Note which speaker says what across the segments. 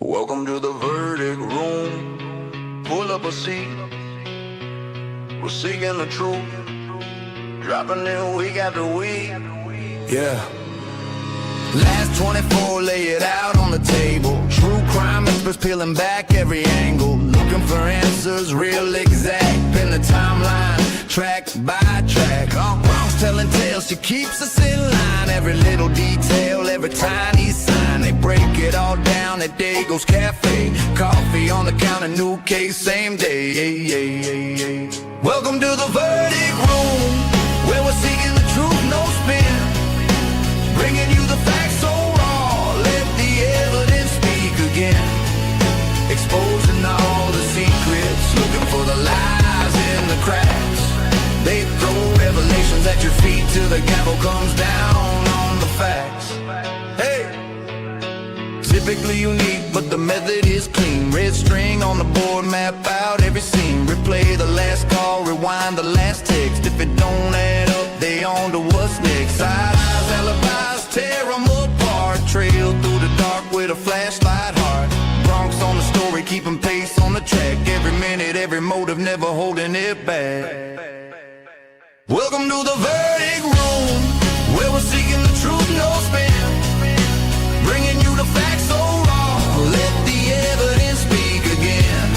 Speaker 1: Welcome to the verdict room. Pull up a seat. We're seeking the truth. Dropping in week after week. Yeah. Last 24, lay it out on the table. True crime experts peeling back every angle. Looking for answers, real exact. Pin the timeline, track by track. Bronx telling tales, she keeps us in line. Every little detail, every tiny sign. They break it all down at Dago's Cafe. Coffee on the counter, new case, same day. Welcome to the verdict room, where we're seeking the truth, no spin. Bringing you the facts so raw, let the evidence speak again. Exposing all the secrets, looking for the lies in the cracks. They throw revelations at your feet till the gavel comes down on the facts. Hey! Typically unique, but the method is clean. Red string on the board, map out every scene. Replay the last call, rewind the last text. If it don't add up, they on to what's next. Side eyes, alibis, tear them apart. Trail through the dark with a flashlight heart. Bronx on the story, keeping pace on the track. Every minute, every motive, never holding it back. Welcome to the verdict room, where we're seeking the truth, no spin. Bringing you the facts so raw, let the evidence speak again.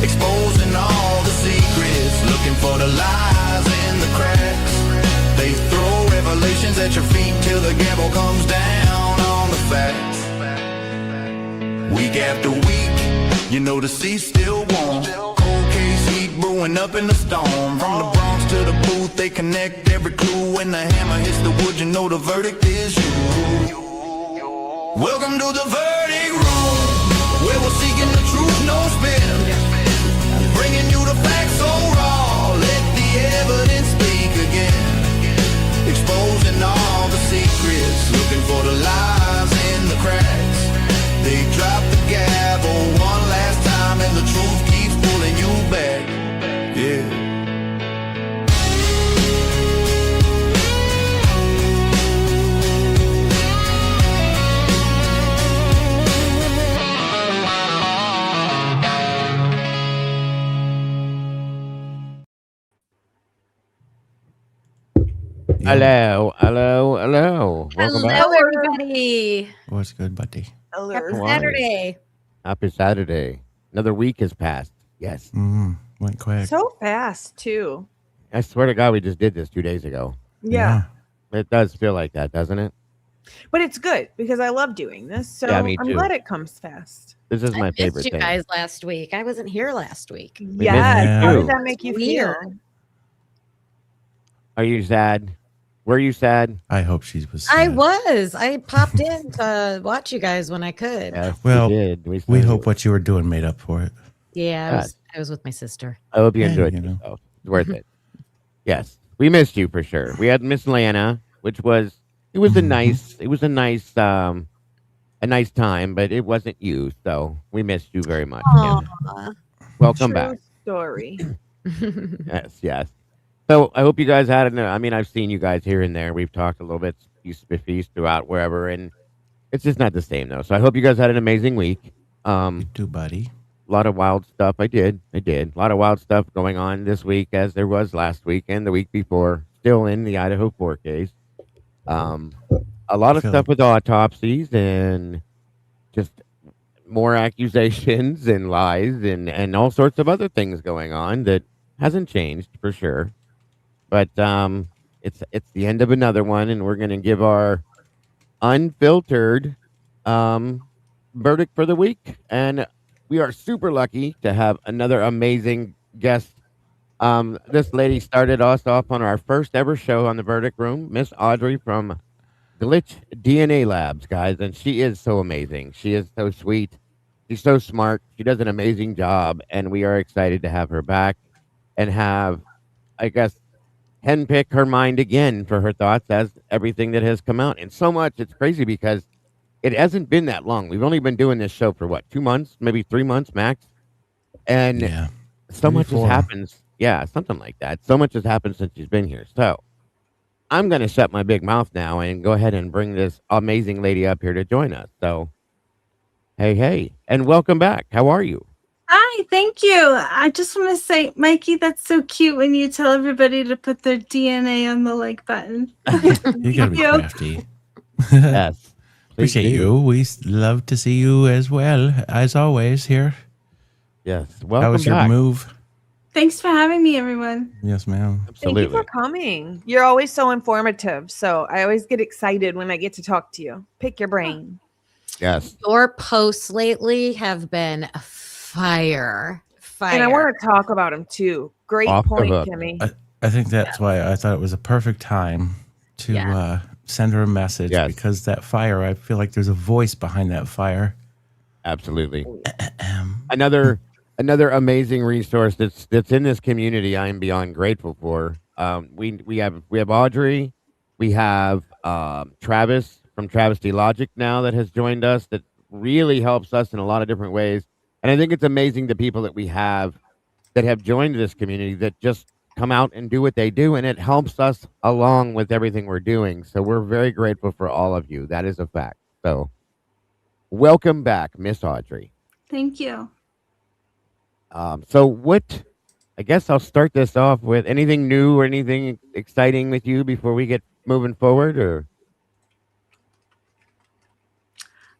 Speaker 1: Exposing all the secrets, looking for the lies in the cracks. They throw revelations at your feet till the gavel comes down on the facts. Week after week, you know the sea's still warm. Cold case heat brewing up in the storm. From the Bronx to the booth, they connect every clue. When the hammer hits the wood, you know the verdict is you. Welcome to the verdict room, where we're seeking the truth, no spin. Bringing you the facts so raw, let the evidence speak again. Exposing all the secrets, looking for the lies in the cracks. They drop the gavel one last time and the truth keeps pulling you back. Yeah.
Speaker 2: Hello. Welcome back.
Speaker 3: Hello, everybody.
Speaker 4: What's good, buddy?
Speaker 3: Happy
Speaker 2: How are you?
Speaker 3: Saturday.
Speaker 2: Happy Saturday. Another week has passed. Yes.
Speaker 4: Went quick.
Speaker 5: So fast, too.
Speaker 2: I swear to God, we just did this 2 days ago.
Speaker 5: Yeah.
Speaker 2: It does feel like that, doesn't it?
Speaker 5: But it's good because I love doing this. So
Speaker 2: Yeah, me
Speaker 5: I'm
Speaker 2: too.
Speaker 5: glad it comes fast.
Speaker 2: This is my
Speaker 3: I
Speaker 2: favorite
Speaker 3: missed you
Speaker 2: thing.
Speaker 3: guys last week. I wasn't here last week.
Speaker 5: Yes.
Speaker 2: you
Speaker 5: How
Speaker 2: too.
Speaker 5: did that make you feel?
Speaker 3: Weird.
Speaker 2: Are you sad? Were you sad?
Speaker 4: I hope she was.
Speaker 3: I
Speaker 4: sad.
Speaker 3: was. I popped in to watch you guys when I could.
Speaker 2: Yes,
Speaker 4: Well,
Speaker 2: we did.
Speaker 4: We
Speaker 2: saw
Speaker 4: hope
Speaker 2: you.
Speaker 4: what you were doing made up for it.
Speaker 3: Yeah, I was with my sister.
Speaker 2: I hope you
Speaker 4: Yeah,
Speaker 2: enjoyed
Speaker 4: you know.
Speaker 2: yourself. It's worth it. Yes, we missed you for sure. We had Miss Lana, which was it was a nice time, but it wasn't you. So we missed you very much. Yeah.
Speaker 3: Aw.
Speaker 2: Welcome
Speaker 5: True
Speaker 2: back.
Speaker 5: story.
Speaker 2: Yes. So I hope you guys had an. I mean, I've seen you guys here and there. We've talked a little bit, spiffies throughout wherever, and it's just not the same though. So I hope you guys had an amazing week.
Speaker 4: You do, buddy.
Speaker 2: A lot of wild stuff. I did. A lot of wild stuff going on this week, as there was last week and the week before. Still in the Idaho 4 case. A lot of
Speaker 4: Feel
Speaker 2: stuff with autopsies and just more accusations and lies and all sorts of other things going on that hasn't changed for sure. But it's the end of another one, and we're going to give our unfiltered verdict for the week. And we are super lucky to have another amazing guest. This lady started us off on our first ever show on the Verdict Room, Miss Audrey from Glitch DNA Labs, guys, and she is so amazing. She is so sweet. She's so smart. She does an amazing job, and we are excited to have her back and have, I guess, handpick her mind again for her thoughts as everything that has come out. And so much, it's crazy because it hasn't been that long. We've only been doing this show for what, 2 months, maybe 3 months max, and
Speaker 4: Yeah.
Speaker 2: so much has
Speaker 4: 4.
Speaker 2: happened. Yeah, something like that. So much has happened since she's been here. So I'm going to shut my big mouth now and go ahead and bring this amazing lady up here to join us. So Hey, and welcome back. How are you?
Speaker 6: Hi, thank you. I just want to say, Mikey, that's so cute when you tell everybody to put their DNA on the like button.
Speaker 4: You gotta be
Speaker 6: Thank you.
Speaker 4: crafty.
Speaker 2: Yes. Please
Speaker 4: Appreciate
Speaker 2: do.
Speaker 4: you. We love to see you as well, as always, here.
Speaker 2: Yes.
Speaker 4: How
Speaker 2: Welcome
Speaker 4: was your
Speaker 2: back.
Speaker 4: move?
Speaker 6: Thanks for having me, everyone.
Speaker 4: Yes, ma'am.
Speaker 5: Thank you
Speaker 2: Absolutely.
Speaker 5: for coming. You're always so informative. So I always get excited when I get to talk to you. Pick your brain.
Speaker 2: Yes.
Speaker 3: Your posts lately have been fire.
Speaker 5: And I want to talk about them too. Great
Speaker 2: Off the
Speaker 5: point,
Speaker 2: hook.
Speaker 5: Kimmy.
Speaker 4: I think that's why I thought it was a perfect time to
Speaker 3: Yeah.
Speaker 4: send her a message
Speaker 2: Yes.
Speaker 4: because that fire, I feel like there's a voice behind that fire.
Speaker 2: Absolutely. Another amazing resource that's in this community. I am beyond grateful for. We have Audrey, we have Travis from Travesty Logic now that has joined us. That really helps us in a lot of different ways. And I think it's amazing the people that we have that have joined this community that just come out and do what they do, and it helps us along with everything we're doing. So we're very grateful for all of you. That is a fact. So welcome back, Miss Audrey.
Speaker 6: Thank you.
Speaker 2: So what? I guess I'll start this off with anything new or anything exciting with you before we get moving forward, or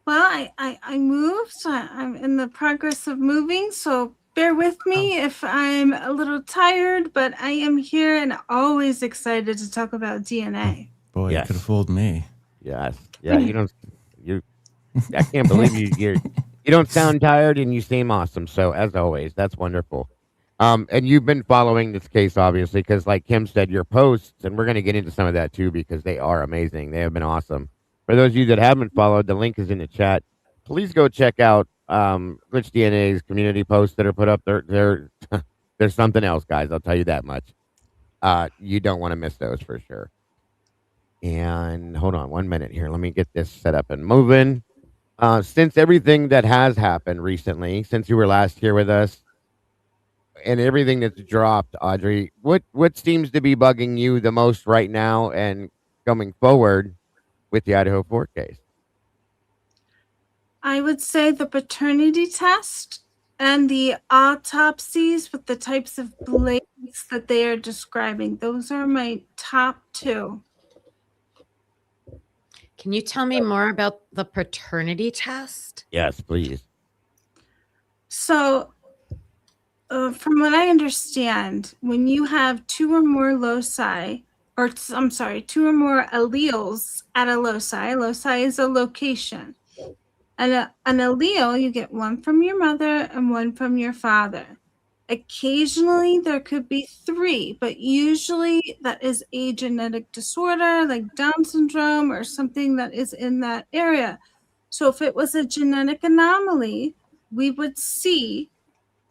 Speaker 6: Well, I moved. I'm in the progress of moving, so bear with me if I'm a little tired, but I am here and always excited to talk about DNA.
Speaker 4: Boy,
Speaker 2: Yes.
Speaker 4: you could have fooled me.
Speaker 2: yes, yeah, you. I can't believe you don't sound tired and you seem awesome. So as always, that's wonderful. And you've been following this case obviously because, like Kim said, your posts, and we're going to get into some of that too because they are amazing. They have been awesome. For those of you that haven't followed, the link is in the chat. Please go check out Glitch DNA's community posts that are put up there. There's something else, guys. I'll tell you that much. You don't want to miss those for sure. And hold on 1 minute here. Let me get this set up and moving. Since everything that has happened recently, since you were last here with us, and everything that's dropped, Audrey, what seems to be bugging you the most right now and going forward with the Idaho 4 case?
Speaker 6: I would say the paternity test and the autopsies with the types of blades that they are describing. Those are my top two.
Speaker 3: Can you tell me more about the paternity test?
Speaker 2: Yes, please.
Speaker 6: So, from what I understand, when you have two or more loci, or I'm sorry, two or more alleles at a loci is a location. And an allele, you get one from your mother and one from your father. Occasionally, there could be three, but usually that is a genetic disorder like Down syndrome or something that is in that area. So if it was a genetic anomaly, we would see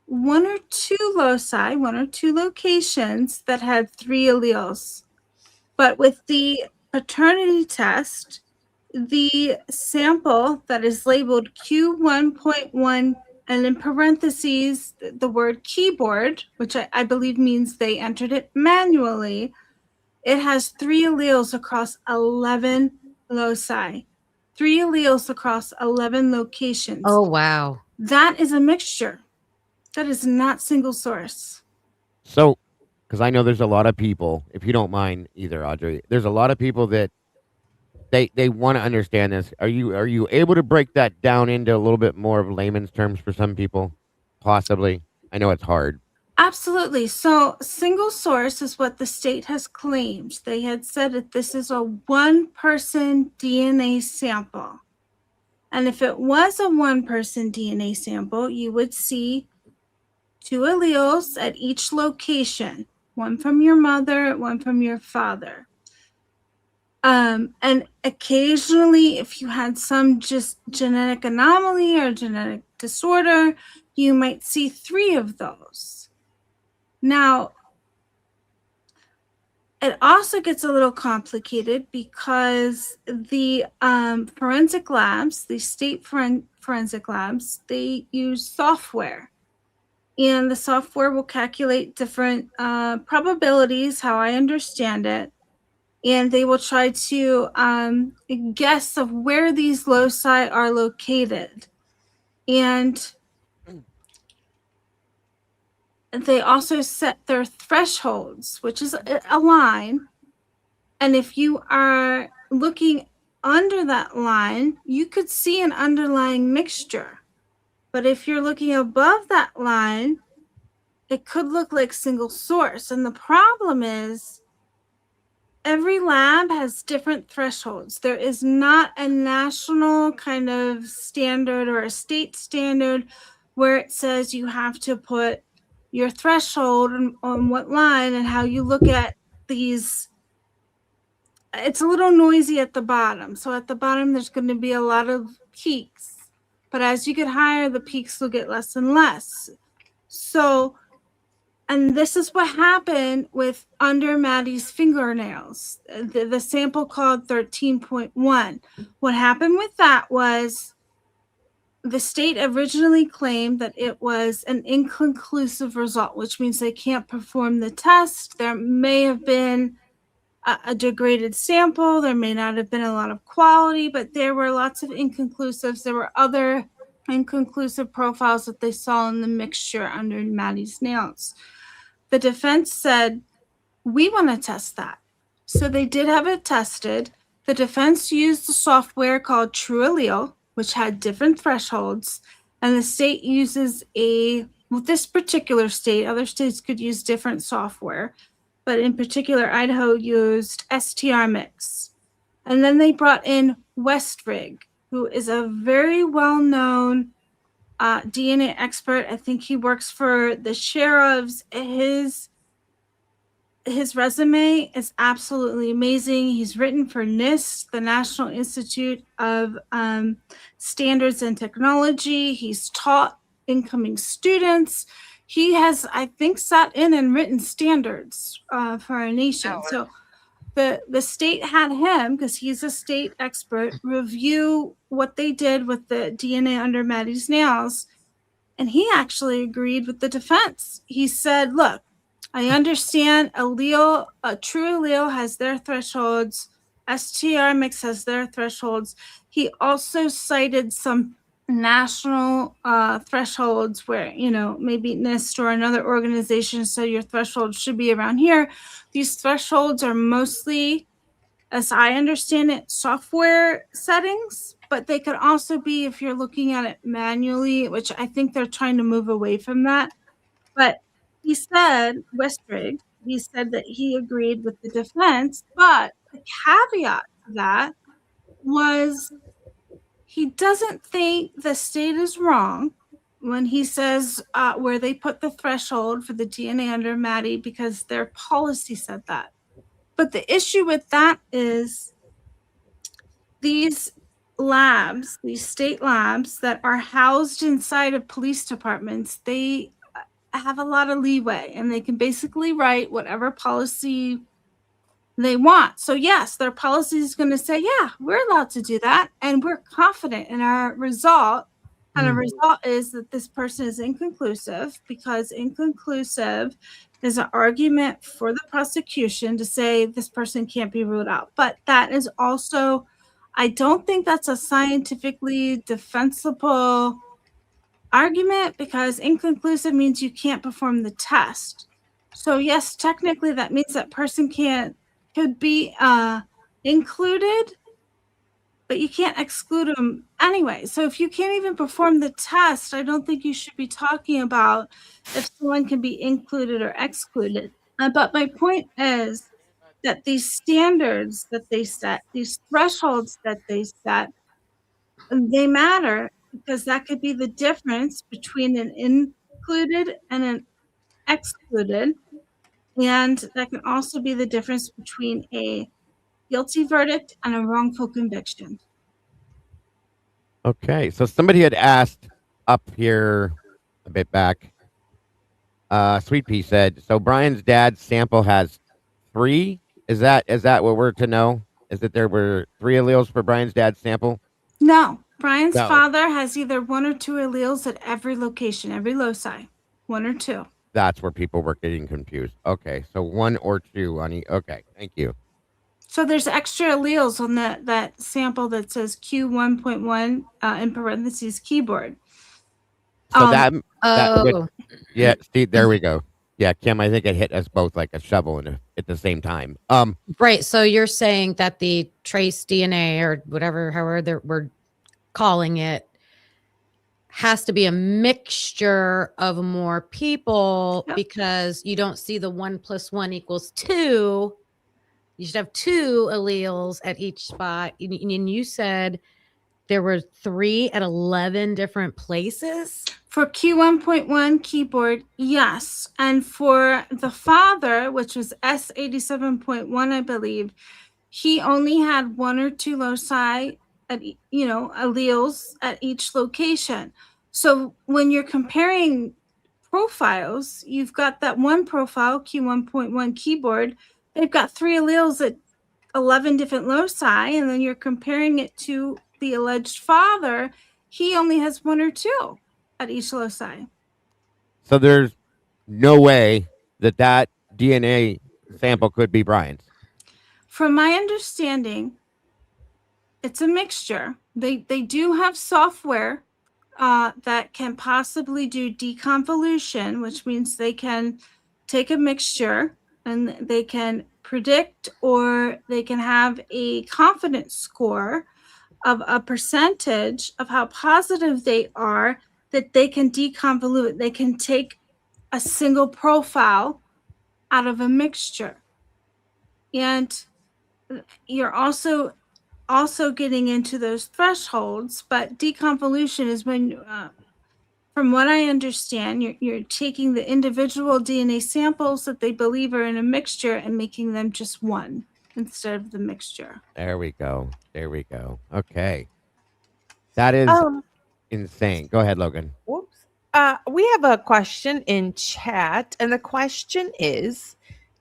Speaker 6: one or two loci, one or two locations that had three alleles. But with the paternity test, the sample that is labeled Q1.1 and in parentheses the word keyboard, which I believe means they entered it manually, it has three alleles across 11 loci, three alleles across 11 locations.
Speaker 3: Oh, wow.
Speaker 6: That is a mixture. That is not single source.
Speaker 2: So, because I know there's a lot of people, if you don't mind either, Audrey, there's a lot of people that they want to understand this. Are you able to break that down into a little bit more of layman's terms for some people? Possibly. I know it's hard.
Speaker 6: Absolutely. So, single source is what the state has claimed. They had said that this is a one person DNA sample. And if it was a one person DNA sample, you would see two alleles at each location, one from your mother, one from your father. And occasionally, if you had some just genetic anomaly or genetic disorder, you might see three of those. Now, it also gets a little complicated because the forensic labs, the state forensic labs, they use software. And the software will calculate different probabilities, how I understand it. And they will try to guess of where these loci are located. And they also set their thresholds, which is a line. And if you are looking under that line, you could see an underlying mixture. But if you're looking above that line, it could look like single source. And the problem is every lab has different thresholds. There is not a national kind of standard or a state standard where it says you have to put your threshold on what line and how you look at these. It's a little noisy at the bottom. So at the bottom, there's going to be a lot of peaks. But as you get higher, the peaks will get less and less. So, and this is what happened with under Maddie's fingernails, the sample called 13.1. What happened with that was the state originally claimed that it was an inconclusive result, which means they can't perform the test. There may have been a degraded sample. There may not have been a lot of quality, but there were lots of inconclusives. There were other inconclusive profiles that they saw in the mixture under Maddie's nails. The defense said, we want to test that. So they did have it tested. The defense used the software called True Allele, which had different thresholds. And the state uses this particular state, other states could use different software. But in particular, Idaho used STR Mix. And then they brought in Westrig, who is a very well-known DNA expert. I think he works for the sheriffs. His resume is absolutely amazing. He's written for NIST, the National Institute of Standards and Technology. He's taught incoming students. He has, I think, sat in and written standards for our nation. So the state had him, because he's a state expert, review what they did with the DNA under Maddie's nails. And he actually agreed with the defense. He said, look, I understand a true allele has their thresholds. STR Mix has their thresholds. He also cited some national thresholds where, maybe NIST or another organization said your threshold should be around here. These thresholds are mostly, as I understand it, software settings, but they could also be if you're looking at it manually, which I think they're trying to move away from that. But he said, Westrig, he said that he agreed with the defense, but the caveat to that was he doesn't think the state is wrong when he says where they put the threshold for the DNA under Maddie because their policy said that. But the issue with that is these labs, these state labs that are housed inside of police departments, they have a lot of leeway and they can basically write whatever policy they want. So yes, their policy is going to say, yeah, we're allowed to do that. And we're confident in our result. And the result is that this person is inconclusive, because inconclusive is an argument for the prosecution to say this person can't be ruled out. But that is also, I don't think that's a scientifically defensible argument, because inconclusive means you can't perform the test. So yes, technically that means that person could be included, but you can't exclude them anyway. So if you can't even perform the test, I don't think you should be talking about if someone can be included or excluded. But my point is that these standards that they set, these thresholds that they set, they matter, because that could be the difference between an included and an excluded. And that can also be the difference between a guilty verdict and a wrongful conviction.
Speaker 2: Okay, so somebody had asked up here a bit back. Sweet Pea said, so Brian's dad's sample has 3? Is that what we're to know? Is that there were 3 alleles for Brian's dad's sample?
Speaker 6: No, Brian's father has either 1 or 2 alleles at every location, every loci, 1 or 2.
Speaker 2: That's where people were getting confused. Okay, so 1 or 2 on each. Okay, thank you.
Speaker 6: So there's extra alleles on that sample that says Q1.1 in parentheses keyboard.
Speaker 2: So that would,
Speaker 3: Oh,
Speaker 2: yeah, Steve, there we go. Yeah, Kim, I think it hit us both like a shovel at the same time.
Speaker 3: right. So you're saying that the trace DNA or whatever, however we're calling it, has to be a mixture of more people
Speaker 6: Yep.
Speaker 3: because you don't see the 1 + 1 = 2. You should have 2 alleles at each spot. And you said there were 3 at 11 different places.
Speaker 6: For Q1.1 keyboard, yes. And for the father, which was S87.1, I believe, he only had 1 or 2 loci at, alleles at each location. So when you're comparing profiles, you've got that one profile, Q1.1 keyboard, they've got 3 alleles at 11 different loci, and then you're comparing it to the alleged father, he only has 1 or 2 at each loci.
Speaker 2: So there's no way that DNA sample could be Bryan's.
Speaker 6: From my understanding, it's a mixture. They do have software that can possibly do deconvolution, which means they can take a mixture and they can predict, or they can have a confidence score of a percentage of how positive they are that they can deconvolute. They can take a single profile out of a mixture. And you're also getting into those thresholds, but deconvolution is when, from what I understand, you're taking the individual DNA samples that they believe are in a mixture and making them just one instead of the mixture.
Speaker 2: There we go. There we go. Okay. That is insane. Go ahead, Logan.
Speaker 5: Whoops. We have a question in chat, and the question is,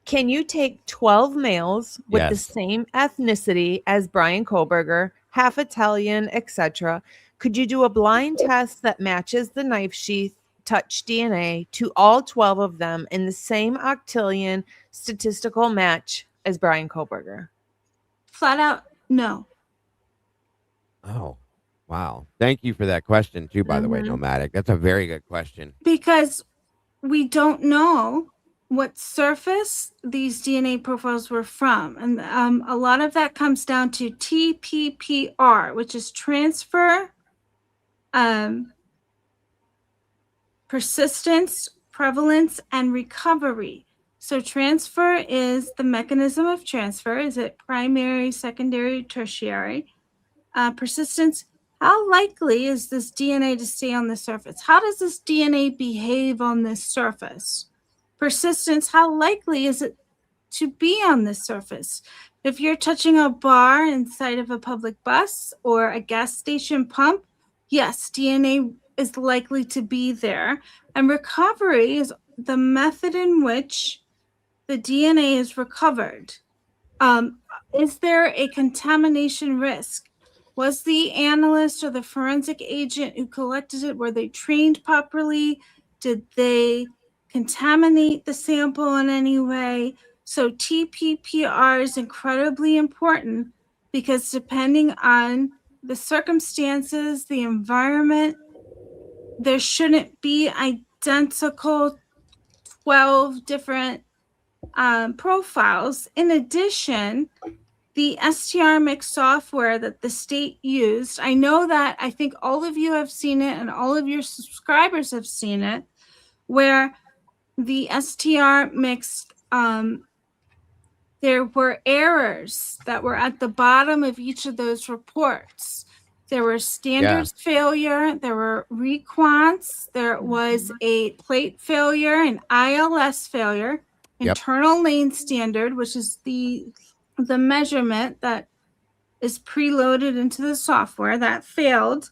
Speaker 5: can you take 12 males with the
Speaker 2: Yes.
Speaker 5: same ethnicity as Bryan Kohberger, half Italian, etc.? Could you do a blind test that matches the knife sheath touch DNA to all 12 of them in the same octillion statistical match as Bryan Kohberger?
Speaker 6: Flat out, no.
Speaker 2: Oh, wow. Thank you for that question, too, by the way,
Speaker 5: Mhm.
Speaker 2: Nomadic. That's a very good question.
Speaker 6: Because we don't know what surface these DNA profiles were from. And a lot of that comes down to TPPR, which is transfer, persistence, prevalence, and recovery. So transfer is the mechanism of transfer. Is it primary, secondary, tertiary? Persistence, how likely is this DNA to stay on the surface? How does this DNA behave on this surface? Persistence, how likely is it to be on this surface? If you're touching a bar inside of a public bus or a gas station pump, yes, DNA is likely to be there. And recovery is the method in which the DNA is recovered. Is there a contamination risk? Was the analyst or the forensic agent who collected it, were they trained properly? Did they contaminate the sample in any way? So TPPR is incredibly important because depending on the circumstances, the environment, there shouldn't be identical 12 different profiles. In addition, the STR mix software that the state used, I know that I think all of you have seen it and all of your subscribers have seen it, where the STR mix, there were errors that were at the bottom of each of those reports. There were standards failure, there were requants, there was a plate failure, an ILS failure, internal lane standard, which is the measurement that is preloaded into the software, that failed.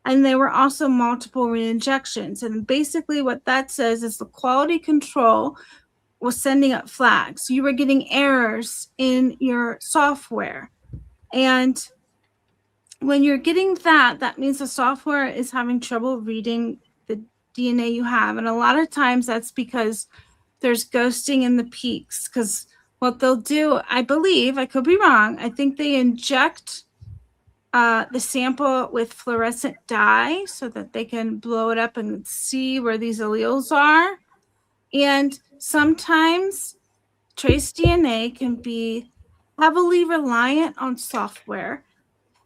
Speaker 6: And there were also multiple reinjections. And basically what that says is the quality control was sending up flags. You were getting errors in your software. And when you're getting that, that means the software is having trouble reading the DNA you have. And a lot of times that's because there's ghosting in the peaks. Because what they'll do, I believe, I could be wrong, I think they inject the sample with fluorescent dye so that they can blow it up and see where these alleles are. And sometimes trace DNA can be heavily reliant on software,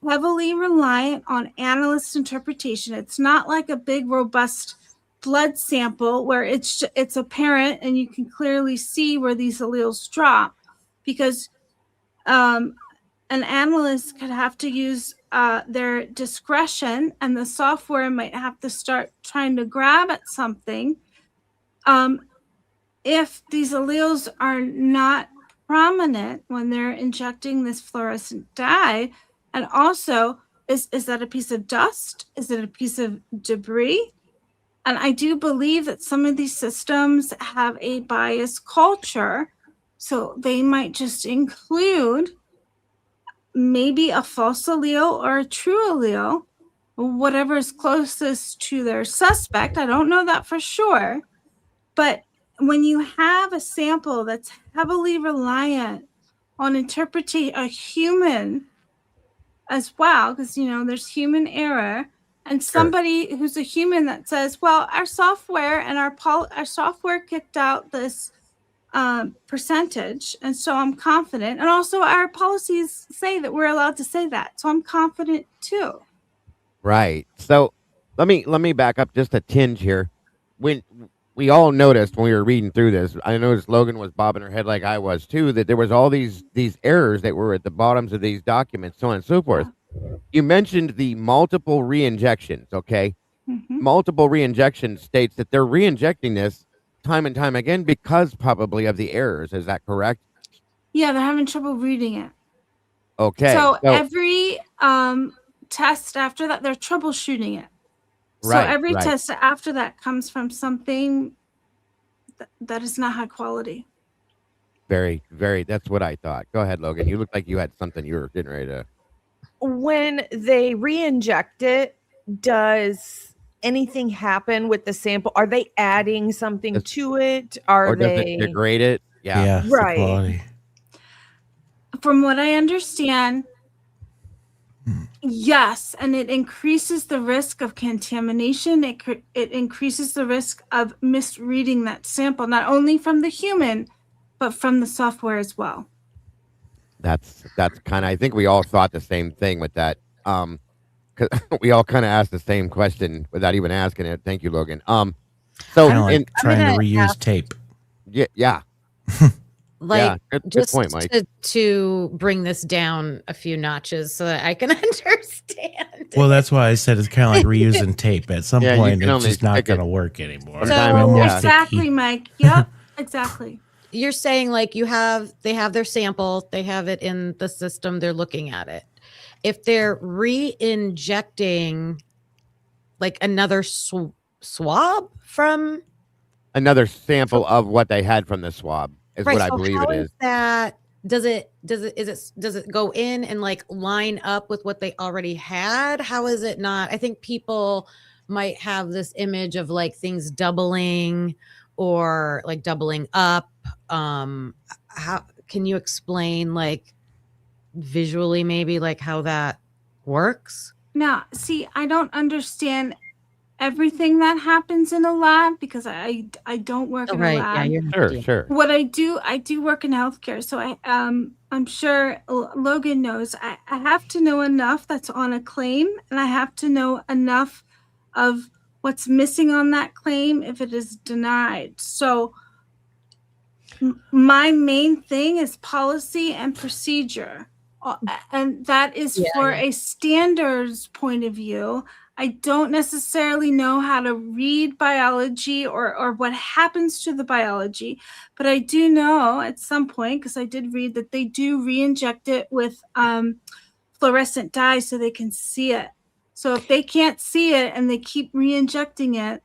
Speaker 6: heavily reliant on analyst interpretation. It's not like a big, robust blood sample where it's apparent and you can clearly see where these alleles drop, because an analyst could have to use their discretion, and the software might have to start trying to grab at something. If these alleles are not prominent when they're injecting this fluorescent dye, and also, is that a piece of dust? Is it a piece of debris? And I do believe that some of these systems have a biased culture, so they might just include maybe a false allele or a true allele, whatever is closest to their suspect. I don't know that for sure. But when you have a sample that's heavily reliant on interpreting a human as well, because, you know, there's human error, and somebody who's a human that says, well, our software and our software kicked out this percentage, and so I'm confident, and also our policies say that we're allowed to say that, so I'm confident too.
Speaker 2: Right. So let me back up just a tinge here. When we all noticed when we were reading through this, I noticed Logan was bobbing her head like I was too, that there was all these errors that were at the bottoms of these documents, so on and so forth. You mentioned the multiple re-injections, okay? Multiple re-injections states that they're re-injecting this time and time again because probably of the errors. Is that correct?
Speaker 6: Yeah, they're having trouble reading it.
Speaker 2: Okay.
Speaker 6: So every test after that, they're troubleshooting it.
Speaker 2: Right,
Speaker 6: So every
Speaker 2: right.
Speaker 6: test after that comes from something that is not high quality.
Speaker 2: Very, very. That's what I thought. Go ahead, Logan. You look like you had something you were getting ready to.
Speaker 5: When they re-inject it, does anything happen with the sample? Are they adding something to it?
Speaker 2: Or does it degrade it? Yeah.
Speaker 4: the
Speaker 5: Right.
Speaker 4: quality.
Speaker 6: From what I understand, yes, and it increases the risk of contamination. It increases the risk of misreading that sample, not only from the human, but from the software as well.
Speaker 2: That's kind of. I think we all thought the same thing with that. 'Cause we all kind of asked the same question without even asking it. Thank you, Logan. So
Speaker 4: Kind of like
Speaker 2: in,
Speaker 4: trying to
Speaker 3: gonna
Speaker 4: reuse
Speaker 3: ask-
Speaker 4: tape.
Speaker 2: yeah,
Speaker 3: Like,
Speaker 2: good
Speaker 3: just
Speaker 2: point, Mike.
Speaker 3: to bring this down a few notches so that I can understand.
Speaker 4: Well, that's why I said it's kind of like reusing tape. At some
Speaker 2: Yeah, you
Speaker 4: point,
Speaker 2: can
Speaker 4: it's
Speaker 2: only
Speaker 4: just not
Speaker 2: stick it
Speaker 4: going to work anymore.
Speaker 2: sometime,
Speaker 4: No
Speaker 3: So-
Speaker 4: more
Speaker 2: yeah.
Speaker 4: sticky.
Speaker 6: Exactly, Mike. Yep, exactly.
Speaker 3: You're saying like they have their sample, they have it in the system, they're looking at it. If they're re-injecting like another swab from
Speaker 2: Another sample of what they had from the swab is what I
Speaker 3: so
Speaker 2: believe
Speaker 3: how
Speaker 2: it is.
Speaker 3: that does it go in and like line up with what they already had? How is it not? I think people might have this image of like things doubling or like doubling up. How can you explain like visually maybe like how that works?
Speaker 6: Now, see, I don't understand everything that happens in a lab because I don't work in a lab.
Speaker 2: Sure.
Speaker 6: What I do work in healthcare, so I'm sure Logan knows. I have to know enough that's on a claim, and I have to know enough of what's missing on that claim if it is denied. So my main thing is policy and procedure, and that is for a standards point of view. I don't necessarily know how to read biology or what happens to the biology, but I do know at some point, because I did read that they do re-inject it with fluorescent dye so they can see it. So if they can't see it and they keep re-injecting it,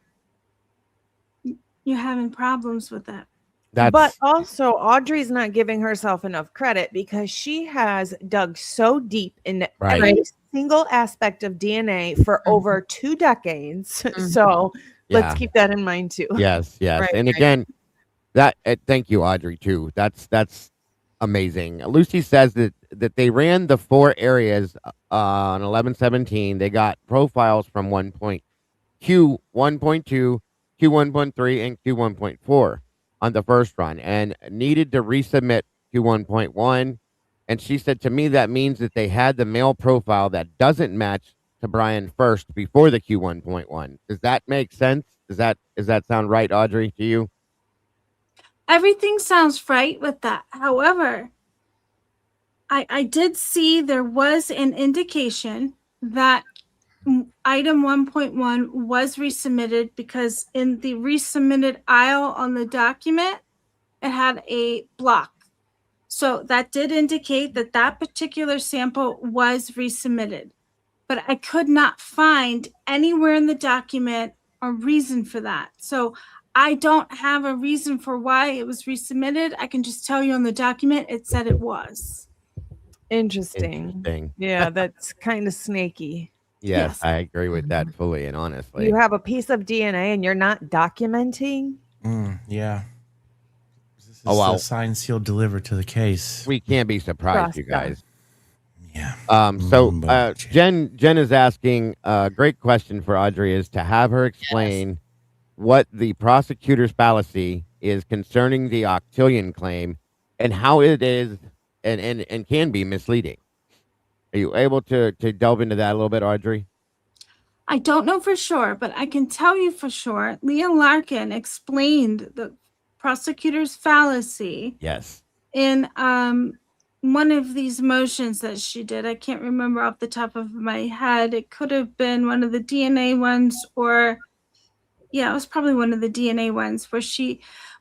Speaker 6: you're having problems with it.
Speaker 5: But also, Audrey's not giving herself enough credit because she has dug so deep into every single aspect of DNA for over 2 decades. So let's keep that in mind too.
Speaker 2: Yes. And again, that thank you, Audrey, too. That's amazing. Lucy says that they ran the 4 areas on 1117. They got profiles from Q1.2, Q1.3, and Q1.4 on the first run, and needed to resubmit Q1.1. And she said to me that means that they had the male profile that doesn't match to Bryan first before the Q1.1. Does that make sense? Does that sound right, Audrey, to you?
Speaker 6: Everything sounds right with that. However, I did see there was an indication that item 1.1 was resubmitted because in the resubmitted aisle on the document, it had a block. So that did indicate that that particular sample was resubmitted. But I could not find anywhere in the document a reason for that. So I don't have a reason for why it was resubmitted. I can just tell you on the document, it said it was.
Speaker 5: Interesting. Yeah, that's kind of snaky.
Speaker 2: Yes,
Speaker 6: Yes.
Speaker 2: I agree with that fully and honestly.
Speaker 5: You have a piece of DNA and you're not documenting?
Speaker 4: Yeah. This is
Speaker 2: Oh, wow.
Speaker 4: a signed, sealed, delivered to the case.
Speaker 2: We can't be surprised, you
Speaker 5: Trust
Speaker 2: guys.
Speaker 4: Yeah.
Speaker 2: So Jen is asking a great question for Audrey is to have her explain what the prosecutor's fallacy is concerning the octillion claim and how it is and can be misleading. Are you able to delve into that a little bit, Audrey?
Speaker 6: I don't know for sure, but I can tell you for sure. Leah Larkin explained the prosecutor's fallacy
Speaker 2: Yes.
Speaker 6: in one of these motions that she did. I can't remember off the top of my head. It could have been one of the DNA ones, or yeah, it was probably one of the DNA ones where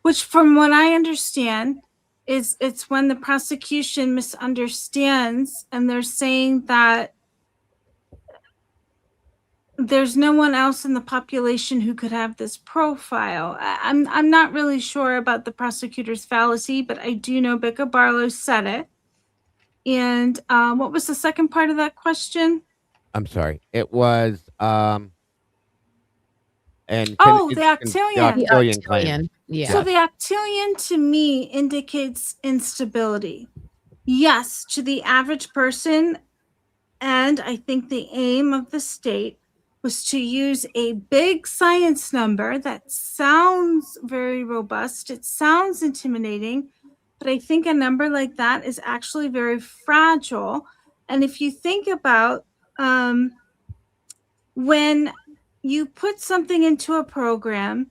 Speaker 6: which from what I understand is it's when the prosecution misunderstands and they're saying that there's no one else in the population who could have this profile. I'm not really sure about the prosecutor's fallacy, but I do know Becca Barlow said it. And what was the second part of that question?
Speaker 2: I'm sorry. It was and
Speaker 6: the octillion.
Speaker 2: The octillion claim.
Speaker 3: Yeah.
Speaker 6: So the octillion to me indicates instability. Yes, to the average person, and I think the aim of the state was to use a big science number that sounds very robust. It sounds intimidating, but I think a number like that is actually very fragile. And if you think about when you put something into a program,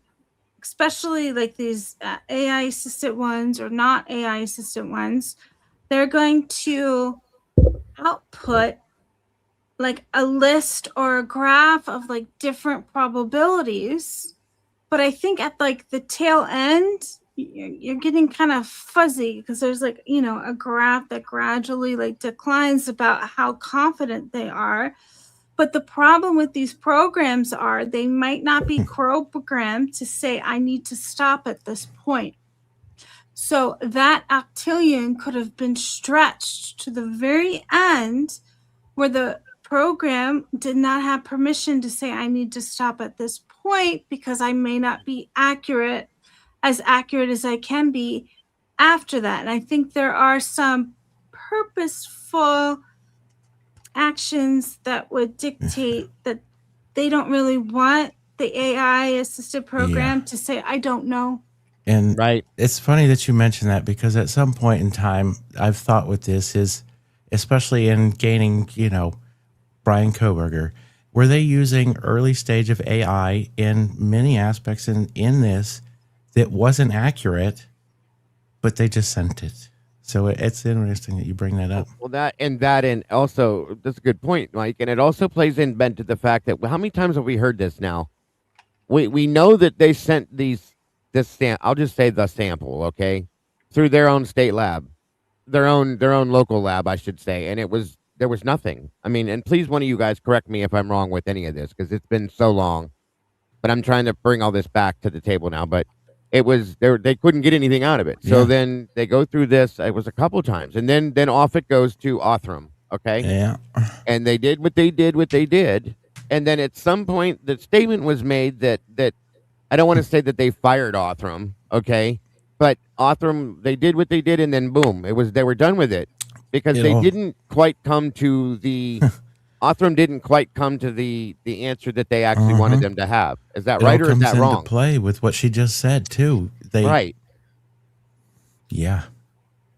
Speaker 6: especially like these AI assisted ones or not AI assisted ones, they're going to output like a list or a graph of like different probabilities. But I think at like the tail end, you're getting kind of fuzzy because there's like, a graph that gradually like declines about how confident they are. But the problem with these programs are they might not be programmed to say, I need to stop at this point. So that octillion could have been stretched to the very end where the program did not have permission to say, I need to stop at this point because I may not be accurate as I can be after that. And I think there are some purposeful actions that would dictate that they don't really want the AI assisted program to say, I don't know.
Speaker 4: And
Speaker 2: Right.
Speaker 4: it's funny that you mention that because at some point in time, I've thought with this is, especially in gaining, Bryan Kohberger, were they using early stage of AI in many aspects in this that wasn't accurate, but they just sent it. So it's interesting that you bring that up.
Speaker 2: Well, and also that's a good point, Mike. And it also plays in to the fact that how many times have we heard this now? We know that they sent I'll just say the sample, okay, through their own state lab, their own local lab, I should say, and there was nothing. I mean, and please, one of you guys correct me if I'm wrong with any of this because it's been so long. But I'm trying to bring all this back to the table now. But it was they couldn't get anything out of it. So then they go through this. It was a couple times, and then off it goes to Othram. Okay,
Speaker 4: Yeah.
Speaker 2: and they did what they did, and then at some point the statement was made that I don't want to say that they fired Othram, okay, but Othram, they did what they did, and then boom, they were done with it because
Speaker 4: It
Speaker 2: they
Speaker 4: all-
Speaker 2: didn't quite come to the Othram didn't quite come to the answer that they actually wanted them to have. Is that
Speaker 4: It
Speaker 2: right,
Speaker 4: all
Speaker 2: or is
Speaker 4: comes
Speaker 2: that
Speaker 4: into
Speaker 2: wrong?
Speaker 4: play with what she just said too.
Speaker 2: Right.
Speaker 4: Yeah.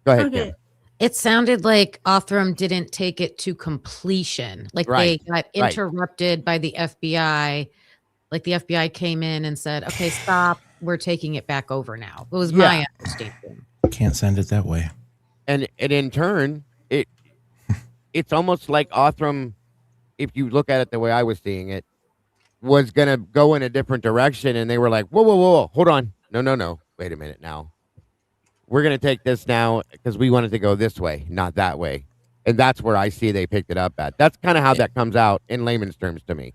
Speaker 2: Go ahead,
Speaker 6: Okay.
Speaker 2: Kim.
Speaker 3: It sounded like Othram didn't take it to completion. Like
Speaker 2: Right,
Speaker 3: they got
Speaker 2: right.
Speaker 3: interrupted by the FBI. Like the FBI came in and said, okay, stop. We're taking it back over now. It was my
Speaker 2: Yeah.
Speaker 3: understanding.
Speaker 4: Can't send it that way.
Speaker 2: And in turn, it's almost like Othram, if you look at it the way I was seeing it, was gonna go in a different direction, and they were like, "Whoa, whoa, whoa, whoa, hold on, no, wait a minute now. We're gonna take this now because we wanted to go this way, not that way." And that's where I see they picked it up at. That's kind of how that comes out in layman's terms to me.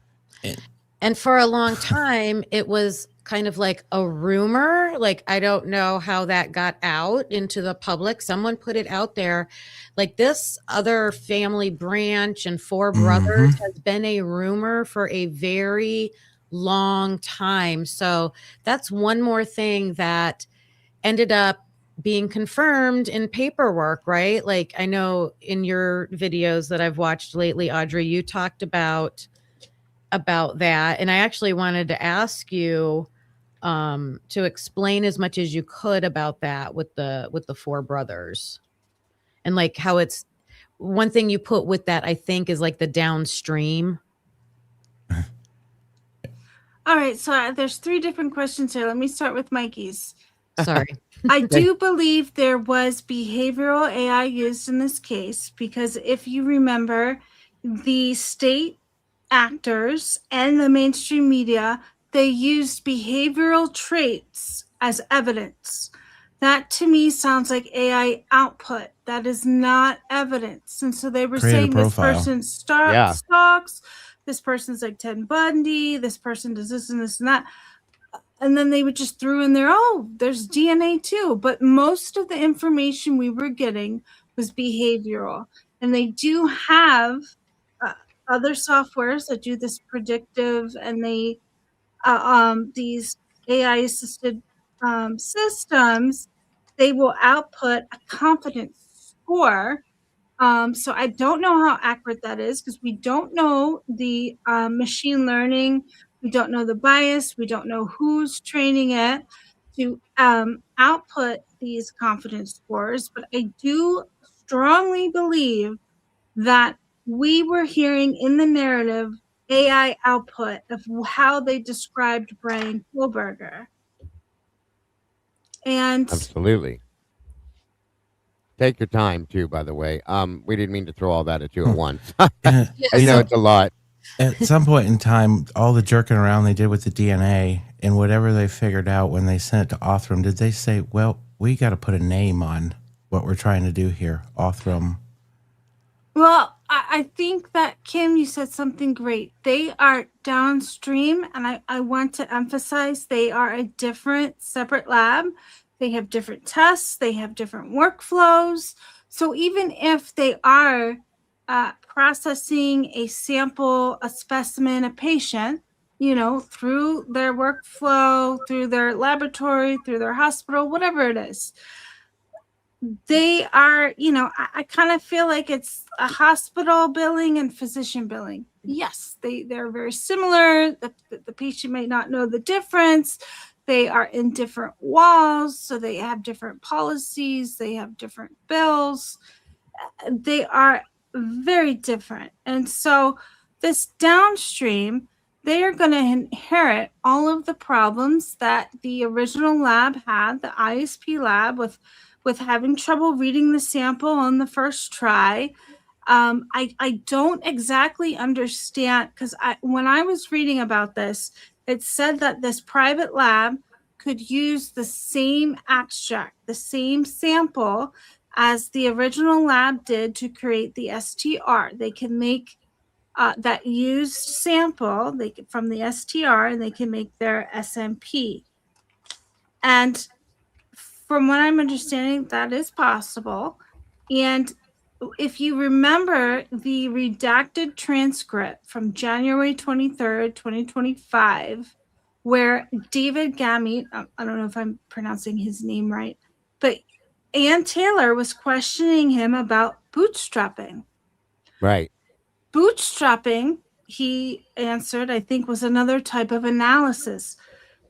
Speaker 3: And for a long time, it was kind of like a rumor. Like, I don't know how that got out into the public. Someone put it out there. Like, this other family branch and four brothers has been a rumor for a very long time. So that's one more thing that ended up being confirmed in paperwork, right? Like, I know in your videos that I've watched lately, Audrey, you talked about that, and I actually wanted to ask you to explain as much as you could about that with the four brothers, and like how it's one thing you put with that, I think, is like the downstream.
Speaker 6: All right. So there's 3 different questions here. Let me start with Mikey's.
Speaker 3: Sorry.
Speaker 6: I do believe there was behavioral AI used in this case because if you remember, the state actors and the mainstream media, they used behavioral traits as evidence. That to me sounds like AI output. That is not evidence. And so they were
Speaker 4: Create a
Speaker 6: saying this
Speaker 4: profile.
Speaker 6: person
Speaker 2: Yeah.
Speaker 6: stalks, this person's like Ted Bundy, this person does this and this and that. And then they would just throw in there, oh, there's DNA too. But most of the information we were getting was behavioral. And they do have other softwares that do this predictive, and they these AI assisted systems, they will output a confidence score. So I don't know how accurate that is because we don't know the machine learning. We don't know the bias. We don't know who's training it to output these confidence scores. But I do strongly believe that we were hearing in the narrative AI output of how they described Bryan Kohberger. And
Speaker 2: Absolutely. Take your time too, by the way. We didn't mean to throw all that at you at once.
Speaker 4: And
Speaker 2: I know it's a lot.
Speaker 4: at some point in time, all the jerking around they did with the DNA and whatever they figured out when they sent it to Othram, did they say, well, we got to put a name on what we're trying to do here, Othram?
Speaker 6: well, I think that, Kim, you said something great. They are downstream, and I want to emphasize they are a different, separate lab. They have different tests, they have different workflows. So even if they are processing a sample, a specimen, a patient, through their workflow, through their laboratory, through their hospital, whatever it is, they are, I kind of feel like it's a hospital billing and physician billing. Yes, they're very similar. The patient may not know the difference. They are in different walls, so they have different policies, they have different bills. They are very different. And so this downstream, they are going to inherit all of the problems that the original lab had, the ISP lab, with having trouble reading the sample on the first try. I don't exactly understand because when I was reading about this, it said that this private lab could use the same extract, the same sample as the original lab did to create the STR. They can make that used sample from the STR, and they can make their SMP. And from what I'm understanding, that is possible. And if you remember the redacted transcript from January 23rd, 2025, where David Gamete, I don't know if I'm pronouncing his name right, but Ann Taylor was questioning him about bootstrapping.
Speaker 2: Right.
Speaker 6: Bootstrapping, he answered, I think, was another type of analysis.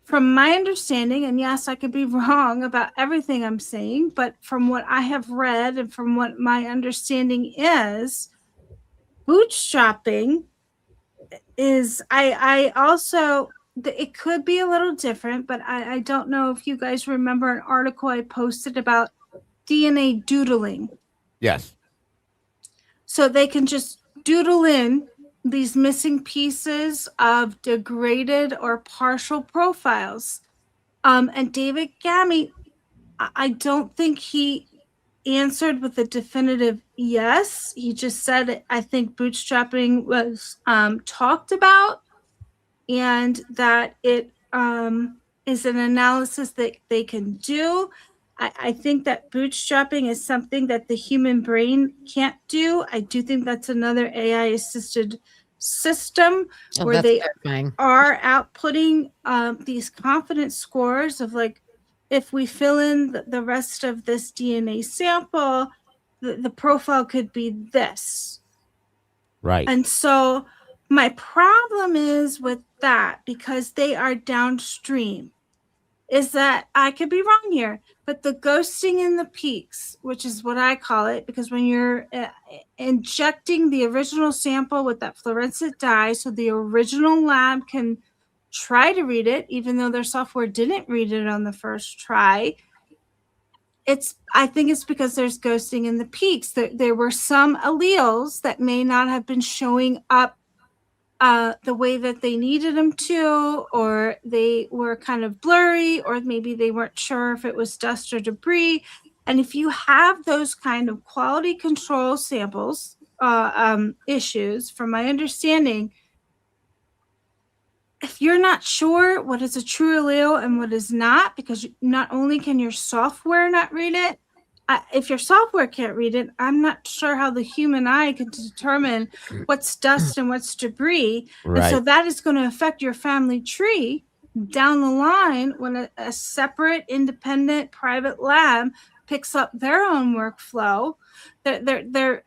Speaker 6: From my understanding, and yes, I could be wrong about everything I'm saying, but from what I have read and from what my understanding is, bootstrapping is, I also, it could be a little different, but I don't know if you guys remember an article I posted about DNA doodling.
Speaker 2: Yes.
Speaker 6: So they can just doodle in these missing pieces of degraded or partial profiles. And David Gamete, I don't think he answered with a definitive yes. He just said, I think bootstrapping was talked about, and that it is an analysis that they can do. I think that bootstrapping is something that the human brain can't do. I do think that's another AI assisted system where
Speaker 3: that's
Speaker 6: they
Speaker 3: terrifying.
Speaker 6: are outputting these confidence scores of like, if we fill in the rest of this DNA sample, the profile could be this.
Speaker 2: Right.
Speaker 6: And so my problem is with that, because they are downstream, is that I could be wrong here, but the ghosting in the peaks, which is what I call it, because when you're injecting the original sample with that fluorescent dye, so the original lab can try to read it, even though their software didn't read it on the first try. I think it's because there's ghosting in the peaks. There were some alleles that may not have been showing up the way that they needed them to, or they were kind of blurry, or maybe they weren't sure if it was dust or debris. And if you have those kind of quality control samples issues, from my understanding, if you're not sure what is a true allele and what is not, because not only can your software not read it, if your software can't read it, I'm not sure how the human eye can determine what's dust and what's debris.
Speaker 2: Right.
Speaker 6: And so that is going to affect your family tree down the line when a separate, independent, private lab picks up their own workflow. They're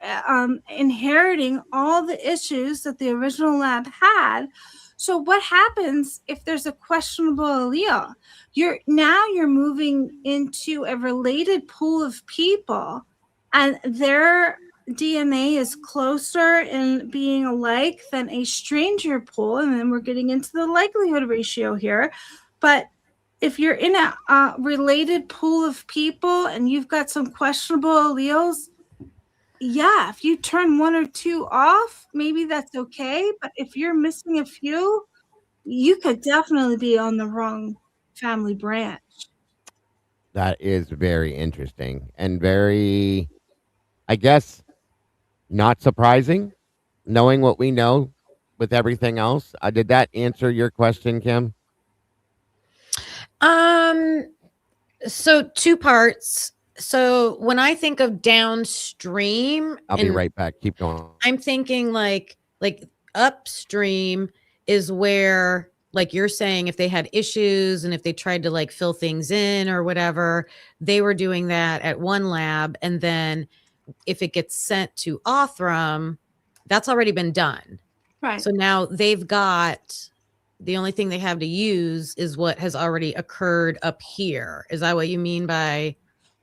Speaker 6: inheriting all the issues that the original lab had. So what happens if there's a questionable allele? You're moving into a related pool of people, and their DNA is closer in being alike than a stranger pool. And then we're getting into the likelihood ratio here. But if you're in a related pool of people and you've got some questionable alleles, yeah, if you turn one or two off, maybe that's okay. But if you're missing a few, you could definitely be on the wrong family branch.
Speaker 2: That is very interesting and very, I guess, not surprising, knowing what we know with everything else. Did that answer your question, Kim?
Speaker 3: So two parts. So when I think of downstream,
Speaker 2: I'll be right back. Keep going.
Speaker 3: I'm thinking like upstream is where, like you're saying, if they had issues and if they tried to like fill things in or whatever, they were doing that at one lab. And then if it gets sent to Othram, that's already been done.
Speaker 6: Right.
Speaker 3: So now they've got, the only thing they have to use is what has already occurred up here. Is that what you mean by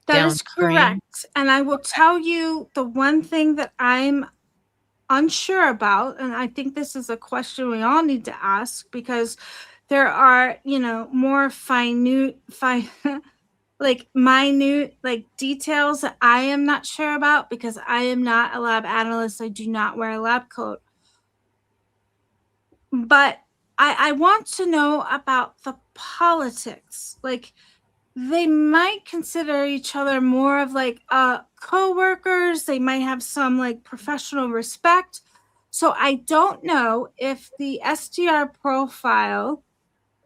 Speaker 6: That is
Speaker 3: downstream?
Speaker 6: correct. And I will tell you the one thing that I'm unsure about, and I think this is a question we all need to ask, because there are, more minute details that I am not sure about, because I am not a lab analyst. I do not wear a lab coat. But I want to know about the politics. Like, they might consider each other more of like co-workers. They might have some like professional respect. So I don't know if the SDR profile,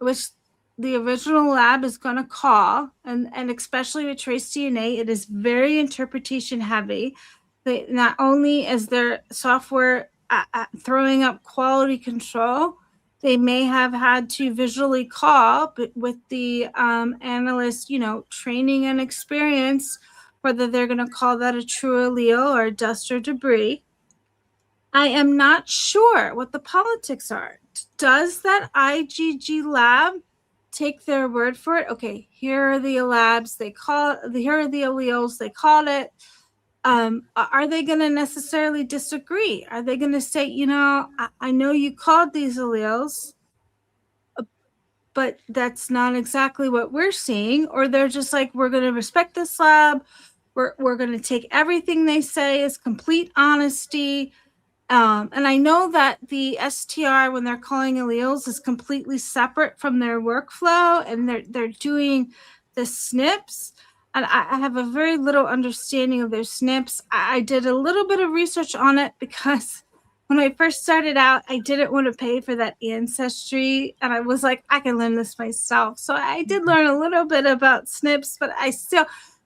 Speaker 6: which the original lab is going to call, and especially with trace DNA, it is very interpretation heavy. Not only is their software throwing up quality control, They may have had to visually call, but with the analyst, training and experience, whether they're going to call that a true allele or dust or debris. I am not sure what the politics are. Does that IgG lab take their word for it? Okay, here are the labs. Here are the alleles. They called it. Are they going to necessarily disagree? Are they going to say, I know you called these alleles, but that's not exactly what we're seeing? Or they're just like, we're going to respect this lab. We're going to take everything they say as complete honesty. And I know that the STR, when they're calling alleles, is completely separate from their workflow, and they're doing the SNPs. And I have a very little understanding of their SNPs. I did a little bit of research on it because when I first started out, I didn't want to pay for that ancestry. And I was like, I can learn this myself. So I did learn a little bit about SNPs, but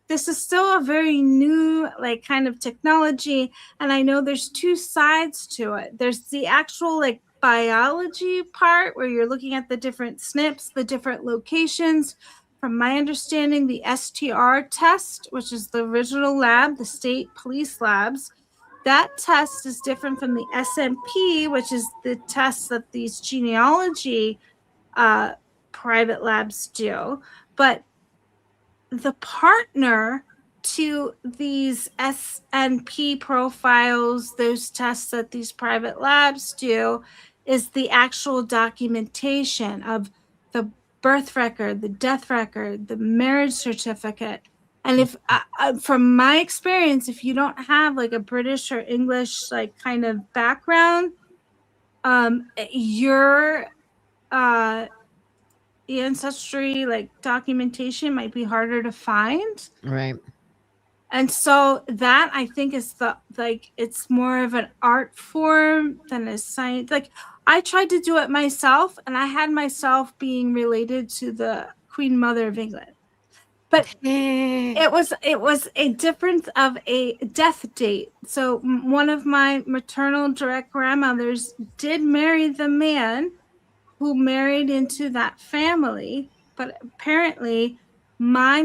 Speaker 6: this is still a very new, kind of technology. And I know there's two sides to it. There's the actual, biology part where you're looking at the different SNPs, the different locations. From my understanding, the STR test, which is the original lab, the state police labs, that test is different from the SMP, which is the test that these genealogy private labs do. But the partner to these SNP profiles, those tests that these private labs do, is the actual documentation of the birth record, the death record, the marriage certificate. And if, from my experience, if you don't have a British or English kind of background, your ancestry documentation might be harder to find.
Speaker 3: Right.
Speaker 6: And so that, I think, is it's more of an art form than a science. I tried to do it myself, and I had myself being related to the Queen Mother of England. But it was a difference of a death date. So one of my maternal direct grandmothers did marry the man who married into that family, but apparently my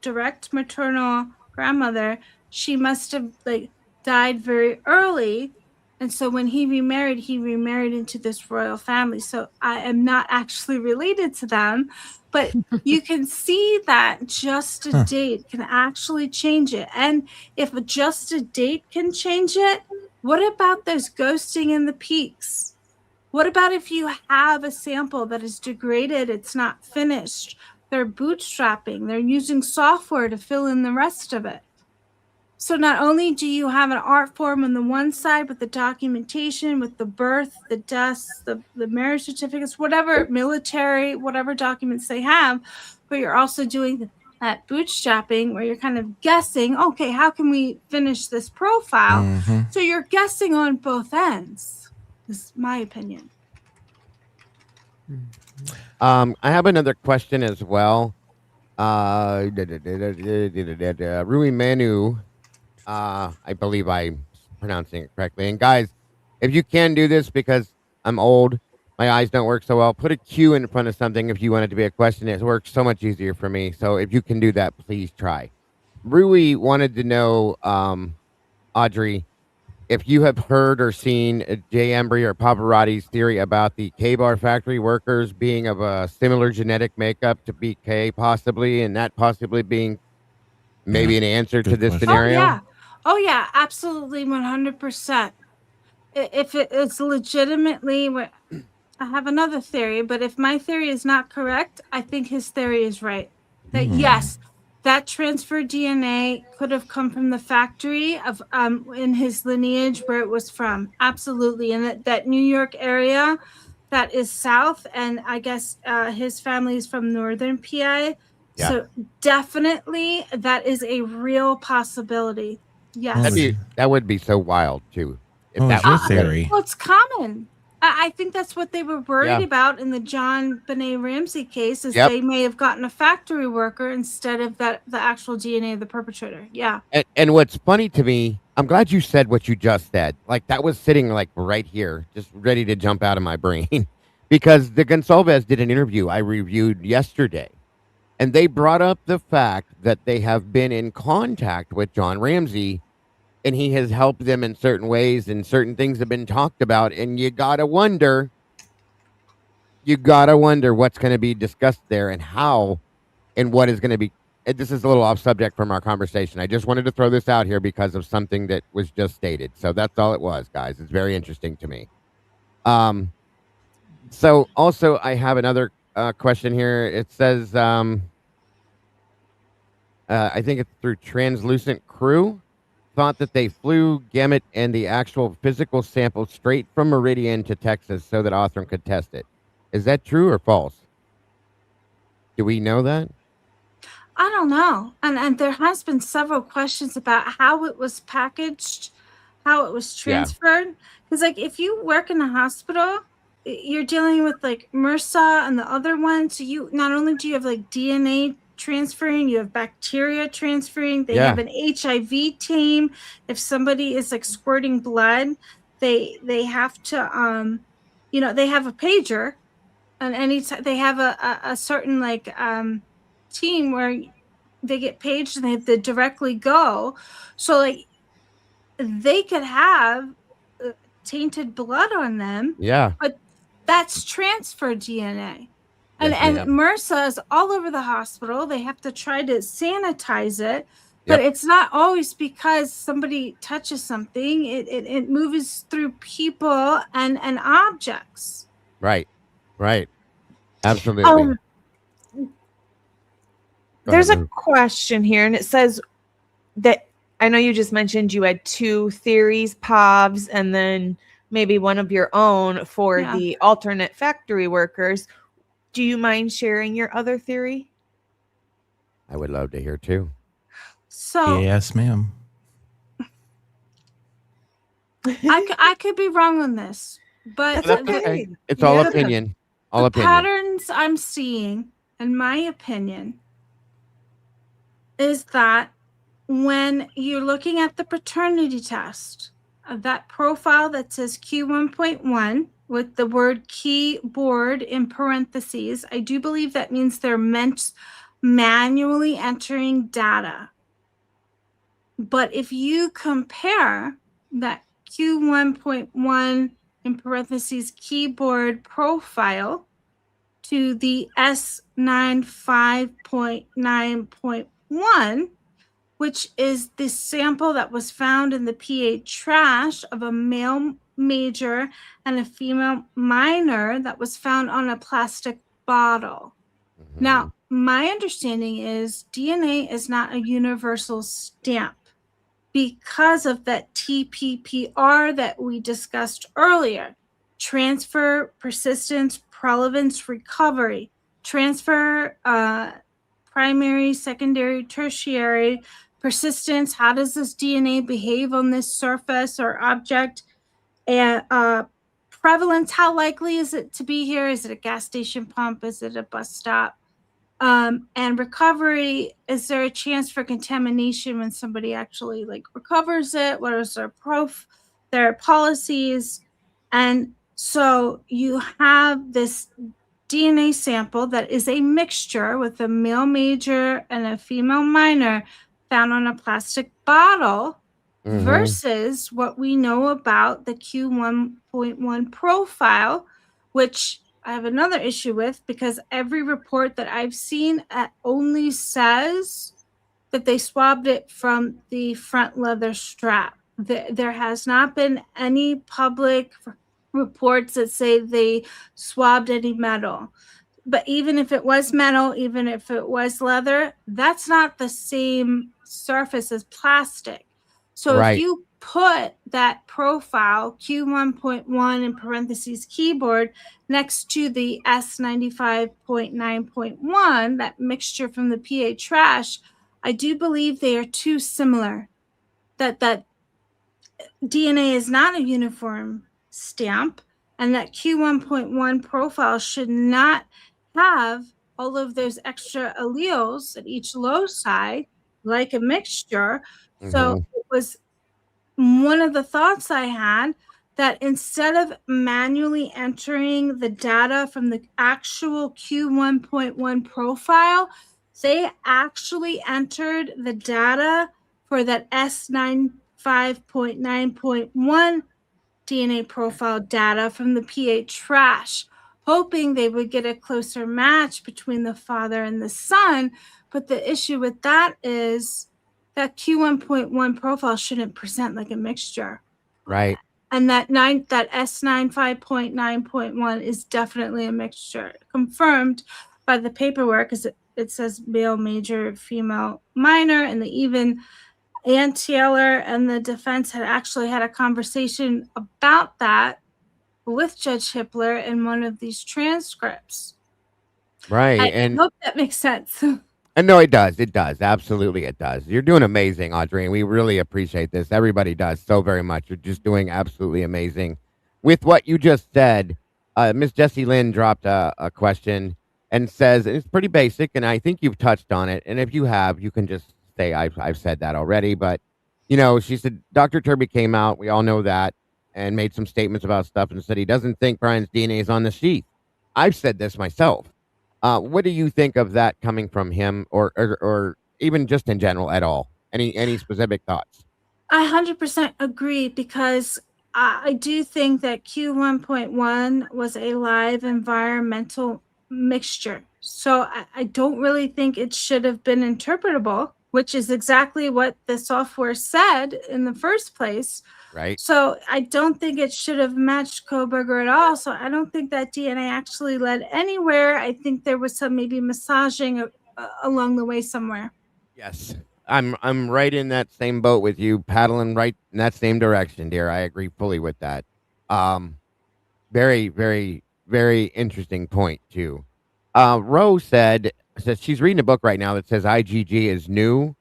Speaker 6: direct maternal grandmother, she must have died very early. And so when he remarried into this royal family. So I am not actually related to them, but you can see that just a date can actually change it. And if just a date can change it, what about those ghosting in the peaks? What about if you have a sample that is degraded, it's not finished, they're bootstrapping, they're using software to fill in the rest of it? So not only do you have an art form on the one side with the documentation, with the birth, the deaths, the marriage certificates, whatever military, whatever documents they have, but you're also doing that bootstrapping where you're kind of guessing, okay, how can we finish this profile?
Speaker 4: Mm-hmm.
Speaker 6: So you're guessing on both ends. This is my opinion.
Speaker 2: I have another question as well. Rui Manu, I believe I'm pronouncing it correctly. And guys, if you can do this, because I'm old, my eyes don't work so well, put a Q in front of something if you want it to be a question. It works so much easier for me. So if you can do that, please try. Rui wanted to know, Audrey, if you have heard or seen Jay Embry or Pavarotti's theory about the K-bar factory workers being of a similar genetic makeup to BK possibly, and that possibly being maybe an answer to this
Speaker 4: question.
Speaker 2: scenario?
Speaker 6: Oh yeah, absolutely, 100%. If it's legitimately, I have another theory, but if my theory is not correct, I think his theory is right. That yes, that transferred DNA could have come from the factory of in his lineage where it was from. Absolutely. And that New York area that is south, and I guess his family is from northern PA.
Speaker 2: Yeah.
Speaker 6: So definitely that is a real possibility. Yes.
Speaker 2: That would be so wild too. If
Speaker 4: What
Speaker 2: that
Speaker 4: was
Speaker 2: was
Speaker 4: your theory?
Speaker 6: Well, it's common. I think that's what they were worried
Speaker 2: Yeah.
Speaker 6: about in the John Benet Ramsey case, is
Speaker 2: Yep.
Speaker 6: they may have gotten a factory worker instead of the actual DNA of the perpetrator. Yeah.
Speaker 2: And what's funny to me I'm glad you said what you just said. Like that was sitting like right here, just ready to jump out of my brain, because the Gonsalves did an interview I reviewed yesterday, and they brought up the fact that they have been in contact with John Ramsey, and he has helped them in certain ways, and certain things have been talked about, and you gotta wonder what's going to be discussed there and how and what is going to be. This is a little off subject from our conversation. I just wanted to throw this out here because of something that was just stated. So that's all it was, guys. It's very interesting to me. So also I have another question here. It says, I think it's through Translucent Crew, thought that they flew Gamut and the actual physical sample straight from Meridian to Texas so that Othram could test it. Is that true or false? Do we know that?
Speaker 6: I don't know. And there has been several questions about how it was packaged, how it was transferred. Because like if you work in a hospital, you're dealing with like MRSA and the other one. So you not only do you have like DNA transferring, you have bacteria transferring. They have an HIV team. If somebody is like squirting blood, they have to they have a pager, and anytime they have a certain like team where they get paged and they have to directly go. So like they could have tainted blood on them.
Speaker 2: Yeah.
Speaker 6: But that's transfer DNA. And MRSA is all over the hospital. They have to try to sanitize it. But it's not always because somebody touches something. It moves through people and objects.
Speaker 2: Right. Absolutely.
Speaker 5: There's a question here, and it says that I know you just mentioned you had 2 theories, POVs, and then maybe one of your own for the alternate factory workers. Do you mind sharing your other theory?
Speaker 2: I would love to hear too.
Speaker 6: So
Speaker 4: yes, ma'am.
Speaker 6: I could be wrong on this, but
Speaker 2: okay. It's all opinion.
Speaker 6: The patterns I'm seeing, in my opinion, is that when you're looking at the paternity test, that profile that says Q1.1 with the word keyboard in parentheses, I do believe that means they're meant manually entering data. But if you compare that Q1.1 in parentheses keyboard profile to the S95.9.1, which is the sample that was found in the PA trash of a male major and a female minor that was found on a plastic bottle. Mm-hmm. Now, my understanding is DNA is not a universal stamp because of that TPPR that we discussed earlier. Transfer, persistence, prevalence, recovery. Transfer, primary, secondary, tertiary. Persistence, how does this DNA behave on this surface or object? And prevalence, how likely is it to be here? Is it a gas station pump? Is it a bus stop? And recovery, is there a chance for contamination when somebody actually like recovers it? What is their their policies? And so you have this DNA sample that is a mixture with a male major and a female minor found on a plastic bottle versus what we know about the Q1.1 profile, which I have another issue with because every report that I've seen only says that they swabbed it from the front leather strap. There has not been any public reports that say they swabbed any metal. But even if it was metal, even if it was leather, that's not the same surface as plastic. So if you put that profile Q1.1 in parentheses keyboard next to the S95.9.1, that mixture from the PA trash, I do believe they are too similar. That DNA is not a uniform stamp, and that Q1.1 profile should not have all of those extra alleles at each loci like a mixture. So it was one of the thoughts I had, that instead of manually entering the data from the actual Q1.1 profile, they actually entered the data for that S95.9.1 DNA profile data from the PA trash, hoping they would get a closer match between the father and the son. But the issue with that is that Q1.1 profile shouldn't present like a mixture.
Speaker 2: Right.
Speaker 6: And that S95.9.1 is definitely a mixture, confirmed by the paperwork, because it says male major, female minor, and even Ann Taylor and the defense had actually had a conversation about that with Judge Hippler in one of these transcripts.
Speaker 2: Right.
Speaker 6: I hope that makes sense.
Speaker 2: And no, it does. It does. Absolutely, it does. You're doing amazing, Audrey, and we really appreciate this. Everybody does so very much. You're just doing absolutely amazing. With what you just said, Miss Jessie Lynn dropped a question and says, it's pretty basic, and I think you've touched on it. And if you have, you can just say, I've said that already. But, she said, Dr. Turby came out, we all know that, and made some statements about stuff and said he doesn't think Brian's DNA is on the sheath. I've said this myself. What do you think of that coming from him, or even just in general at all? Any specific thoughts?
Speaker 6: I 100% agree, because I do think that Q1.1 was a live environmental mixture. So I don't really think it should have been interpretable, which is exactly what the software said in the first place.
Speaker 2: Right.
Speaker 6: So I don't think it should have matched Kohberger at all. So I don't think that DNA actually led anywhere. I think there was some maybe massaging along the way somewhere.
Speaker 2: Yes. I'm right in that same boat with you, paddling right in that same direction, dear. I agree fully with that. Very, very, very interesting point too. Rose says she's reading a book right now that says IgG is new,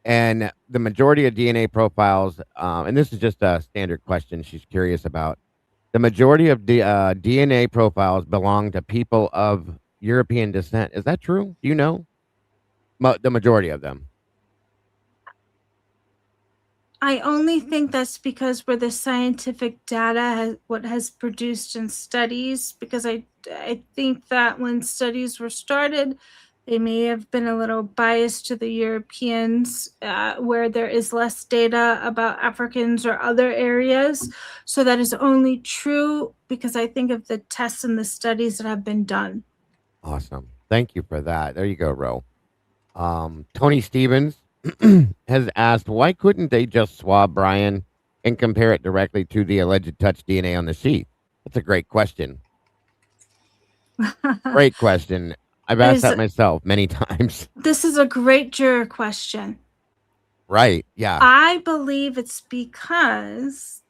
Speaker 2: and the majority of DNA profiles, and this is just a standard question she's curious about. The majority of DNA profiles belong to people of European descent. Is that true? Do you know? The majority of them.
Speaker 6: I only think that's because where the scientific data has produced in studies, because I think that when studies were started, they may have been a little biased to the Europeans, where there is less data about Africans or other areas. So that is only true because I think of the tests and the studies that have been done.
Speaker 2: Awesome. Thank you for that. There you go, Ro. Tony Stevens has asked, why couldn't they just swab Bryan and compare it directly to the alleged touch DNA on the sheath? That's a great question. Great question. I've asked that myself many times.
Speaker 6: This is a great juror question.
Speaker 2: Right. Yeah.
Speaker 6: I believe it's because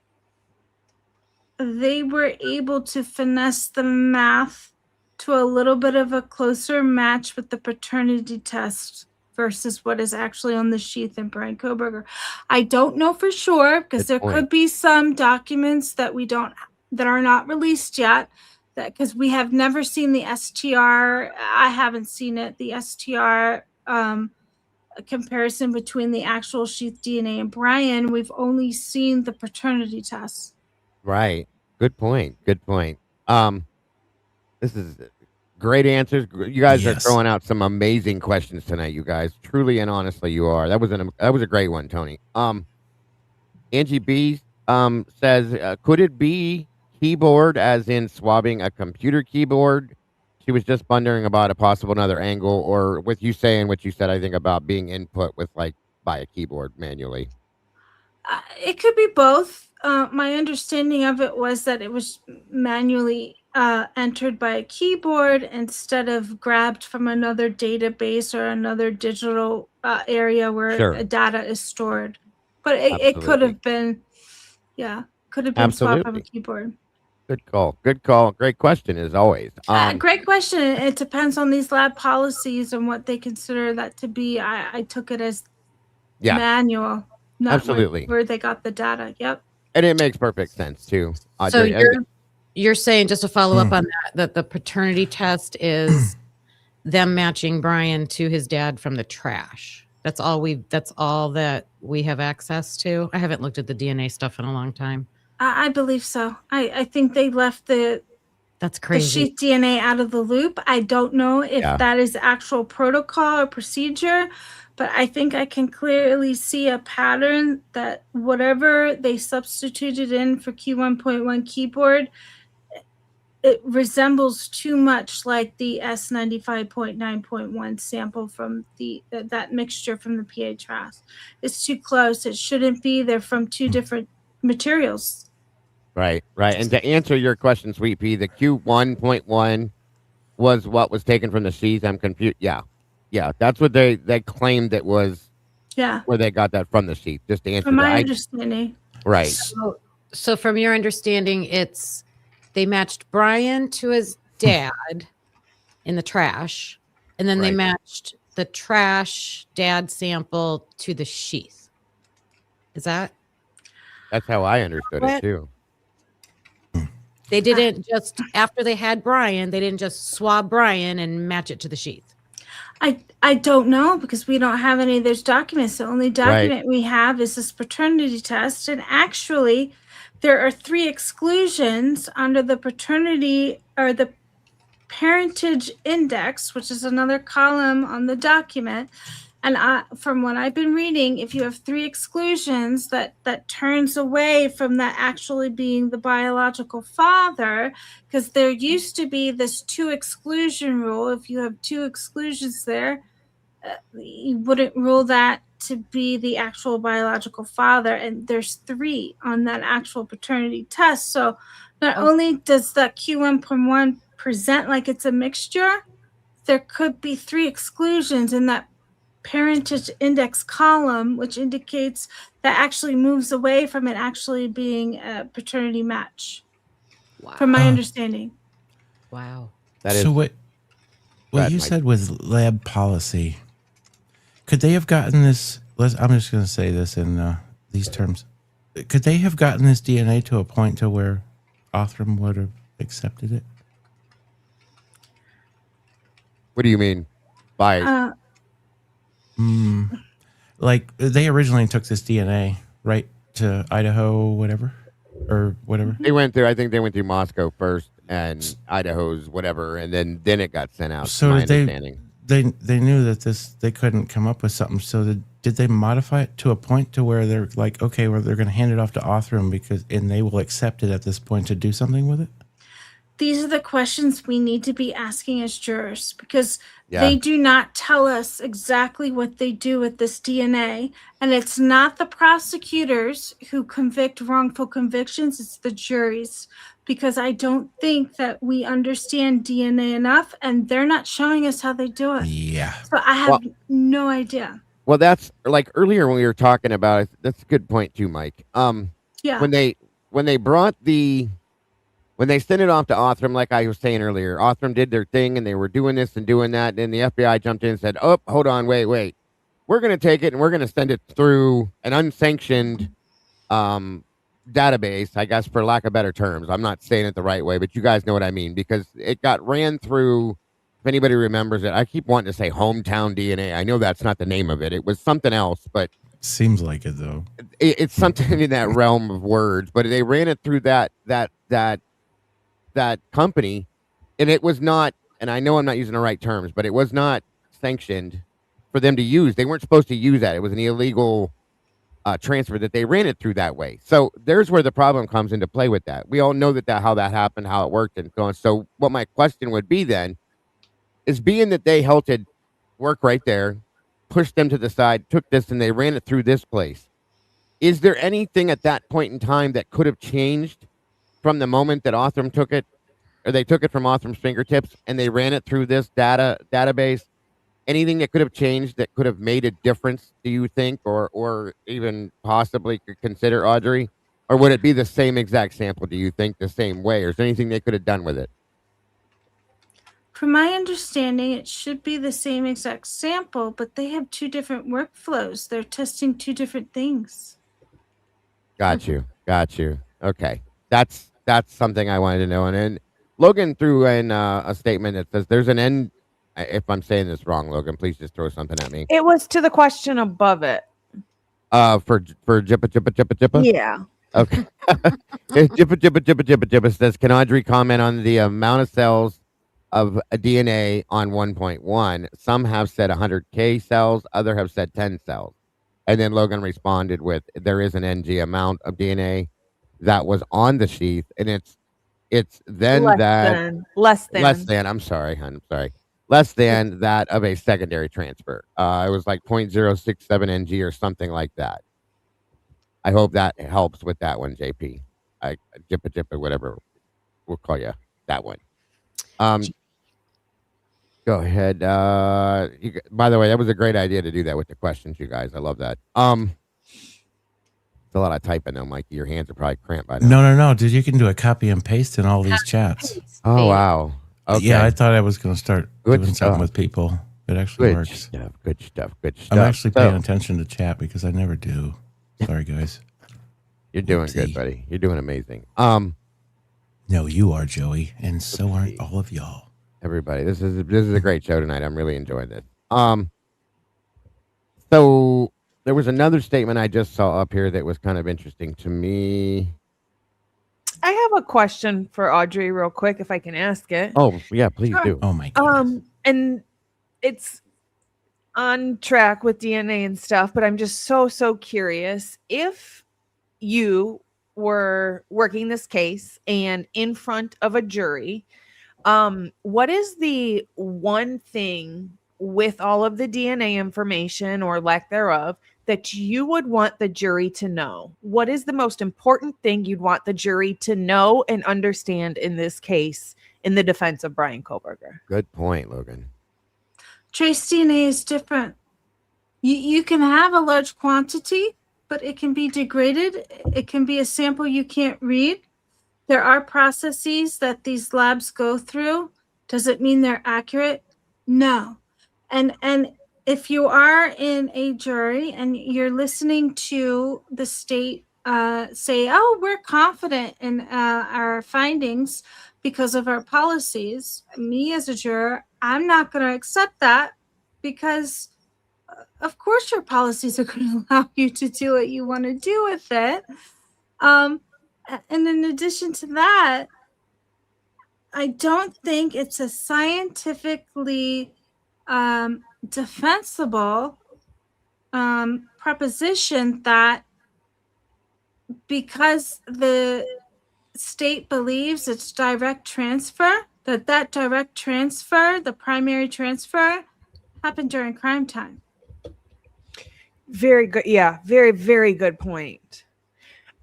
Speaker 6: they were able to finesse the math to a little bit of a closer match with the paternity test versus what is actually on the sheath in Bryan Kohberger. I don't know for sure, because there could be some documents that are not released yet, that because we have never seen the STR. I haven't seen it. The STR comparison between the actual sheath DNA and Bryan. We've only seen the paternity test.
Speaker 2: Right. Good point. Good point. This is great answers. You guys are throwing out some amazing questions tonight, you guys. Truly and honestly, you are. That was a great one, Tony. Angie B says, could it be keyboard, as in swabbing a computer keyboard? She was just wondering about a possible another angle, or with you saying what you said, I think, about being input with by a keyboard manually.
Speaker 6: It could be both. My understanding of it was that it was manually entered by a keyboard instead of grabbed from another database or another digital area where data is stored. But it could have been, could have been swapped from a keyboard.
Speaker 2: Good call. Good call. Great question, as always.
Speaker 6: Great question. It depends on these lab policies and what they consider that to be. I took it as manual, not where they got the data. Yep.
Speaker 2: And it makes perfect sense too.
Speaker 3: So you're saying, just to follow up on that the paternity test is them matching Bryan to his dad from the trash. That's all that we have access to. I haven't looked at the DNA stuff in a long time.
Speaker 6: I believe so. I think they left the
Speaker 3: That's
Speaker 6: the
Speaker 3: crazy.
Speaker 6: sheath DNA out of the loop. I don't know if
Speaker 2: Yeah.
Speaker 6: that is actual protocol or procedure, but I think I can clearly see a pattern that whatever they substituted in for Q1.1 keyboard, it resembles too much like the S95.9.1 sample from that mixture from the PHRAS. It's too close. It shouldn't be. They're from two different materials.
Speaker 2: Right. And to answer your question, Sweet Pea, the Q1.1 was what was taken from the sheath. I'm confused. Yeah. That's what they claimed it was,
Speaker 6: Yeah,
Speaker 2: where they got that from the sheath. Just to answer
Speaker 6: from my
Speaker 2: that.
Speaker 6: understanding.
Speaker 2: Right.
Speaker 3: So from your understanding, it's they matched Bryan to his dad in the trash, and then they
Speaker 2: Right.
Speaker 3: matched the trash dad sample to the sheath. Is that
Speaker 2: That's how I understood it
Speaker 3: What?
Speaker 2: too.
Speaker 3: they didn't just after they had Bryan, they didn't just swab Bryan and match it to the sheath.
Speaker 6: I don't know because we don't have any of those documents. The only document we have is this paternity test. And actually, there are 3 exclusions under the paternity or the parentage index, which is another column on the document. And from what I've been reading, if you have 3 exclusions, that turns away from that actually being the biological father, because there used to be this 2 exclusion rule. If you have 2 exclusions there, you wouldn't rule that to be the actual biological father. And there's 3 on that actual paternity test. So not only does that Q1.1 present like it's a mixture, there could be 3 exclusions in that parentage index column, which indicates that actually moves away from it actually being a paternity match, from my understanding.
Speaker 3: Wow.
Speaker 2: That is
Speaker 4: So what
Speaker 2: ahead,
Speaker 4: you
Speaker 2: Mike.
Speaker 4: said with lab policy, could they have gotten this? I'm just going to say this in these terms. Could they have gotten this DNA to a point to where Othram would have accepted it?
Speaker 2: What do you mean by
Speaker 4: Like they originally took this DNA right to Idaho, whatever, or whatever.
Speaker 2: they went through? I think they went through Moscow first and Idaho's whatever, and then it got sent out.
Speaker 4: So
Speaker 2: my
Speaker 4: did they?
Speaker 2: understanding.
Speaker 4: They knew that they couldn't come up with something. So did they modify it to a point to where they're like, okay, well they're going to hand it off to Othram and they will accept it at this point to do something with it?
Speaker 6: These are the questions we need to be asking as jurors because
Speaker 2: Yeah.
Speaker 6: they do not tell us exactly what they do with this DNA. And it's not the prosecutors who convict wrongful convictions, it's the juries. Because I don't think that we understand DNA enough and they're not showing us how they do it.
Speaker 4: Yeah.
Speaker 6: So I have no idea.
Speaker 2: Well, that's like earlier when we were talking about it. That's a good point too, Mike.
Speaker 6: Yeah.
Speaker 2: When they brought when they sent it off to Othram, like I was saying earlier, Othram did their thing and they were doing this and doing that. And the FBI jumped in and said, "Oh, hold on, wait. We're going to take it and we're going to send it through an unsanctioned database, I guess, for lack of better terms. I'm not saying it the right way, but you guys know what I mean, because it got ran through. If anybody remembers it, I keep wanting to say hometown DNA. I know that's not the name of it. It was something else, but
Speaker 4: Seems like it though.
Speaker 2: it's something in that realm of words. But they ran it through that company, and it was not. And I know I'm not using the right terms, but it was not sanctioned for them to use. They weren't supposed to use that. It was an illegal transfer that they ran it through that way. So there's where the problem comes into play with that. We all know that how that happened, how it worked, and so on. So what my question would be then is, being that they halted work right there, pushed them to the side, took this, and they ran it through this place. Is there anything at that point in time that could have changed from the moment that Othram took it, or they took it from Othram's fingertips and they ran it through this database? Anything that could have changed that could have made a difference, do you think, or even possibly could consider, Audrey? Or would it be the same exact sample, do you think, the same way? Or is there anything they could have done with it?
Speaker 6: From my understanding, it should be the same exact sample, but they have 2 different workflows. They're testing 2 different things.
Speaker 2: Got you. Okay. That's something I wanted to know. And then Logan threw in a statement that says there's an If I'm saying this wrong, Logan, please just throw something at me.
Speaker 5: It was to the question above it.
Speaker 2: For Jippa.
Speaker 5: Yeah.
Speaker 2: Okay. Jippa says, can Audrey comment on the amount of cells of a DNA on 1.1? Some have said 100K cells, other have said 10 cells. And then Logan responded with, there is an NG amount of DNA that was on the sheath, and it's then
Speaker 5: Less than.
Speaker 2: I'm sorry, hon, I'm sorry. Less than that of a secondary transfer. It was like 0.067 NG or something like that. I hope that helps with that one, JP. Jippa, whatever we'll call you that one. Go ahead. By the way, that was a great idea to do that with the questions, you guys. I love that. It's a lot of typing though, Mikey. Your hands are probably cramped by now.
Speaker 4: No, dude. You can do a copy and paste in all these chats.
Speaker 2: Oh wow. Okay.
Speaker 4: Yeah, I thought I was going to start
Speaker 2: Good
Speaker 4: doing
Speaker 2: stuff.
Speaker 4: something with people. It actually
Speaker 2: Good
Speaker 4: works.
Speaker 2: stuff. Good stuff. Good stuff.
Speaker 4: I'm actually paying
Speaker 2: So,
Speaker 4: attention to chat because I never do. Sorry, guys.
Speaker 2: You're doing good,
Speaker 4: Whoopsie.
Speaker 2: buddy. You're doing amazing.
Speaker 4: No, you are, Joey, and so aren't all of y'all.
Speaker 2: Everybody, this is a great show tonight. I'm really enjoying this. So there was another statement I just saw up here that was kind of interesting to me.
Speaker 5: I have a question for Audrey real quick, if I can ask it.
Speaker 2: Oh yeah, please do.
Speaker 4: Oh my god.
Speaker 5: And it's on track with DNA and stuff, but I'm just so curious. If you were working this case and in front of a jury, what is the one thing with all of the DNA information or lack thereof that you would want the jury to know? What is the most important thing you'd want the jury to know and understand in this case in the defense of Bryan Kohberger?
Speaker 2: Good point, Logan.
Speaker 6: Trace DNA is different. You can have a large quantity, but it can be degraded. It can be a sample you can't read. There are processes that these labs go through. Does it mean they're accurate? No. And if you are in a jury and you're listening to the state say, oh, we're confident in our findings because of our policies, me as a juror, I'm not going to accept that because of course your policies are going to allow you to do what you want to do with it. And in addition to that, I don't think it's a scientifically defensible proposition that because the state believes it's direct transfer, that direct transfer, the primary transfer, happened during crime time.
Speaker 5: Very good. Yeah, very good point.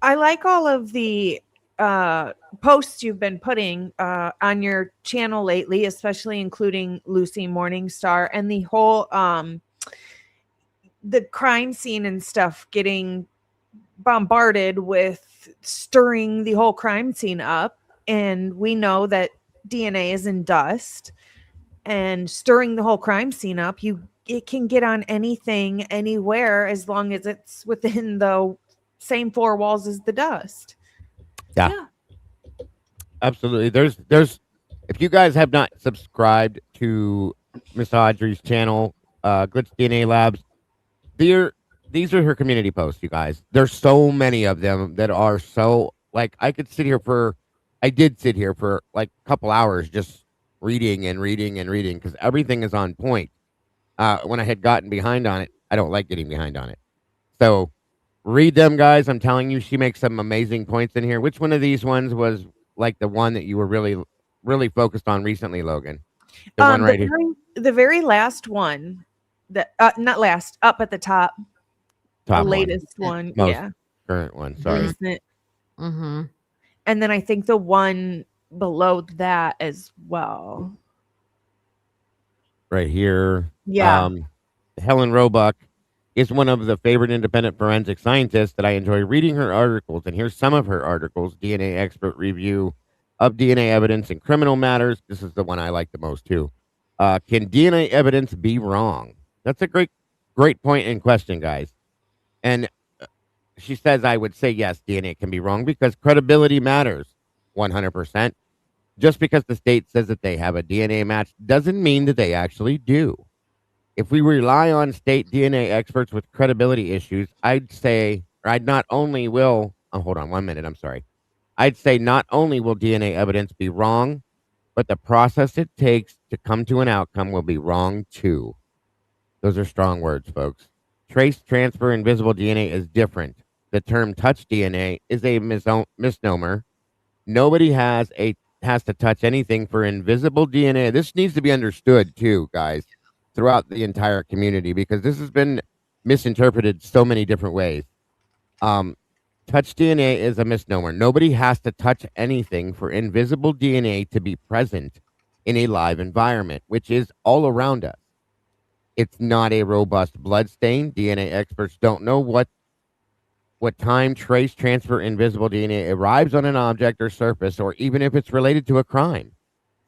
Speaker 5: I like all of the posts you've been putting on your channel lately, especially including Lucy Morningstar and the whole the crime scene and stuff getting bombarded with stirring the whole crime scene up. And we know that DNA is in dust, and stirring the whole crime scene up, it can get on anything, anywhere, as long as it's within the same four walls as the dust.
Speaker 2: Yeah. Absolutely. There's if you guys have not subscribed to Miss Audrey's channel, Glitch DNA Labs, these are her community posts, you guys. There's so many of them that are so, like, I did sit here for like a couple hours just reading because everything is on point. When I had gotten behind on it, I don't like getting behind on it. So read them, guys. I'm telling you, she makes some amazing points in here. Which one of these ones was like the one that you were really focused on recently, Logan? The one right here.
Speaker 5: The very last one, that not last, up at the top the latest one.
Speaker 2: Most
Speaker 5: Yeah,
Speaker 2: current one. Sorry.
Speaker 3: Mm-hmm.
Speaker 5: And then I think the one below that as well.
Speaker 2: Right here.
Speaker 5: Yeah.
Speaker 2: Helen Roebuck is one of the favorite independent forensic scientists that I enjoy reading her articles. And here's some of her articles: DNA expert review of DNA evidence in criminal matters. This is the one I like the most too. Can DNA evidence be wrong? That's a great point in question, guys. And she says, I would say yes, DNA can be wrong because credibility matters 100%. Just because the state says that they have a DNA match doesn't mean that they actually do. If we rely on state DNA experts with credibility issues, I'd say, or I'd not only will, oh, hold on 1 minute, I'm sorry. I'd say not only will DNA evidence be wrong, but the process it takes to come to an outcome will be wrong too. Those are strong words, folks. Trace transfer invisible DNA is different. The term touch DNA is a misnomer. Nobody has to touch anything for invisible DNA. This needs to be understood too, guys, throughout the entire community because this has been misinterpreted so many different ways. Touch DNA is a misnomer. Nobody has to touch anything for invisible DNA to be present in a live environment, which is all around us. It's not a robust blood stain. DNA experts don't know what time trace transfer invisible DNA arrives on an object or surface, or even if it's related to a crime.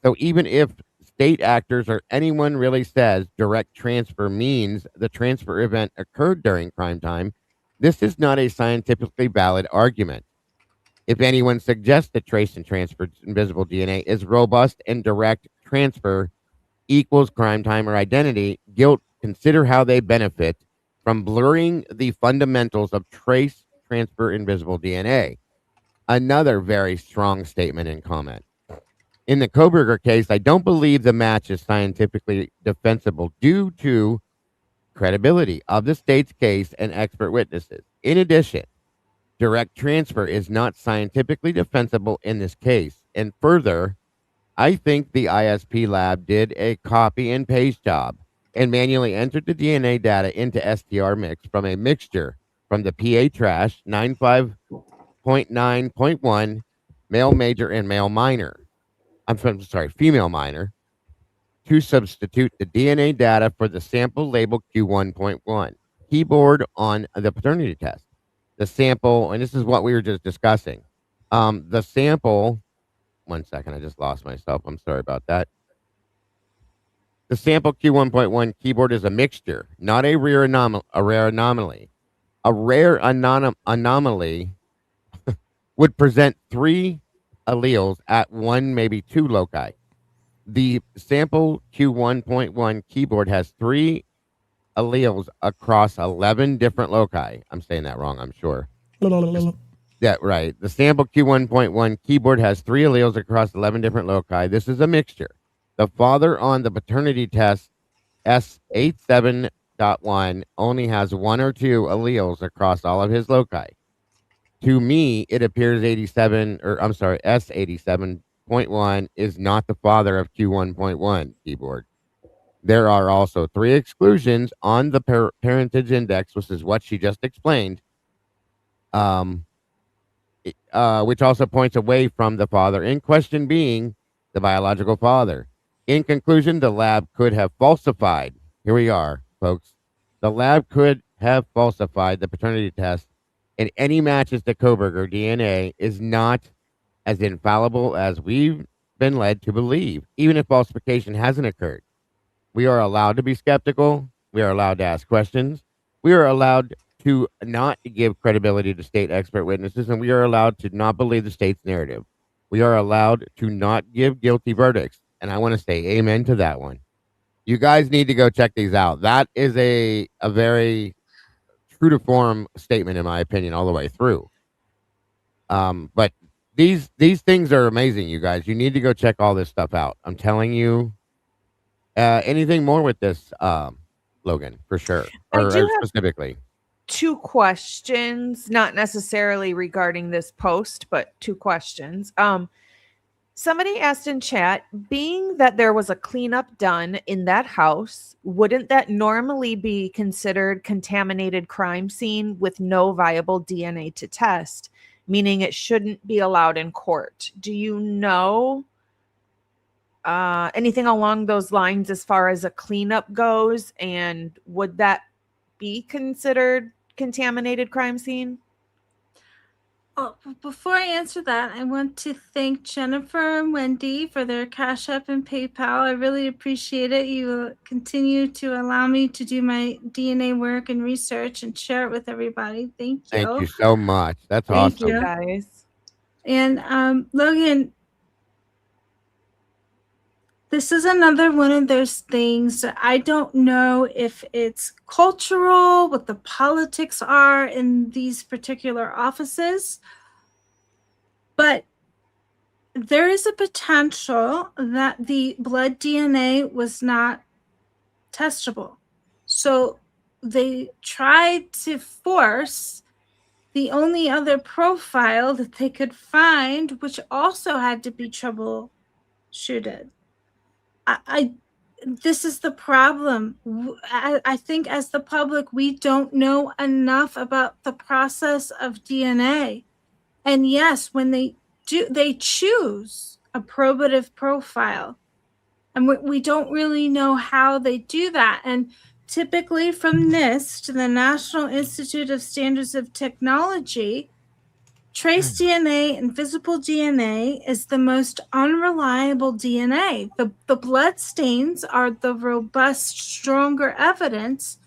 Speaker 2: So even if state actors or anyone really says direct transfer means the transfer event occurred during crime time, this is not a scientifically valid argument. If anyone suggests that trace and transfer invisible DNA is robust and direct transfer equals crime time or identity, guilt, consider how they benefit from blurring the fundamentals of trace transfer invisible DNA. Another very strong statement and comment. In the Kohberger case, I don't believe the match is scientifically defensible due to credibility of the state's case and expert witnesses. In addition, direct transfer is not scientifically defensible in this case. And further, I think the ISP lab did a copy and paste job and manually entered the DNA data into STR mix from a mixture from the PA trash 95.9.1 male major and male minor. Female minor, to substitute the DNA data for the sample labeled Q1.1 keyboard on the paternity test. The sample, and this is what we were just discussing. The sample, 1 second, I just lost myself. I'm sorry about that. The sample Q1.1 keyboard is a mixture, not a rare anomaly. A rare anomaly would present 3 alleles at 1, maybe 2 loci. The sample Q1.1 keyboard has 3 alleles across 11 different loci. I'm saying that wrong, I'm sure. Yeah, right. The sample Q1.1 keyboard has 3 alleles across 11 different loci. This is a mixture. The father on the paternity test S87.1 only has 1 or 2 alleles across all of his loci. To me, it appears S87.1 is not the father of Q1.1 keyboard. There are also 3 exclusions on the parentage index, which is what she just explained, which also points away from the father in question being the biological father. In conclusion, the lab could have falsified. Here we are, folks. The lab could have falsified the paternity test, and any matches to Kohberger DNA is not as infallible as we've been led to believe, even if falsification hasn't occurred. We are allowed to be skeptical. We are allowed to ask questions. We are allowed to not give credibility to state expert witnesses, and we are allowed to not believe the state's narrative. We are allowed to not give guilty verdicts, and I want to say amen to that one. You guys need to go check these out. That is a very true to form statement, in my opinion, all the way through. But these things are amazing, you guys. You need to go check all this stuff out. I'm telling you. Anything more with this, Logan, for sure, or specifically?
Speaker 5: 2 questions, not necessarily regarding this post, but 2 questions. Somebody asked in chat, being that there was a cleanup done in that house, wouldn't that normally be considered contaminated crime scene with no viable DNA to test, meaning it shouldn't be allowed in court? Do you know anything along those lines as far as a cleanup goes? And would that be considered contaminated crime scene?
Speaker 6: Oh, before I answer that, I want to thank Jennifer and Wendy for their Cash App and PayPal. I really appreciate it. You continue to allow me to do my DNA work and research and share it with everybody. Thank you.
Speaker 2: Thank you so much. That's awesome.
Speaker 5: Thank you, guys.
Speaker 6: And Logan, This is another one of those things that I don't know if it's cultural, what the politics are in these particular offices, but there is a potential that the blood DNA was not testable. So they tried to force the only other profile that they could find, which also had to be troubleshooted. I this is the problem. I think as the public, we don't know enough about the process of DNA. And yes, when they do, they choose a probative profile. And we don't really know how they do that. And typically from NIST, the National Institute of Standards of Technology, trace DNA and visible DNA is the most unreliable DNA. The blood stains are the robust, stronger evidence.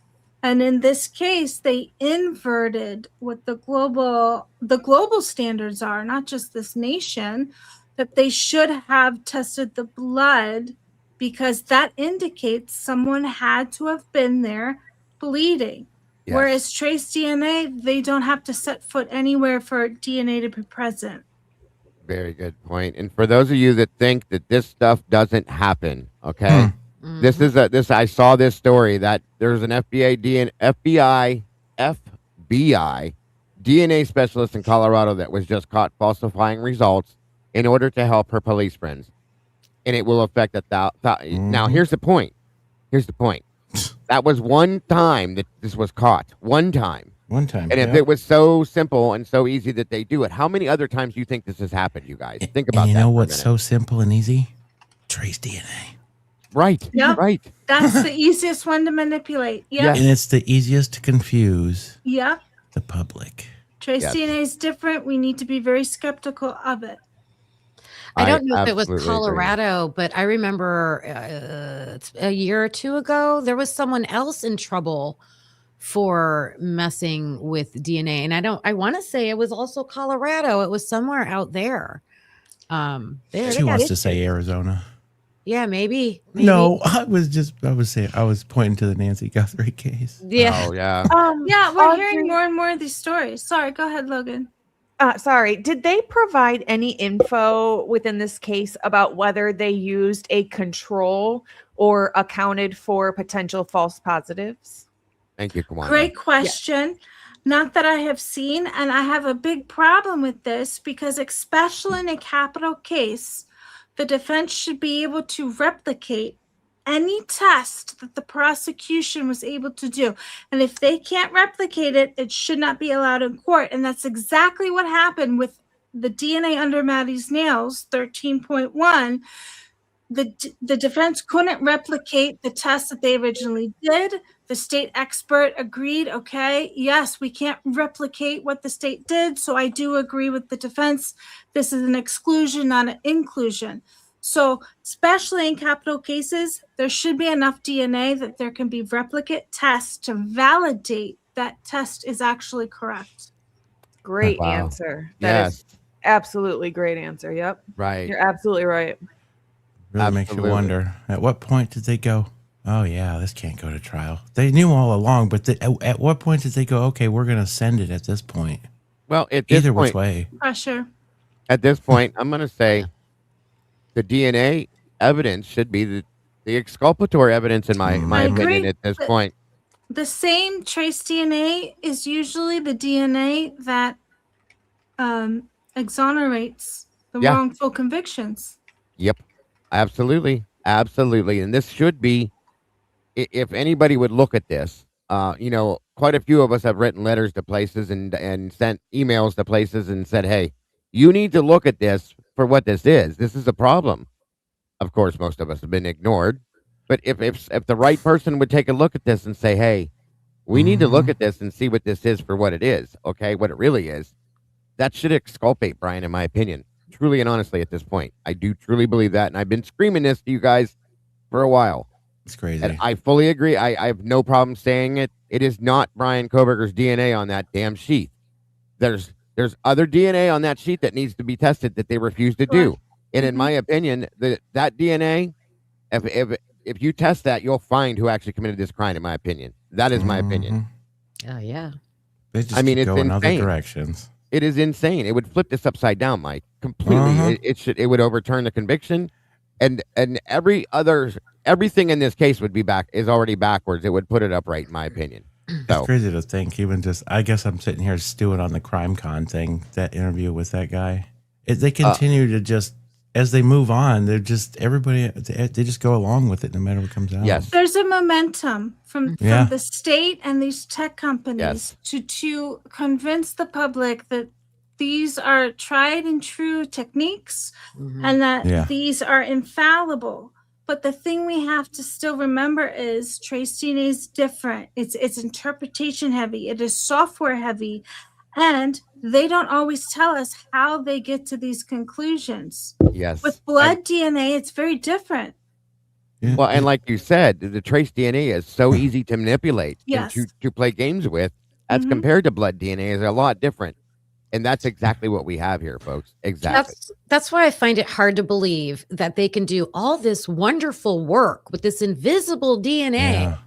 Speaker 6: And in this case, they inverted what the global standards are, not just this nation, that they should have tested the blood because that indicates someone had to have been there bleeding.
Speaker 2: Yes.
Speaker 6: Whereas trace DNA, they don't have to set foot anywhere for DNA to be present.
Speaker 2: Very good point. And for those of you that think that this stuff doesn't happen, okay, this is this. I saw this story that there's an FBI DNA specialist in Colorado that was just caught falsifying results in order to help her police friends, and it will affect Now, here's the point. Here's the point. That was one time that this was caught. One time.
Speaker 4: One time.
Speaker 2: And if it was so simple and so easy that they do it, how many other times do you think this has happened, you guys? Think about that.
Speaker 4: You know
Speaker 2: for a
Speaker 4: what's
Speaker 2: minute.
Speaker 4: so simple and easy? Trace DNA.
Speaker 2: Right.
Speaker 6: Yep.
Speaker 2: Right.
Speaker 6: That's the easiest one to manipulate. Yep.
Speaker 4: And it's the easiest to confuse
Speaker 6: Yep.
Speaker 4: the public.
Speaker 6: Trace
Speaker 2: Yes.
Speaker 6: DNA is different. We need to be very skeptical of it.
Speaker 3: I don't know if it was
Speaker 2: absolutely agree.
Speaker 3: Colorado, but I remember a year or two ago, there was someone else in trouble for messing with DNA. And I want to say it was also Colorado. It was somewhere out there.
Speaker 4: She wants to say Arizona.
Speaker 3: Yeah, maybe.
Speaker 4: No, I was pointing to the Nancy Guthrie case.
Speaker 3: Yeah.
Speaker 2: Oh, yeah.
Speaker 6: Yeah, we're
Speaker 5: Audrey-
Speaker 6: hearing more and more of these stories. Sorry, go ahead, Logan.
Speaker 5: Sorry, did they provide any info within this case about whether they used a control or accounted for potential false positives?
Speaker 2: Thank you, Kawanda.
Speaker 6: Great question. Not that I have seen, and I have a big problem with this because, especially in a capital case, the defense should be able to replicate any test that the prosecution was able to do. And if they can't replicate it, it should not be allowed in court. And that's exactly what happened with the DNA under Maddie's nails, 13.1. The defense couldn't replicate the test that they originally did. The state expert agreed, okay, yes, we can't replicate what the state did. So I do agree with the defense. This is an exclusion, not an inclusion. So especially in capital cases, there should be enough DNA that there can be replicate tests to validate that test is actually correct.
Speaker 5: Great
Speaker 2: Wow.
Speaker 5: answer. That is
Speaker 2: Yes.
Speaker 5: absolutely great answer. Yep.
Speaker 2: Right.
Speaker 5: You're absolutely right.
Speaker 4: Really makes you
Speaker 2: Absolutely.
Speaker 4: wonder, at what point did they go, oh, yeah, this can't go to trial? They knew all along, but at what point did they go, okay, we're going to send it at this point?
Speaker 2: Well, at this
Speaker 4: Either
Speaker 2: point,
Speaker 4: which way.
Speaker 6: Pressure.
Speaker 2: I'm going to say the DNA evidence should be the exculpatory evidence in my
Speaker 6: I
Speaker 2: opinion
Speaker 6: agree,
Speaker 2: at this
Speaker 6: but-
Speaker 2: point.
Speaker 6: The same trace DNA is usually the DNA that exonerates the
Speaker 2: Yeah.
Speaker 6: wrongful convictions.
Speaker 2: Yep. Absolutely. Absolutely. And this should be, if anybody would look at this, quite a few of us have written letters to places and sent emails to places and said, hey, you need to look at this for what this is. This is a problem. Of course, most of us have been ignored. But if the right person would take a look at this and say, hey, we need to look at this and see what this is for what it is, okay, what it really is, that should exculpate Bryan, in my opinion. Truly and honestly, at this point, I do truly believe that. And I've been screaming this to you guys for a while.
Speaker 4: It's crazy.
Speaker 2: And I fully agree. I have no problem saying it. It is not Bryan Kohberger's DNA on that damn sheet. There's other DNA on that sheet that needs to be tested that they refuse to do. And in my opinion, that DNA if you test that, you'll find who actually committed this crime. In my opinion, that is my opinion.
Speaker 3: Oh yeah.
Speaker 4: They just
Speaker 2: I mean,
Speaker 4: keep
Speaker 2: it's
Speaker 4: going other
Speaker 2: insane.
Speaker 4: directions.
Speaker 2: It is insane. It would flip this upside down, Mike. Completely. It would overturn the conviction, and everything in this case would be is already backwards. It would put it upright, in my opinion.
Speaker 4: It's crazy to think. Even just, I guess I'm sitting here stewing on the Crime Con thing. That interview with that guy. They continue to just, as they move on, they're just everybody. They just go along with it no matter what comes out.
Speaker 2: Yes.
Speaker 6: There's a momentum from the state and these tech companies to convince the public that these are tried and true techniques and that these are infallible. But the thing we have to still remember is trace DNA is different. It's interpretation heavy. It is software heavy. And they don't always tell us how they get to these conclusions.
Speaker 2: Yes.
Speaker 6: With blood DNA, it's very different.
Speaker 4: Yeah.
Speaker 2: Well, and like you said, the trace DNA is so easy to manipulate and to play games with, as compared to blood DNA is a lot different. And that's exactly what we have here, folks. Exactly.
Speaker 3: That's why I find it hard to believe that they can do all this wonderful work with this invisible DNA.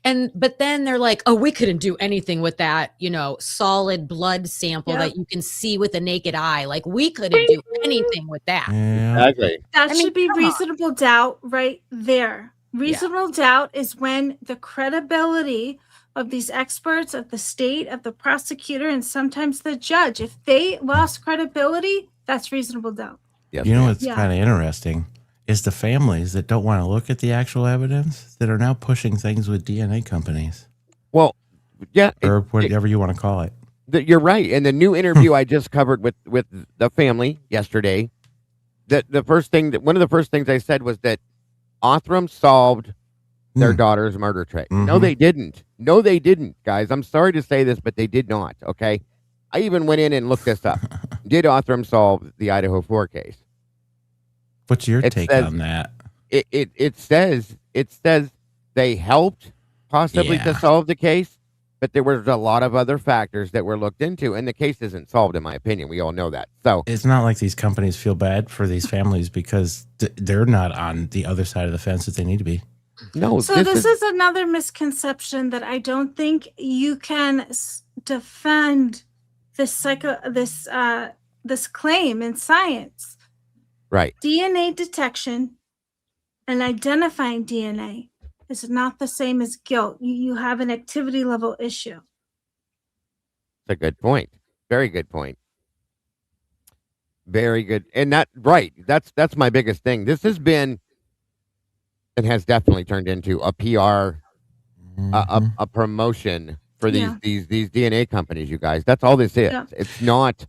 Speaker 3: But then they're like, oh, we couldn't do anything with that, solid blood sample that you can see with a naked eye. Like we couldn't do anything with that.
Speaker 2: Exactly.
Speaker 6: That should be reasonable doubt right there. Reasonable doubt is when the credibility of these experts, of the state, of the prosecutor, and sometimes the judge, if they lost credibility, that's reasonable doubt.
Speaker 2: Yes,
Speaker 4: you know what's kind of interesting is the families that don't want to look at the actual evidence that are now pushing things with DNA companies.
Speaker 2: Well, yeah.
Speaker 4: Or whatever you want to call it.
Speaker 2: You're right. In the new interview I just covered with the family yesterday, one of the first things I said was that Othram solved their daughter's murder trace. No, they didn't. No, they didn't, guys. I'm sorry to say this, but they did not. Okay. I even went in and looked this up. Did Othram solve the Idaho 4 case?
Speaker 4: What's your take on that?
Speaker 2: It says they helped possibly to solve the case, but there was a lot of other factors that were looked into, and the case isn't solved, in my opinion. We all know that. So
Speaker 4: it's not like these companies feel bad for these families because they're not on the other side of the fence that they need to be.
Speaker 2: No.
Speaker 6: So this is another misconception that I don't think you can defend this claim in science.
Speaker 2: Right.
Speaker 6: DNA detection and identifying DNA is not the same as guilt. You have an activity level issue.
Speaker 2: That's a good point. Very good point. Very good. And that's my biggest thing. This has been and has definitely turned into a PR, a promotion for these DNA companies, you guys. That's all this is. Yeah. It's not,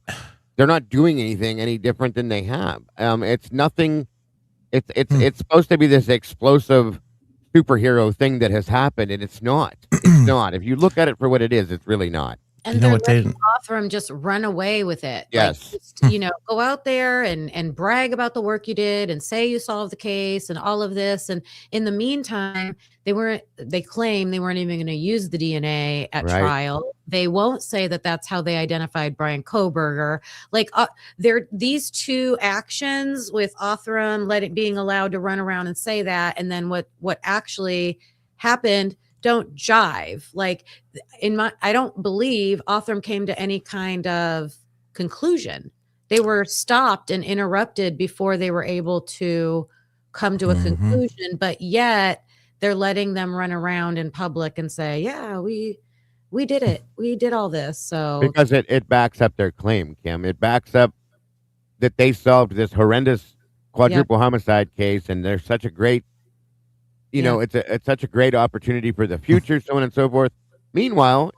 Speaker 2: they're not doing anything any different than they have. It's nothing. It's supposed to be this explosive superhero thing that has happened, and it's not. It's not. If you look at it for what it is, it's really not.
Speaker 3: And they're letting Othram just run away with it.
Speaker 2: Yes.
Speaker 3: Like, just, go out there and brag about the work you did and say you solved the case and all of this. And in the meantime, they claim they weren't even going to use the DNA at trial. They won't say that that's how they identified Bryan Kohberger. Like these two actions with Othram being allowed to run around and say that. And then what actually happened don't jive. Like I don't believe Othram came to any kind of conclusion. They were stopped and interrupted before they were able to come to a conclusion, but yet they're letting them run around in public and say, yeah, we did it. We did all this. So
Speaker 2: because it backs up their claim, Kim. It backs up that they solved this horrendous quadruple homicide case, and they're such a great it's such a great opportunity for the future, so on and so forth. Meanwhile,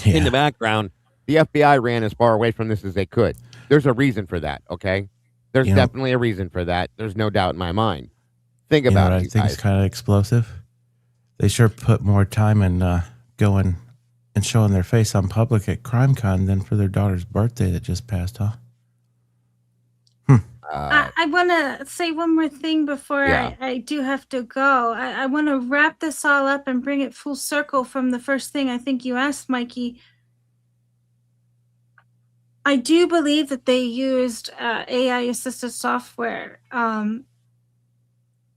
Speaker 2: in the background, the FBI ran as far away from this as they could. There's a reason for that, okay? There's definitely a reason for that. There's no doubt in my mind. Think about it,
Speaker 4: I think it's kind of explosive. They sure put more time in going and showing their face on public at CrimeCon than for their daughter's birthday that just passed, huh?
Speaker 6: I want to say one more thing before I do have to go. I want to wrap this all up and bring it full circle from the first thing I think you asked, Mikey. I do believe that they used AI-assisted software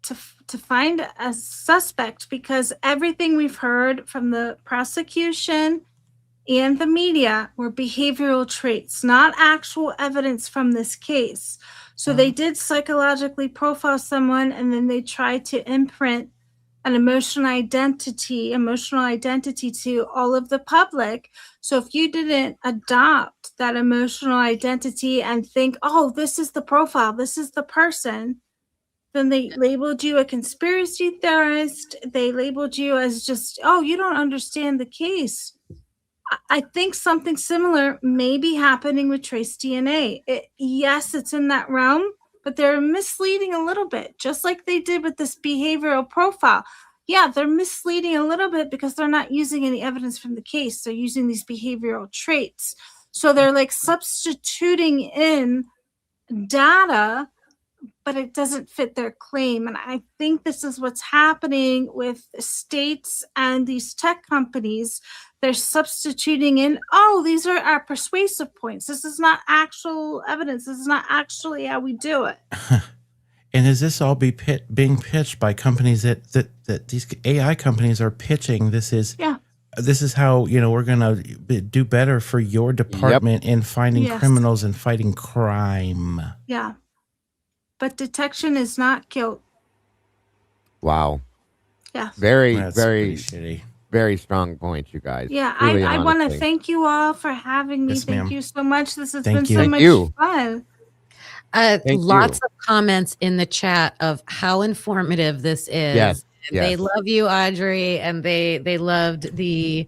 Speaker 6: to find a suspect, because everything we've heard from the prosecution and the media were behavioral traits, not actual evidence from this case. So they did psychologically profile someone, and then they tried to imprint an emotional identity to all of the public. So if you didn't adopt that emotional identity and think, oh, this is the profile, this is the person, then they labeled you a conspiracy theorist. They labeled you as just, oh, you don't understand the case. I think something similar may be happening with trace DNA. Yes, it's in that realm, but they're misleading a little bit, just like they did with this behavioral profile. Yeah, they're misleading a little bit because they're not using any evidence from the case. They're using these behavioral traits. So they're like substituting in data, but it doesn't fit their claim. And I think this is what's happening with states and these tech companies. They're substituting in, oh, these are our persuasive points. This is not actual evidence. This is not actually how we do it.
Speaker 4: And is this all being pitched by companies that these AI companies are pitching? This is how, we're going to do better for your department in finding criminals and fighting crime.
Speaker 6: Yeah. But detection is not guilt.
Speaker 2: Wow.
Speaker 6: Yeah.
Speaker 4: That's pretty shitty.
Speaker 2: Very strong points, you guys.
Speaker 6: Yeah,
Speaker 2: Really,
Speaker 6: I want to
Speaker 2: honestly.
Speaker 6: thank you all for having me.
Speaker 4: Yes,
Speaker 6: Thank
Speaker 4: ma'am.
Speaker 6: you so much. This has
Speaker 4: Thank
Speaker 6: been
Speaker 4: you.
Speaker 6: so
Speaker 4: Thank
Speaker 6: much
Speaker 2: you.
Speaker 6: fun.
Speaker 3: Lots of comments in the chat of how informative this is.
Speaker 2: Yes,
Speaker 3: And they love you, Audrey, and they loved the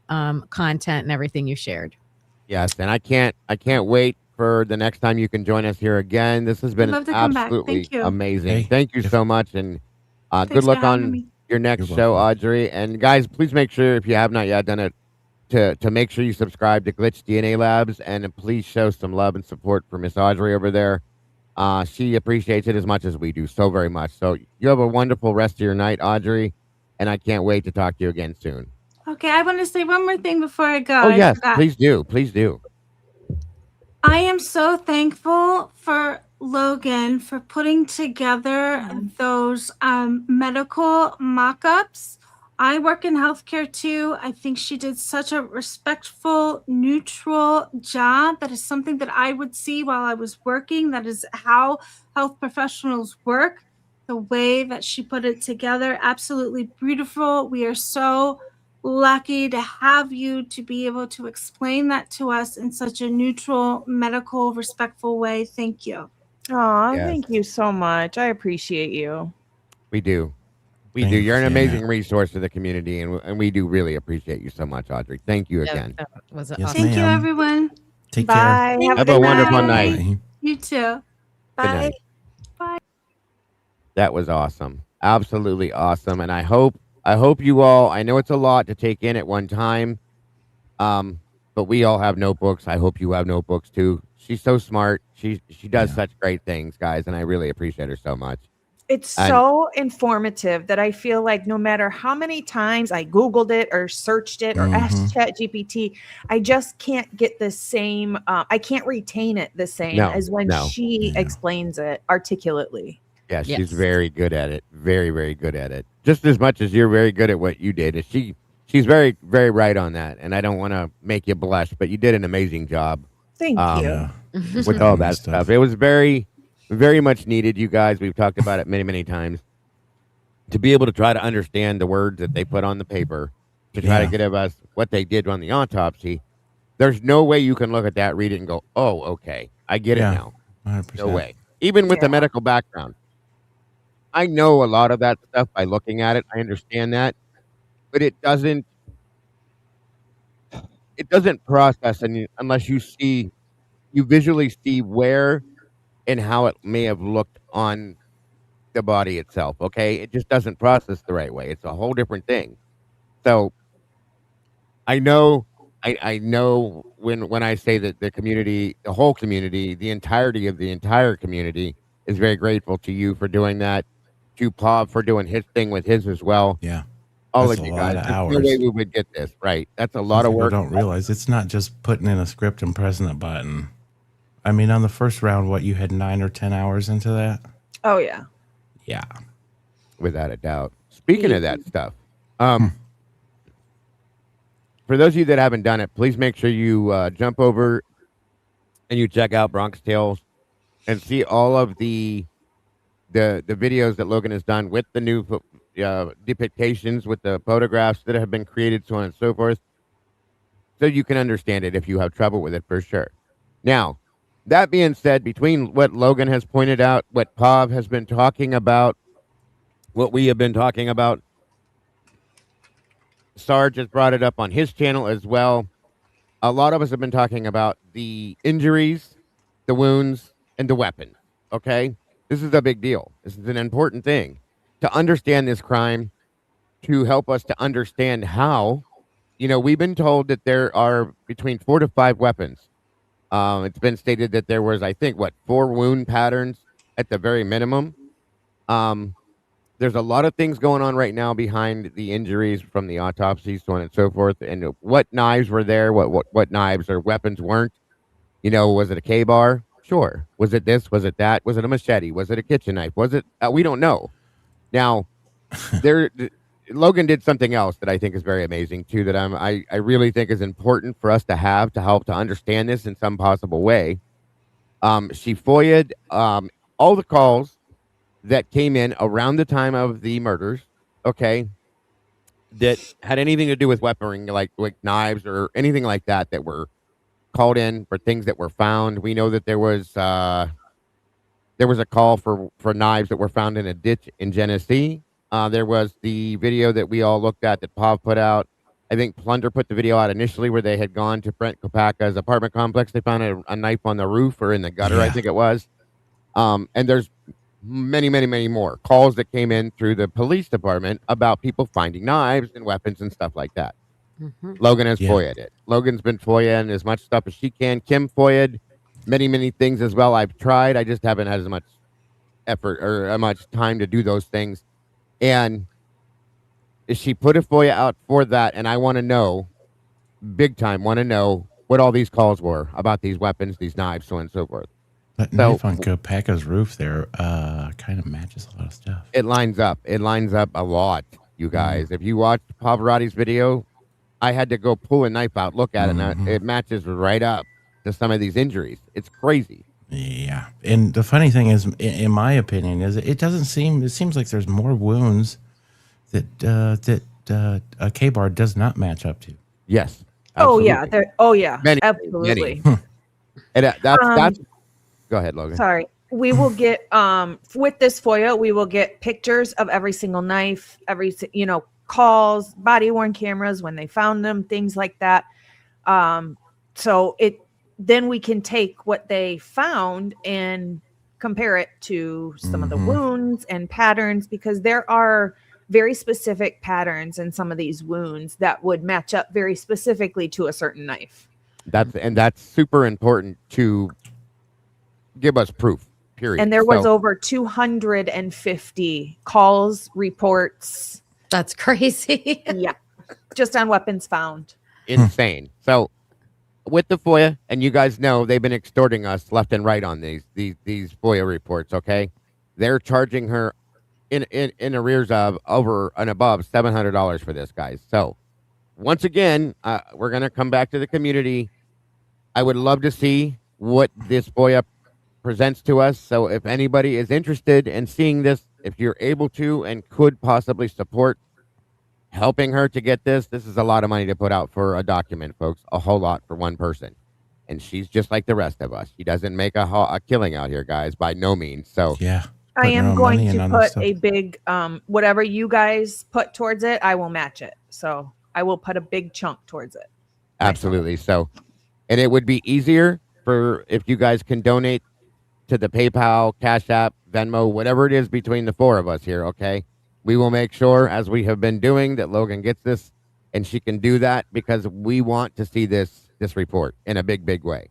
Speaker 3: content and everything you shared.
Speaker 2: Yes, and I can't wait for the next time you can join us here again. This has been
Speaker 6: I'd love to come back.
Speaker 2: absolutely
Speaker 6: Thank you.
Speaker 2: amazing.
Speaker 4: Hey,
Speaker 2: Thank you so much, and
Speaker 6: Thanks
Speaker 2: good luck
Speaker 6: for having
Speaker 2: on
Speaker 6: me.
Speaker 2: your next
Speaker 4: You're
Speaker 2: show,
Speaker 4: welcome.
Speaker 2: Audrey. And guys, please make sure, if you have not yet done it, to make sure you subscribe to Glitch DNA Labs, and please show some love and support for Miss Audrey over there. She appreciates it as much as we do, so very much. So you have a wonderful rest of your night, Audrey, and I can't wait to talk to you again soon.
Speaker 6: Okay, I want to say one more thing before I go.
Speaker 2: Oh
Speaker 6: I
Speaker 2: yes,
Speaker 6: forgot.
Speaker 2: please do, please do.
Speaker 6: I am so thankful for Logan for putting together those medical mock-ups. I work in healthcare too. I think she did such a respectful, neutral job. That is something that I would see while I was working. That is how health professionals work. The way that she put it together, absolutely beautiful. We are so lucky to have you to be able to explain that to us in such a neutral, medical, respectful way. Thank you.
Speaker 5: Oh,
Speaker 2: Yes.
Speaker 5: thank you so much. I appreciate you.
Speaker 2: We do. We
Speaker 4: Thank
Speaker 2: do. You're an
Speaker 4: you.
Speaker 2: amazing resource to the community, and we do really appreciate you so much, Audrey. Thank you again.
Speaker 3: That was
Speaker 4: Yes,
Speaker 3: awesome.
Speaker 6: Thank you,
Speaker 4: ma'am.
Speaker 6: everyone.
Speaker 4: Take
Speaker 5: Bye.
Speaker 6: Thank
Speaker 2: Have
Speaker 6: you.
Speaker 2: a wonderful
Speaker 6: Bye.
Speaker 2: night.
Speaker 4: care.
Speaker 6: You too.
Speaker 5: Bye.
Speaker 2: night. That was awesome. Absolutely awesome. And I hope you all, I know it's a lot to take in at one time. But we all have notebooks. I hope you have notebooks too. She's so smart. She does such great things, guys, and I really appreciate her so much.
Speaker 5: It's
Speaker 2: And-
Speaker 5: so informative that I feel like no matter how many times I Googled it or searched it or asked ChatGPT, I just can't get the same, I can't retain it the same as when she explains it articulately.
Speaker 2: Yeah, she's
Speaker 3: Yes.
Speaker 2: very good at it. Very, very good at it. Just as much as you're very good at what you did. And she's very, very right on that. And I don't want to make you blush, but you did an amazing job
Speaker 5: Thank you.
Speaker 4: Yeah.
Speaker 2: with all that stuff. It was very, very much needed, you guys. We've talked about it many, many times. To be able to try to understand the words that they put on the paper, to try to give us what they did on the autopsy. There's no way you can look at that, read it, and go, oh, okay, I get it now.
Speaker 4: 100%.
Speaker 2: No way. Even with the medical background. I know a lot of that stuff by looking at it. I understand that. But it doesn't process unless you visually see where and how it may have looked on the body itself. Okay. It just doesn't process the right way. It's a whole different thing. So I know when I say that the community, the whole community, the entirety of the entire community is very grateful to you for doing that, to Paul for doing his thing with his as well.
Speaker 4: Yeah.
Speaker 2: All
Speaker 4: That's
Speaker 2: of
Speaker 4: a
Speaker 2: you
Speaker 4: lot
Speaker 2: guys.
Speaker 4: of
Speaker 2: There's
Speaker 4: hours.
Speaker 2: no way we would get this right. That's a lot of
Speaker 4: People
Speaker 2: work.
Speaker 4: don't realize it's not just putting in a script and pressing a button. I mean, on the first round, you had 9 or 10 hours into that?
Speaker 5: Oh, yeah.
Speaker 4: Yeah.
Speaker 2: without a doubt. Speaking of that stuff, for those of you that haven't done it, please make sure you jump over and you check out Bronx Tales and see all of the videos that Logan has done with the new depictions, with the photographs that have been created, so on and so forth, so you can understand it if you have trouble with it for sure. Now, that being said, between what Logan has pointed out, what Pav has been talking about, what we have been talking about, Sarge has brought it up on his channel as well. A lot of us have been talking about the injuries, the wounds, and the weapons. Okay? This is a big deal. This is an important thing to understand this crime, to help us to understand how, we've been told that there are between 4 to 5 weapons. It's been stated that there was, I think, 4 wound patterns at the very minimum. There's a lot of things going on right now behind the injuries from the autopsies, so on and so forth, and what knives were there, what knives or weapons weren't. Was it a K-bar? Sure. Was it this? Was it that? Was it a machete? Was it a kitchen knife? Was it? We don't know. Now, Logan did something else that I think is very amazing too. That I really think is important for us to have to help to understand this in some possible way. She FOIA'd all the calls that came in around the time of the murders. Okay, that had anything to do with weaponry, like knives or anything like that were called in for things that were found. We know that there was a call for knives that were found in a ditch in Genesee. There was the video that we all looked at that Pav put out. I think Plunder put the video out initially where they had gone to Brent Kopaka's apartment complex. They found a knife on the roof or in the gutter, I think it was. And there's many, many, many more calls that came in through the police department about people finding knives and weapons and stuff like that. Logan has FOIA'd it. Logan's been FOIA'ing as much stuff as she can. Kim FOIA'd many, many things as well. I've tried. I just haven't had as much effort or as much time to do those things. And she put a FOIA out for that. And I want to know, big time, want to know what all these calls were about these weapons, these knives, so on and so forth.
Speaker 4: That knife on Kopaka's roof there kind of matches a lot of stuff.
Speaker 2: It lines up. It lines up a lot, you guys. If you watched Pavarotti's video, I had to go pull a knife out, look at it, and it matches right up to some of these injuries. It's crazy.
Speaker 4: Yeah. And the funny thing is, in my opinion, is it seems like there's more wounds that a K-bar does not match up to.
Speaker 2: Yes.
Speaker 5: Absolutely.
Speaker 2: Many,
Speaker 5: absolutely.
Speaker 2: Many. And that's go ahead, Logan.
Speaker 5: Sorry. We will get with this FOIA, we will get pictures of every single knife, calls, body worn cameras when they found them, things like that. So then we can take what they found and compare it to some of the wounds and patterns, because there are very specific patterns in some of these wounds that would match up very specifically to a certain knife.
Speaker 2: That's super important to give us proof, period.
Speaker 5: And there was over 250 calls, reports.
Speaker 3: That's crazy.
Speaker 5: Yeah. Just on weapons found.
Speaker 2: Insane. So with the FOIA, and you guys know they've been extorting us left and right on these FOIA reports, okay? They're charging her in arrears of over and above $700 for this, guys. So once again, we're going to come back to the community. I would love to see what this FOIA presents to us. So if anybody is interested in seeing this, if you're able to and could possibly support helping her to get this is a lot of money to put out for a document, folks. A whole lot for one person. And she's just like the rest of us. She doesn't make a killing out here, guys, by no means. So
Speaker 4: yeah,
Speaker 5: I am going to put a big, whatever you guys put towards it, I will match it. So I will put a big chunk towards it.
Speaker 2: Absolutely. So, and it would be easier for if you guys can donate to the PayPal, Cash App, Venmo, whatever it is between the 4 of us here. Okay. We will make sure, as we have been doing, that Logan gets this and she can do that, because we want to see this report in a big, big way.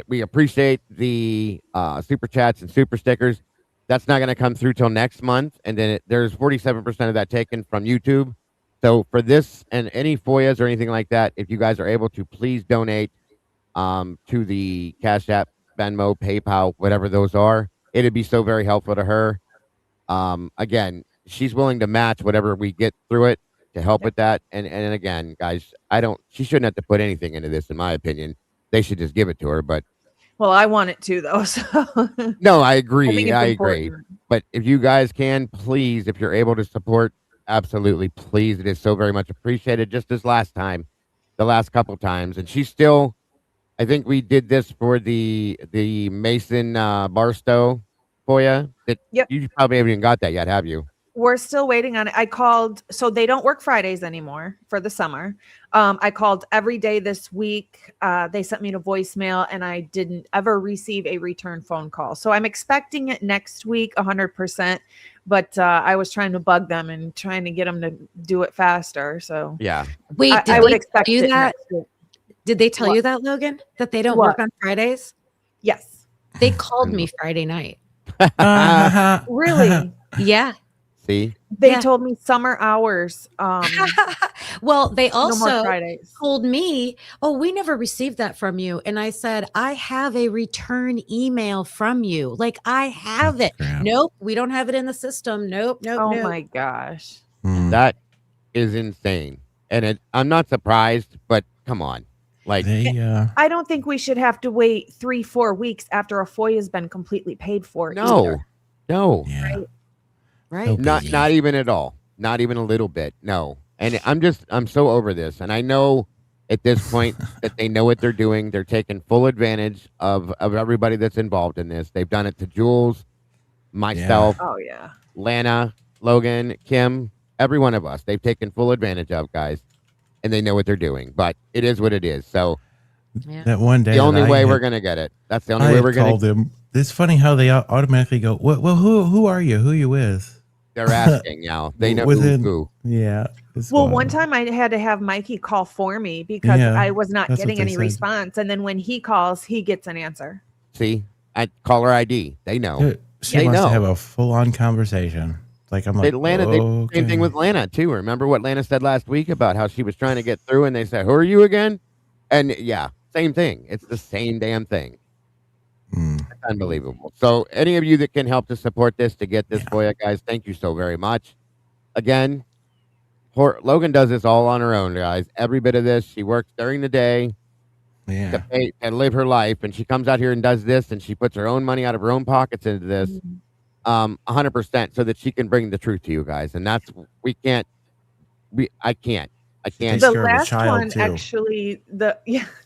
Speaker 2: We appreciate the super chats and super stickers. That's not going to come through till next month. And then there's 47% of that taken from YouTube. So for this and any FOIAs or anything like that, if you guys are able to, please donate to the Cash App, Venmo, PayPal, whatever those are. It'd be so very helpful to her. Again, she's willing to match whatever we get through it to help with that. And again, guys, she shouldn't have to put anything into this, in my opinion. They should just give it to her. But
Speaker 5: Well, I want it to though. So
Speaker 2: no, I
Speaker 5: I think
Speaker 2: agree.
Speaker 5: it's
Speaker 2: I agree.
Speaker 5: important.
Speaker 2: But if you guys can, please, if you're able to support, absolutely, please. It is so very much appreciated. Just as last time, the last couple times. And she's still, I think we did this for the Mason Barstow FOIA.
Speaker 5: Yep.
Speaker 2: You probably haven't even got that yet, have you?
Speaker 5: We're still waiting on it. I called, so they don't work Fridays anymore for the summer. I called every day this week. They sent me a voicemail and I didn't ever receive a return phone call. So I'm expecting it next week, 100%. But I was trying to bug them and trying to get them to do it faster. So
Speaker 2: Yeah.
Speaker 3: Wait,
Speaker 5: I
Speaker 3: did
Speaker 5: would
Speaker 3: they
Speaker 5: expect
Speaker 3: tell you
Speaker 5: it
Speaker 3: that?
Speaker 5: next week.
Speaker 3: Did they tell
Speaker 5: What?
Speaker 3: you that, Logan? That they don't
Speaker 5: What?
Speaker 3: work on Fridays?
Speaker 5: Yes.
Speaker 3: They called me Friday night.
Speaker 5: Really?
Speaker 3: Yeah.
Speaker 2: See?
Speaker 5: They
Speaker 3: Yeah.
Speaker 5: told me summer hours.
Speaker 3: Well, they
Speaker 5: No more
Speaker 3: also
Speaker 5: Fridays.
Speaker 3: told me, "Oh, we never received that from you." And I said, "I have a return email from you. Like I have it."
Speaker 4: Crap.
Speaker 3: Nope, we don't have it in the system. Nope, nope,
Speaker 5: Oh
Speaker 3: nope.
Speaker 5: my gosh.
Speaker 2: That is insane. And I'm not surprised, but come on. Like,
Speaker 5: I don't think we should have to wait 3-4 weeks after a FOIA has been completely paid for.
Speaker 2: no,
Speaker 5: either.
Speaker 2: no,
Speaker 4: Yeah.
Speaker 3: Right?
Speaker 4: So
Speaker 2: not
Speaker 4: busy.
Speaker 2: not even at all. Not even a little bit. No. And I'm so over this. And I know at this point that they know what they're doing. They're taking full advantage of everybody that's involved in this. They've done it to Jules, myself,
Speaker 5: Oh yeah.
Speaker 2: Lana, Logan, Kim, every one of us. They've taken full advantage of, guys. And they know what they're doing. But it is what it is. So
Speaker 3: Yeah.
Speaker 4: That one day,
Speaker 2: the only
Speaker 4: that I
Speaker 2: way
Speaker 4: had-
Speaker 2: we're going to get it. That's the only
Speaker 4: I
Speaker 2: way
Speaker 4: had
Speaker 2: we're going
Speaker 4: called
Speaker 2: to.
Speaker 4: them. It's funny how they automatically go, well, who are you? Who are you with?
Speaker 2: They're asking now. They know
Speaker 4: Within-
Speaker 2: who.
Speaker 4: Yeah. it's
Speaker 5: Well,
Speaker 4: fun.
Speaker 5: one time I had to have Mikey call for me because
Speaker 4: Yeah,
Speaker 5: I was not
Speaker 4: that's what
Speaker 5: getting
Speaker 4: they
Speaker 5: any
Speaker 4: said.
Speaker 5: response. And then when he calls, he gets an answer.
Speaker 2: See, I caller ID. They know.
Speaker 4: Dude, she
Speaker 2: They
Speaker 4: wants
Speaker 2: know.
Speaker 4: to have a full-on conversation. Like I'm like,
Speaker 2: Lana, same thing with Lana too. Remember what Lana said last week about how she was trying to get through, and they said, "Who are you again?" And yeah, same thing. It's the same damn thing.
Speaker 4: Mm.
Speaker 2: It's unbelievable. So, any of you that can help to support this to get this
Speaker 4: Yeah.
Speaker 2: FOIA, guys, thank you so very much. Again, Logan does this all on her own, guys. Every bit of this, she works during the day
Speaker 4: Yeah.
Speaker 2: to pay and live her life, and she comes out here and does this, and she puts her own money out of her own pockets into this. 100% so that she can bring the truth to you guys. And that's, I can't.
Speaker 4: Takes
Speaker 5: The
Speaker 4: care of a
Speaker 5: last
Speaker 4: child,
Speaker 5: one
Speaker 4: too.
Speaker 5: actually, the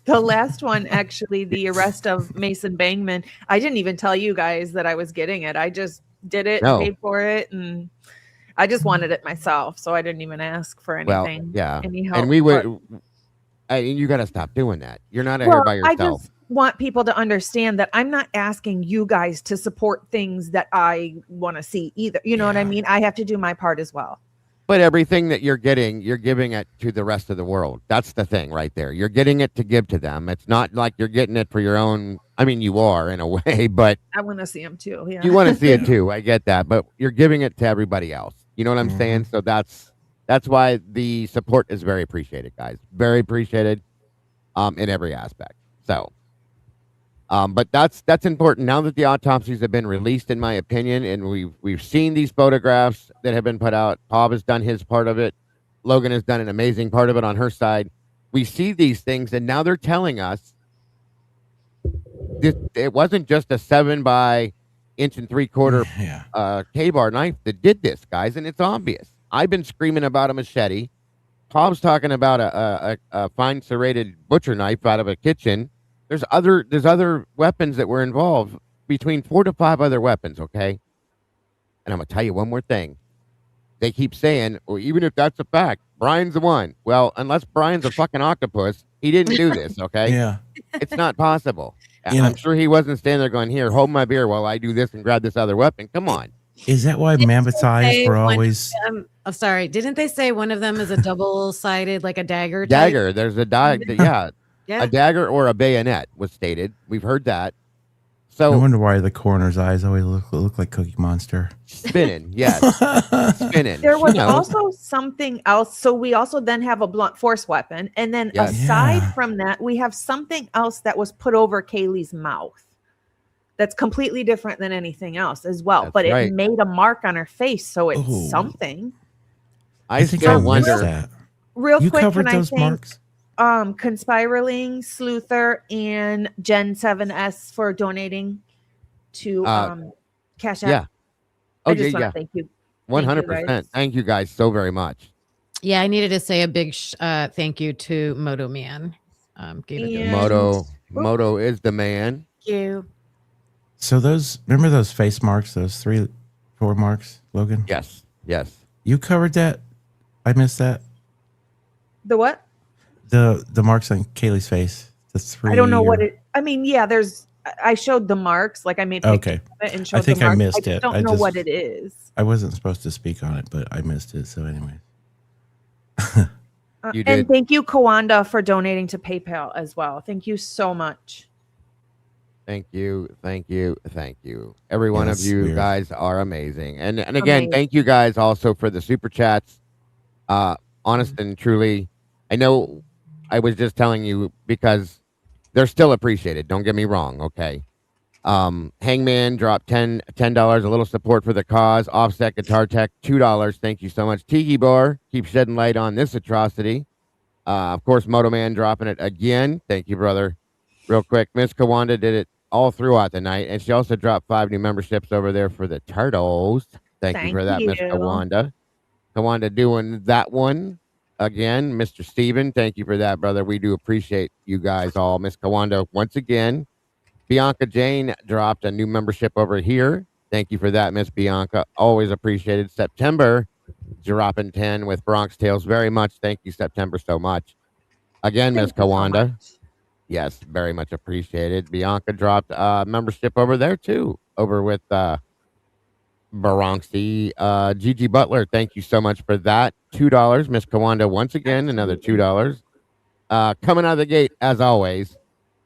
Speaker 5: last one actually, the arrest of Mason Bangman. I didn't even tell you guys that I was getting it. I just did it,
Speaker 2: No.
Speaker 5: paid for it, and I just wanted it myself. So I didn't even ask for anything.
Speaker 2: Yeah.
Speaker 5: Any help.
Speaker 2: And we
Speaker 5: but-
Speaker 2: would, and you got to stop doing that. You're not out here by
Speaker 5: I
Speaker 2: yourself.
Speaker 5: just want people to understand that I'm not asking you guys to support things that I want to see either. You know what I
Speaker 4: Yeah.
Speaker 5: mean? I have to do my part as well.
Speaker 2: But everything that you're getting, you're giving it to the rest of the world. That's the thing right there. You're getting it to give to them. It's not like you're getting it for your own. I mean, you are in a way, but
Speaker 5: I want to see them too. Yeah.
Speaker 2: you want to see it too. I get that, but you're giving it to everybody else. You know what I'm
Speaker 4: Mhm.
Speaker 2: saying? So that's why the support is very appreciated, guys. Very appreciated, in every aspect. So, but that's important now that the autopsies have been released, in my opinion, and we've seen these photographs that have been put out. Bob has done his part of it. Logan has done an amazing part of it on her side. We see these things, and now they're telling us it wasn't just a 7 by inch and 3/4
Speaker 4: Yeah.
Speaker 2: K-bar knife that did this, guys, and it's obvious. I've been screaming about a machete. Bob's talking about a fine serrated butcher knife out of a kitchen. There's other weapons that were involved, between 4 to 5 other weapons, okay? And I'm gonna tell you one more thing. They keep saying, well, even if that's a fact, Bryan's the one. Well, unless Bryan's a fucking octopus, he didn't do this, okay?
Speaker 4: Yeah.
Speaker 2: It's not possible.
Speaker 4: Yeah.
Speaker 2: I'm sure he wasn't standing there going, here, hold my beer while I do this and grab this other weapon. Come on.
Speaker 4: Is that why Mammoth's eyes
Speaker 3: say
Speaker 4: were
Speaker 3: one of
Speaker 4: always?
Speaker 3: I'm sorry. Didn't they say one of them is a double-sided, like a dagger? type?
Speaker 2: Dagger. There's a yeah.
Speaker 3: Yeah.
Speaker 2: A dagger or a bayonet was stated. We've heard that.
Speaker 4: I
Speaker 2: So
Speaker 4: wonder why the coroner's eyes always look like Cookie Monster.
Speaker 2: spinning, yes, spinning.
Speaker 5: There was
Speaker 2: You know,
Speaker 5: also something else. So we also then have a blunt force weapon. And then
Speaker 2: Yes.
Speaker 5: aside
Speaker 4: Yeah.
Speaker 5: from that, we have something else that was put over Kaylee's mouth that's completely different than anything else as well.
Speaker 2: That's
Speaker 5: But
Speaker 2: right.
Speaker 5: it made a mark on her face, so it's
Speaker 4: Ooh.
Speaker 5: something.
Speaker 2: I
Speaker 4: think
Speaker 2: still
Speaker 4: I missed
Speaker 2: wonder.
Speaker 4: that.
Speaker 5: Real
Speaker 4: You
Speaker 5: quick,
Speaker 4: covered
Speaker 5: can I
Speaker 4: those
Speaker 5: thank
Speaker 4: marks?
Speaker 5: Conspiraling, Sleuther, and Gen 7S for donating to Cash App.
Speaker 2: Yeah. Oh
Speaker 5: I
Speaker 2: yeah,
Speaker 5: just want to
Speaker 2: yeah.
Speaker 5: thank you.
Speaker 2: 100%. Thank you guys so very much.
Speaker 3: Yeah, I needed to say a big thank you to Moto Man. Gave a
Speaker 5: And-
Speaker 3: donation.
Speaker 2: Moto is the man.
Speaker 5: Thank you.
Speaker 4: So remember those face marks, those 3, 4 marks, Logan?
Speaker 2: Yes. Yes.
Speaker 4: You covered that. I missed that.
Speaker 5: The what?
Speaker 4: The marks on Kaylee's face. The 3.
Speaker 5: I don't know what it. I mean, yeah, I showed the marks, like I made pictures
Speaker 4: Okay.
Speaker 5: of it and
Speaker 4: I
Speaker 5: showed
Speaker 4: think
Speaker 5: the
Speaker 4: I
Speaker 5: marks.
Speaker 4: missed
Speaker 5: I
Speaker 4: it.
Speaker 5: don't know what it is.
Speaker 4: I wasn't supposed to speak on it, but I missed it. So anyway.
Speaker 2: You
Speaker 5: And
Speaker 2: did.
Speaker 5: thank you, Kawanda, for donating to PayPal as well. Thank you so much.
Speaker 2: Thank you. Thank you. Thank you. Every one of
Speaker 4: that's
Speaker 2: you
Speaker 4: weird.
Speaker 2: guys are amazing. And again,
Speaker 5: Amazing.
Speaker 2: thank you guys also for the super chats. Honest and truly, I know I was just telling you because they're still appreciated. Don't get me wrong. Okay. Hangman dropped $10, a little support for the cause. Offset Guitar Tech, $2. Thank you so much. Tiki Bar, keep shedding light on this atrocity. Of course, Moto Man dropping it again. Thank you, brother. Real quick, Miss Kawanda did it all throughout the night, and she also dropped 5 new memberships over there for the Turtles. Thank you for that, Miss Kawanda. Kawanda doing that one again. Mr. Steven, thank you for that, brother. We do appreciate you guys all. Miss Kawanda, once again. Bianca Jane dropped a new membership over here. Thank you for that, Miss Bianca. Always appreciated. September dropping 10 with Bronx Tales. Very much. Thank you, September, so much. Again, Miss Kawanda. Yes, very much appreciated. Bianca dropped membership over there too, over with Bronxy. Gigi Butler, thank you so much for that. $2. Miss Kawanda, once again, another $2. Coming out of the gate, as always,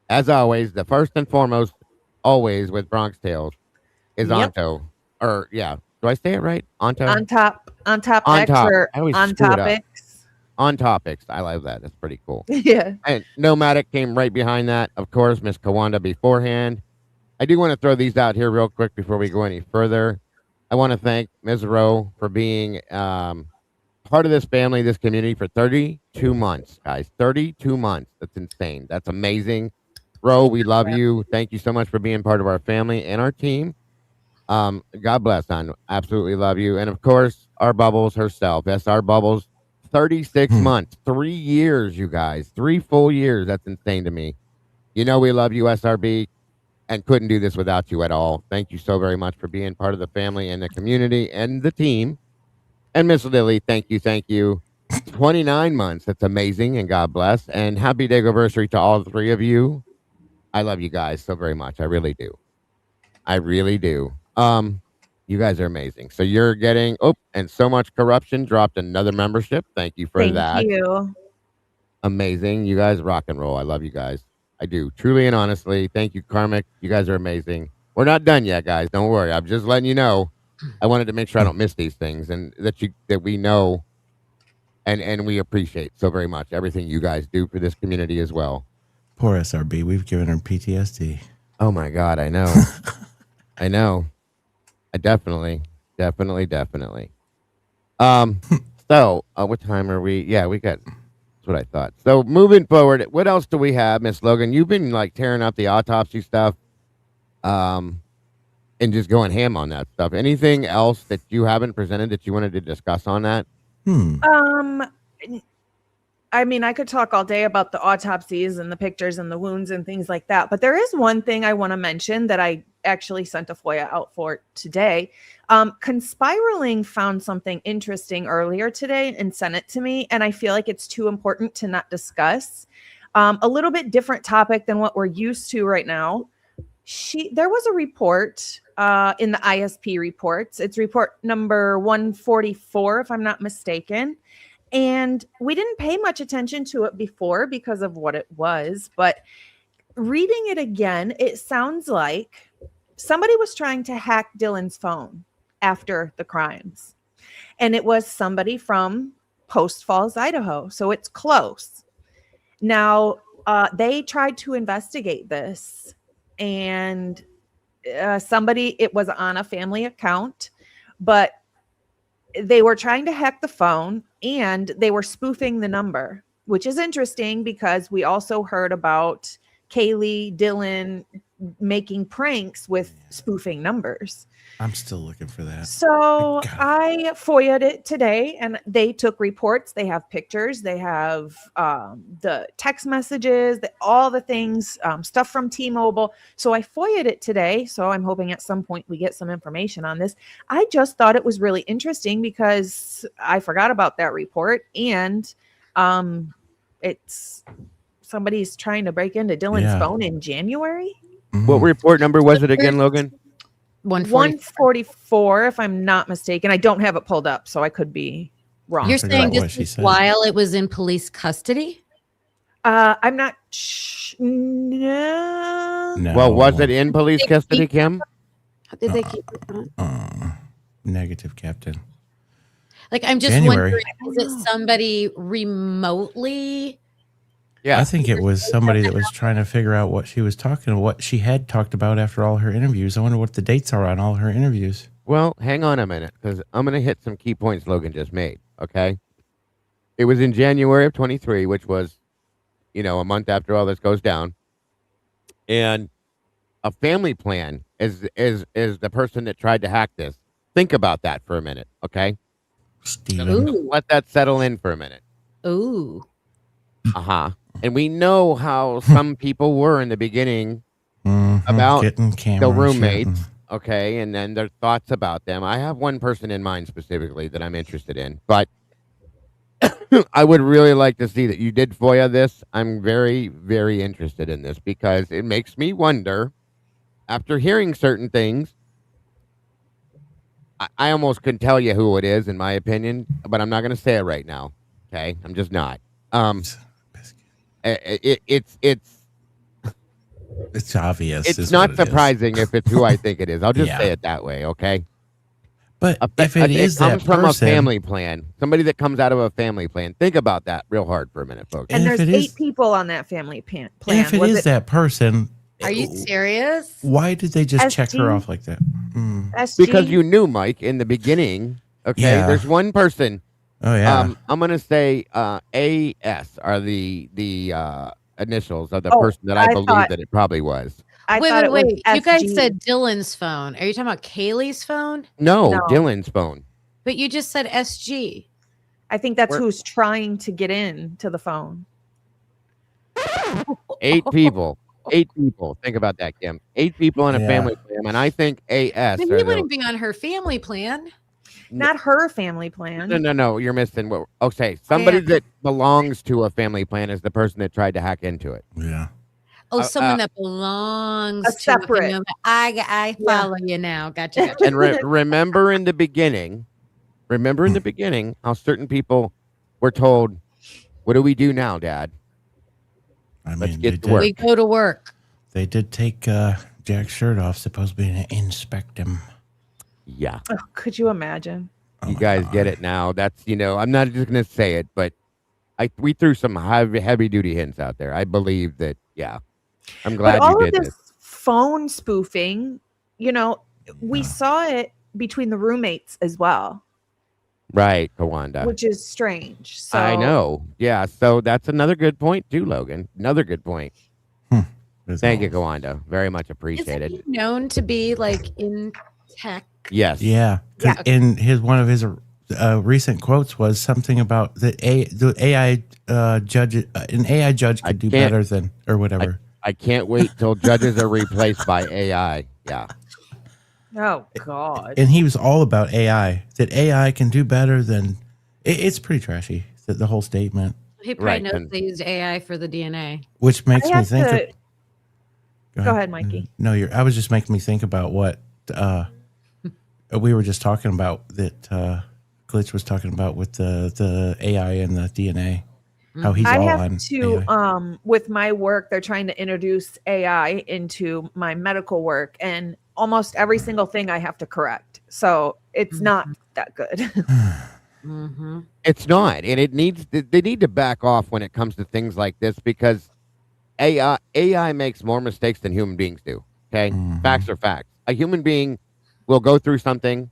Speaker 2: the first and foremost, always with Bronx Tales is
Speaker 5: Yep.
Speaker 2: Anto. Or yeah, do I say it right? Anto.
Speaker 5: On top
Speaker 2: On
Speaker 5: X
Speaker 2: top.
Speaker 5: or
Speaker 2: I always
Speaker 5: on
Speaker 2: screw it up.
Speaker 5: topics.
Speaker 2: On topics. I love that. That's pretty cool.
Speaker 5: Yeah.
Speaker 2: And Nomadic came right behind that. Of course, Miss Kawanda beforehand. I do want to throw these out here real quick before we go any further. I want to thank Ms. Rowe for being part of this family, this community for 32 months, guys. 32 months. That's insane. That's amazing. Rowe, we love you. Thank you so much for being part of our family and our team. God bless, hon. Absolutely love you. And of course, our Bubbles herself. Yes, our Bubbles. 36 months, 3 years, you guys. 3 full years. That's insane to me. You know we love you, SRB, and couldn't do this without you at all. Thank you so very much for being part of the family and the community and the team. And Miss Lily, thank you, thank you. 29 months. That's amazing, and God bless. And happy day anniversary to all 3 of you. I love you guys so very much. I really do. I really do. You guys are amazing. So you're getting and So Much Corruption dropped another membership. Thank you for that.
Speaker 5: Thank you.
Speaker 2: Amazing. You guys rock and roll. I love you guys. I do. Truly and honestly. Thank you, Karmic. You guys are amazing. We're not done yet, guys. Don't worry. I'm just letting you know. I wanted to make sure I don't miss these things and that we know and we appreciate so very much everything you guys do for this community as well.
Speaker 4: Poor SRB. We've given her PTSD.
Speaker 2: Oh my God, I know. I know. I definitely. So, what time are we? Yeah, we got, that's what I thought. So moving forward, what else do we have, Miss Logan? You've been like tearing up the autopsy stuff, and just going ham on that stuff. Anything else that you haven't presented that you wanted to discuss on that?
Speaker 5: I mean, I could talk all day about the autopsies and the pictures and the wounds and things like that. But there is one thing I want to mention that I actually sent a FOIA out for today. Conspiraling found something interesting earlier today and sent it to me. And I feel like it's too important to not discuss. A little bit different topic than what we're used to right now. There was a report in the ISP reports. It's report number 144, if I'm not mistaken. And we didn't pay much attention to it before because of what it was. But reading it again, it sounds like somebody was trying to hack Dylan's phone after the crimes. And it was somebody from Post Falls, Idaho. So it's close. Now, they tried to investigate this. And it was on a family account, but they were trying to hack the phone and they were spoofing the number, which is interesting because we also heard about Kaylee, Dylan making pranks with spoofing numbers.
Speaker 4: I'm still looking for that.
Speaker 5: So
Speaker 4: God.
Speaker 5: I FOIA'd it today and they took reports. They have pictures. They have the text messages, all the things, stuff from T-Mobile. So I FOIA'd it today. So I'm hoping at some point we get some information on this. I just thought it was really interesting because I forgot about that report. And it's somebody's trying to break into Dylan's phone in January.
Speaker 2: What report number was it again, Logan?
Speaker 5: 144, if I'm not mistaken. I don't have it pulled up, so I could be wrong.
Speaker 3: You're saying
Speaker 4: what
Speaker 3: this
Speaker 4: she
Speaker 3: is
Speaker 4: said.
Speaker 3: while it was in police custody?
Speaker 5: I'm not. No.
Speaker 2: Well, was it in police custody, Kim?
Speaker 3: How did they keep it on?
Speaker 4: Negative, Captain.
Speaker 3: Like, I'm just
Speaker 4: January.
Speaker 3: wondering, is it somebody remotely?
Speaker 2: Yeah.
Speaker 4: I think it was somebody that was trying to figure out what she was talking, what she had talked about after all her interviews. I wonder what the dates are on all her interviews.
Speaker 2: Well, hang on a minute, because I'm going to hit some key points Logan just made, okay? It was in January of 23, which was, a month after all this goes down. And a family plan is the person that tried to hack this. Think about that for a minute, okay?
Speaker 4: Steven.
Speaker 3: Ooh.
Speaker 2: Let that settle in for a minute.
Speaker 3: Ooh.
Speaker 2: Uh-huh. And we know how some people were in the beginning about
Speaker 4: getting camera
Speaker 2: the roommates,
Speaker 4: shooting.
Speaker 2: okay, and then their thoughts about them. I have one person in mind specifically that I'm interested in, but I would really like to see that you did FOIA this. I'm very, very interested in this because it makes me wonder, after hearing certain things, I almost can tell you who it is, in my opinion, but I'm not going to say it right now, okay? I'm just not.
Speaker 4: It's obvious.
Speaker 2: It's
Speaker 4: is
Speaker 2: not
Speaker 4: what it is.
Speaker 2: surprising if it's who I think it is. I'll just
Speaker 4: Yeah.
Speaker 2: say it that way, okay?
Speaker 4: But if it is
Speaker 2: comes
Speaker 4: that
Speaker 2: from
Speaker 4: person,
Speaker 2: a family plan, somebody that comes out of a family plan. Think about that real hard for a minute, folks.
Speaker 5: And
Speaker 4: if
Speaker 5: there's
Speaker 4: it
Speaker 5: 8
Speaker 4: is-
Speaker 5: people on that family plan.
Speaker 4: if it
Speaker 5: Was
Speaker 4: is that person,
Speaker 3: Are you serious?
Speaker 4: why did they just check her
Speaker 5: SG?
Speaker 4: off like that?
Speaker 5: SG?
Speaker 2: Because you knew, Mike, in the beginning, okay,
Speaker 4: Yeah.
Speaker 2: there's one person.
Speaker 4: Oh yeah.
Speaker 2: I'm going to say AS are the initials of the
Speaker 5: Oh,
Speaker 2: person that I
Speaker 5: I
Speaker 2: believe
Speaker 5: thought-
Speaker 2: that it probably was.
Speaker 5: I
Speaker 3: Wait,
Speaker 5: thought it was
Speaker 3: You guys
Speaker 5: SG.
Speaker 3: said Dylan's phone. Are you talking about Kaylee's phone?
Speaker 2: No,
Speaker 5: No.
Speaker 2: Dylan's phone.
Speaker 3: But you just said SG.
Speaker 5: I think that's
Speaker 2: Where-
Speaker 5: who's trying to get in to the phone.
Speaker 2: 8 people. 8 people. Think about that, Kim. 8 people on a
Speaker 4: Yeah.
Speaker 2: family plan, and I think AS
Speaker 3: Then
Speaker 2: are
Speaker 3: he
Speaker 2: the,
Speaker 3: wouldn't be on her family plan.
Speaker 5: Not her family plan.
Speaker 2: No. You're missing what. Okay, somebody
Speaker 3: Yeah.
Speaker 2: that belongs to a family plan is the person that tried to hack into it.
Speaker 4: Yeah.
Speaker 3: Oh,
Speaker 2: Uh,
Speaker 3: someone
Speaker 2: uh,
Speaker 3: that belongs
Speaker 5: a
Speaker 3: to
Speaker 5: separate-
Speaker 3: family. I
Speaker 5: Yeah.
Speaker 3: follow you now. Gotcha.
Speaker 2: And remember in the beginning, how certain people were told, "What do we do now, Dad?"
Speaker 4: I
Speaker 2: Let's
Speaker 4: mean,
Speaker 2: get
Speaker 4: they
Speaker 2: to work.
Speaker 3: We go to work.
Speaker 4: They did take Jack's shirt off, supposed to be an inspect him.
Speaker 2: Yeah,
Speaker 5: Oh, could you imagine?
Speaker 4: Oh
Speaker 2: you
Speaker 4: my
Speaker 2: guys
Speaker 4: God.
Speaker 2: get it now. That's I'm not just gonna say it, but we threw some heavy duty hints out there. I believe that. Yeah, I'm glad
Speaker 5: But all
Speaker 2: you
Speaker 5: of
Speaker 2: did
Speaker 5: this
Speaker 2: this.
Speaker 5: phone spoofing, we saw it between the roommates as well,
Speaker 2: Right, Kawanda.
Speaker 5: which is strange. So
Speaker 2: I know. Yeah, so that's another good point too, Logan. Another good point.
Speaker 4: That's
Speaker 2: Thank
Speaker 4: all.
Speaker 2: you, Kawanda. Very much
Speaker 3: Isn't
Speaker 2: appreciated.
Speaker 3: he known to be like in tech?
Speaker 2: Yes.
Speaker 4: Yeah, 'cause
Speaker 3: Yeah.
Speaker 4: in one of his recent quotes was something about the AI judge. An AI judge
Speaker 2: I
Speaker 4: could do
Speaker 2: can't-
Speaker 4: better than or whatever.
Speaker 2: I can't wait till judges are replaced by AI. Yeah.
Speaker 5: Oh God.
Speaker 4: And he was all about AI. That AI can do better than. It's pretty trashy. The whole statement,
Speaker 3: He probably
Speaker 2: Right,
Speaker 3: knows
Speaker 2: and-
Speaker 3: they used AI for the DNA.
Speaker 4: which makes
Speaker 5: I
Speaker 4: me
Speaker 5: have
Speaker 4: think.
Speaker 5: to-
Speaker 4: Go
Speaker 5: ahead, Mikey.
Speaker 4: No, I was just making me think about what we were just talking about that Glitch was talking about with the AI and the DNA. How he's
Speaker 5: I
Speaker 4: all
Speaker 5: have
Speaker 4: on
Speaker 5: to
Speaker 4: AI.
Speaker 5: with my work, they're trying to introduce AI into my medical work, and almost every single thing I have to correct. So it's not that good.
Speaker 3: Mm-hmm.
Speaker 2: It's not. And they need to back off when it comes to things like this because AI makes more mistakes than human beings do. Okay?
Speaker 4: Mhm.
Speaker 2: Facts are facts. A human being will go through something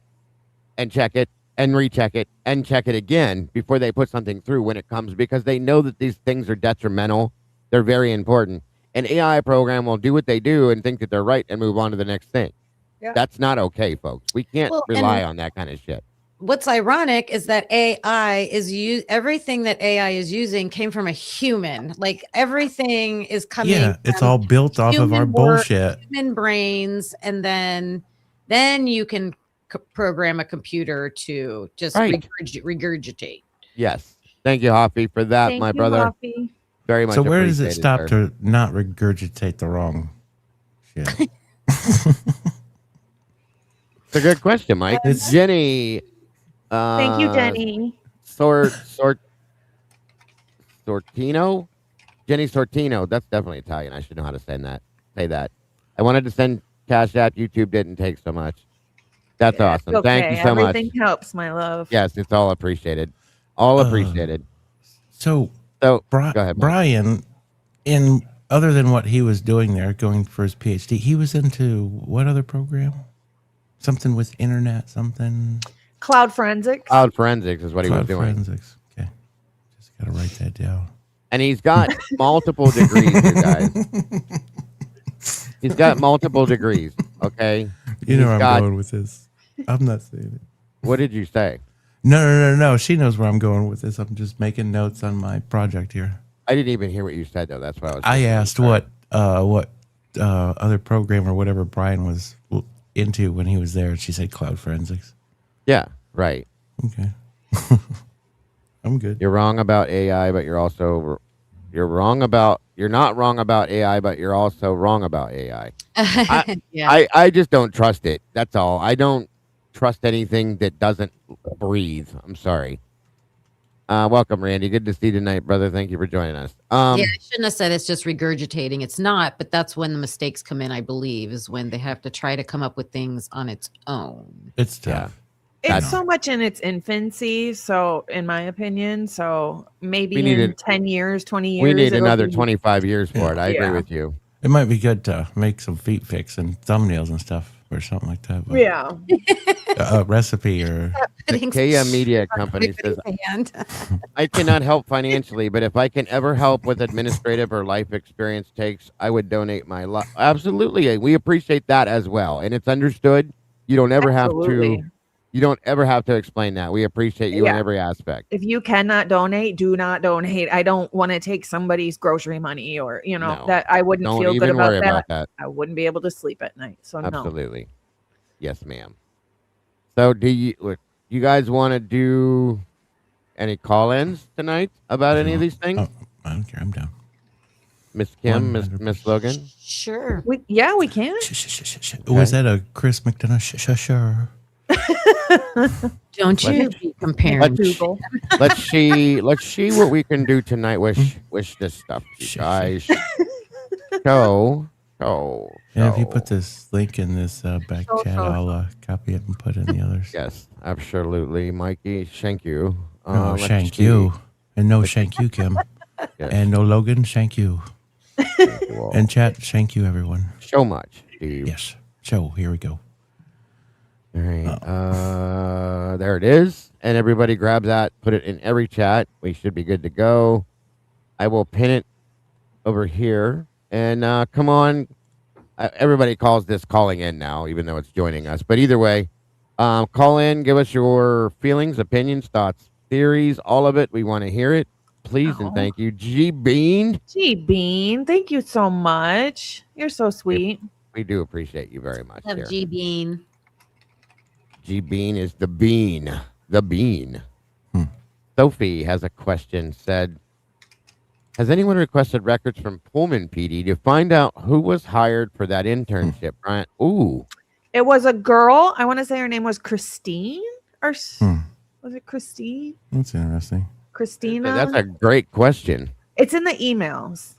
Speaker 2: and check it and recheck it and check it again before they put something through when it comes, because they know that these things are detrimental. They're very important. An AI program will do what they do and think that they're right and move on to the next thing.
Speaker 5: Yeah.
Speaker 2: That's not okay, folks. We can't
Speaker 3: Well,
Speaker 2: rely
Speaker 3: and-
Speaker 2: on that kind of shit.
Speaker 3: What's ironic is that AI is everything that AI is using came from a human. Like everything is coming.
Speaker 4: Yeah, it's
Speaker 3: from
Speaker 4: all built off of our
Speaker 3: human work,
Speaker 4: bullshit.
Speaker 3: human brains, and then you can program a computer to just
Speaker 2: Right.
Speaker 3: regurgitate.
Speaker 2: Yes. Thank you, Hoppy, for that,
Speaker 5: Thank
Speaker 2: my
Speaker 5: you,
Speaker 2: brother.
Speaker 5: Hoppy.
Speaker 2: Very much.
Speaker 4: So where does it
Speaker 2: appreciated,
Speaker 4: stop
Speaker 2: sir.
Speaker 4: to not regurgitate the wrong shit?
Speaker 2: It's a good question, Mike.
Speaker 4: It's-
Speaker 2: Jenny.
Speaker 5: Thank you, Jenny.
Speaker 2: Sortino? Jenny Sortino. That's definitely Italian. I should know how to say that. I wanted to send Cash App. YouTube didn't take so much. That's
Speaker 5: Yeah,
Speaker 2: awesome.
Speaker 5: it's
Speaker 2: Thank you so
Speaker 5: Everything
Speaker 2: much.
Speaker 5: helps, my love.
Speaker 2: Yes, it's all appreciated. All appreciated.
Speaker 4: So
Speaker 2: So,
Speaker 4: Bri-
Speaker 2: go ahead, Mike.
Speaker 4: Bryan, in other than what he was doing there, going for his PhD, he was into what other program? Something with internet, something.
Speaker 5: Cloud forensics.
Speaker 2: Cloud forensics is what he was
Speaker 4: Cloud
Speaker 2: doing.
Speaker 4: forensics. Okay, just gotta write that down.
Speaker 2: And he's got multiple degrees, you guys. He's got multiple degrees, okay?
Speaker 4: You know
Speaker 2: He's
Speaker 4: where I'm
Speaker 2: got-
Speaker 4: going with this. I'm not saying it.
Speaker 2: What did you say?
Speaker 4: No. She knows where I'm going with this. I'm just making notes on my project here.
Speaker 2: I didn't even hear what you said, though. That's why I was.
Speaker 4: I asked what other program or whatever Bryan was into when he was there, and she said cloud forensics.
Speaker 2: Yeah, right.
Speaker 4: Okay. I'm good.
Speaker 2: You're wrong about AI, but you're not wrong about AI, but you're also wrong about AI.
Speaker 3: Yeah.
Speaker 2: I just don't trust it. That's all. I don't trust anything that doesn't breathe. I'm sorry. Welcome, Randy. Good to see you tonight, brother. Thank you for joining us.
Speaker 3: Yeah, I shouldn't have said it's just regurgitating. It's not, but that's when the mistakes come in, I believe, is when they have to try to come up with things on its own.
Speaker 4: It's tough.
Speaker 5: It's so much in its infancy, so in my opinion, so maybe
Speaker 2: We
Speaker 5: in
Speaker 2: needed-
Speaker 5: 10 years, 20 years.
Speaker 2: we need
Speaker 5: it'll
Speaker 2: another
Speaker 5: be-
Speaker 2: 25 years for it. I agree
Speaker 5: Yeah.
Speaker 2: with you.
Speaker 4: It might be good to make some feet pics and thumbnails and stuff or something like that. But
Speaker 5: Yeah.
Speaker 4: a recipe or
Speaker 2: The Kea Media Company says, I cannot help financially, but if I can ever help with administrative or life experience takes, I would donate my life. Absolutely. We appreciate that as well. And it's understood. You don't ever
Speaker 5: Absolutely.
Speaker 2: have to. You don't ever have to explain that. We appreciate you in
Speaker 5: Yeah.
Speaker 2: every aspect.
Speaker 5: If you cannot donate, do not donate. I don't want to take somebody's grocery money or,
Speaker 2: No.
Speaker 5: that I wouldn't
Speaker 2: Don't
Speaker 5: feel good
Speaker 2: even worry
Speaker 5: about that.
Speaker 2: about that.
Speaker 5: I wouldn't be able to sleep at night. So no.
Speaker 2: Absolutely. Yes, ma'am. So do you guys want to do any call-ins tonight about any of these things?
Speaker 4: Oh, I don't care. I'm down.
Speaker 2: Miss Kim, Miss
Speaker 4: 100%.
Speaker 2: Logan?
Speaker 3: Sure.
Speaker 5: We can.
Speaker 4: Was that a Chris McDonough? Sure.
Speaker 3: Don't you be comparing.
Speaker 5: Google.
Speaker 2: Let's see what we can do tonight. Wish this stuff, you guys. Go.
Speaker 4: And if you put this link in this back
Speaker 5: Show.
Speaker 4: chat, I'll copy it and put in the others.
Speaker 2: Yes, absolutely, Mikey. Thank you.
Speaker 4: No,
Speaker 2: Let's
Speaker 4: shank
Speaker 2: see.
Speaker 4: you. And no shank you, Kim.
Speaker 2: Yes,
Speaker 4: And no Logan, shank you.
Speaker 2: thank you all.
Speaker 4: And chat, shank you, everyone.
Speaker 2: so much, Steve.
Speaker 4: Yes. So here we go.
Speaker 2: All right. There it is. And everybody grab that, put it in every chat. We should be good to go. I will pin it over here. And come on. Everybody calls this calling in now, even though it's joining us. But either way, call in, give us your feelings, opinions, thoughts, theories, all of it. We want to hear it. Please and thank you. G Bean.
Speaker 5: Gee, Bean, thank you so much. You're so sweet.
Speaker 2: We do appreciate you very much.
Speaker 3: Love
Speaker 2: Here.
Speaker 3: G Bean.
Speaker 2: G Bean is the bean. The bean. Sophie has a question. Said, has anyone requested records from Pullman PD to find out who was hired for that internship? Bryan. Ooh.
Speaker 5: It was a girl. I want to say her name was Christine or was it Christine?
Speaker 4: That's interesting.
Speaker 5: Christina.
Speaker 2: That's a great question.
Speaker 5: It's in the emails.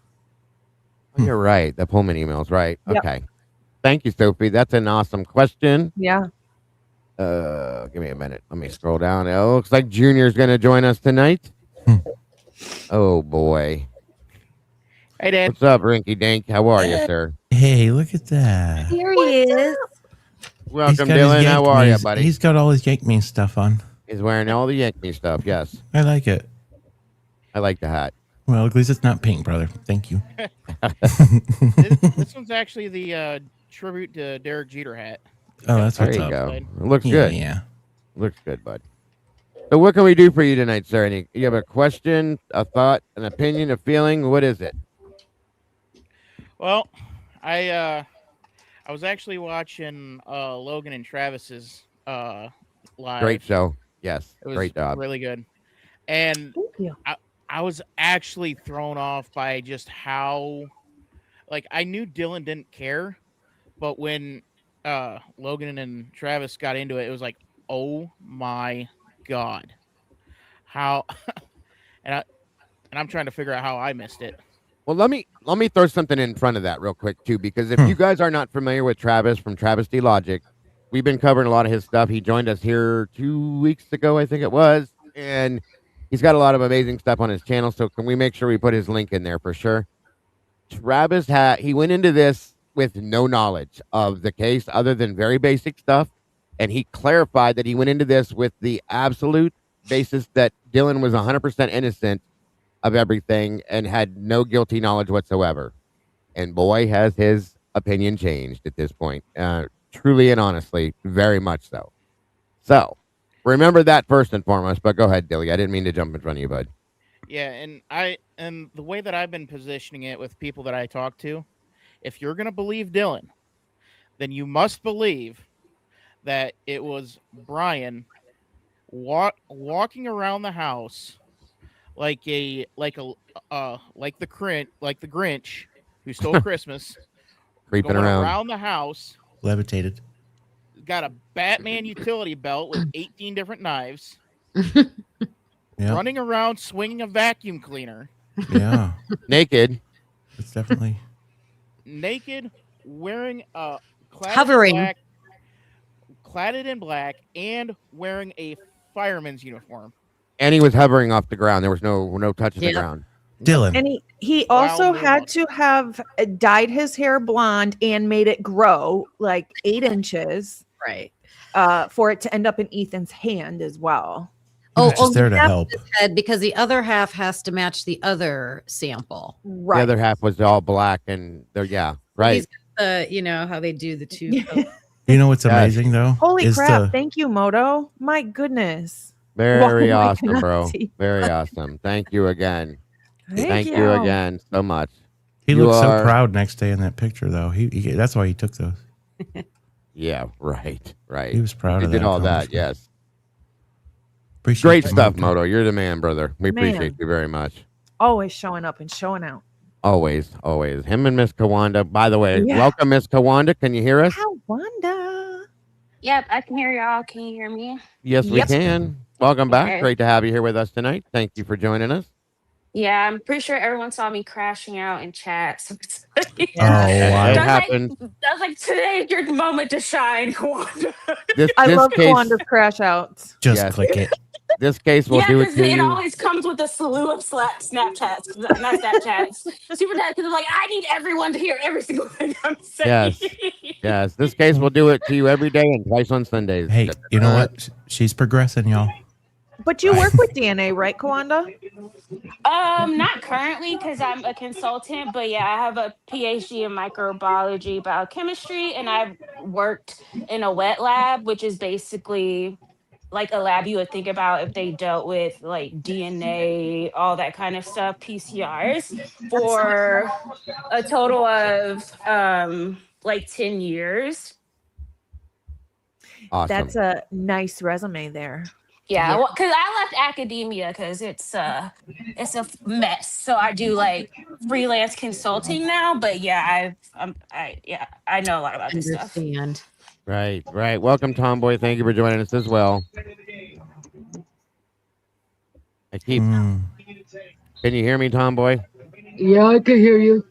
Speaker 2: You're right. The Pullman emails, right?
Speaker 5: Yep.
Speaker 2: Okay. Thank you, Sophie. That's an awesome question.
Speaker 5: Yeah.
Speaker 2: Give me a minute. Let me scroll down. It looks like Junior's going to join us tonight. Oh, boy.
Speaker 5: I did.
Speaker 2: What's up, Rinky Dink? How are you, sir?
Speaker 4: Hey, look at that.
Speaker 3: Here he is.
Speaker 2: Welcome, Dylan. How are you, buddy?
Speaker 4: He's got all his Yank Me stuff on.
Speaker 2: He's wearing all the Yank Me stuff. Yes,
Speaker 4: I like it.
Speaker 2: I like the hat.
Speaker 4: Well, at least it's not pink, brother. Thank you.
Speaker 7: This one's actually the tribute to Derek Jeter hat.
Speaker 4: Oh, that's
Speaker 2: There
Speaker 4: what's
Speaker 2: you
Speaker 4: up.
Speaker 2: go. It looks
Speaker 4: Yeah,
Speaker 2: good.
Speaker 4: yeah.
Speaker 2: Looks good, bud. So what can we do for you tonight, sir? You have a question, a thought, an opinion, a feeling? What is it?
Speaker 7: Well, I was actually watching Logan and Travis's live.
Speaker 2: Great show. Yes.
Speaker 7: It was
Speaker 2: Great job.
Speaker 7: really good. And
Speaker 5: Thank you.
Speaker 7: I was actually thrown off by just how, like, I knew Dylan didn't care, but when Logan and Travis got into it, it was like, oh my God. How and I'm trying to figure out how I missed it.
Speaker 2: Well, let me throw something in front of that real quick too, because if you guys are not familiar with Travis from Travesty Logic, we've been covering a lot of his stuff. He joined us here 2 weeks ago, I think it was, and he's got a lot of amazing stuff on his channel. So can we make sure we put his link in there for sure? Travis he went into this with no knowledge of the case other than very basic stuff, and he clarified that he went into this with the absolute basis that Dylan was 100% innocent of everything and had no guilty knowledge whatsoever. And boy, has his opinion changed at this point. Truly and honestly, very much so. So remember that first and foremost, but go ahead, Dilly. I didn't mean to jump in front of you, bud.
Speaker 7: Yeah, and the way that I've been positioning it with people that I talk to, if you're gonna believe Dylan, then you must believe that it was Bryan walking around the house like the Grinch who stole Christmas,
Speaker 2: Creeping
Speaker 7: going
Speaker 2: around.
Speaker 7: the house,
Speaker 4: Levitated.
Speaker 7: got a Batman utility belt with 18 different knives,
Speaker 4: Yeah.
Speaker 7: running around swinging a vacuum cleaner,
Speaker 4: Yeah.
Speaker 2: Naked.
Speaker 4: It's definitely.
Speaker 7: naked, wearing a
Speaker 3: Hovering.
Speaker 7: cladded in black, and wearing a fireman's uniform.
Speaker 2: And he was hovering off the ground. There was no touch of the
Speaker 3: Yeah.
Speaker 2: ground.
Speaker 4: Dylan.
Speaker 5: And he
Speaker 7: Wow,
Speaker 5: also
Speaker 7: no
Speaker 5: had
Speaker 7: one.
Speaker 5: to have dyed his hair blonde and made it grow like 8 inches
Speaker 3: Right.
Speaker 5: for it to end up in Ethan's hand as well.
Speaker 4: He was just there to
Speaker 3: half
Speaker 4: help.
Speaker 3: his head, because the other half has to match the other sample.
Speaker 5: Right.
Speaker 2: The other half was all black, and right.
Speaker 3: He's got the, how they do the two.
Speaker 4: You know what's
Speaker 2: Yes.
Speaker 4: amazing though?
Speaker 5: Holy
Speaker 4: is
Speaker 5: crap. Thank you, Moto. My goodness.
Speaker 2: Very
Speaker 5: Wow, I
Speaker 2: awesome,
Speaker 5: cannot
Speaker 2: bro.
Speaker 5: see.
Speaker 2: Very awesome. Thank you again.
Speaker 5: Thank
Speaker 2: you again so much.
Speaker 4: He
Speaker 2: You
Speaker 4: looked
Speaker 2: are-
Speaker 4: so proud next day in that picture, though. He that's why he took those.
Speaker 2: Yeah, right.
Speaker 4: He was proud
Speaker 2: He
Speaker 4: of
Speaker 2: did
Speaker 4: that
Speaker 2: all that,
Speaker 4: accomplishment.
Speaker 2: yes.
Speaker 4: Appreciate
Speaker 2: Great
Speaker 4: that,
Speaker 2: stuff,
Speaker 4: Moto.
Speaker 2: Moto. You're the man, brother. We
Speaker 5: Man.
Speaker 2: appreciate you very much.
Speaker 5: Always showing up and showing out.
Speaker 2: Always, always. Him and Miss Kawanda. By the way,
Speaker 5: Yeah.
Speaker 2: welcome, Miss Kawanda. Can you hear us?
Speaker 5: How wonder.
Speaker 8: Yep, I can hear y'all. Can you hear me?
Speaker 2: Yes, we
Speaker 5: Yep.
Speaker 2: can. Welcome back.
Speaker 8: Okay.
Speaker 2: Great to have you here with us tonight. Thank you for joining us.
Speaker 8: Yeah, I'm pretty sure everyone saw me crashing out in chat. So it's like,
Speaker 4: Oh, wow.
Speaker 2: It
Speaker 8: That's
Speaker 2: happened.
Speaker 8: that's like today's your moment to shine, Wanda.
Speaker 2: This
Speaker 5: I love
Speaker 2: case,
Speaker 5: Kawanda's crash outs.
Speaker 4: Just
Speaker 2: Yes.
Speaker 4: click it.
Speaker 2: this case will
Speaker 8: Yeah,
Speaker 2: do it
Speaker 8: because
Speaker 2: to
Speaker 8: it
Speaker 2: you.
Speaker 8: always comes with a slew of Snapchats, not Snapchats, Super Chats. Because I'm like, I need everyone to hear every single thing I'm saying.
Speaker 2: Yes, this case will do it to you every day and twice on Sundays.
Speaker 4: Hey, you know what? She's progressing, y'all.
Speaker 5: But you work with DNA, right, Kawanda?
Speaker 8: Not currently because I'm a consultant, but yeah, I have a PhD in microbiology, biochemistry, and I've worked in a wet lab, which is basically like a lab you would think about if they dealt with like DNA, all that kind of stuff, PCRs, for a total of like 10 years.
Speaker 2: Awesome.
Speaker 5: That's a nice resume there.
Speaker 8: Yeah, because I left academia because it's a mess. So I do like freelance consulting now. But yeah, I know a lot about this stuff.
Speaker 3: Understand.
Speaker 2: Right, right. Welcome, Tomboy. Thank you for joining us as well. Can you hear me, Tomboy?
Speaker 9: Yeah, I can hear you.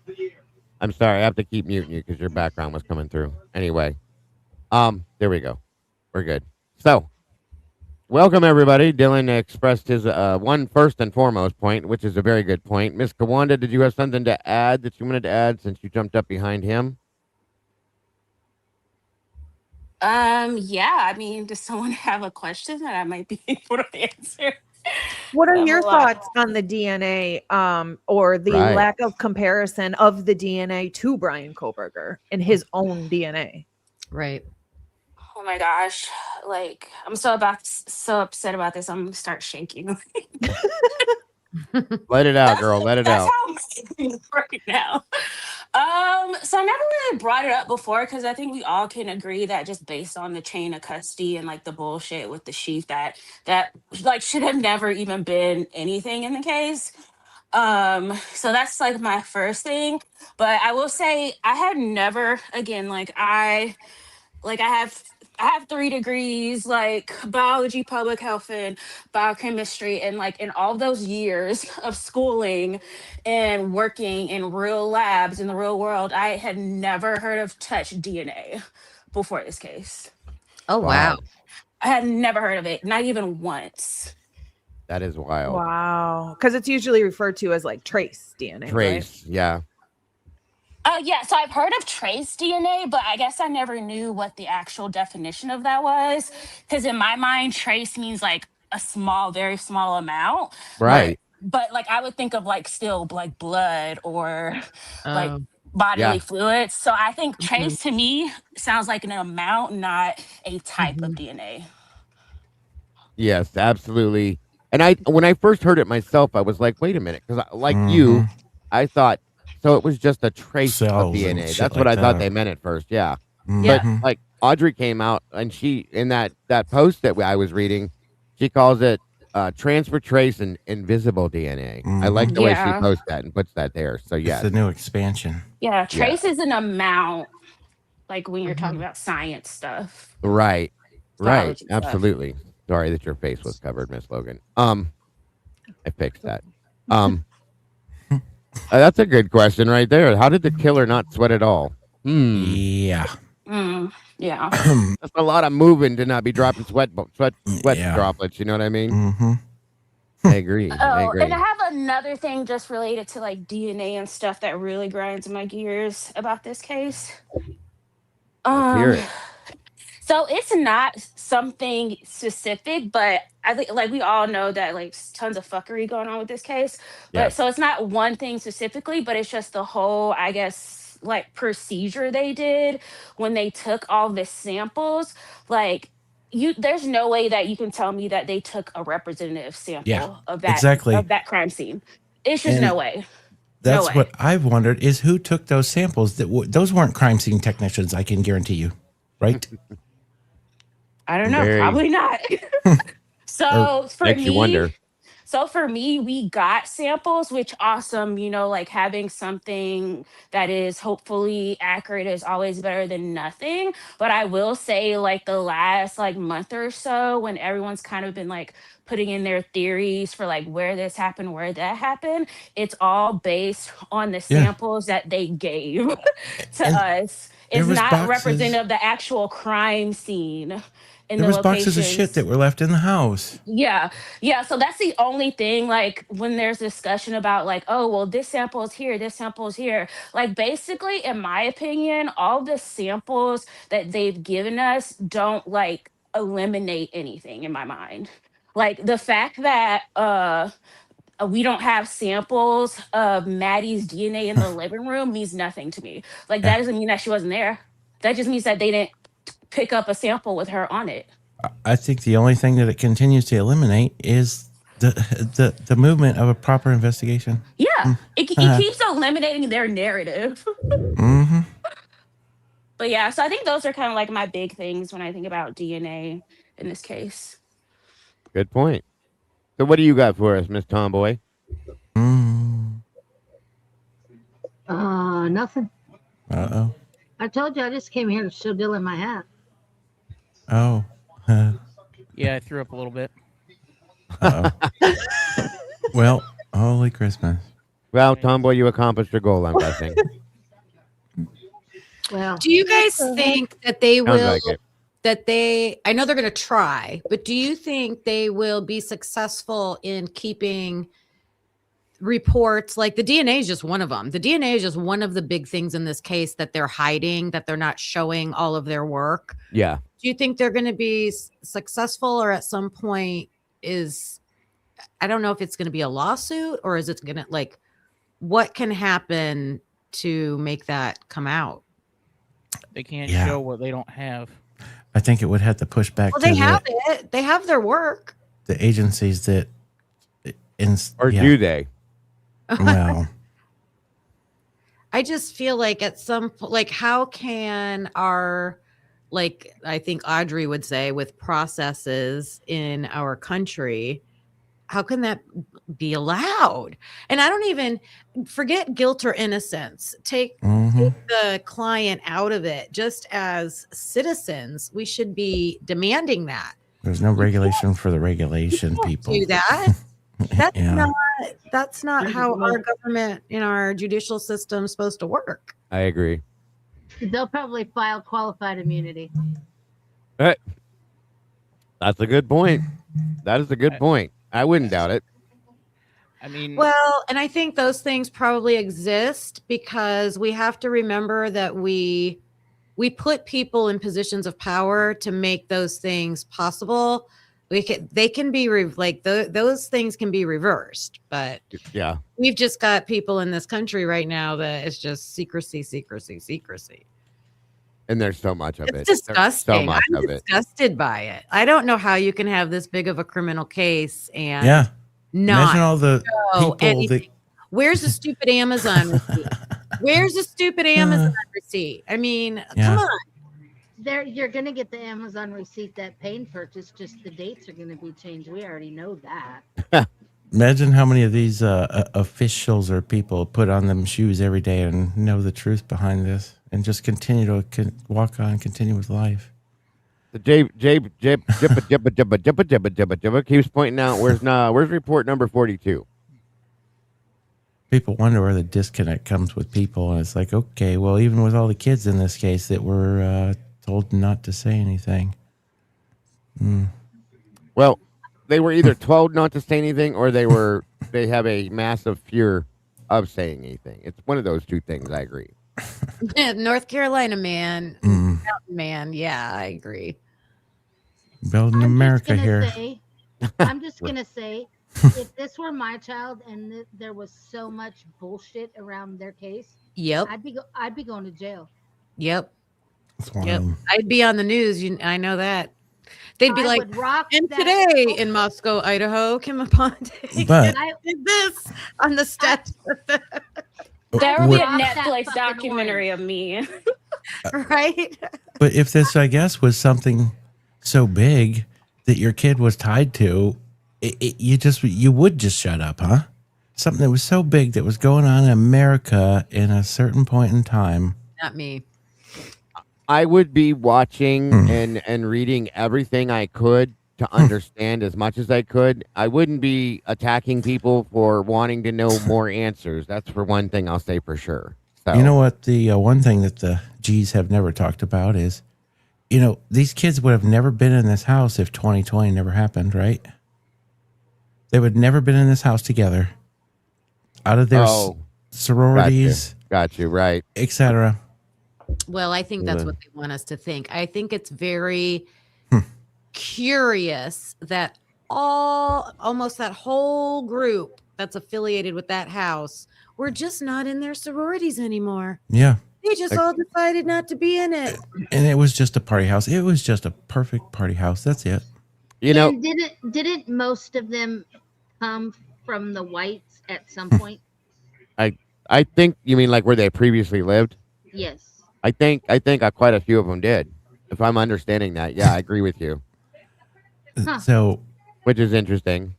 Speaker 2: I'm sorry, I have to keep muting you because your background was coming through. Anyway, there we go. We're good. So, welcome everybody. Dylan expressed his one first and foremost point, which is a very good point. Miss Kawanda, did you have something to add that you wanted to add since you jumped up behind him?
Speaker 8: Yeah, I mean, does someone have a question that I might be able to answer?
Speaker 5: What are
Speaker 8: I have a
Speaker 5: your
Speaker 8: lot.
Speaker 5: thoughts on the DNA or the
Speaker 2: Right.
Speaker 5: lack of comparison of the DNA to Bryan Kohberger and his own DNA?
Speaker 3: Right.
Speaker 8: Oh my gosh. Like, I'm so upset about this. I'm gonna start shaking.
Speaker 2: Let it out, girl. Let it
Speaker 8: That's
Speaker 2: out.
Speaker 8: how I'm feeling right now. So I never really brought it up before because I think we all can agree that just based on the chain of custody and like the bullshit with the sheaf that like should have never even been anything in the case. So that's like my first thing. But I will say I had never again I have 3 degrees, like biology, public health, and biochemistry. And like in all those years of schooling and working in real labs in the real world, I had never heard of touch DNA before this case.
Speaker 3: Oh, wow.
Speaker 8: I had never heard of it, not even once.
Speaker 2: That is wild.
Speaker 5: Wow. Because it's usually referred to as like trace DNA, right?
Speaker 2: Trace. Yeah.
Speaker 8: Yeah, so I've heard of trace DNA, but I guess I never knew what the actual definition of that was. Because in my mind, trace means like a small, very small amount.
Speaker 2: Right.
Speaker 8: But like I would think of like still like blood or like
Speaker 3: Oh.
Speaker 8: bodily
Speaker 2: Yeah.
Speaker 8: fluids. So I think
Speaker 3: Mhm.
Speaker 8: trace to me sounds like an amount, not a type of
Speaker 3: Mhm.
Speaker 8: DNA.
Speaker 2: Yes, absolutely. And when I first heard it myself, I was like, wait a minute. Because like you,
Speaker 4: Mhm.
Speaker 2: I thought, so it was just a trace of
Speaker 4: Cells and
Speaker 2: DNA.
Speaker 4: shit
Speaker 2: That's what
Speaker 4: like
Speaker 2: I thought
Speaker 4: that.
Speaker 2: they meant at first. Yeah.
Speaker 3: Yeah.
Speaker 2: But
Speaker 4: Mhm.
Speaker 2: like Audrey came out and she, in that post that I was reading, she calls it transfer trace and invisible DNA. I like the way she
Speaker 8: Yeah.
Speaker 2: posts that and puts that there. So
Speaker 4: It's
Speaker 2: yes.
Speaker 4: the new expansion.
Speaker 8: Yeah.
Speaker 2: Yeah.
Speaker 8: Trace is an amount, like when you're talking
Speaker 3: Mhm.
Speaker 8: about science stuff,
Speaker 2: Right. Right.
Speaker 8: biology stuff.
Speaker 2: Absolutely. Sorry that your face was covered, Miss Logan. I fixed that. That's a good question right there. How did the killer not sweat at all?
Speaker 4: Yeah.
Speaker 8: Yeah.
Speaker 2: That's a lot of moving to not be dropping sweat
Speaker 4: Yeah.
Speaker 2: droplets. You know what I mean?
Speaker 4: Mm-hmm.
Speaker 2: I agree. I
Speaker 8: Oh,
Speaker 2: agree.
Speaker 8: and I have another thing just related to like DNA and stuff that really grinds my gears about this case.
Speaker 2: Let's hear
Speaker 8: Um,
Speaker 2: it.
Speaker 8: so it's not something specific, but I think like we all know that like tons of fuckery going on with this case. But
Speaker 2: Yes.
Speaker 8: so it's not one thing specifically, but it's just the whole, I guess, like procedure they did when they took all the samples. Like there's no way that you can tell me that they took a representative
Speaker 4: Yeah.
Speaker 8: sample of
Speaker 4: Exactly.
Speaker 8: that crime scene. It's just
Speaker 4: And
Speaker 8: no way.
Speaker 4: that's
Speaker 8: way.
Speaker 4: what I've wondered is who took those samples. Those weren't crime scene technicians. I can guarantee you, right?
Speaker 8: I don't know,
Speaker 2: Very-
Speaker 8: probably not. So for
Speaker 2: Makes you
Speaker 8: me,
Speaker 2: wonder.
Speaker 8: we got samples, which awesome, like having something that is hopefully accurate is always better than nothing. But I will say, like the last like month or so, when everyone's kind of been like putting in their theories for like where this happened, where that happened, it's all based on the
Speaker 4: Yeah.
Speaker 8: samples that they gave to
Speaker 4: And
Speaker 8: us.
Speaker 4: there
Speaker 8: It's
Speaker 4: was
Speaker 8: not
Speaker 4: boxes-
Speaker 8: representative of the actual crime scene. In
Speaker 4: There
Speaker 8: the
Speaker 4: was boxes of shit
Speaker 8: locations.
Speaker 4: that were left in the house.
Speaker 8: Yeah. So that's the only thing, like when there's discussion about like, oh, well, this sample is here, this sample is here. Like basically, in my opinion, all the samples that they've given us don't like eliminate anything in my mind. Like the fact that we don't have samples of Maddie's DNA in the living room means nothing to me. Like that
Speaker 4: Yeah.
Speaker 8: doesn't mean that she wasn't there. That just means that they didn't pick up a sample with her on it.
Speaker 4: I think the only thing that it continues to eliminate is the movement of a proper investigation.
Speaker 8: Yeah, it keeps eliminating their narrative.
Speaker 4: Mm-hmm.
Speaker 8: But yeah, so I think those are kind of like my big things when I think about DNA in this case.
Speaker 2: Good point. So what do you got for us, Miss Tomboy?
Speaker 9: Nothing.
Speaker 4: Uh-oh.
Speaker 9: I told you I just came here to show Dylan my hat.
Speaker 4: Oh.
Speaker 7: Yeah, I threw up a little bit.
Speaker 4: Uh-oh. Well, holy Christmas.
Speaker 2: Well, Tomboy, you accomplished your goal, I'm guessing.
Speaker 9: Well,
Speaker 3: Do you guys think that they
Speaker 2: Sounds
Speaker 3: will?
Speaker 2: like it.
Speaker 3: I know they're going to try, but do you think they will be successful in keeping reports? Like the DNA is just one of them. The DNA is just one of the big things in this case that they're hiding, that they're not showing all of their work.
Speaker 2: Yeah.
Speaker 3: Do you think they're going to be successful, or at some point I don't know if it's going to be a lawsuit, or is it going to, like, what can happen to make that come out?
Speaker 7: They can't
Speaker 4: Yeah.
Speaker 7: show what they don't have.
Speaker 4: I think it would have to push back
Speaker 3: Well,
Speaker 4: to
Speaker 3: they have it. They have their work.
Speaker 4: the agencies that,
Speaker 2: Or do they?
Speaker 4: well,
Speaker 3: I just feel like at some like, how can our, like, I think Audrey would say, with processes in our country, how can that be allowed? And I don't even forget guilt or innocence. Take the client out of it. Just as citizens, we should be demanding that.
Speaker 4: there's no regulation for the regulation people.
Speaker 3: Do that. That's
Speaker 4: Yeah.
Speaker 3: that's not how our government in our judicial system is supposed to work.
Speaker 2: I agree.
Speaker 9: They'll probably file qualified immunity.
Speaker 2: That's a good point. That is a good point. I wouldn't doubt it.
Speaker 7: I mean,
Speaker 3: Well, and I think those things probably exist because we have to remember that we put people in positions of power to make those things possible. They can be those things can be reversed, but
Speaker 2: Yeah.
Speaker 3: we've just got people in this country right now that it's just secrecy.
Speaker 2: And there's so much of it.
Speaker 3: It's
Speaker 2: There's
Speaker 3: disgusting.
Speaker 2: so much
Speaker 3: I'm
Speaker 2: of it.
Speaker 3: disgusted by it. I don't know how you can have this big of a criminal case and
Speaker 4: Yeah.
Speaker 3: not
Speaker 4: Imagine all the
Speaker 3: know
Speaker 4: people that
Speaker 3: anything. Where's the stupid Amazon receipt? Where's the stupid Amazon receipt? I mean,
Speaker 4: Yeah.
Speaker 3: come on.
Speaker 9: You're going to get the Amazon receipt that Payne purchased, just the dates are going to be changed. We already know that.
Speaker 4: imagine how many of these officials or people put on them shoes every day and know the truth behind this and just continue to walk on, continue with life.
Speaker 2: The Jibba keeps pointing out where's report number 42?
Speaker 4: People wonder where the disconnect comes with people, and it's like, okay, well, even with all the kids in this case that were told not to say anything.
Speaker 2: Well, they were either told not to say anything or they have a massive fear of saying anything. It's one of those two things. I agree.
Speaker 3: North Carolina man, Mountain man. Yeah, I agree.
Speaker 4: Building America here.
Speaker 9: I'm just going to say, if this were my child and there was so much bullshit around their case,
Speaker 3: Yep.
Speaker 9: I'd be going to jail.
Speaker 3: Yep.
Speaker 4: That's one
Speaker 3: Yep.
Speaker 4: of them.
Speaker 3: I'd be on the news. I know that. They'd be
Speaker 9: I
Speaker 3: like,
Speaker 9: would rock
Speaker 3: and
Speaker 9: that-
Speaker 3: today in Moscow, Idaho, Kim Aponte
Speaker 4: But
Speaker 3: did this on the steps.
Speaker 8: There will be a
Speaker 9: Rock that
Speaker 8: Netflix
Speaker 9: fucking
Speaker 8: documentary of me.
Speaker 3: Right?
Speaker 4: But if this, I guess, was something so big that your kid was tied to, you would just shut up, huh? Something that was so big that was going on in America in a certain point in time.
Speaker 3: Not me.
Speaker 2: I would be watching and reading everything I could to understand as much as I could. I wouldn't be attacking people for wanting to know more answers. That's for one thing I'll say for sure. So,
Speaker 4: You know what? The one thing that the G's have never talked about is, these kids would have never been in this house if 2020 never happened, right? They would never been in this house together, out of their sororities,
Speaker 2: got you right,
Speaker 4: etc.
Speaker 3: Well, I think that's what they want us to think. I think it's very curious that almost that whole group that's affiliated with that house were just not in their sororities anymore.
Speaker 4: Yeah.
Speaker 3: They just all decided not to be in it.
Speaker 4: And it was just a party house. It was just a perfect party house. That's it.
Speaker 9: And didn't most of them come from the whites at some point?
Speaker 2: I think you mean like where they previously lived.
Speaker 9: Yes.
Speaker 2: I think quite a few of them did. If I'm understanding that, yeah, I agree with you.
Speaker 9: Huh.
Speaker 4: So,
Speaker 2: Which is interesting.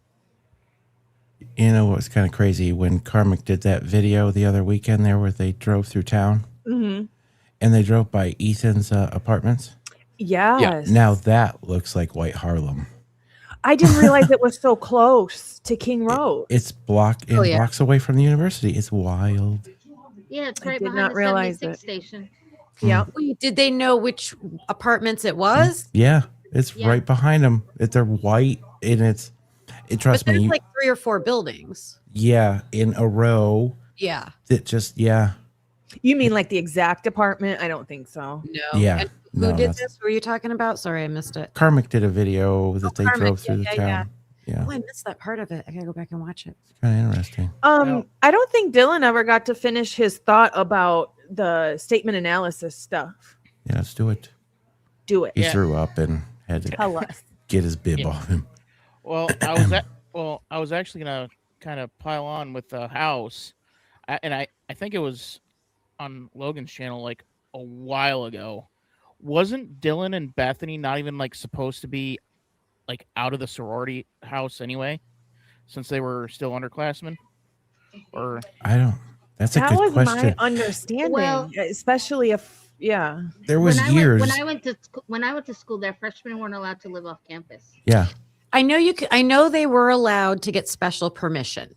Speaker 4: what's kind of crazy when Carmick did that video the other weekend there where they drove through town and they drove by Ethan's apartments.
Speaker 5: Yes.
Speaker 4: Now that looks like White Harlem.
Speaker 5: I didn't realize it was so close to King Road.
Speaker 4: It's blocks away from the university. It's wild.
Speaker 9: Yeah, it's right
Speaker 5: did
Speaker 9: behind
Speaker 5: not
Speaker 9: the
Speaker 5: realize
Speaker 9: 76
Speaker 5: it.
Speaker 9: station.
Speaker 5: Yep.
Speaker 3: Wait, did they know which apartments it was?
Speaker 4: Yeah, it's
Speaker 9: Yeah.
Speaker 4: right behind them. They're white, and trust
Speaker 3: But there's
Speaker 4: me.
Speaker 3: like 3 or 4 buildings.
Speaker 4: Yeah, in a row.
Speaker 3: Yeah.
Speaker 4: That just
Speaker 5: You mean like the exact apartment? I don't think so.
Speaker 3: No.
Speaker 4: Yeah.
Speaker 3: And who
Speaker 4: No,
Speaker 3: did
Speaker 4: that's-
Speaker 3: this? Who were you talking about? Sorry, I missed it.
Speaker 4: Karmic did a video that they
Speaker 3: Karmic,
Speaker 4: drove through the
Speaker 3: yeah.
Speaker 4: town. Yeah.
Speaker 3: Oh, I missed that part of it. I gotta go back and watch it.
Speaker 4: It's kind of interesting.
Speaker 5: I don't think Dylan ever got to finish his thought about the statement analysis stuff.
Speaker 4: Yeah, let's do it.
Speaker 5: Do it.
Speaker 4: He threw up and had to
Speaker 5: Tell us.
Speaker 4: get his bib off him.
Speaker 7: Well, I was actually gonna kind of pile on with the house, I think it was on Logan's channel like a while ago. Wasn't Dylan and Bethany not even like supposed to be like out of the sorority house anyway, since they were still underclassmen? Or
Speaker 4: I don't. That's a
Speaker 5: That
Speaker 4: good
Speaker 5: was
Speaker 4: question.
Speaker 5: my understanding,
Speaker 9: Well-
Speaker 5: especially if
Speaker 4: There was
Speaker 9: when
Speaker 4: years.
Speaker 9: when I went to school, their freshmen weren't allowed to live off campus.
Speaker 4: Yeah.
Speaker 3: I know you could, I know they were allowed to get special permission.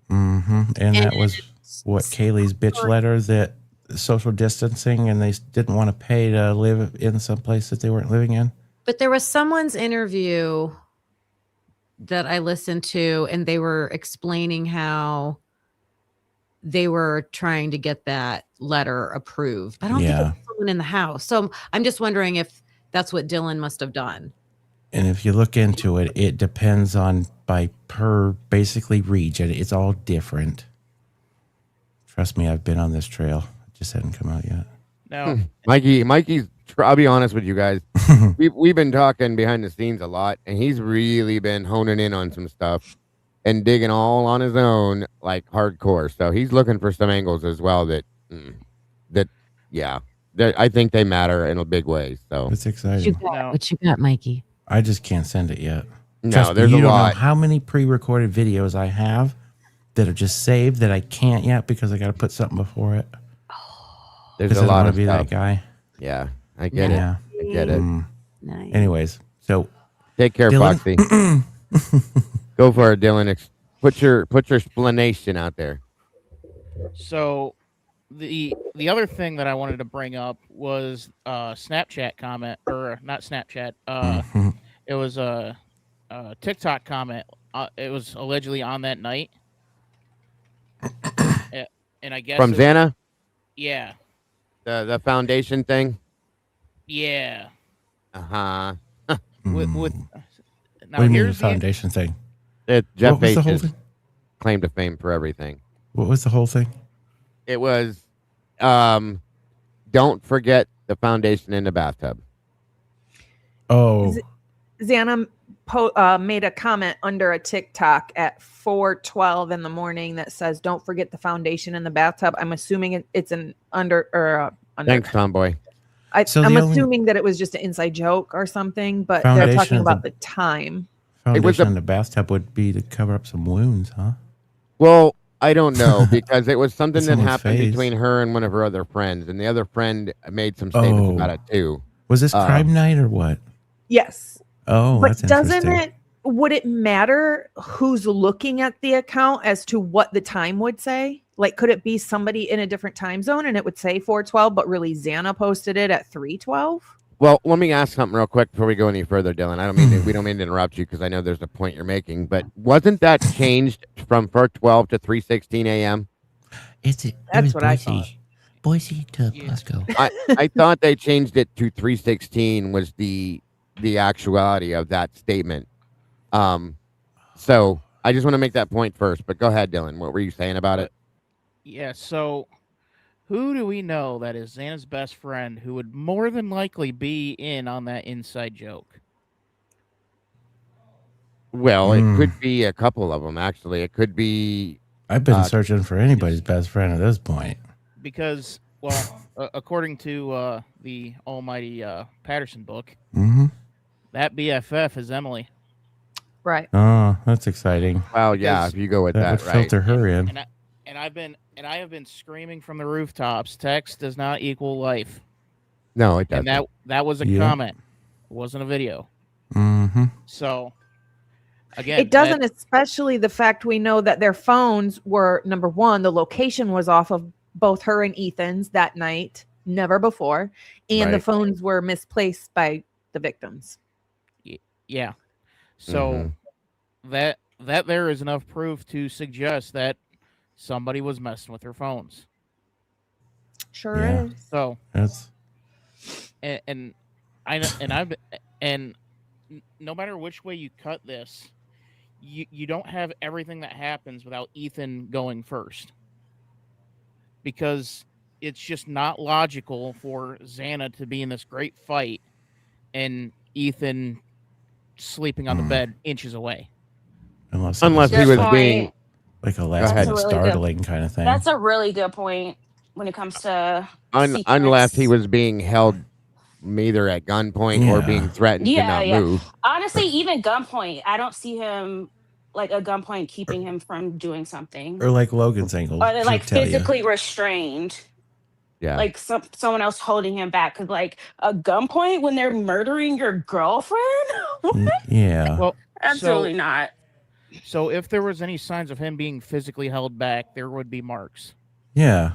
Speaker 4: Mm-hmm. And that
Speaker 3: And
Speaker 4: was what Kaylee's bitch letter, that social distancing, and they didn't want to pay to live in some place that they weren't living in.
Speaker 3: But there was someone's interview that I listened to, and they were explaining how they were trying to get that letter approved. I don't think it was someone in the house. So I'm just wondering if that's what Dylan must have done.
Speaker 4: And if you look into it, it depends on per basically region. It's all different. Trust me, I've been on this trail. It just hadn't come out yet.
Speaker 7: now,
Speaker 2: Mikey's. I'll be honest with you guys. We've been talking behind the scenes a lot, and he's really been honing in on some stuff and digging all on his own, like hardcore. So he's looking for some angles as well that I think they matter in a big way. So
Speaker 4: It's
Speaker 3: What you
Speaker 4: exciting.
Speaker 3: got,
Speaker 7: No.
Speaker 3: what you got, Mikey?
Speaker 4: I just can't send it yet.
Speaker 2: no,
Speaker 4: Trust me,
Speaker 2: there's
Speaker 4: you
Speaker 2: a
Speaker 4: don't know
Speaker 2: lot.
Speaker 4: how many pre-recorded videos I have that are just saved that I can't yet because I got to put something before it.
Speaker 2: There's
Speaker 4: Because
Speaker 2: a
Speaker 4: I don't
Speaker 2: lot
Speaker 4: want
Speaker 2: of
Speaker 4: to be
Speaker 2: stuff.
Speaker 4: that guy.
Speaker 2: Yeah, I get
Speaker 4: Yeah.
Speaker 2: it. I get it.
Speaker 3: Nice.
Speaker 4: Anyways, so
Speaker 2: Take care,
Speaker 4: Dylan?
Speaker 2: Foxy. Go for it, Dylan. Put your explanation out there.
Speaker 7: so the other thing that I wanted to bring up was Snapchat comment, or not Snapchat.
Speaker 4: Mhm.
Speaker 7: It was a TikTok comment. It was allegedly on that night. And I guess
Speaker 2: From
Speaker 7: it was-
Speaker 2: Xana,
Speaker 7: Yeah,
Speaker 2: the foundation thing.
Speaker 7: yeah.
Speaker 2: Uh-huh.
Speaker 7: With
Speaker 4: Mm.
Speaker 7: now
Speaker 4: What do you mean the
Speaker 7: here's the
Speaker 4: foundation thing?
Speaker 2: Jeff
Speaker 4: What was the whole
Speaker 2: Bezos'
Speaker 4: thing?
Speaker 2: claim to fame for everything.
Speaker 4: What was the whole thing?
Speaker 2: It was don't forget the foundation in the bathtub.
Speaker 4: Oh,
Speaker 5: Xana made a comment under a TikTok at 4:12 in the morning that says, "Don't forget the foundation in the bathtub." I'm assuming it's an under.
Speaker 2: Thanks, Tomboy.
Speaker 4: So
Speaker 5: I'm
Speaker 4: the only-
Speaker 5: assuming that it was just an inside joke or something, but
Speaker 4: Foundation
Speaker 5: they're talking
Speaker 4: of the-
Speaker 5: about the time.
Speaker 4: foundation
Speaker 2: a-
Speaker 4: in the bathtub would be to cover up some wounds, huh?
Speaker 2: Well, I don't know because it was something that
Speaker 4: Someone's
Speaker 2: happened
Speaker 4: face.
Speaker 2: between her and one of her other friends, and the other friend made some statements
Speaker 4: Oh.
Speaker 2: about it too.
Speaker 4: Was this crime night or what?
Speaker 5: Yes,
Speaker 4: Oh,
Speaker 5: but
Speaker 4: that's
Speaker 5: doesn't
Speaker 4: interesting.
Speaker 5: it? Would it matter who's looking at the account as to what the time would say? Like, could it be somebody in a different time zone and it would say 4:12, but really Xana posted it at 3:12?
Speaker 2: Well, let me ask something real quick before we go any further, Dylan. We don't mean to interrupt you because I know there's a point you're making, but wasn't that changed from 4:12 to 3:16 a.m.?
Speaker 5: That's what I thought.
Speaker 4: Boise to
Speaker 7: Yeah.
Speaker 4: Glasgow.
Speaker 2: I thought they changed it to 3:16 was the actuality of that statement. So I just want to make that point first, but go ahead, Dylan. What were you saying about it?
Speaker 7: Yeah, so who do we know that is Xana's best friend who would more than likely be in on that inside joke?
Speaker 2: Well, it
Speaker 4: Hmm.
Speaker 2: could be a couple of them, actually. It could be.
Speaker 4: I've been
Speaker 2: Uh,
Speaker 4: searching for anybody's best friend at this point.
Speaker 7: Because, well, according to the almighty Patterson book,
Speaker 4: Mm-hmm.
Speaker 7: that BFF is Emily.
Speaker 5: Right.
Speaker 4: Oh, that's exciting.
Speaker 2: Well, yeah,
Speaker 7: Because
Speaker 2: if you go with
Speaker 4: That
Speaker 2: that,
Speaker 4: would
Speaker 2: right?
Speaker 4: filter her in.
Speaker 7: And I have been screaming from the rooftops, text does not equal life.
Speaker 2: No, it doesn't.
Speaker 7: And that was a
Speaker 4: Yeah.
Speaker 7: comment. It wasn't a video.
Speaker 4: Mm-hmm.
Speaker 7: So again,
Speaker 5: It doesn't, especially the fact we know that their phones were, number one, the location was off of both her and Ethan's that night, never before, and the
Speaker 2: Right.
Speaker 5: phones were misplaced by the victims.
Speaker 7: yeah. So that there is enough proof to suggest that somebody was messing with their phones.
Speaker 5: Sure
Speaker 4: Yeah.
Speaker 5: is.
Speaker 7: So
Speaker 4: That's
Speaker 7: and I kn- and I've and no matter which way you cut this, you don't have everything that happens without Ethan going first, because it's just not logical for Xana to be in this great fight and Ethan sleeping on the bed inches away.
Speaker 4: unless
Speaker 2: Unless he
Speaker 8: Good
Speaker 2: was
Speaker 4: like,
Speaker 2: being.
Speaker 8: point.
Speaker 4: like a
Speaker 2: Go
Speaker 4: last
Speaker 2: ahead.
Speaker 8: That's a
Speaker 4: minute
Speaker 8: really good.
Speaker 4: startling kind of thing.
Speaker 8: That's a really good point when it comes to
Speaker 2: Unless he
Speaker 8: sequence.
Speaker 2: was being held either at gunpoint or being
Speaker 4: Yeah.
Speaker 2: threatened to
Speaker 8: Yeah,
Speaker 2: not
Speaker 8: yeah.
Speaker 2: move.
Speaker 8: Honestly, even gunpoint, I don't see him like a gunpoint keeping him from doing something,
Speaker 4: Or like Logan's angle,
Speaker 8: or they're
Speaker 4: she'll
Speaker 8: like
Speaker 4: tell you.
Speaker 8: physically restrained,
Speaker 2: Yeah.
Speaker 8: like someone else holding him back. Cause like a gunpoint when they're murdering your girlfriend,
Speaker 4: Yeah.
Speaker 7: Well,
Speaker 8: absolutely not.
Speaker 7: so if there was any signs of him being physically held back, there would be marks,
Speaker 4: Yeah.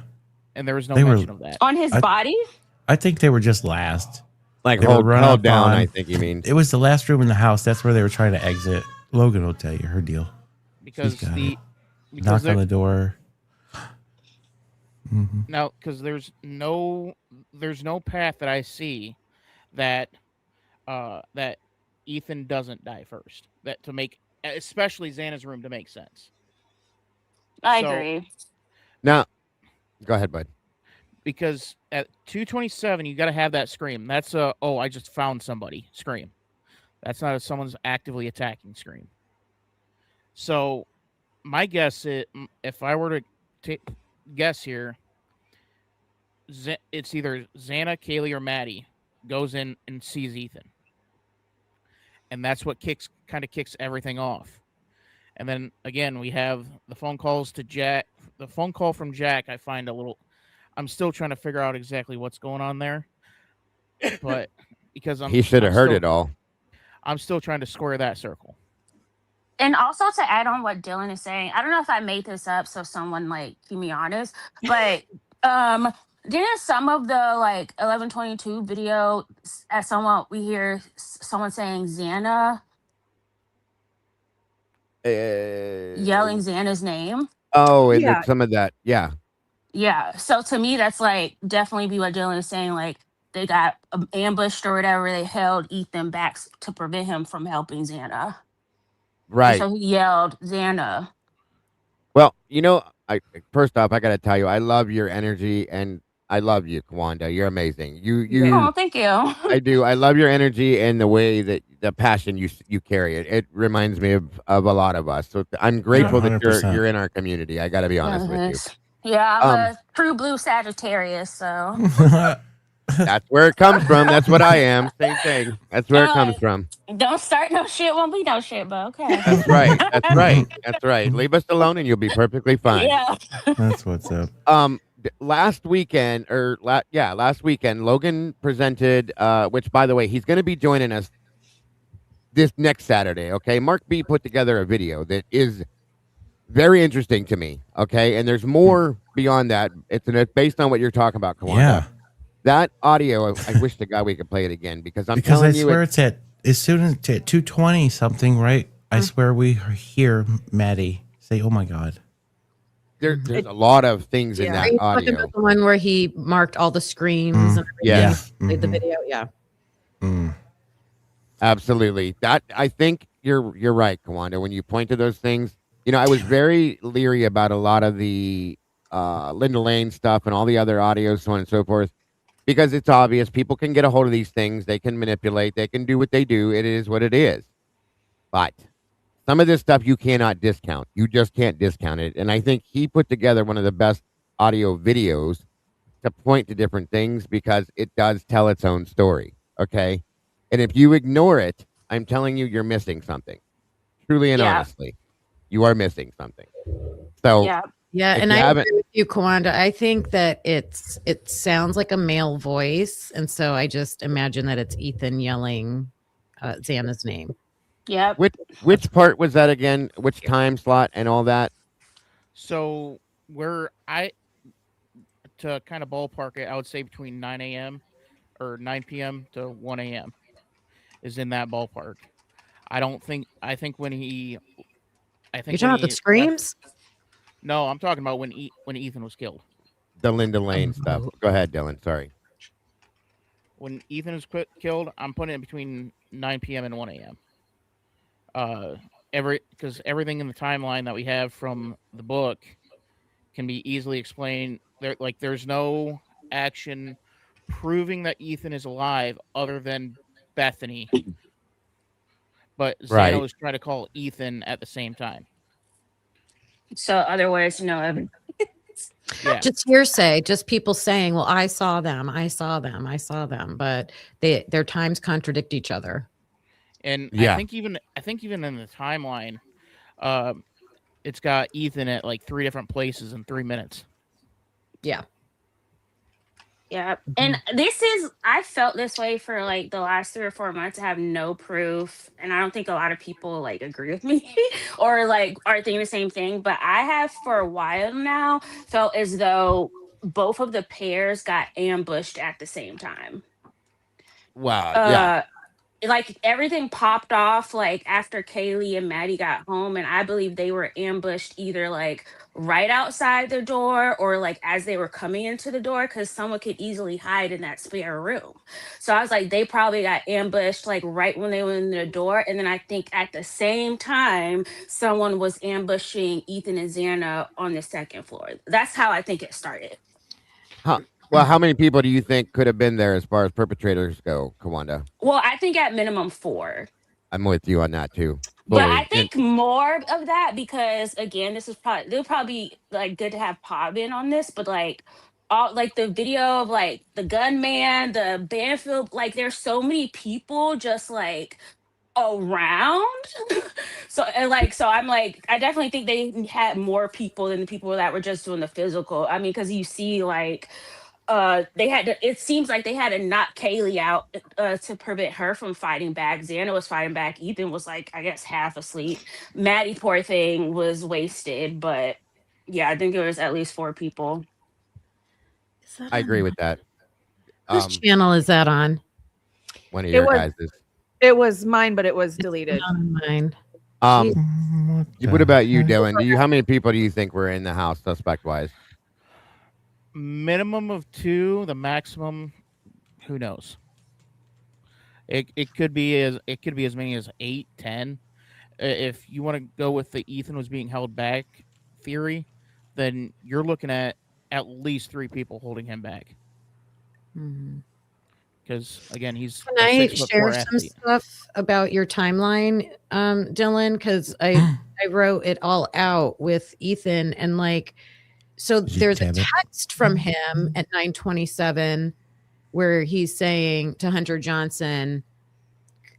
Speaker 7: and there was no
Speaker 4: They were-
Speaker 7: mention of that.
Speaker 8: On his
Speaker 4: I-
Speaker 8: body,
Speaker 4: I think they were just last.
Speaker 2: Like
Speaker 4: They were run
Speaker 2: held
Speaker 4: up
Speaker 2: down,
Speaker 4: on.
Speaker 2: I think you mean.
Speaker 4: It was the last room in the house. That's where they were trying to exit. Logan will tell you her deal.
Speaker 7: Because
Speaker 4: got
Speaker 7: the
Speaker 4: it.
Speaker 7: because
Speaker 4: Knock on the door. Mhm.
Speaker 7: now because there's no path that I see that that Ethan doesn't die first, that to make especially Xana's room to make sense.
Speaker 8: I
Speaker 7: So-
Speaker 8: agree.
Speaker 2: Now, go ahead, bud.
Speaker 7: Because at 227 you got to have that scream. That's a I just found somebody scream. That's not if someone's actively attacking scream. So my guess is, if I were to guess here, it's either Xana, Kaylee, or Maddie goes in and sees Ethan, and that's what kicks everything off. And then again, we have the phone calls to Jack. The phone call from Jack, I find a little. I'm still trying to figure out exactly what's going on there, but because
Speaker 2: He should have heard
Speaker 7: still-
Speaker 2: it all.
Speaker 7: I'm still trying to square that circle.
Speaker 8: And also to add on what Dylan is saying, I don't know if I made this up, so someone like keep me honest, but didn't some of the like 1122 video at someone we hear someone saying Xana, yelling Xana's name?
Speaker 2: Oh, and
Speaker 5: Yeah.
Speaker 2: some of that. Yeah.
Speaker 8: Yeah. So to me, that's like definitely be what Dylan is saying. Like they got ambushed or whatever. They held Ethan back to prevent him from helping Xana. And
Speaker 2: Right.
Speaker 8: so he yelled Xana.
Speaker 2: Well, first off, I got to tell you, I love your energy and I love you, Kawanda. You're amazing.
Speaker 8: Oh, thank you.
Speaker 2: I do. I love your energy and the way that the passion you carry it. It reminds me of a lot of us. So I'm grateful that
Speaker 4: 100%.
Speaker 2: you're in our community. I got to be honest with you.
Speaker 8: Yes. Yeah, I'm
Speaker 2: Um,
Speaker 8: a true blue Sagittarius, so
Speaker 2: That's where it comes from. That's what I am. Same thing. That's where it comes from.
Speaker 8: don't start no shit, won't be no shit, but okay.
Speaker 2: That's right. That's right. That's right. Leave us alone and you'll be perfectly fine.
Speaker 8: Yeah.
Speaker 4: That's what's up.
Speaker 2: Last weekend, Logan presented, which by the way, he's going to be joining us this next Saturday. Okay. Mark B put together a video that is very interesting to me. Okay. And there's more beyond that. It's based on what you're talking about, Kawanda.
Speaker 4: Yeah.
Speaker 2: That audio, I wish to God we could play it again because I'm
Speaker 4: Because I
Speaker 2: telling you,
Speaker 4: swear it's at as soon as at 220 something, right? I swear we hear Maddie say, "Oh my God."
Speaker 2: there's a lot of things in
Speaker 3: Are
Speaker 2: that
Speaker 3: you talking
Speaker 2: audio.
Speaker 3: about the one where he marked all the screams and everything?
Speaker 2: Yeah.
Speaker 3: Played the
Speaker 4: Mhm.
Speaker 3: video. Yeah.
Speaker 4: Mm.
Speaker 2: Absolutely. That I think you're right, Kawanda. When you point to those things, I was very leery about a lot of the Linda Lane stuff and all the other audios, so on and so forth, because it's obvious people can get a hold of these things, they can manipulate, they can do what they do. It is what it is. But some of this stuff you cannot discount. You just can't discount it. And I think he put together one of the best audio videos to point to different things because it does tell its own story. Okay. And if you ignore it, I'm telling you, you're missing something. Truly and
Speaker 8: Yeah.
Speaker 2: honestly, you are missing something. So
Speaker 8: Yeah.
Speaker 3: Yeah,
Speaker 2: If
Speaker 3: and
Speaker 2: you
Speaker 3: I
Speaker 2: haven't-
Speaker 3: agree with you, Kawanda. I think that it sounds like a male voice, and so I just imagine that it's Ethan yelling Xana's name.
Speaker 8: Yep.
Speaker 2: which part was that again? Which time slot and all that?
Speaker 7: So to kind of ballpark it, I would say between 9 a.m. or 9 p.m. to 1 a.m. is in that ballpark. I think when he,
Speaker 3: You're talking about the screams?
Speaker 7: No, I'm talking about when Ethan was killed.
Speaker 2: the Linda Lane stuff. Go ahead, Dylan. Sorry.
Speaker 7: When Ethan was killed, I'm putting it between 9 p.m. and 1 a.m. Because everything in the timeline that we have from the book can be easily explained. There's no action proving that Ethan is alive other than Bethany, but Xana
Speaker 2: Right.
Speaker 7: was trying to call Ethan at the same time.
Speaker 8: So other words, no evidence.
Speaker 7: Yeah,
Speaker 3: Just hearsay, just people saying, well, I saw them, I saw them, I saw them, but their times contradict each other.
Speaker 7: and
Speaker 2: Yeah.
Speaker 7: I think even in the timeline, it's got Ethan at like 3 different places in 3 minutes.
Speaker 3: Yeah.
Speaker 8: Yeah. And I felt this way for like the last 3 or 4 months. I have no proof. And I don't think a lot of people like agree with me or like are thinking the same thing. But I have for a while now felt as though both of the pairs got ambushed at the same time.
Speaker 2: Wow. Yeah.
Speaker 8: Like everything popped off like after Kaylee and Maddie got home, and I believe they were ambushed either like right outside the door or like as they were coming into the door, because someone could easily hide in that spare room. So I was like, they probably got ambushed like right when they went in the door, and then I think at the same time someone was ambushing Ethan and Xana on the second floor. That's how I think it started.
Speaker 2: Well, how many people do you think could have been there as far as perpetrators go, Kawanda?
Speaker 8: Well, I think at minimum 4.
Speaker 2: I'm with you on that too.
Speaker 8: But
Speaker 2: Fully.
Speaker 8: I think more of that because again, this is probably they'll probably be like good to have Pod in on this, but like all like the video of like the gunman, the Banfield, like there's so many people just like around. So I'm like, I definitely think they had more people than the people that were just doing the physical. I mean, because you see like they had to, it seems like they had to knock Kaylee out to prevent her from fighting back. Xana was fighting back. Ethan was like, I guess, half asleep. Maddie, poor thing, was wasted. But yeah, I think there was at least 4 people.
Speaker 2: I agree with that.
Speaker 3: Whose channel is that on?
Speaker 2: One of
Speaker 5: It
Speaker 2: your
Speaker 5: was-
Speaker 2: guys'
Speaker 5: It was mine, but it was deleted.
Speaker 3: Not on mine.
Speaker 2: What about you, Dylan? How many people do you think were in the house, suspect wise?
Speaker 7: Minimum of 2, the maximum, who knows? It could be as many as 8, 10. If you want to go with the Ethan was being held back theory, then you're looking at least 3 people holding him back. Because again, he's
Speaker 3: Can I share some stuff about your timeline, Dylan? Because I wrote it all out with Ethan, and like, so there's a text from him at 9:27 where he's saying to Hunter Johnson,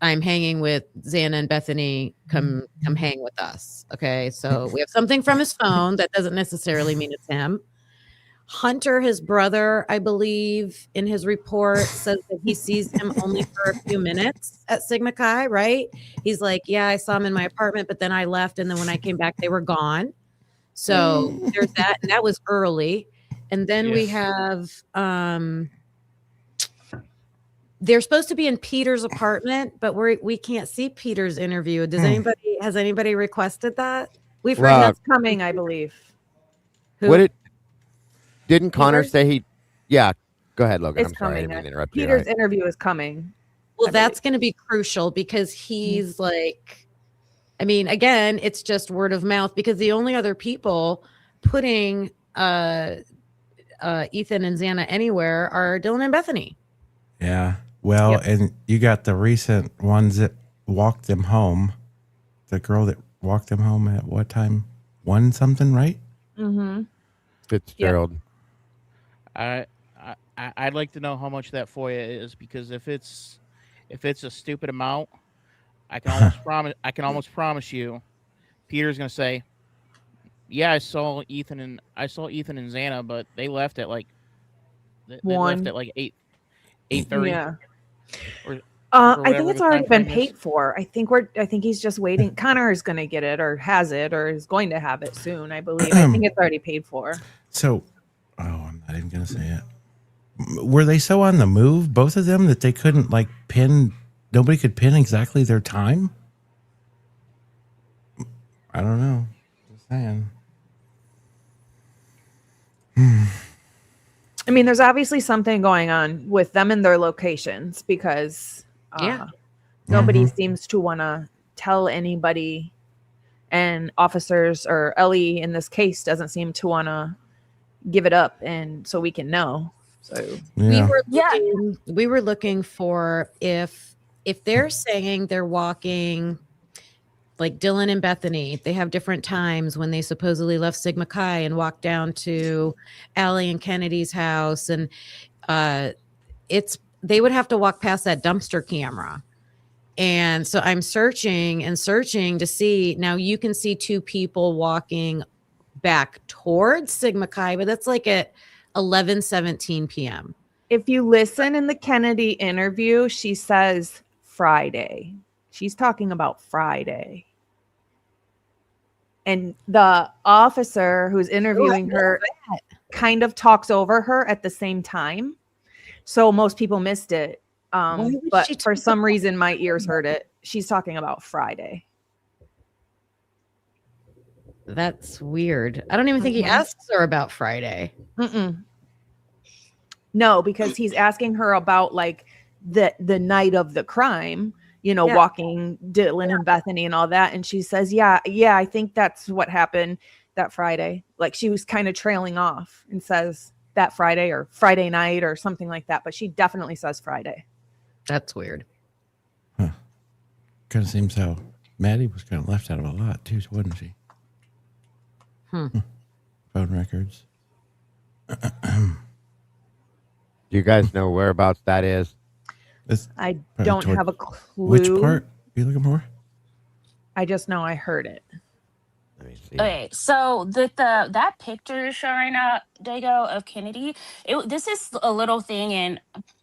Speaker 3: "I'm hanging with Xana and Bethany. Come hang with us." Okay, so we have something from his phone that doesn't necessarily mean it's him. Hunter, his brother, I believe, in his report says that he sees him only for a few minutes at Sigma Chi, right? He's like, yeah, I saw him in my apartment, but then I left. And then when I came back, they were gone. So there's that. And that was early. And then we have, they're supposed to be in Peter's apartment, but we can't see Peter's interview. Has anybody requested that?
Speaker 5: We've heard that's coming, I believe.
Speaker 2: Didn't Connor say he? Yeah, go ahead, Logan.
Speaker 5: It's
Speaker 2: I'm sorry, I
Speaker 5: coming.
Speaker 2: didn't mean to interrupt you.
Speaker 5: Peter's interview is coming.
Speaker 3: Well, that's going to be crucial because he's like, I mean, again, it's just word of mouth because the only other people putting Ethan and Xana anywhere are Dylan and Bethany.
Speaker 4: Yeah. Well, and you got the recent ones that walked them home. The girl that walked them home at what time? 1 something, right?
Speaker 5: Mm-hmm.
Speaker 2: Fitzgerald.
Speaker 7: I'd like to know how much that FOIA is, because if it's a stupid amount, I can almost promise you, Peter's gonna say, "Yeah, I saw Ethan and Xana, but they left at like 8:30."
Speaker 5: Yeah. I think it's already been paid for. I think he's just waiting. Connor is going to get it, or has it, or is going to have it soon, I believe. I think it's already paid for.
Speaker 4: So, I'm not even going to say it. Were they so on the move, both of them, that they couldn't like pin? Nobody could pin exactly their time. I don't know. Just saying.
Speaker 5: I mean, there's obviously something going on with them and their locations because nobody seems to want to tell anybody, and officers or Ellie in this case doesn't seem to want to give it up, and so we can know. So
Speaker 3: we were looking for if they're saying they're walking, like Dylan and Bethany, they have different times when they supposedly left Sigma Chi and walked down to Allie and Kennedy's house, and they would have to walk past that dumpster camera. And so I'm searching to see. Now you can see two people walking back towards Sigma Chi, but that's like at 11:17 p.m.
Speaker 5: If you listen in the Kennedy interview, she says Friday. She's talking about Friday. And the officer who's interviewing her kind of talks over her at the same time. So most people missed it. But for some reason, my ears heard it. She's talking about Friday.
Speaker 3: That's weird. I don't even think he asks her about Friday.
Speaker 5: No, because he's asking her about like the night of the crime, walking Dylan and Bethany and all that. And she says, yeah, I think that's what happened that Friday. Like she was kind of trailing off and says that Friday or Friday night or something like that. But she definitely says Friday.
Speaker 3: That's weird.
Speaker 4: Kind of seems how Maddie was kind of left out of a lot too, wasn't she? Phone records.
Speaker 2: Do you guys know whereabouts that is?
Speaker 5: I don't have a clue.
Speaker 4: Which part are you looking for?
Speaker 5: I just know I heard it.
Speaker 2: Let me see.
Speaker 8: Okay, so that picture you're showing up, Dago, of Kennedy. This is a little thing, and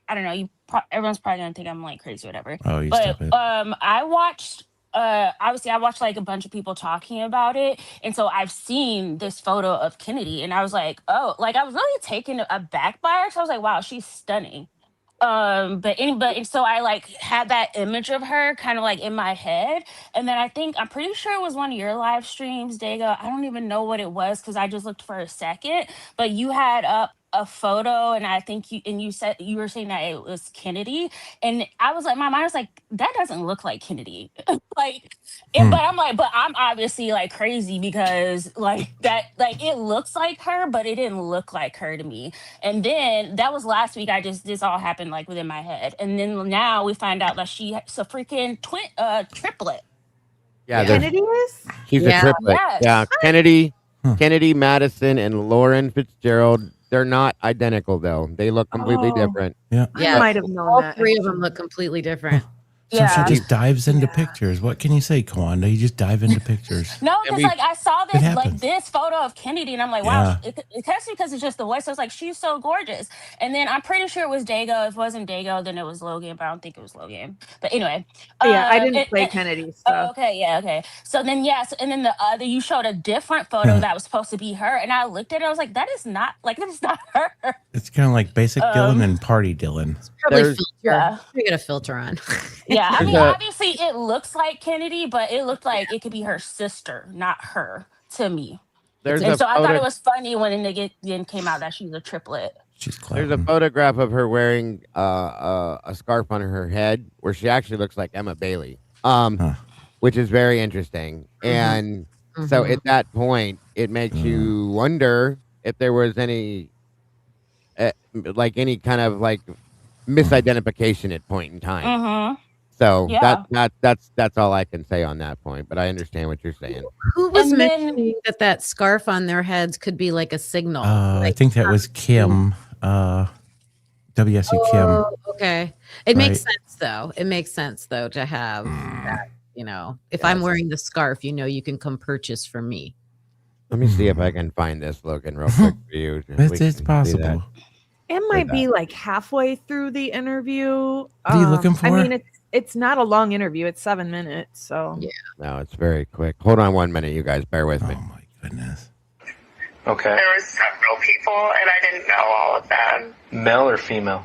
Speaker 8: I don't know. Everyone's probably gonna think I'm like crazy, or whatever.
Speaker 4: Oh, you
Speaker 8: but
Speaker 4: stop it.
Speaker 8: I watched. Obviously, I watched like a bunch of people talking about it, and so I've seen this photo of Kennedy, and I was like, oh, like I was really taken aback by her. So I was like, wow, she's stunning. And so I like had that image of her kind of like in my head, and then I'm pretty sure it was one of your live streams, Dago. I don't even know what it was because I just looked for a second, but you had up a photo, and I think you said you were saying that it was Kennedy, and I was like, my mind was like, that doesn't look like Kennedy. But I'm obviously like crazy because like that, like it looks like her, but it didn't look like her to me. And then that was last week. This all happened like within my head, and then now we find out that she's a freaking triplet.
Speaker 2: Yeah,
Speaker 5: Kennedy is?
Speaker 2: She's a triplet.
Speaker 8: Yes.
Speaker 2: Yeah, Kennedy, Madison, and Lauren Fitzgerald. They're not identical though. They look completely different.
Speaker 4: Yeah.
Speaker 5: I might have known
Speaker 3: All
Speaker 5: that.
Speaker 3: three of them look completely different.
Speaker 4: So she just dives into pictures. What can you say, Kawanda? You just dive into pictures.
Speaker 8: No, because like I saw
Speaker 4: It
Speaker 8: this photo of Kennedy, and I'm like, wow, especially because it's just the voice. So it's like she's so gorgeous. And then I'm pretty sure it was Dago. If it wasn't Dago, then it was Logan, but I don't think it was Logan. But anyway,
Speaker 5: I didn't play Kennedy. So.
Speaker 8: Oh, okay. So then and then the other, you showed a different photo that was supposed to be her, and I looked at it, I was like, that is not her.
Speaker 4: It's kind of like basic Dylan and party Dylan.
Speaker 3: Probably filter. Yeah. You get a filter on.
Speaker 8: Yeah, I mean, obviously it looks like Kennedy, but it looked like it could be her sister, not her, to me. I thought it was funny when it came out that she's a triplet.
Speaker 2: There's a photograph of her wearing a scarf on her head where she actually looks like Emma Bailey, which is very interesting. And so at that point, it makes you wonder if there was any kind of like misidentification at point in time. So that's all I can say on that point. But I understand what you're saying.
Speaker 3: Who was mentioning that scarf on their heads could be like a signal?
Speaker 4: I think that was Kim. WSU Kim.
Speaker 3: Okay. It makes sense though. It makes sense though to have that. If I'm wearing the scarf, you can come purchase from me.
Speaker 2: Let me see if I can find this, Logan, real quick for you.
Speaker 4: It's possible.
Speaker 5: It might be like halfway through the interview.
Speaker 4: What are you looking for?
Speaker 5: I mean, it's not a long interview. It's 7 minutes. So
Speaker 3: yeah.
Speaker 2: No, it's very quick. Hold on 1 minute, you guys. Bear with me.
Speaker 4: Oh my goodness.
Speaker 10: Okay.
Speaker 11: There were several people, and I didn't know all of them.
Speaker 10: Male or female?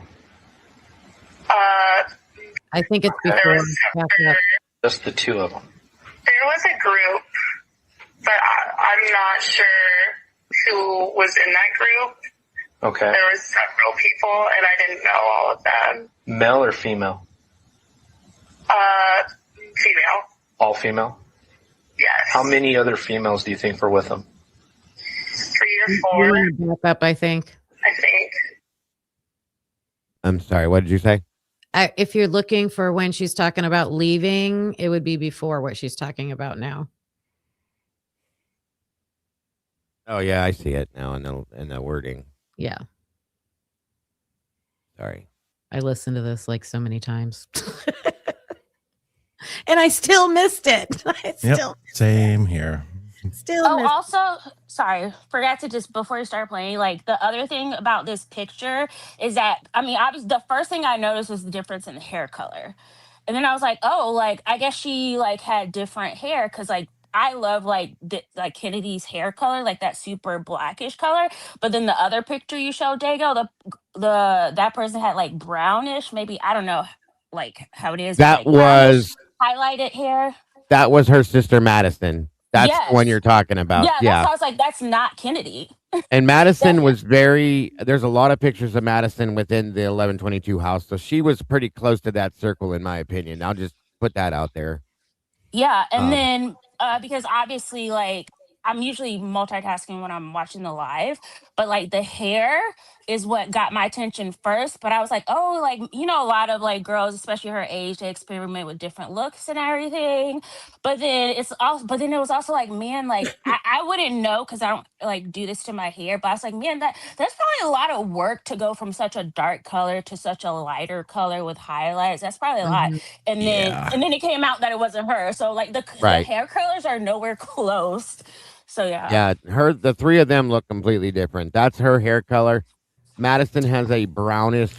Speaker 3: I think it's before.
Speaker 10: Just the two of them.
Speaker 11: There was a group, but I'm not sure who was in that group.
Speaker 10: Okay.
Speaker 11: There was several people, and I didn't know all of them.
Speaker 10: Male or female?
Speaker 11: Female.
Speaker 10: All female?
Speaker 11: Yes.
Speaker 10: How many other females do you think were with him?
Speaker 11: 3 or 4,
Speaker 3: You're gonna back up, I think.
Speaker 11: I think.
Speaker 2: I'm sorry. What did you say?
Speaker 3: If you're looking for when she's talking about leaving, it would be before what she's talking about now.
Speaker 2: Oh yeah, I see it now in the wording.
Speaker 3: Yeah,
Speaker 2: Sorry.
Speaker 3: I listened to this like so many times, and I still missed it.
Speaker 4: Yep. Same here.
Speaker 3: Still
Speaker 8: Oh,
Speaker 3: missed
Speaker 8: also, sorry, forgot to just before you start playing. Like the other thing about this picture is that obviously the first thing I noticed was the difference in the hair color, and then I was like, oh, like I guess she like had different hair because like I love like like Kennedy's hair color, like that super blackish color. But then the other picture you showed, Dago, that person had like brownish, maybe I don't know, like how it is, but,
Speaker 2: That
Speaker 8: like brownish
Speaker 2: was
Speaker 8: highlighted hair.
Speaker 2: her sister Madison. That's the one
Speaker 8: Yes.
Speaker 2: you're talking about.
Speaker 8: Yeah, that's
Speaker 2: Yeah.
Speaker 8: why I was like, that's not Kennedy.
Speaker 2: And Madison was there's a lot of pictures of Madison within the 1122 house. So she was pretty close to that circle, in my opinion. I'll just put that out there.
Speaker 8: Yeah, and
Speaker 2: Um,
Speaker 8: then because obviously like I'm usually multitasking when I'm watching the live, but like the hair is what got my attention first. But I was like, oh, like a lot of like girls, especially her age, they experiment with different looks and everything. But then it was also like, man, like I wouldn't know because I don't like do this to my hair. But I was like, man, that's probably a lot of work to go from such a dark color to such a lighter color with highlights. That's probably a lot.
Speaker 3: Mhm.
Speaker 8: And
Speaker 4: Yeah.
Speaker 8: then it came out that it wasn't her. So like the
Speaker 2: Right.
Speaker 8: hair colors are nowhere close. So yeah.
Speaker 2: Yeah, the three of them look completely different. That's her hair color. Madison has a brownish,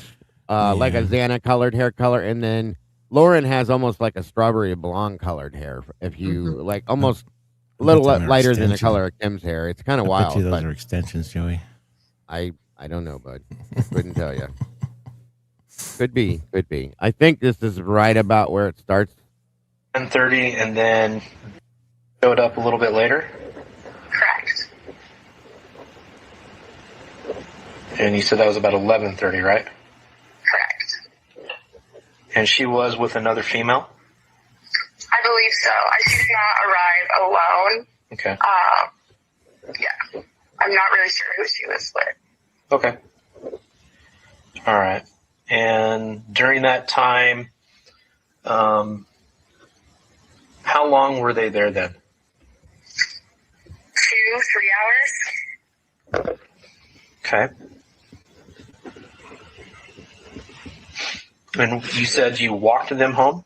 Speaker 2: like a
Speaker 4: Yeah.
Speaker 2: Xana colored hair color, and then Lauren has almost like a strawberry blonde colored hair. If you like, almost a little
Speaker 4: bet them are
Speaker 2: lighter than the
Speaker 4: extension.
Speaker 2: color of Kim's hair. It's kind of
Speaker 4: I bet you
Speaker 2: wild,
Speaker 4: those
Speaker 2: but
Speaker 4: are extensions, Joey.
Speaker 2: I don't know, bud. Couldn't tell you. Could be. I think this is right about where it starts.
Speaker 10: 10:30, and then showed up a little bit later.
Speaker 11: Correct.
Speaker 10: And you said that was about 11:30, right?
Speaker 11: Correct.
Speaker 10: And she was with another female?
Speaker 11: I believe so. I did not arrive alone.
Speaker 10: Okay.
Speaker 11: Yeah. I'm not really sure who she was with.
Speaker 10: Okay. All right. And during that time, how long were they there then?
Speaker 11: 2-3 hours.
Speaker 10: Okay. And you said you walked them home?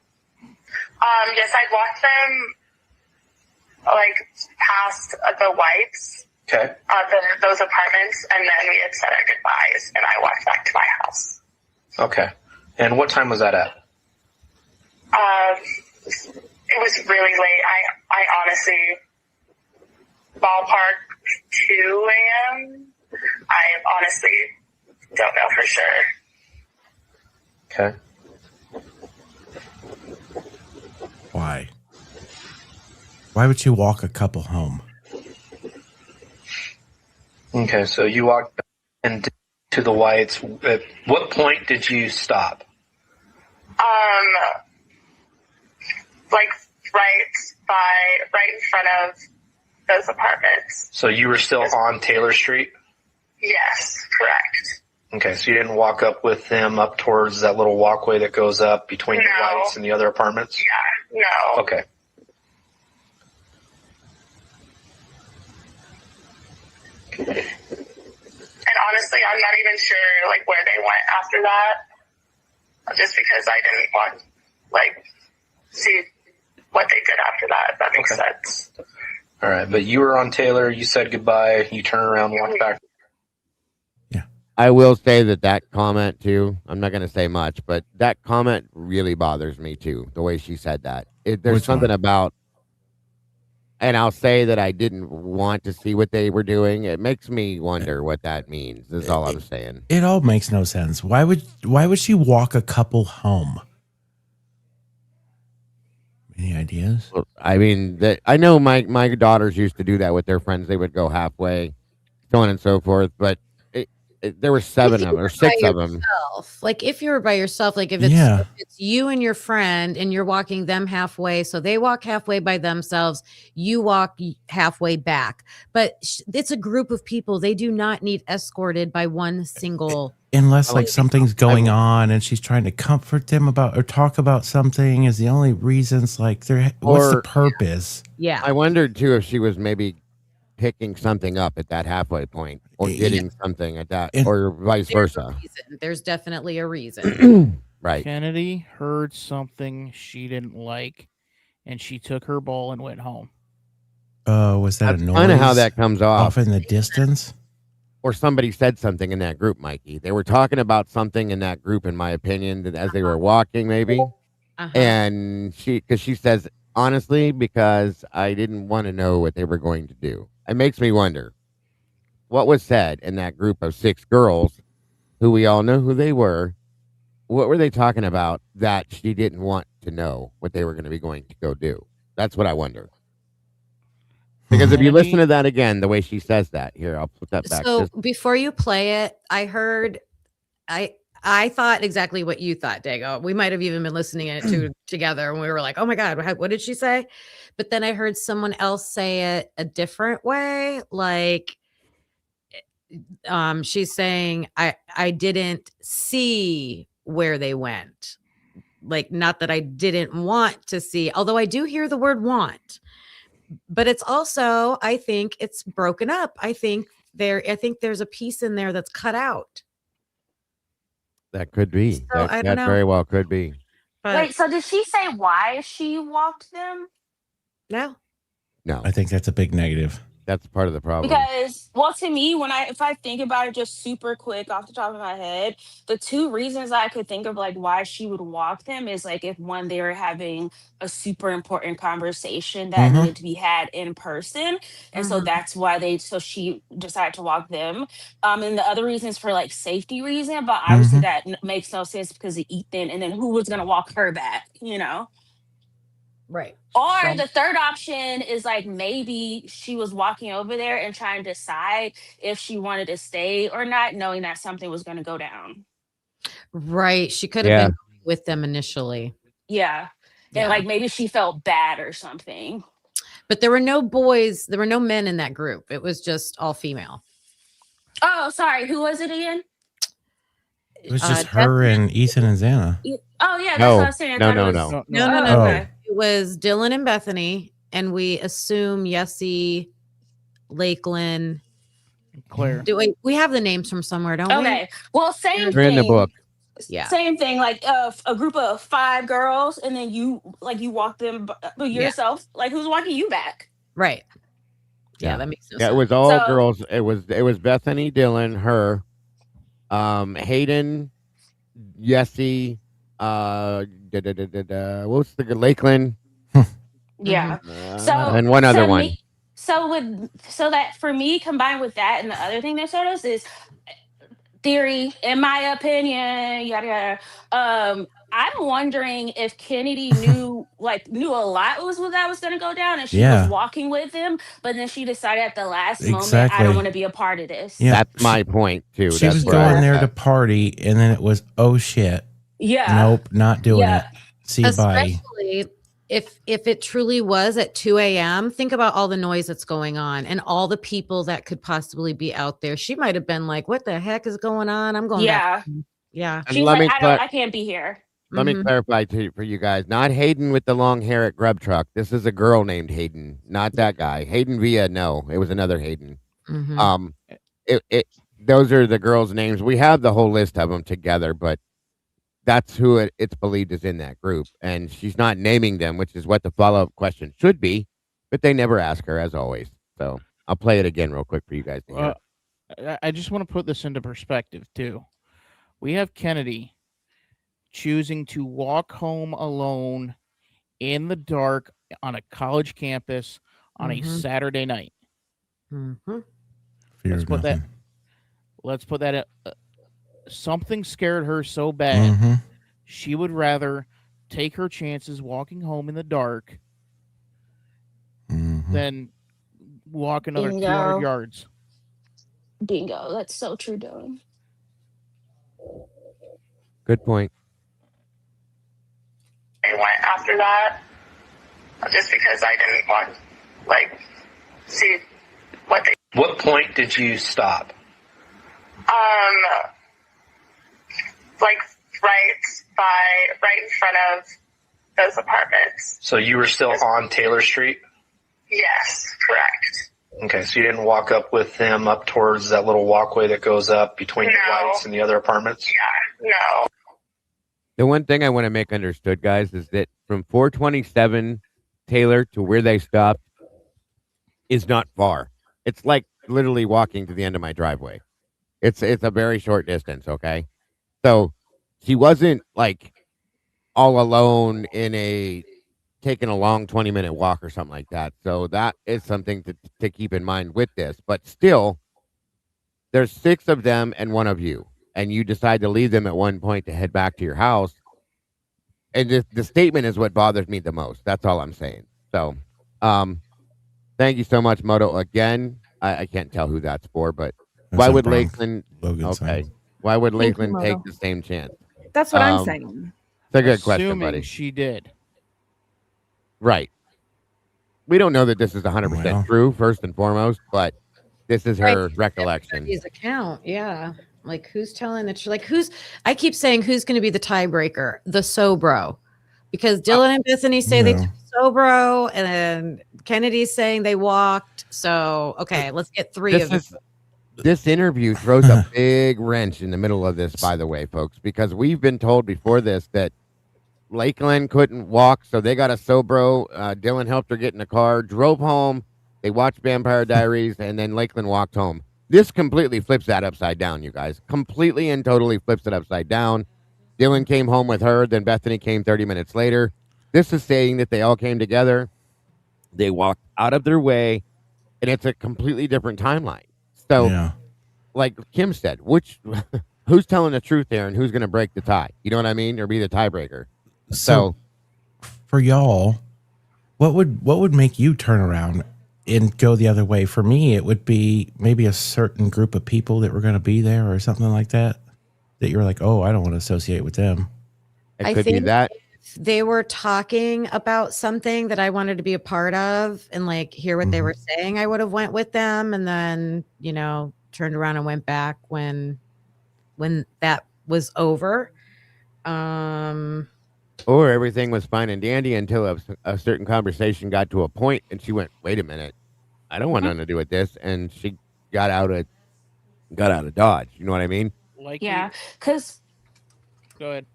Speaker 11: Yes, I walked them like past the Whites,
Speaker 10: Okay.
Speaker 11: those apartments, and then we had said our goodbyes, and I walked back to my house.
Speaker 10: Okay. And what time was that at?
Speaker 11: It was really late. I honestly, ballpark 2 a.m. I honestly don't know for sure.
Speaker 10: Okay.
Speaker 4: Why? Why would you walk a couple home?
Speaker 10: Okay, so you walked into the Whites. At what point did you stop?
Speaker 11: Like right in front of those apartments.
Speaker 10: So you were still on Taylor Street?
Speaker 11: Yes, correct.
Speaker 10: Okay, so you didn't walk up with them up towards that little walkway that goes up between the
Speaker 11: No.
Speaker 10: Whites and the other apartments?
Speaker 11: Yeah, no.
Speaker 10: Okay.
Speaker 11: And honestly, I'm not even sure like where they went after that. Just because I didn't want see what they did after that, if that makes
Speaker 10: Okay.
Speaker 11: sense.
Speaker 10: All right, but you were on Taylor. You said goodbye. You turn around, walk back.
Speaker 2: I will say that comment too. I'm not going to say much, but that comment really bothers me too. The way she said that. There's
Speaker 4: Which
Speaker 2: something
Speaker 4: one?
Speaker 2: about, and I'll say that I didn't want to see what they were doing. It makes me wonder what that means. Is all I'm saying.
Speaker 4: It all makes no sense. Why would she walk a couple home? Any ideas?
Speaker 2: Well, I mean, I know my daughters used to do that with their friends. They would go halfway, so on and so forth. But there were 7
Speaker 3: If
Speaker 2: of
Speaker 3: you
Speaker 2: them or
Speaker 3: were
Speaker 2: 6
Speaker 3: by
Speaker 2: of them.
Speaker 3: yourself, like if you were by yourself, like if it's you and your friend and you're walking them halfway, so they walk halfway by themselves, you walk halfway back. But it's a group of people. They do not need escorted by one single.
Speaker 4: Unless
Speaker 2: Well,
Speaker 4: like something's going on and she's trying to comfort them about or talk about something is the only reasons. Like, what's the
Speaker 2: Or
Speaker 4: purpose?
Speaker 3: Yeah.
Speaker 2: I wondered too if she was maybe picking something up at that halfway point or getting something at that, or vice versa.
Speaker 3: There's definitely a reason.
Speaker 2: Right.
Speaker 7: Kennedy heard something she didn't like, and she took her ball and went home.
Speaker 4: Oh, was that
Speaker 2: That's
Speaker 4: a noise?
Speaker 2: kind of how that comes off
Speaker 4: in the distance?
Speaker 2: Or somebody said something in that group, Mikey. They were talking about something in that group, in my opinion, that as they were walking, maybe. And because she says, honestly, because I didn't want to know what they were going to do. It makes me wonder what was said in that group of 6 girls who we all know who they were. What were they talking about that she didn't want to know what they were going to be going to go do? That's what I wonder. Because if you listen to that again, the way she says that, here, I'll put that back.
Speaker 3: So before you play it, I heard, I thought exactly what you thought, Dago. We might have even been listening to together, and we were like, "Oh my God, what did she say?" But then I heard someone else say it a different way, like, she's saying, "I didn't see where they went." Like, not that I didn't want to see, although I do hear the word "want." But it's also, I think it's broken up. I think there's a piece in there that's cut out.
Speaker 2: That could be.
Speaker 3: So, I don't
Speaker 2: that
Speaker 3: know.
Speaker 2: very well could be.
Speaker 3: But
Speaker 8: Wait, so did she say why she walked them?
Speaker 3: no.
Speaker 4: I think that's a big negative.
Speaker 2: That's part of the problem.
Speaker 8: Because, well, to me, if I think about it just super quick off the top of my head, the 2 reasons I could think of like why she would walk them is like if one, they were having a super important conversation that needed to be had in person. And so that's why she decided to walk them. And the other reasons for like safety reason, but obviously that makes no sense because of Ethan. And then who was going to walk her back, you know?
Speaker 3: Right.
Speaker 8: Or the third option is like maybe she was walking over there and trying to decide if she wanted to stay or not, knowing that something was going to go down.
Speaker 3: Right. She could have been with them initially.
Speaker 8: Yeah. And like maybe she felt bad or something.
Speaker 3: But there were no boys, there were no men in that group. It was just all female.
Speaker 8: Oh, sorry. Who was it again?
Speaker 4: It was just her and Ethan and Xana.
Speaker 8: Oh, yeah. That's what I was saying.
Speaker 2: No.
Speaker 3: No. It was Dylan and Bethany, and we assume Yessie, Lakeland,
Speaker 7: Claire.
Speaker 3: We have the names from somewhere, don't we?
Speaker 8: Okay. Well, same
Speaker 2: They're
Speaker 8: thing.
Speaker 2: in the book.
Speaker 3: Yeah.
Speaker 8: Same thing. Like a group of 5 girls, and then you walk them yourself. Like who's walking you back?
Speaker 3: Right. Yeah, that makes no sense.
Speaker 2: It was all girls. It was Bethany, Dylan, her, Hayden, Yessie, what's the Lakeland?
Speaker 8: Yeah.
Speaker 2: And one other one.
Speaker 8: So that for me, combined with that and the other thing that showed us is theory, in my opinion, yada yada. I'm wondering if Kennedy knew a lot was what that was going to go down, and she was walking with him, but then she decided at the last moment, I don't want to be a part of this.
Speaker 4: Yeah,
Speaker 2: that's my point too.
Speaker 4: She was going there to party, and then it was, oh shit.
Speaker 8: Yeah.
Speaker 4: Nope, not doing it. See you, bye.
Speaker 3: Especially if it truly was at 2 a.m., think about all the noise that's going on and all the people that could possibly be out there. She might have been like, what the heck is going on? I'm going back. Yeah.
Speaker 8: She's like, I can't be here.
Speaker 2: Let me clarify for you guys. Not Hayden with the long hair at Grub Truck. This is a girl named Hayden, not that guy. Hayden Villa, no. It was another Hayden. Those are the girls' names. We have the whole list of them together, but that's who it's believed is in that group. And she's not naming them, which is what the follow-up question should be, but they never ask her, as always. So I'll play it again real quick for you guys to hear.
Speaker 7: I just want to put this into perspective, too. We have Kennedy choosing to walk home alone in the dark on a college campus on a Saturday night. Let's put that something scared her so bad she would rather take her chances walking home in the dark than walk another 200 yards.
Speaker 8: Bingo. That's so true, Dylan.
Speaker 2: Good point.
Speaker 11: They went after that just because I didn't want, like, see what they.
Speaker 10: What point did you stop?
Speaker 11: Like right in front of those apartments.
Speaker 10: So you were still on Taylor Street?
Speaker 11: Yes, correct.
Speaker 10: Okay, so you didn't walk up with them up towards that little walkway that goes up between the Whites and the other apartments?
Speaker 11: Yeah, no.
Speaker 2: The one thing I want to make understood, guys, is that from 427 Taylor to where they stopped is not far. It's like literally walking to the end of my driveway. It's a very short distance, okay? So she wasn't like all alone in taking a long 20-minute walk or something like that. So that is something to keep in mind with this. But still, there's 6 of them and 1 of you. And you decide to leave them at one point to head back to your house. And the statement is what bothers me the most. That's all I'm saying. So, thank you so much, Moto. Again, I can't tell who that's for, but why would Lakeland? Okay, why would Lakeland take the same chance?
Speaker 5: That's what I'm saying.
Speaker 2: It's a good question,
Speaker 7: Assuming
Speaker 2: buddy.
Speaker 7: she did.
Speaker 2: Right. We don't know that this is 100% true, first and foremost, but this is her recollection.
Speaker 3: His account, yeah. Like, who's telling the truth? Like, I keep saying, who's going to be the tiebreaker? The Sobro. Because Dylan and Bethany say they took Sobro, and then Kennedy's saying they walked. So, okay, let's get 3 of them.
Speaker 2: This interview throws a big wrench in the middle of this, by the way, folks, because we've been told before this that Lakeland couldn't walk, so they got a Sobro. Dylan helped her get in the car, drove home. They watched Vampire Diaries, and then Lakeland walked home. This completely flips that upside down, you guys. Completely and totally flips it upside down. Dylan came home with her, then Bethany came 30 minutes later. This is saying that they all came together. They walked out of their way, and it's a completely different timeline. So, like Kim said, who's telling the truth there and who's going to break the tie? You know what I mean? Or be the tiebreaker. So
Speaker 4: for y'all, what would make you turn around and go the other way? For me, it would be maybe a certain group of people that were going to be there or something like that you're like, oh, I don't want to associate with them.
Speaker 2: It could be that.
Speaker 3: They were talking about something that I wanted to be a part of and like hear what they were saying. I would have went with them and then, turned around and went back when that was over.
Speaker 2: Or everything was fine and dandy until a certain conversation got to a point and she went, wait a minute, I don't want nothing to do with this. And she got out of Dodge. You know what I mean?
Speaker 8: Yeah, because
Speaker 7: go ahead.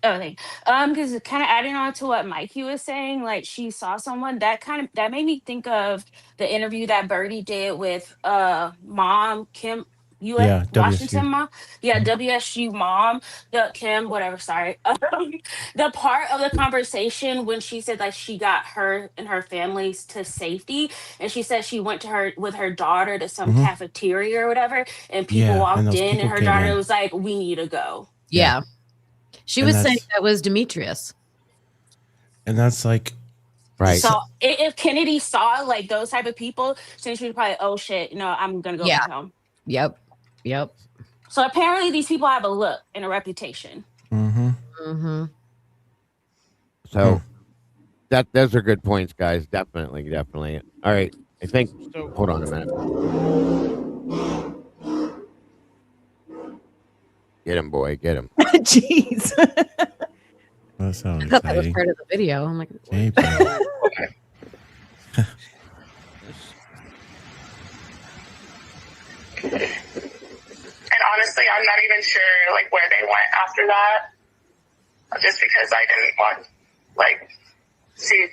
Speaker 8: Okay. Because kind of adding on to what Mikey was saying, like she saw someone that made me think of the interview that Birdie did with mom Kim Washington mom. Yeah, WSU mom, the Kim, whatever, sorry. The part of the conversation when she said like she got her and her families to safety, and she said she went with her daughter to some cafeteria or whatever, and people walked in and her daughter was like, we need to go.
Speaker 3: Yeah. She was saying that was Demetrius.
Speaker 4: And that's like,
Speaker 2: right.
Speaker 8: So if Kennedy saw like those type of people, then she would probably, oh shit, I'm going to go back home.
Speaker 3: Yep.
Speaker 8: So apparently these people have a look and a reputation.
Speaker 2: So those are good points, guys. Definitely. All right. I think, hold on a minute. Get him, boy. Get him.
Speaker 5: Jeez.
Speaker 4: That sounds
Speaker 3: I thought that was part of the video. I'm like,
Speaker 11: And honestly, I'm not even sure like where they went after that. Just because I didn't want see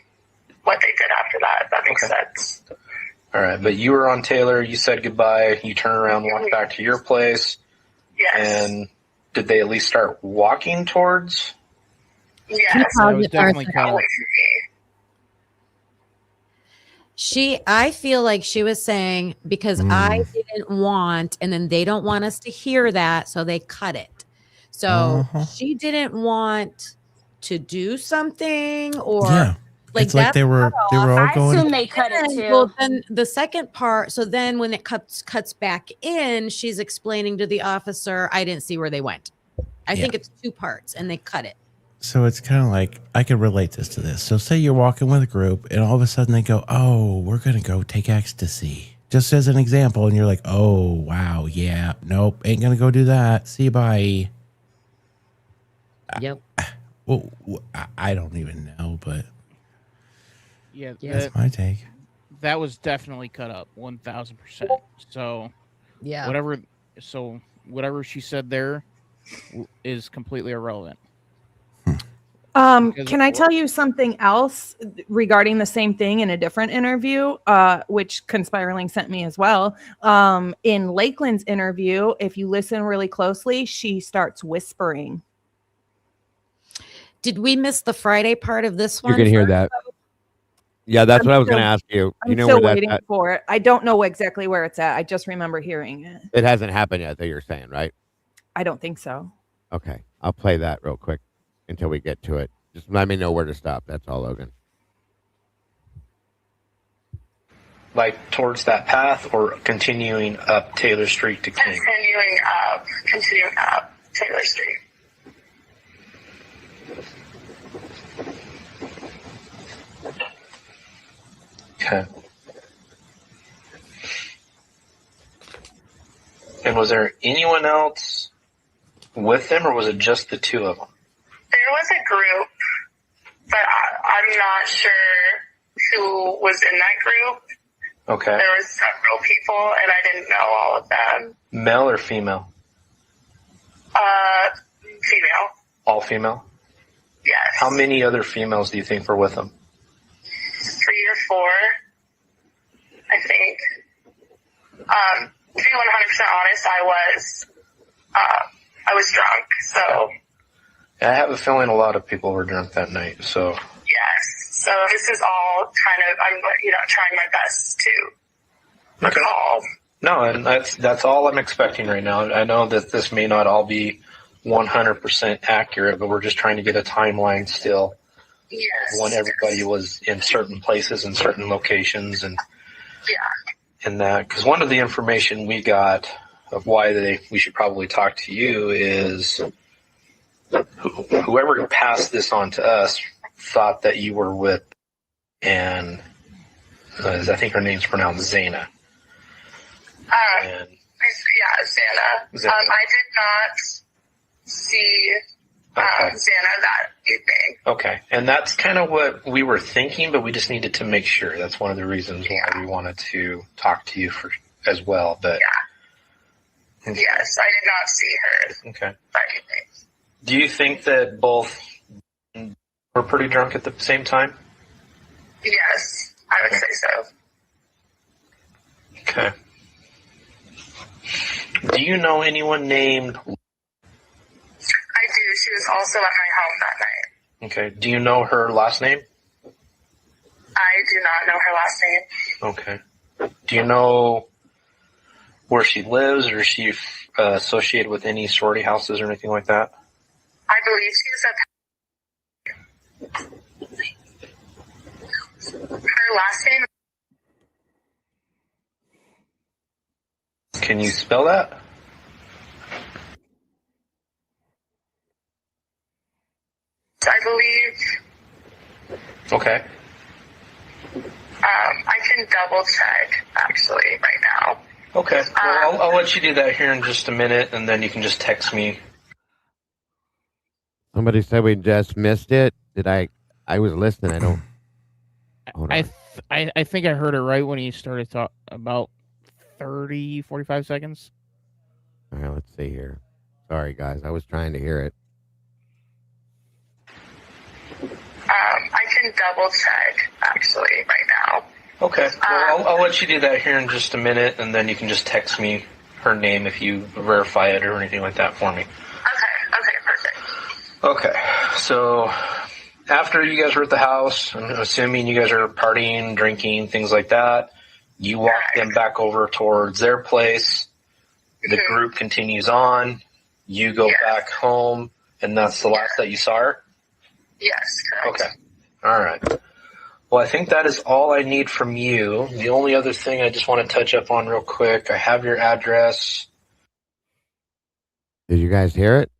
Speaker 11: what they did after that. If that makes sense.
Speaker 10: All right, but you were on Taylor. You said goodbye. You turned around, walked back to your place.
Speaker 11: Yes.
Speaker 10: And did they at least start walking towards?
Speaker 11: Yes.
Speaker 7: I was definitely kind of.
Speaker 3: I feel like she was saying because I didn't want, and then they don't want us to hear that, so they cut it. So she didn't want to do something, or like
Speaker 4: it's like they were all
Speaker 8: I
Speaker 4: going.
Speaker 8: assume they cut it too.
Speaker 3: Well, then the second part. So then when it cuts back in, she's explaining to the officer, I didn't see where they went. I
Speaker 4: Yeah.
Speaker 3: think it's 2 parts, and they cut it.
Speaker 4: So it's kind of like, I could relate this to this. So say you're walking with a group and all of a sudden they go, oh, we're going to go take ecstasy. Just as an example. And you're like, oh, wow. Yeah. Nope. Ain't going to go do that. See you. Bye.
Speaker 3: Yep.
Speaker 4: Well, I don't even know, but
Speaker 7: Yeah,
Speaker 4: that's my take.
Speaker 7: that was definitely cut up 1,000%. So
Speaker 3: Yeah.
Speaker 7: whatever she said there is completely irrelevant.
Speaker 5: Can I tell you something else regarding the same thing in a different interview, which Conspirling sent me as well? In Lakeland's interview, if you listen really closely, she starts whispering.
Speaker 3: Did we miss the Friday part of this one?
Speaker 2: You can hear that. Yeah, that's what I was going to ask you.
Speaker 5: I'm still waiting for it. I don't know exactly where it's at. I just remember hearing it.
Speaker 2: It hasn't happened yet, that you're saying, right?
Speaker 5: I don't think so.
Speaker 2: Okay, I'll play that real quick until we get to it. Just let me know where to stop. That's all, Logan.
Speaker 10: Like towards that path or continuing up Taylor Street to King?
Speaker 11: Continuing up Taylor Street.
Speaker 10: Okay. And was there anyone else with them, or was it just the two of them?
Speaker 11: There was a group, but I'm not sure who was in that group.
Speaker 10: Okay.
Speaker 11: There was several people, and I didn't know all of them.
Speaker 10: Male or female?
Speaker 11: Female.
Speaker 10: All female?
Speaker 11: Yes.
Speaker 10: How many other females do you think were with them?
Speaker 11: 3 or 4, I think. To be 100% honest, I was drunk, so.
Speaker 10: I have a feeling a lot of people were drunk that night, so.
Speaker 11: Yes. So this is all kind of, I'm, trying my best to recall.
Speaker 10: No, and that's all I'm expecting right now. I know that this may not all be 100% accurate, but we're just trying to get a timeline still.
Speaker 11: Yes.
Speaker 10: When everybody was in certain places and certain locations and that. Because one of the information we got of why we should probably talk to you is whoever passed this on to us thought that you were with, and I think her name's pronounced Zana.
Speaker 11: Yeah, Zana. I did not see Zana that evening.
Speaker 10: Okay, and that's kind of what we were thinking, but we just needed to make sure. That's one of the reasons why we wanted to talk to you as well. But
Speaker 11: yes, I did not see her.
Speaker 10: Okay.
Speaker 11: That evening.
Speaker 10: Do you think that both were pretty drunk at the same time?
Speaker 11: Yes, I would say so.
Speaker 10: Okay. Do you know anyone named?
Speaker 11: I do. She was also at my home that night.
Speaker 10: Okay. Do you know her last name?
Speaker 11: I do not know her last name.
Speaker 10: Okay. Do you know where she lives, or is she associated with any sorority houses or anything like that?
Speaker 11: I believe she was at her last name.
Speaker 10: Can you spell that?
Speaker 11: I believe.
Speaker 10: Okay.
Speaker 11: I can double check actually right now.
Speaker 10: Okay. Well, I'll let you do that here in just a minute, and then you can just text me.
Speaker 2: Somebody said we just missed it. Did I? I was listening. I don't. Hold on.
Speaker 7: I think I heard it right when he started talking about 45 seconds.
Speaker 2: All right, let's see here. Sorry, guys. I was trying to hear it.
Speaker 11: I can double check actually right now.
Speaker 10: Okay. Well, I'll let you do that here in just a minute, and then you can just text me her name if you verify it or anything like that for me.
Speaker 11: Okay, perfect.
Speaker 10: Okay. So after you guys were at the house, I'm assuming you guys are partying, drinking, things like that. You walk them back over towards their place. The group continues on. You go back home, and that's the last that you saw her?
Speaker 11: Yes, correct.
Speaker 10: Okay. All right. Well, I think that is all I need from you. The only other thing I just want to touch up on real quick, I have your address.
Speaker 2: Did you guys hear it?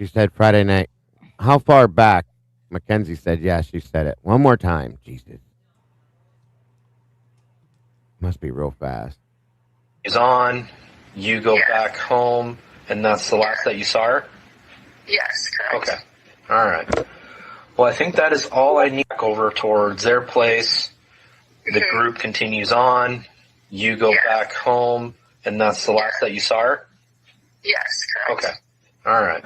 Speaker 2: She said Friday night. How far back? Mackenzie said, yeah, she said it. One more time. Jesus. Must be real fast.
Speaker 10: Is on. You go back home, and that's the last that you saw her?
Speaker 11: Yes, correct.
Speaker 10: Okay. All right. Well, I think that is all I need. Over towards their place. The group continues on. You go back home, and that's the last that you saw her?
Speaker 11: Yes, correct.
Speaker 10: Okay. All right.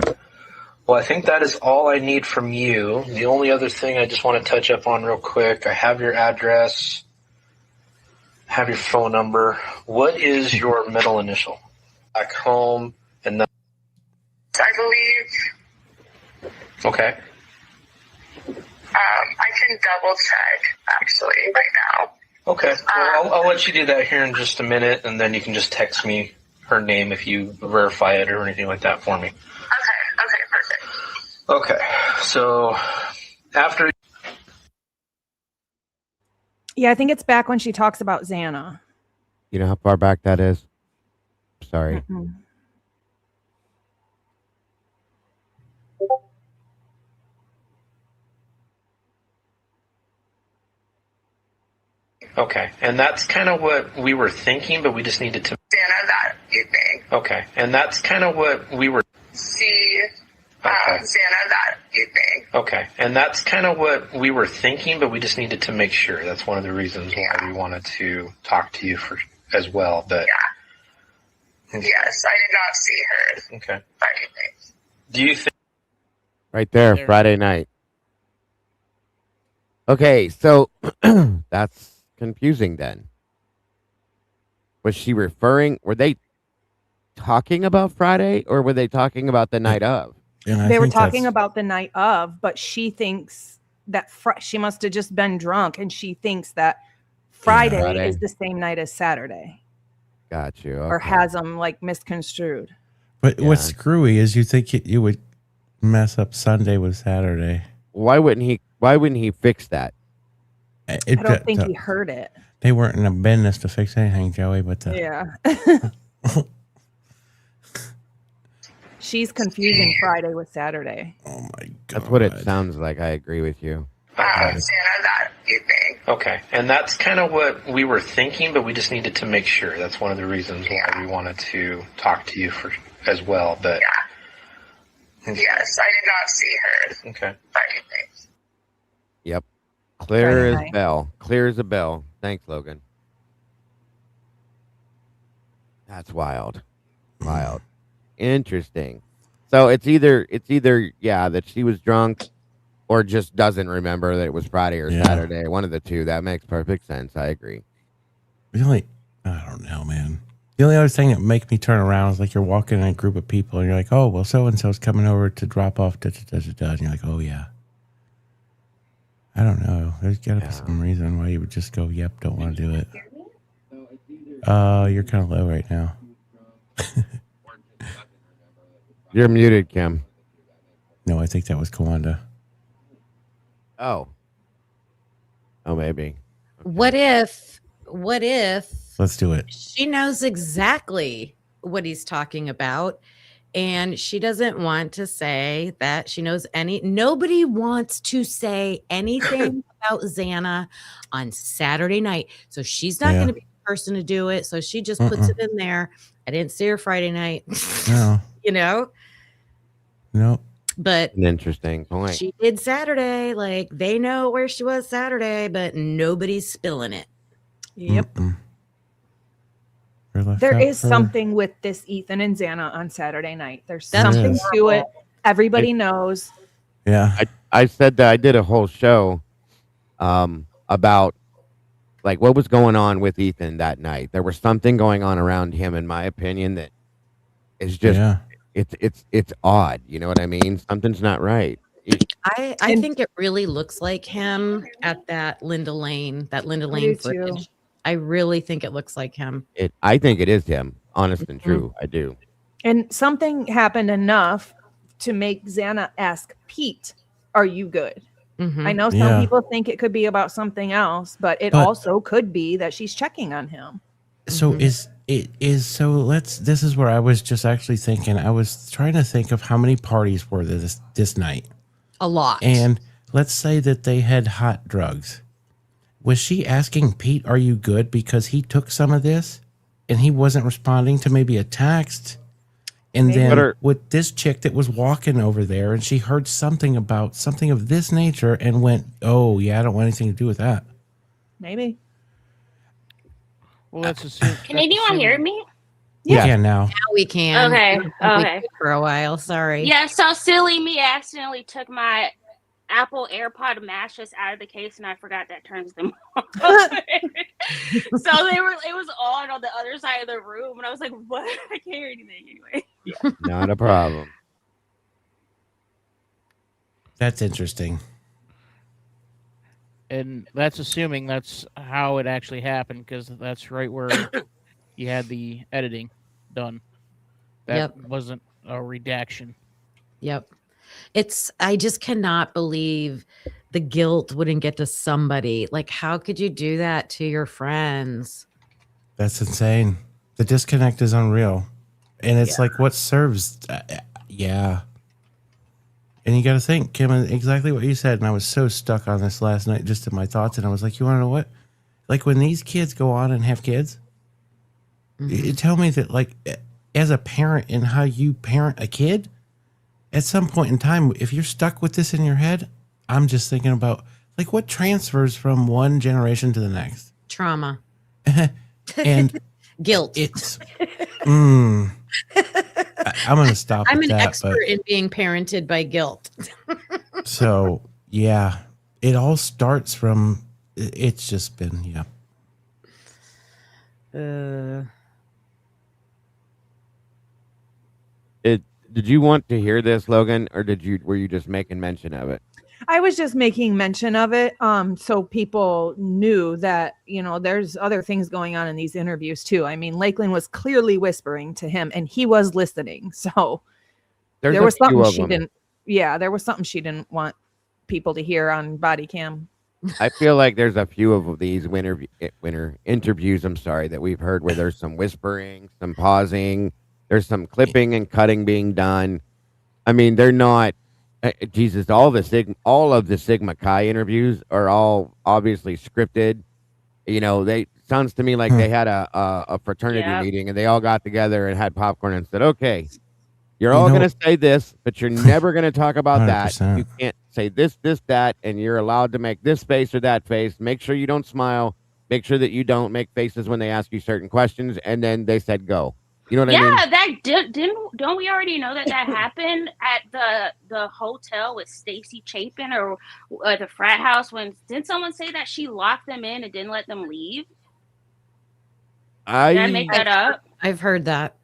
Speaker 10: Well, I think that is all I need from you. The only other thing I just want to touch up on real quick, I have your address, have your phone number. What is your middle initial? Back home, and then...
Speaker 11: I believe...
Speaker 10: Okay.
Speaker 11: I can double check, actually, right now.
Speaker 10: Okay. Well, I'll let you do that here in just a minute, and then you can just text me her name if you verify it or anything like that for me.
Speaker 11: Okay, perfect.
Speaker 10: Okay. So, after...
Speaker 5: Yeah, I think it's back when she talks about Xana.
Speaker 2: You know how far back that is? Sorry.
Speaker 5: Mm-mm.
Speaker 10: Okay. And that's kind of what we were thinking, but we just needed to...
Speaker 11: Xana that evening.
Speaker 10: Okay. And that's kind of what we were...
Speaker 11: See Xana that evening.
Speaker 10: Okay. And that's kind of what we were thinking, but we just needed to make sure. That's one of the reasons why we wanted to talk to you for as well. But
Speaker 11: Yes, I did not see her
Speaker 10: okay.
Speaker 11: that evening.
Speaker 10: Do you think...
Speaker 2: Right there, Friday night. Okay, so that's confusing then. Was she referring, were they talking about Friday or were they talking about the night of?
Speaker 5: They were talking about the night of, but she thinks that she must have just been drunk, and she thinks that Friday is the same night as Saturday.
Speaker 2: Got you.
Speaker 5: Or has them like misconstrued.
Speaker 4: But what's screwy is you think you would mess up Sunday with Saturday.
Speaker 2: Why wouldn't he fix that?
Speaker 5: I don't think he heard it.
Speaker 4: They weren't in a business to fix anything, Joey, but
Speaker 5: She's confusing Friday with Saturday.
Speaker 4: Oh my God.
Speaker 2: That's what it sounds like. I agree with you.
Speaker 11: Xana that evening.
Speaker 10: Okay. And that's kind of what we were thinking, but we just needed to make sure. That's one of the reasons why we wanted to talk to you for as well. But
Speaker 11: Yes, I did not see her
Speaker 10: okay.
Speaker 11: that evening.
Speaker 2: Yep. Clear as
Speaker 5: night.
Speaker 2: bell. Clear as a bell. Thanks, Logan. That's wild. Wild. Interesting. So it's either that she was drunk or just doesn't remember that it was Friday or Saturday. One of the two. That makes perfect sense. I agree.
Speaker 4: I don't know, man. The only other thing that makes me turn around is like you're walking in a group of people and you're like, oh, well, so-and-so's coming over to drop off, and you're like, oh, yeah. I don't know. There's got to be some reason why you would just go, yep, don't want to do it. You're kind of low right now.
Speaker 2: You're muted, Kim.
Speaker 4: No, I think that was Kawanda.
Speaker 2: Oh, maybe.
Speaker 3: What if
Speaker 4: Let's do it.
Speaker 3: she knows exactly what he's talking about, and she doesn't want to say that she knows nobody wants to say anything about Xana on Saturday night. So she's not going to be the person to do it. So she just puts it in there. I didn't see her Friday night.
Speaker 4: No.
Speaker 3: You know?
Speaker 4: No.
Speaker 3: But
Speaker 2: an interesting point.
Speaker 3: She did Saturday. Like, they know where she was Saturday, but nobody's spilling it.
Speaker 5: Yep. There is something with this Ethan and Xana on Saturday night. There's something to it. Everybody knows.
Speaker 4: Yeah.
Speaker 2: I said that I did a whole show about like what was going on with Ethan that night. There was something going on around him, in my opinion, that is just it's odd. You know what I mean? Something's not right.
Speaker 3: I think it really looks like him at that Linda Lane footage. I really think it looks like him.
Speaker 2: I think it is him. Honest and true. I do.
Speaker 5: And something happened enough to make Xana ask Pete, "Are you good?" I know some people think it could be about something else, but it also could be that she's checking on him.
Speaker 4: So is it is so. This is where I was just actually thinking. I was trying to think of how many parties were there this night,
Speaker 3: A lot.
Speaker 4: and let's say that they had hot drugs. Was she asking Pete, "Are you good?" because he took some of this, and he wasn't responding to maybe a text? And
Speaker 5: Maybe.
Speaker 4: then
Speaker 2: But
Speaker 4: with this chick that was walking over there, and she heard something about something of this nature, and went, "Oh yeah, I don't want anything to do with that."
Speaker 5: Maybe.
Speaker 7: Well, let's assume.
Speaker 8: Can anyone hear me?
Speaker 4: You
Speaker 5: Yeah.
Speaker 4: can now.
Speaker 3: Now we can.
Speaker 8: Okay,
Speaker 3: I don't think we
Speaker 8: okay.
Speaker 3: could for a while. Sorry.
Speaker 8: Yeah, so silly me accidentally took my Apple AirPod mattress out of the case, and I forgot that turns them off. So it was on the other side of the room, and I was like, "What? I can't hear anything anyway."
Speaker 2: Not a problem.
Speaker 4: That's interesting.
Speaker 7: And that's assuming that's how it actually happened, because that's right where you had the editing done. That wasn't a redaction.
Speaker 3: Yep. I just cannot believe the guilt wouldn't get to somebody. Like, how could you do that to your friends?
Speaker 4: That's insane. The disconnect is unreal. And it's like, what serves? Yeah. And you got to think, Kim, exactly what you said. And I was so stuck on this last night, just in my thoughts. And I was like, you want to know what? Like, when these kids go on and have kids, you tell me that, like, as a parent and how you parent a kid, at some point in time, if you're stuck with this in your head, I'm just thinking about, like, what transfers from one generation to the next?
Speaker 3: Trauma.
Speaker 4: And
Speaker 3: guilt.
Speaker 4: It's, I'm going to stop
Speaker 3: I'm
Speaker 4: with
Speaker 3: an
Speaker 4: that,
Speaker 3: expert in being parented by guilt.
Speaker 4: So, yeah, it all starts from, it's just been, yeah.
Speaker 2: Did you want to hear this, Logan, or were you just making mention of it?
Speaker 5: I was just making mention of it, so people knew that, there's other things going on in these interviews too. I mean, Lakeland was clearly whispering to him, and he was listening. So there was something she didn't. Yeah, there was something she didn't want people to hear on body cam.
Speaker 2: I feel like there's a few of these winter interviews. I'm sorry that we've heard where there's some whispering, some pausing, there's some clipping and cutting being done. I mean, they're not. Jesus, all of the Sigma Chi interviews are all obviously scripted. They sounds to me like they had a fraternity meeting and they all got together and had popcorn and said, "Okay, you're all going to say this, but you're never going to talk about that.
Speaker 4: 100%.
Speaker 2: You can't say this, that, and you're allowed to make this face or that face. Make sure you don't smile. Make sure that you don't make faces when they ask you certain questions." And then they said, "Go." You know what I mean?
Speaker 8: Yeah, don't we already know that happened at the hotel with Stacy Chapin or the frat house? Didn't someone say that she locked them in and didn't let them leave? Did I make that up?
Speaker 3: I've heard that.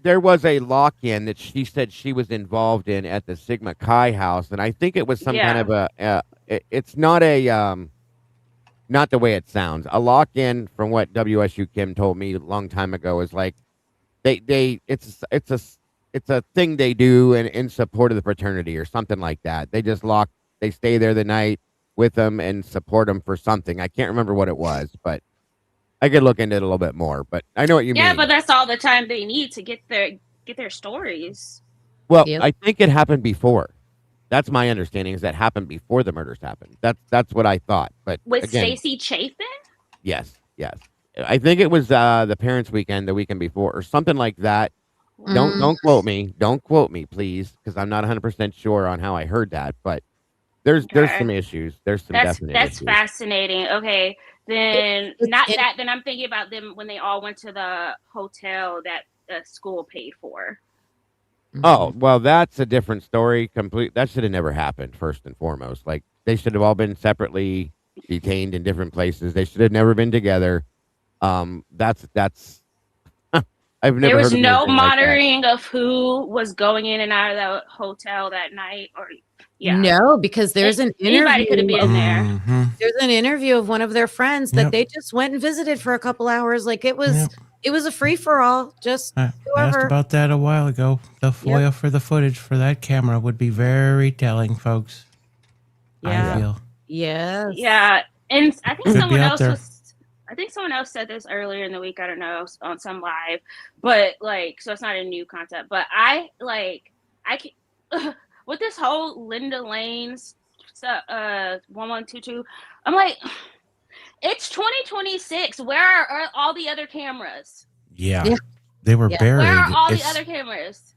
Speaker 2: There was a lock-in that she said she was involved in at the Sigma Chi house, and I think it was some kind of it's not not the way it sounds. A lock-in, from what WSU Kim told me a long time ago, is like it's a thing they do in support of the fraternity or something like that. They stay there the night with them and support them for something. I can't remember what it was, but I could look into it a little bit more. But I know what you mean.
Speaker 8: Yeah, but that's all the time they need to get their stories.
Speaker 2: Well, I think it happened before. That's my understanding, is that happened before the murders happened. That's what I thought. But
Speaker 8: with
Speaker 2: again,
Speaker 8: Stacy Chapin?
Speaker 2: Yes. I think it was the parents' weekend, the weekend before, or something like that. Don't quote me. Don't quote me, please, because I'm not 100% sure on how I heard that. But there's some issues. There's some definite
Speaker 8: That's
Speaker 2: issues.
Speaker 8: Fascinating. Okay, then Then I'm thinking about them when they all went to the hotel that the school paid for.
Speaker 2: Oh, well, that's a different story. That should have never happened, first and foremost. Like, they should have all been separately detained in different places. They should have never been together. That's I've never
Speaker 8: There was
Speaker 2: heard of
Speaker 8: no
Speaker 2: anything like that.
Speaker 8: monitoring of who was going in and out of the hotel that night,
Speaker 3: No, because there's an interview.
Speaker 8: Anybody could have been there.
Speaker 3: There's an interview of one of their friends that they just went and visited for a couple hours. Like, it was a free for all. Just
Speaker 4: I
Speaker 3: whoever.
Speaker 4: asked about that a while ago. The FOIA for the footage for that camera would be very telling, folks.
Speaker 3: Yeah.
Speaker 4: I feel.
Speaker 3: Yes.
Speaker 8: Yeah, and I think
Speaker 4: Could be
Speaker 8: someone
Speaker 4: out
Speaker 8: else
Speaker 4: there.
Speaker 8: was. I think someone else said this earlier in the week. I don't know, on some live, but like, so it's not a new concept. But I can with this whole Linda Lane's 1122. I'm like, it's 2026. Where are all the other cameras?
Speaker 4: Yeah. They were buried.
Speaker 8: Where are all the other cameras?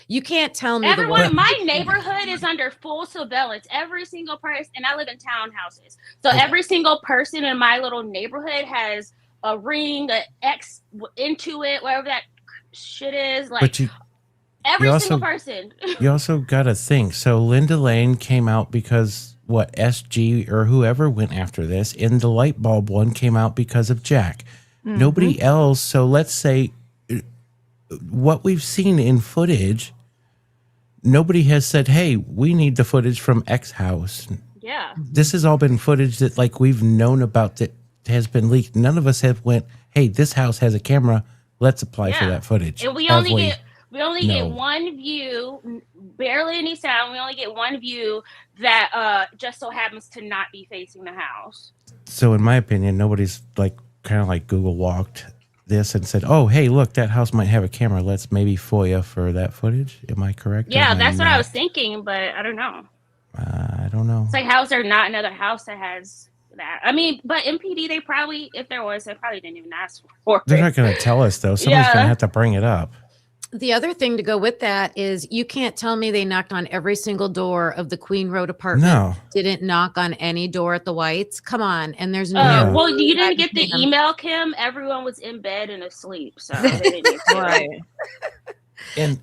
Speaker 3: You can't tell me
Speaker 8: everyone in my neighborhood is under full surveillance. Every single person, and I live in townhouses, so every single person in my little neighborhood has a Ring, an X into it, whatever that shit is. Like,
Speaker 4: but
Speaker 8: every single person.
Speaker 4: You also got to think. So Linda Lane came out because what, SG or whoever went after this, and the light bulb one came out because of Jack. Mm-hmm. Nobody else. So let's say what we've seen in footage, nobody has said, hey, we need the footage from X house.
Speaker 8: Yeah.
Speaker 4: This has all been footage that like we've known about that has been leaked. None of us have went, hey, this house has a camera. Let's apply for that footage.
Speaker 8: And we only get one view, barely any sound. We only get one view that just so happens to not be facing the house.
Speaker 4: So in my opinion, nobody's like kind of like Google walked this and said, oh, hey, look, that house might have a camera. Let's maybe FOIA for that footage. Am I correct?
Speaker 8: Yeah, that's what I was thinking, but I don't know.
Speaker 4: I don't know.
Speaker 8: It's like, how is there not another house that has that? I mean, but MPD, they probably, if there was, they probably didn't even ask for it.
Speaker 4: They're not going to tell us, though. Somebody's going to have to bring it up.
Speaker 3: The other thing to go with that is you can't tell me they knocked on every single door of the Queen Road apartment.
Speaker 4: No.
Speaker 3: Didn't knock on any door at the Whites. Come on. And there's no.
Speaker 8: Well, you didn't get the email, Kim. Everyone was in bed and asleep. So they didn't right.
Speaker 4: And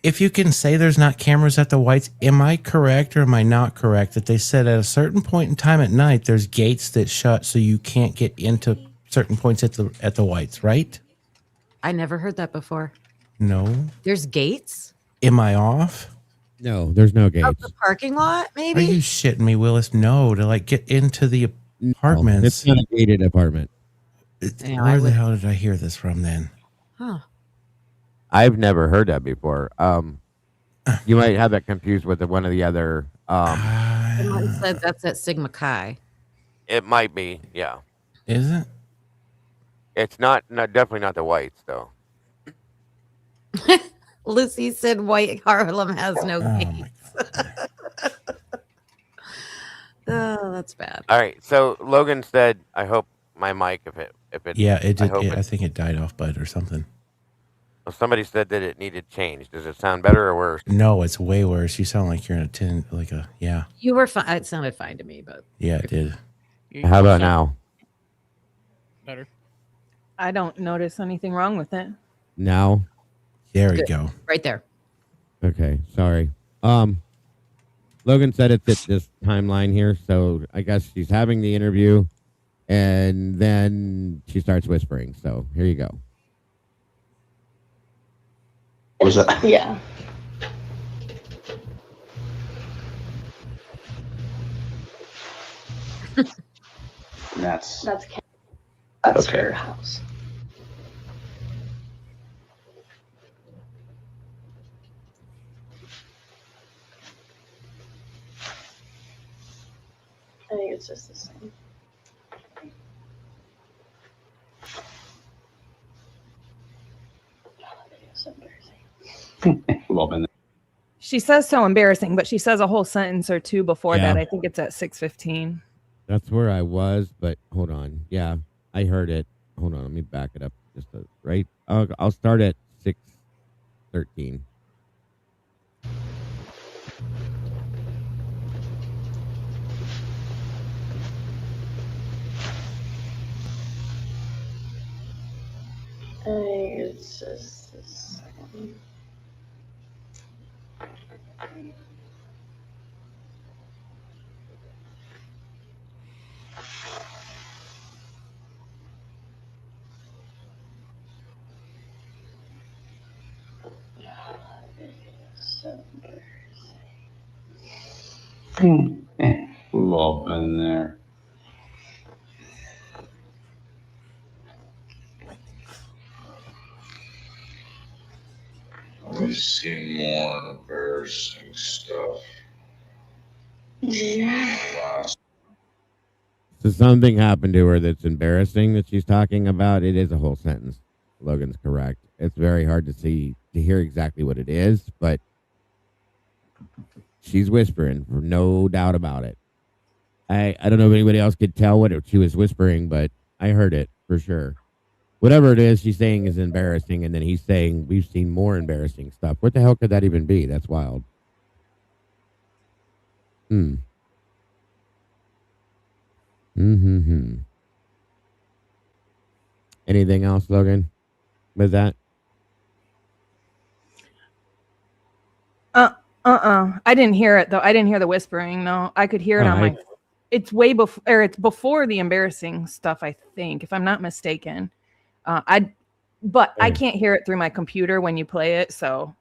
Speaker 4: if you can say there's not cameras at the Whites, am I correct or am I not correct that they said at a certain point in time at night there's gates that shut so you can't get into certain points at the Whites, right?
Speaker 3: I never heard that before.
Speaker 4: No.
Speaker 3: There's gates?
Speaker 4: Am I off?
Speaker 2: No, there's no gates.
Speaker 3: The parking lot, maybe?
Speaker 4: Are you shitting me, Willis? No, to like get into the apartments.
Speaker 2: No, it's not a gated apartment.
Speaker 4: Where the hell did I hear this from then?
Speaker 3: Huh.
Speaker 2: I've never heard that before. You might have that confused with one of the other.
Speaker 3: Someone said that's at Sigma Chi.
Speaker 2: It might be, yeah.
Speaker 4: Is it?
Speaker 2: It's not definitely not the Whites, though.
Speaker 3: Lucy said White Harlem has no gates. Oh, that's bad.
Speaker 2: All right. So Logan said, I hope my mic, if it
Speaker 4: yeah, it did. I think it died off bud or something.
Speaker 2: Well, somebody said that it needed change. Does it sound better or worse?
Speaker 4: No, it's way worse. You sound like you're in a tin, like a, yeah.
Speaker 3: You were fine. It sounded fine to me, but.
Speaker 4: Yeah, it did.
Speaker 2: How about now?
Speaker 7: Better.
Speaker 5: I don't notice anything wrong with it.
Speaker 2: Now?
Speaker 4: There we go.
Speaker 3: Right there.
Speaker 2: Okay, sorry. Logan said it's at this timeline here, so I guess she's having the interview, and then she starts whispering. So here you go.
Speaker 12: What was that?
Speaker 11: Yeah.
Speaker 12: That's
Speaker 11: okay. Her house. I think it's just the same.
Speaker 12: Well, been
Speaker 5: She says so embarrassing, but she says a whole sentence or two before
Speaker 2: Yeah.
Speaker 5: that. I think it's at 6:15.
Speaker 2: That's where I was, but hold on. Yeah, I heard it. Hold on, let me back it up just right. I'll start at 6:13.
Speaker 11: It's just the same.
Speaker 12: we've all been there.
Speaker 1: We've seen more embarrassing stuff.
Speaker 11: Yeah.
Speaker 2: So something happened to her that's embarrassing that she's talking about. It is a whole sentence. Logan's correct. It's very hard to hear exactly what it is, but she's whispering, for no doubt about it. I don't know if anybody else could tell what she was whispering, but I heard it for sure. Whatever it is she's saying is embarrassing, and then he's saying we've seen more embarrassing stuff. What the hell could that even be? That's wild. Anything else, Logan, with that?
Speaker 5: I didn't hear it though. I didn't hear the whispering. No, I could hear it on my. It's way before, or it's before the embarrassing stuff. I think, if I'm not mistaken. I can't hear it through my computer when you play it, so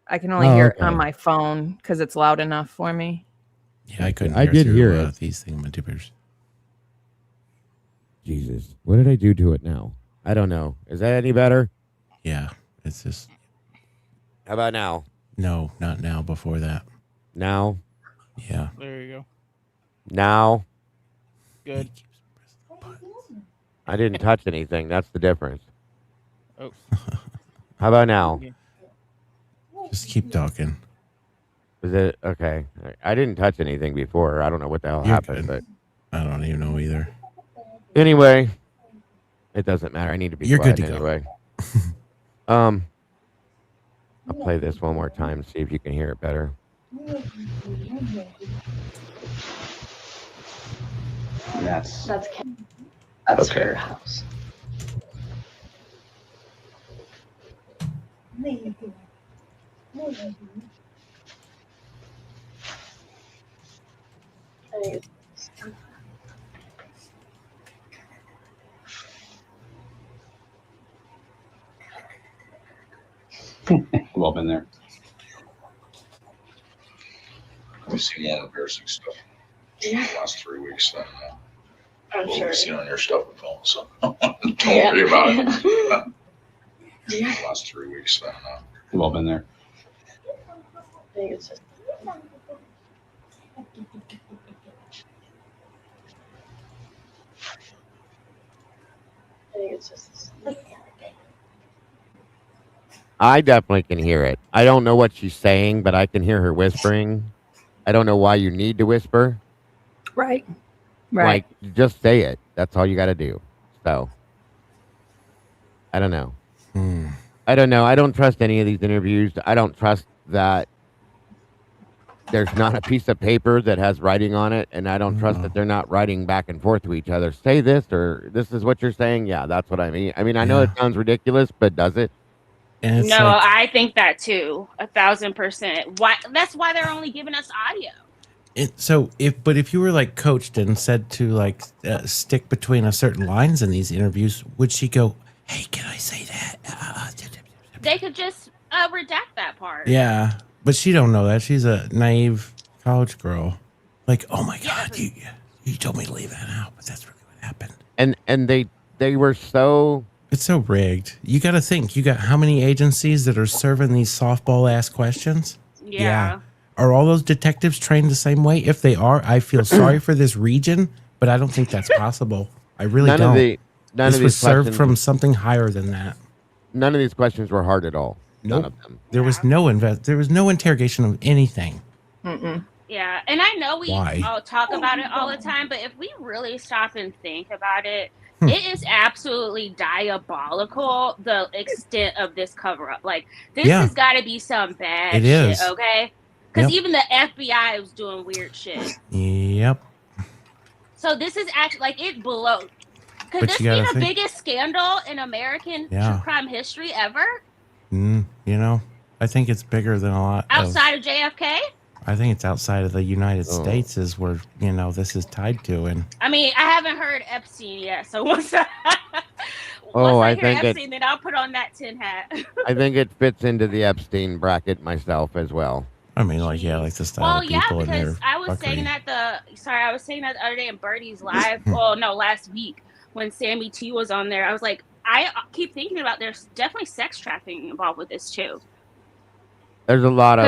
Speaker 5: I can only hear it on my phone because it's loud enough for me.
Speaker 4: Yeah, I couldn't.
Speaker 2: I did hear it.
Speaker 4: These thingamajibbers.
Speaker 2: Jesus, what did I do to it now? I don't know. Is that any better?
Speaker 4: Yeah, it's just.
Speaker 2: How about now?
Speaker 4: No, not now. Before that.
Speaker 2: Now?
Speaker 4: Yeah.
Speaker 7: There you go.
Speaker 2: Now?
Speaker 7: Good.
Speaker 2: I didn't touch anything. That's the difference.
Speaker 7: Oh.
Speaker 2: How about now?
Speaker 4: Just keep talking.
Speaker 2: Is it okay? I didn't touch anything before. I don't know what the hell happened, but
Speaker 4: I don't even know either.
Speaker 2: Anyway, it doesn't matter. I need to be quiet
Speaker 4: good to
Speaker 2: anyway. I'll play this one more time, see if you can hear it better.
Speaker 12: That's
Speaker 13: her house.
Speaker 12: We've all been there.
Speaker 14: We've seen a lot of embarrassing stuff in the last 3 weeks.
Speaker 13: I'm
Speaker 14: What
Speaker 13: sure.
Speaker 14: we've seen on your stuff and phone, so don't worry about it. The last 3 weeks.
Speaker 12: We've all been there.
Speaker 13: I think it's just. I think it's just.
Speaker 2: I definitely can hear it. I don't know what she's saying, but I can hear her whispering. I don't know why you need to whisper.
Speaker 5: Right.
Speaker 2: Like, just say it. That's all you got to do. So, I don't know. I don't know. I don't trust any of these interviews. I don't trust that there's not a piece of paper that has writing on it, and I don't trust that they're not writing back and forth to each other. Say this, or this is what you're saying. Yeah, that's what I mean. I mean, I know it sounds ridiculous, but does it?
Speaker 4: And
Speaker 8: No, I think that too. 1,000%. Why? That's why they're only giving us audio.
Speaker 4: If you were like coached and said to like stick between a certain lines in these interviews, would she go, "Hey, can I say that?"
Speaker 8: They could just redact that part.
Speaker 4: Yeah, but she don't know that. She's a naive college girl. Like, oh my God, you told me to leave that out, but that's really what happened.
Speaker 2: And they were so.
Speaker 4: It's so rigged. You got to think. You got how many agencies that are serving these softball ass questions?
Speaker 8: Yeah.
Speaker 4: Are all those detectives trained the same way? If they are, I feel sorry for this region, but I don't think that's possible. I really don't. This was served from something higher than that.
Speaker 2: None of these questions were hard at all.
Speaker 4: Nope.
Speaker 2: None of them.
Speaker 4: There was no interrogation of anything.
Speaker 8: Yeah, and I know we
Speaker 4: Why?
Speaker 8: all talk about it all the time, but if we really stop and think about it, it is absolutely diabolical, the extent of this cover-up. Like, this has got to be some bad shit, okay? Because even the FBI was doing weird shit.
Speaker 4: Yep.
Speaker 8: So this is actually, like, it blows. Could this be the biggest scandal in American true crime history ever?
Speaker 4: I think it's bigger than a lot.
Speaker 8: Outside of JFK?
Speaker 4: I think it's outside of the United States is where, this is tied to. And
Speaker 8: I mean, I haven't heard Epstein yet. So once I hear Epstein, then I'll put on that tin hat.
Speaker 2: I think it fits into the Epstein bracket myself as well.
Speaker 4: I mean, like the style of people in there.
Speaker 8: Because I was saying that I was saying that the other day in Birdie's live. Well, no, last week when Sammy T was on there, I was like, I keep thinking about there's definitely sex trafficking involved with this too.
Speaker 2: There's a lot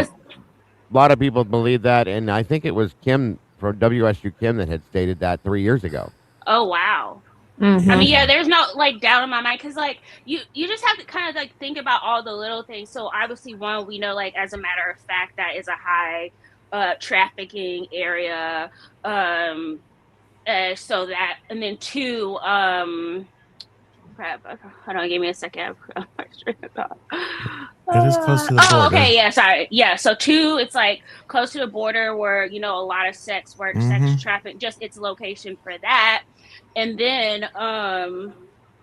Speaker 2: of people believe that, and I think it was Kim from WSU Kim that had stated that 3 years ago.
Speaker 8: Oh wow.
Speaker 5: Mhm.
Speaker 8: I mean, yeah, there's no like doubt in my mind because like you just have to kind of like think about all the little things. So obviously, one, we know like as a matter of fact that is a high trafficking area. So that, and then two, crap, hold on, give me a second.
Speaker 4: It is close to the border.
Speaker 8: Oh, okay, yeah, sorry, yeah. So two, it's like close to the border where a lot of sex work, sex traffic, just its location for that, and then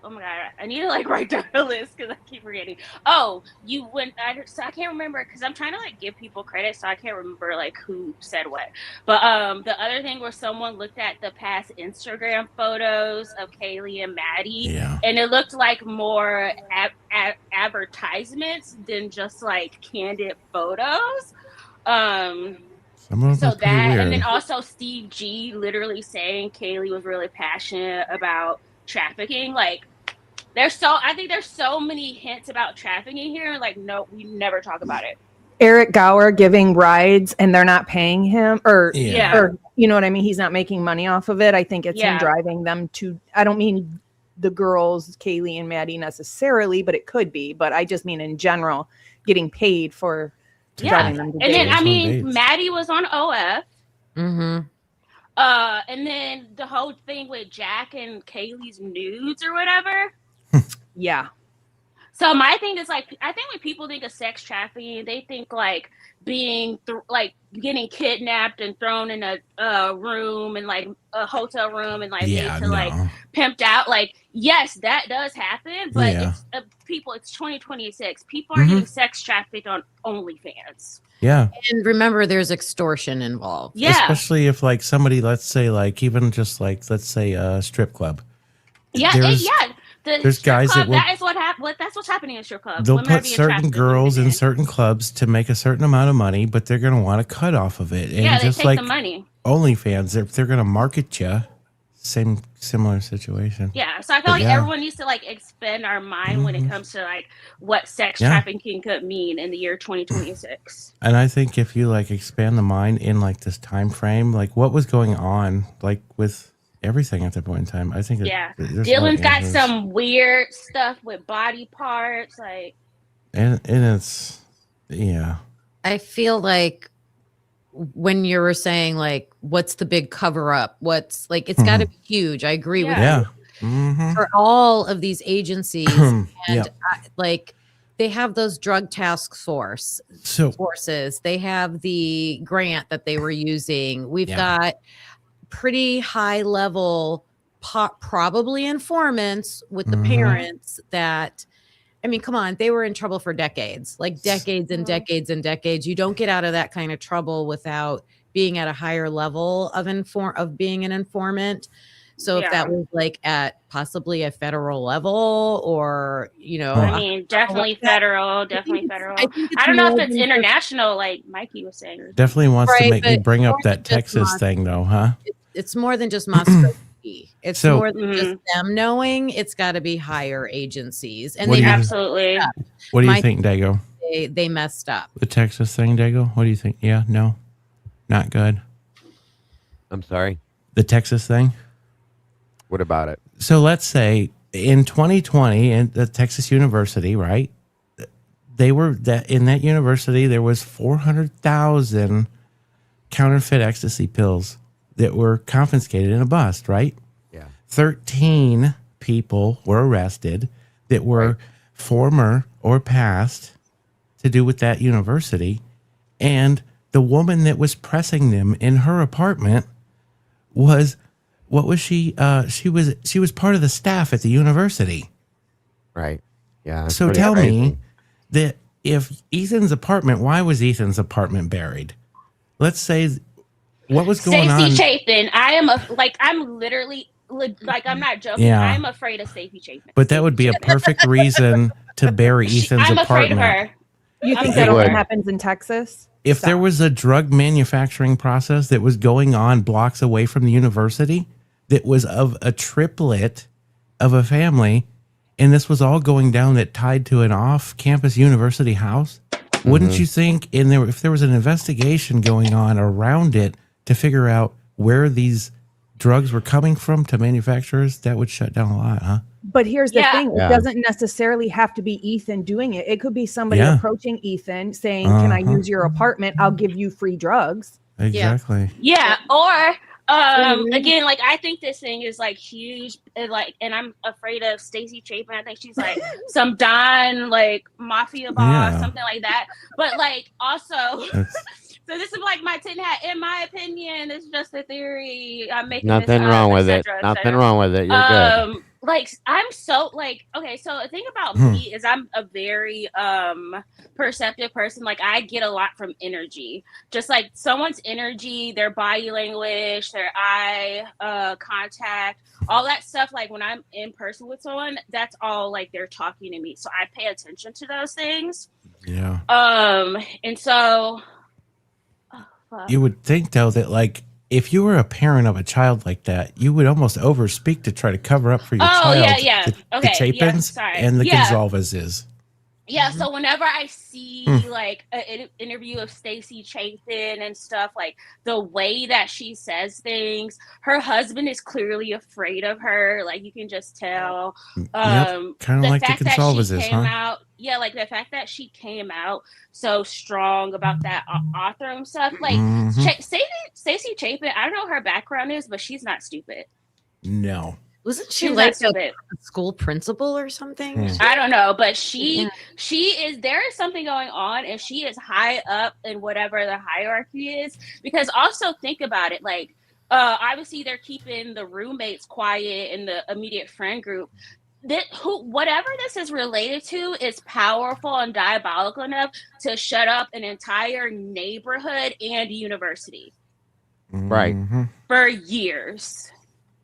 Speaker 8: oh my god, I need to like write down a list because I keep forgetting. Oh, so I can't remember because I'm trying to like give people credit, so I can't remember like who said what. But the other thing where someone looked at the past Instagram photos of Kaylee and Maddie, and it looked like more advertisements than just like candid photos. So that,
Speaker 4: weird.
Speaker 8: and then also Steve G literally saying Kaylee was really passionate about trafficking. Like, I think there's so many hints about trafficking here. Like, no, we never talk about it.
Speaker 5: Eric Gower giving rides and they're not paying him, or you know what I mean? He's not making money off of it. I think it's him driving them to, I don't mean the girls, Kaylee and Maddie necessarily, but it could be. But I just mean in general, getting paid for driving them to
Speaker 8: and then,
Speaker 5: dates.
Speaker 8: I mean, Maddie was on OF.
Speaker 3: Mm-hmm.
Speaker 8: And then the whole thing with Jack and Kaylee's nudes or whatever.
Speaker 5: Yeah.
Speaker 8: So my thing is like, I think when people think of sex trafficking, they think like being like getting kidnapped and thrown in a room and like a hotel room and like made to like pimped out. Like, yes, that does happen, but it's it's 2026. People are getting sex trafficked on OnlyFans.
Speaker 4: Yeah.
Speaker 3: And remember, there's extortion involved.
Speaker 8: Yeah.
Speaker 4: Especially if like somebody, let's say like even just like, let's say a strip club.
Speaker 8: Yeah.
Speaker 4: There's guys
Speaker 8: club,
Speaker 4: that will,
Speaker 8: that is that's what's happening in strip clubs.
Speaker 4: they'll
Speaker 8: Women are
Speaker 4: put
Speaker 8: being
Speaker 4: certain
Speaker 8: trafficked
Speaker 4: girls in certain clubs to make a certain amount of money, but they're going to want a cut off of it. And
Speaker 8: yeah, they
Speaker 4: just
Speaker 8: take
Speaker 4: like
Speaker 8: the money.
Speaker 4: OnlyFans, if they're going to market you, similar situation.
Speaker 8: Yeah, so I feel like everyone needs to like expand our mind when it comes to like what sex trafficking could mean in the year 2026.
Speaker 4: And I think if you like expand the mind in like this time frame, like what was going on, like with everything at that point in time, I think
Speaker 8: Dylan's got some weird stuff with body parts, like,
Speaker 4: and it's
Speaker 3: I feel like when you were saying like what's the big cover up, what's like it's got to be huge. I agree with you. For all of these agencies and like they have those drug task forces, they have the grant that they were using. We've got pretty high level probably informants with the parents that, I mean, come on, they were in trouble for decades, like decades and decades and decades. You don't get out of that kind of trouble without being at a higher level of being an informant. So if that was like at possibly a federal level or,
Speaker 8: I mean, definitely federal. I don't know if it's international, like Mikey was saying.
Speaker 4: Definitely wants to make me bring up that Texas thing though, huh?
Speaker 3: It's more than just Moscow. It's more than just them knowing. It's got to be higher agencies. And they
Speaker 8: absolutely.
Speaker 4: What do you think, Dago?
Speaker 3: They messed up.
Speaker 4: The Texas thing, Dago? What do you think? Yeah, no, not good.
Speaker 2: I'm sorry?
Speaker 4: The Texas thing?
Speaker 2: What about it?
Speaker 4: So let's say in 2020 in the Texas University, right? In that university, there was 400,000 counterfeit ecstasy pills that were confiscated in a bust, right?
Speaker 2: Yeah.
Speaker 4: 13 people were arrested that were former or past to do with that university. And the woman that was pressing them in her apartment was, what was she? She was part of the staff at the university.
Speaker 2: Right. Yeah.
Speaker 4: So tell me that if Ethan's apartment, why was Ethan's apartment buried? Let's say, what was going on?
Speaker 8: Stacey Chapin. I'm literally, like, I'm not joking.
Speaker 4: Yeah.
Speaker 8: I'm afraid of Stacey Chapin.
Speaker 4: But that would be a perfect reason to bury Ethan's
Speaker 8: I'm
Speaker 4: apartment.
Speaker 8: afraid of her.
Speaker 5: You think that only happens in Texas?
Speaker 4: If there was a drug manufacturing process that was going on blocks away from the university that was of a triplet of a family, and this was all going down that tied to an off-campus university house, wouldn't you think if there was an investigation going on around it to figure out where these drugs were coming from to manufacturers, that would shut down a lot, huh?
Speaker 5: But here's the thing.
Speaker 2: Yeah.
Speaker 5: It doesn't necessarily have to be Ethan doing it. It could be somebody
Speaker 4: Yeah.
Speaker 5: approaching Ethan saying, can I use your apartment? I'll give you free drugs.
Speaker 4: Exactly.
Speaker 8: Yeah. Or again, like I think this thing is like huge, and I'm afraid of Stacey Chapin. I think she's like some Don like mafia boss, something like that. But like also, so this is like my tin hat. In my opinion, it's just a theory. I'm making
Speaker 2: Nothing
Speaker 8: this
Speaker 2: wrong
Speaker 8: up,
Speaker 2: with it. Nothing wrong with it. You're good.
Speaker 8: Like I'm so like okay, so the thing about me is I'm a very perceptive person. Like I get a lot from energy, just like someone's energy, their body language, their eye contact, all that stuff. Like when I'm in person with someone, that's all like they're talking to me, so I pay attention to those things.
Speaker 4: Yeah.
Speaker 8: And so
Speaker 4: you would think though that like if you were a parent of a child like that, you would almost overspeak to try to cover up for your child.
Speaker 8: Yeah.
Speaker 4: The Chapins and the Gonzalez is.
Speaker 8: Yeah, so whenever I see like an interview of Stacey Chapin and stuff, like the way that she says things, her husband is clearly afraid of her. Like you can just tell.
Speaker 4: Kind of like the Gonzalez is, huh?
Speaker 8: Like the fact that she came out so strong about that author and stuff. Like Stacey Chapin, I don't know what her background is, but she's not stupid.
Speaker 4: No.
Speaker 3: Wasn't she
Speaker 8: She's
Speaker 3: like
Speaker 8: a
Speaker 3: school principal or something?
Speaker 8: I don't know, but she is, there is something going on, and she is high up in whatever the hierarchy is. Because also think about it, like obviously they're keeping the roommates quiet in the immediate friend group. Whatever this is related to is powerful and diabolical enough to shut up an entire neighborhood and university.
Speaker 2: Right.
Speaker 8: For years.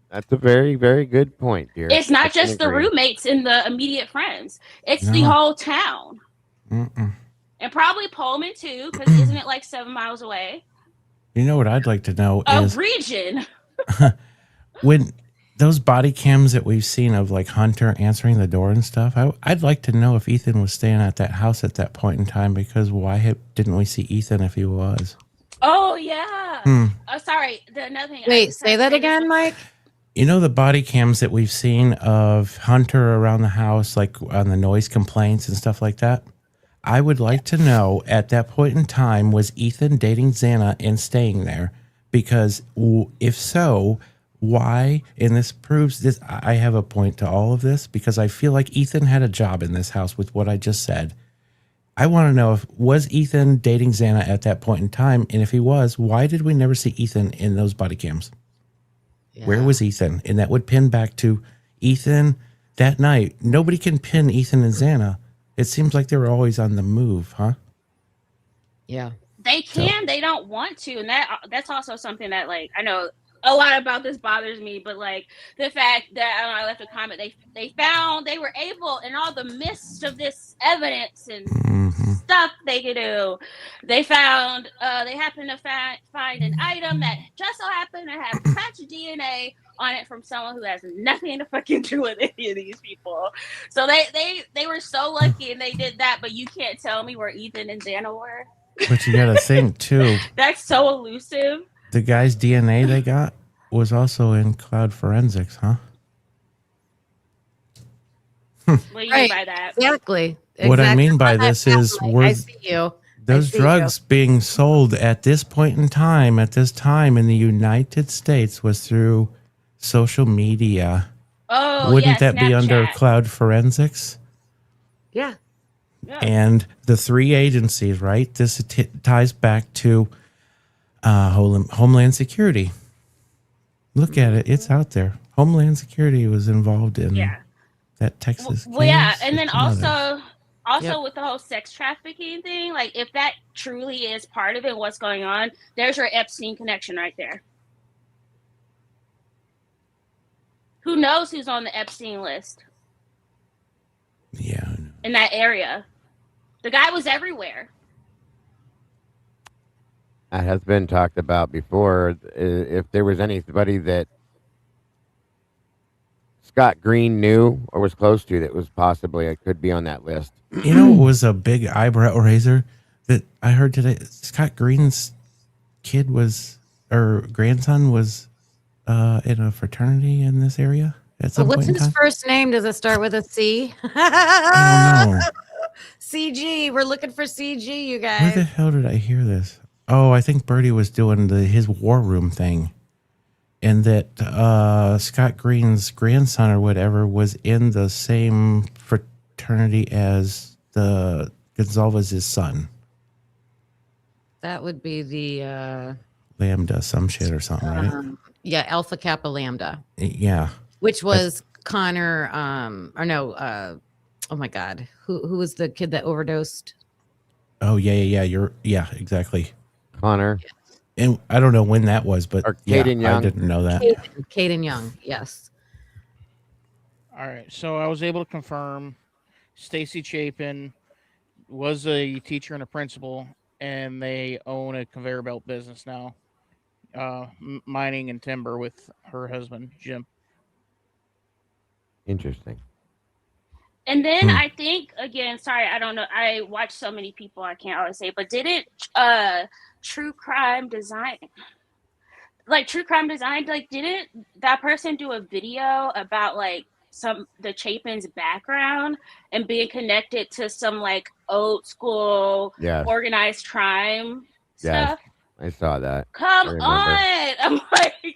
Speaker 2: That's a very, very good point, dear.
Speaker 8: It's not just the roommates and the immediate friends. It's the whole town. And probably Pullman too, because isn't it like 7 miles away?
Speaker 4: You know what I'd like to know is
Speaker 8: region.
Speaker 4: when those body cams that we've seen of like Hunter answering the door and stuff, I'd like to know if Ethan was staying at that house at that point in time, because why didn't we see Ethan if he was?
Speaker 8: Oh, yeah. Sorry. Another thing.
Speaker 3: Wait, say that again, Mike?
Speaker 4: You know the body cams that we've seen of Hunter around the house, like on the noise complaints and stuff like that? I would like to know at that point in time, was Ethan dating Xana and staying there? Because if so, why? And this proves this. I have a point to all of this, because I feel like Ethan had a job in this house with what I just said. I want to know was Ethan dating Xana at that point in time? And if he was, why did we never see Ethan in those body cams? Yeah. Where was Ethan? And that would pin back to Ethan that night. Nobody can pin Ethan and Xana. It seems like they were always on the move, huh?
Speaker 3: Yeah.
Speaker 8: They can, they don't want to. And that's also something that, like, I know a lot about this bothers me, but like the fact that I left a comment, they were able, in all the midst of this evidence and stuff they could do, they happened to find an item that just so happened to have patch DNA on it from someone who has nothing to fucking do with any of these people. So they were so lucky and they did that, but you can't tell me where Ethan and Xana were.
Speaker 4: But you gotta think too.
Speaker 8: That's so elusive.
Speaker 4: The guy's DNA they got was also in cloud forensics, huh?
Speaker 8: What do you mean by that?
Speaker 3: Exactly.
Speaker 4: What I mean by this is
Speaker 3: I see you.
Speaker 4: Those drugs being sold at this point in time, at this time in the United States, was through social media.
Speaker 8: Oh,
Speaker 4: wouldn't that
Speaker 8: Snapchat.
Speaker 4: be under cloud forensics?
Speaker 3: Yeah.
Speaker 4: And the three agencies, right? This ties back to Homeland Security. Look at it; it's out there. Homeland Security was involved in that Texas.
Speaker 8: Well, yeah, and then also with the whole sex trafficking thing, like if that truly is part of it, what's going on? There's your Epstein connection right there. Who knows who's on the Epstein list?
Speaker 4: Yeah,
Speaker 8: in that area, the guy was everywhere.
Speaker 2: That has been talked about before. If there was anybody that Scott Green knew or was close to that was possibly, it could be on that list.
Speaker 4: You know, it was a big eyebrow raiser that I heard today. Scott Green's kid was or grandson was in a fraternity in this area at some
Speaker 3: What's
Speaker 4: point in
Speaker 3: his
Speaker 4: time?
Speaker 3: first name? Does it start with a C?
Speaker 4: I don't know.
Speaker 3: CG. We're looking for CG, you
Speaker 4: Where the
Speaker 3: guys.
Speaker 4: hell did I hear this? Oh, I think Birdie was doing his war room thing. And that Scott Green's grandson or whatever was in the same fraternity as the Gonzalez's son.
Speaker 3: That would be the
Speaker 4: Lambda, some shit or something, right?
Speaker 3: yeah, Alpha Kappa Lambda,
Speaker 4: Yeah.
Speaker 3: which was Connor. Or no, oh my God, who was the kid that overdosed?
Speaker 4: Oh yeah. Yeah, exactly.
Speaker 2: Connor.
Speaker 4: And I don't know when that was, but
Speaker 2: Or
Speaker 4: yeah,
Speaker 2: Caden
Speaker 4: I
Speaker 2: Young.
Speaker 4: didn't know that.
Speaker 3: Caden Young, yes.
Speaker 7: All right, so I was able to confirm Stacy Chapin was a teacher and a principal, and they own a conveyor belt business now, mining and timber with her husband, Jim.
Speaker 2: Interesting.
Speaker 8: And then I think, again, sorry, I don't know. I watch so many people, I can't always say, but didn't True Crime Design, didn't that person do a video about like the Chapin's background and being connected to some like old school organized crime stuff?
Speaker 2: I saw that.
Speaker 8: Come on. I'm like,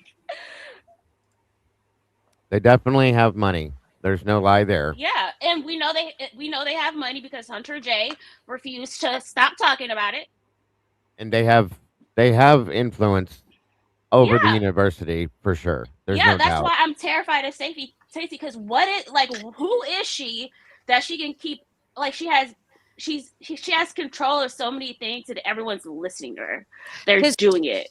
Speaker 2: they definitely have money. There's no lie there.
Speaker 8: yeah, and we know they have money because Hunter J refused to stop talking about it.
Speaker 2: And they have influence over the university for sure. There's no
Speaker 8: that's
Speaker 2: doubt.
Speaker 8: why I'm terrified of Stacey, because who is she that she can keep, like, she has control of so many things and everyone's listening to her. They're doing it.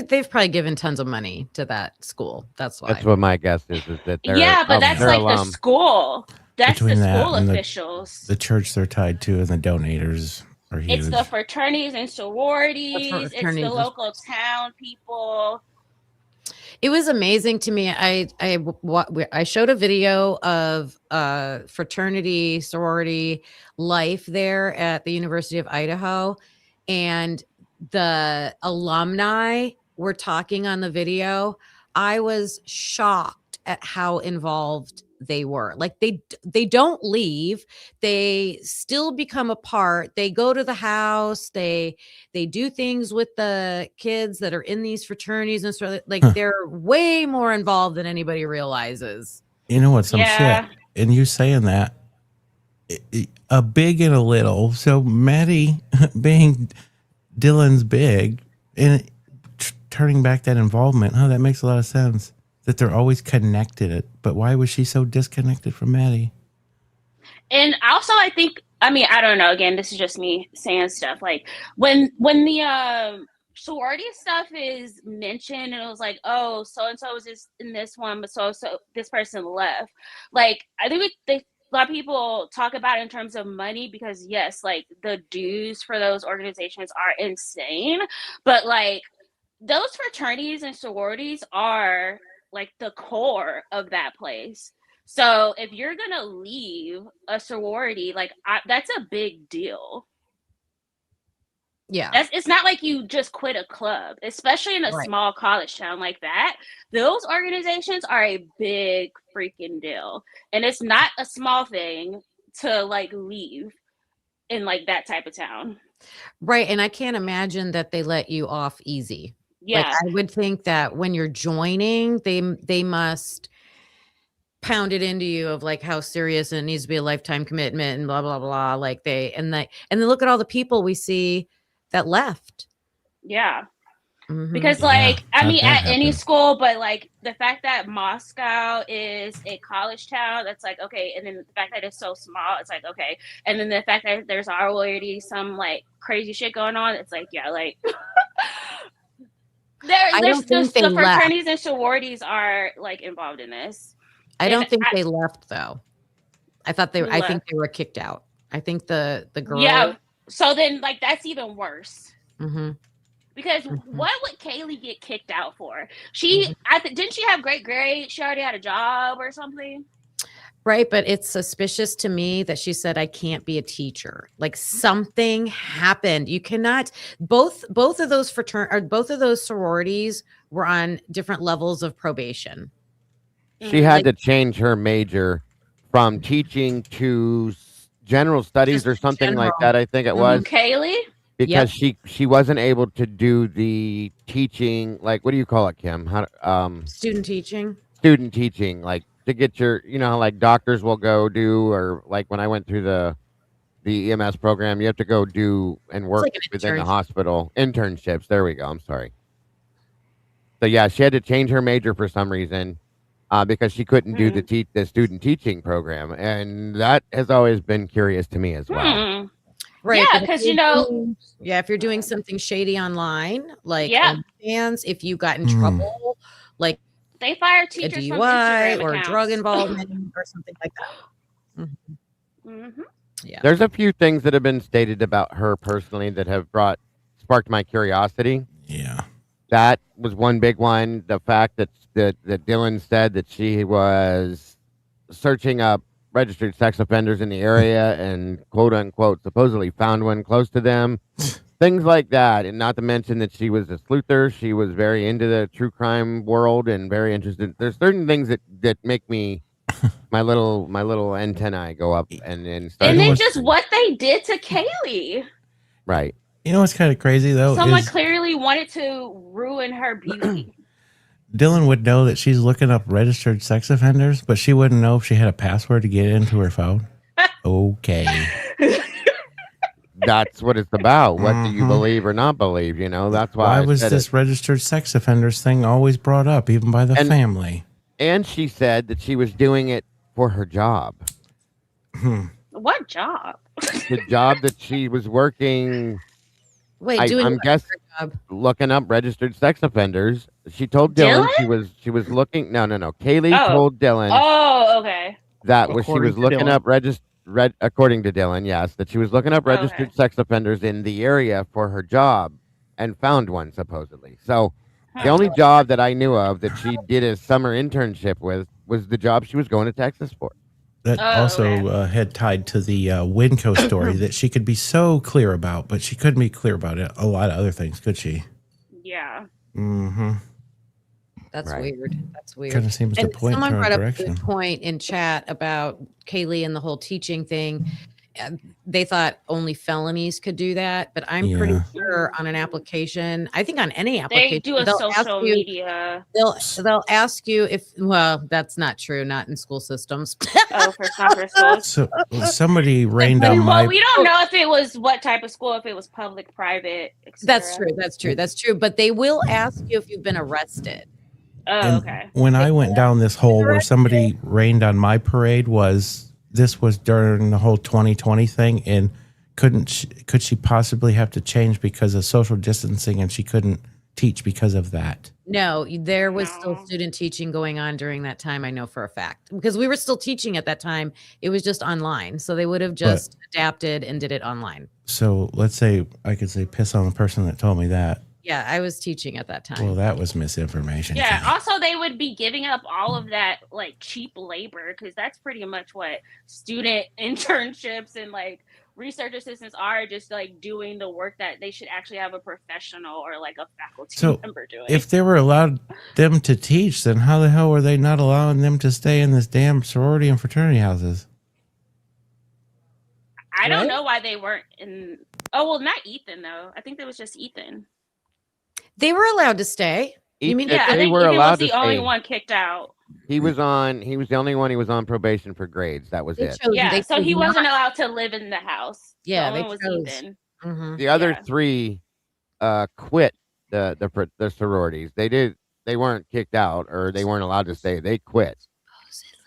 Speaker 3: They've probably given tons of money to that school. That's why.
Speaker 2: That's what my guess is that they're
Speaker 8: but that's like the school. That's
Speaker 4: Between
Speaker 8: the school
Speaker 4: and
Speaker 8: officials.
Speaker 4: The church they're tied to and the donators are huge.
Speaker 8: It's the fraternities and sororities. It's the local town people.
Speaker 3: It was amazing to me. I showed a video of fraternity sorority life there at the University of Idaho, and the alumni were talking on the video. I was shocked at how involved they were. Like they don't leave. They still become a part. They go to the house. They do things with the kids that are in these fraternities and stuff. Like they're way more involved than anybody realizes.
Speaker 4: You know what? Some shit. And you saying that, a big and a little. So Maddie being Dylan's big and turning back that involvement. Oh, that makes a lot of sense. That they're always connected. But why was she so disconnected from Maddie?
Speaker 8: And also, I think, I mean, I don't know. Again, this is just me saying stuff. Like when the sorority stuff is mentioned, and it was like, oh, so and so was just in this one, but so this person left. Like, I think a lot of people talk about it in terms of money because yes, like the dues for those organizations are insane, but like those fraternities and sororities are like the core of that place. So if you're gonna leave a sorority, like that's a big deal.
Speaker 3: Yeah,
Speaker 8: it's not like you just quit a club, especially in a small college town like that. Those organizations are a big freaking deal, and it's not a small thing to like leave in like that type of town.
Speaker 3: Right, and I can't imagine that they let you off easy.
Speaker 8: Yeah,
Speaker 3: like, I would think that when you're joining, they must pound it into you of like how serious and it needs to be a lifetime commitment and blah blah blah. Like and then look at all the people we see that left.
Speaker 8: Yeah. Mm-hmm. Because like I mean at any school, but like the fact that Moscow is a college town, that's like okay, and then the fact that it's so small, it's like okay, and then the fact that there's already some like crazy shit going on, it's like yeah, like there's the fraternities and sororities are like involved in this.
Speaker 3: I don't think they left though. I think they were kicked out. I think the girl.
Speaker 8: Yeah. So then like that's even worse.
Speaker 3: Mm-hmm.
Speaker 8: Because what would Kaylee get kicked out for? Didn't she have great grades? She already had a job or something.
Speaker 3: Right, but it's suspicious to me that she said I can't be a teacher. Like something happened. You cannot both of those both of those sororities were on different levels of probation.
Speaker 2: She had
Speaker 3: Like
Speaker 2: to change her major from teaching to general studies
Speaker 3: just
Speaker 2: or something like
Speaker 3: general.
Speaker 2: that, I think it
Speaker 8: Who,
Speaker 2: was,
Speaker 8: Kaylee?
Speaker 2: because she wasn't able to do the teaching, like, what do you call it, Kim?
Speaker 3: Student teaching.
Speaker 2: Student teaching, like to get your, how like doctors will go do, or like when I went through the EMS program, you have to go do and work
Speaker 3: like an
Speaker 2: within the
Speaker 3: internship.
Speaker 2: hospital. Internships. There we go. I'm sorry. So yeah, she had to change her major for some reason, because she couldn't do the student teaching program, and that has always been curious to me as well.
Speaker 3: Right.
Speaker 8: Yeah,
Speaker 3: but if
Speaker 8: because
Speaker 3: you're if you're doing something shady online, like OnlyFans, if you got in trouble, like
Speaker 8: they fire
Speaker 3: a
Speaker 8: teachers from
Speaker 3: DUI
Speaker 8: Instagram
Speaker 3: or
Speaker 8: accounts.
Speaker 3: drug involvement or something like that. Yeah.
Speaker 2: There's a few things that have been stated about her personally that have sparked my curiosity.
Speaker 4: Yeah.
Speaker 2: That was one big one. The fact that Dylan said that she was searching up registered sex offenders in the area and quote unquote supposedly found one close to them. Things like that. And not to mention that she was a sleuther. She was very into the true crime world and very interested. There's certain things that make me my little antennae go up and start.
Speaker 8: And then just what they did to Kaylee.
Speaker 2: Right.
Speaker 4: You know what's kind of crazy though?
Speaker 8: Someone
Speaker 4: is
Speaker 8: clearly wanted to ruin her beauty.
Speaker 4: Dylan would know that she's looking up registered sex offenders, but she wouldn't know if she had a password to get into her phone. Okay.
Speaker 2: That's what it's about. What do you believe or not believe? That's why.
Speaker 4: Why was this registered sex offenders thing always brought up, even by the family?
Speaker 2: And she said that she was doing it for her job.
Speaker 8: What job?
Speaker 2: The job that she was working.
Speaker 3: Wait,
Speaker 2: I'm guessing looking up registered sex offenders. She told Dylan she was looking. No. Kaylee told Dylan.
Speaker 8: Oh, okay.
Speaker 2: That was she was looking up according to Dylan, yes, that she was looking up registered sex offenders in the area for her job and found one supposedly. So the only job that I knew of that she did a summer internship with was the job she was going to Texas for.
Speaker 4: That had tied to the Winco story that she could be so clear about, but she couldn't be clear about it. A lot of other things, could she?
Speaker 8: Yeah.
Speaker 4: Mm-hmm.
Speaker 3: That's weird. That's weird.
Speaker 4: Kind of seems to point in
Speaker 3: someone
Speaker 4: her
Speaker 3: brought up a
Speaker 4: direction.
Speaker 3: good point in chat about Kaylee and the whole teaching thing. They thought only felonies could do that, but I'm pretty sure on an application, I think on any application,
Speaker 8: They do a
Speaker 3: they'll ask
Speaker 8: social
Speaker 3: you-
Speaker 8: media.
Speaker 3: They'll ask you if that's not true, not in school systems.
Speaker 8: Oh, for soccer schools.
Speaker 4: So somebody rained on my.
Speaker 8: We don't know if it was what type of school, if it was public, private.
Speaker 3: That's true. That's true. But they will ask you if you've been arrested.
Speaker 8: Oh, okay.
Speaker 4: When I went down this hole where somebody rained on my parade this was during the whole 2020 thing, and could she possibly have to change because of social distancing, and she couldn't teach because of that?
Speaker 3: No, there was still student teaching going on during that time. I know for a fact because we were still teaching at that time. It was just online. So they would have just adapted and did it online.
Speaker 4: So let's say I could say piss on the person that told me that.
Speaker 3: Yeah, I was teaching at that time.
Speaker 4: Well, that was misinformation.
Speaker 8: Yeah. Also, they would be giving up all of that like cheap labor because that's pretty much what student internships and like research assistants are, just like doing the work that they should actually have a professional or like a faculty member doing.
Speaker 4: If they were allowed them to teach, then how the hell were they not allowing them to stay in this damn sorority and fraternity houses?
Speaker 8: I don't know why they weren't in. Oh, well, not Ethan though. I think it was just Ethan.
Speaker 3: They were allowed to stay. You mean
Speaker 8: I think Ethan was the only one kicked out.
Speaker 2: He was the only one. He was on probation for grades. That was it.
Speaker 8: Yeah, so he wasn't allowed to live in the house.
Speaker 3: Yeah,
Speaker 8: the only one was Ethan.
Speaker 2: The other three quit the sororities. They weren't kicked out or they weren't allowed to stay. They quit.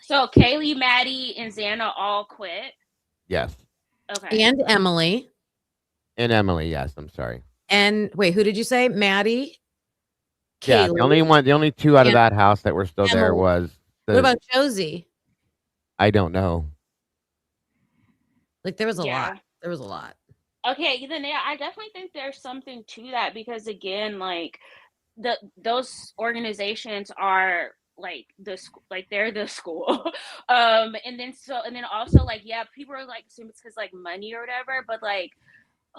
Speaker 8: So Kaylee, Maddie, and Xana all quit.
Speaker 2: Yes.
Speaker 8: Okay.
Speaker 3: And Emily.
Speaker 2: And Emily, yes. I'm sorry.
Speaker 3: And wait, who did you say? Maddie?
Speaker 2: Yeah,
Speaker 3: Kaylee,
Speaker 2: the only two out of that house that were still there
Speaker 3: Emily.
Speaker 2: was.
Speaker 3: What about Josie?
Speaker 2: I don't know.
Speaker 3: Like there was a lot. There was a lot.
Speaker 8: Okay, then I definitely think there's something to that because again, like those organizations are like the school, like they're the school. And then also like, yeah, people are like assuming it's because like money or whatever, but like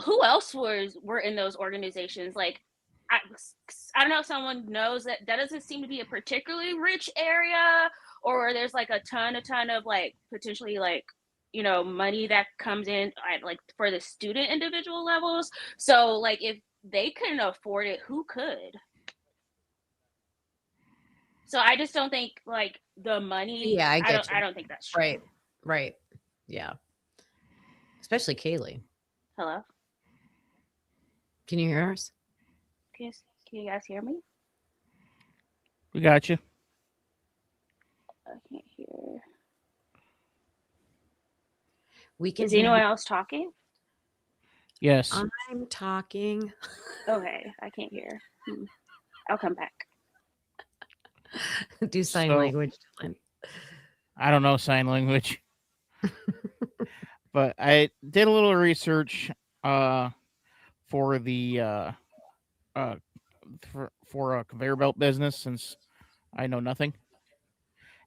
Speaker 8: who else were in those organizations? Like I, I don't know if someone knows that doesn't seem to be a particularly rich area, or where there's like a ton of like potentially like, you know, money that comes in at, like for the student individual levels. So like if they couldn't afford it, who could? So I just don't think like the money.
Speaker 3: Yeah, I get you.
Speaker 8: I don't think that's true.
Speaker 3: Right. Yeah. Especially Kaylee.
Speaker 8: Hello.
Speaker 3: Can you hear us?
Speaker 8: Can you guys hear me?
Speaker 7: We got you.
Speaker 8: I can't hear.
Speaker 3: We can.
Speaker 8: Is anyone else talking?
Speaker 7: Yes.
Speaker 3: I'm talking.
Speaker 8: Okay, I can't hear. I'll come back.
Speaker 3: Do sign language, Dylan.
Speaker 7: I don't know sign language. But I did a little research for the for a conveyor belt business, since I know nothing.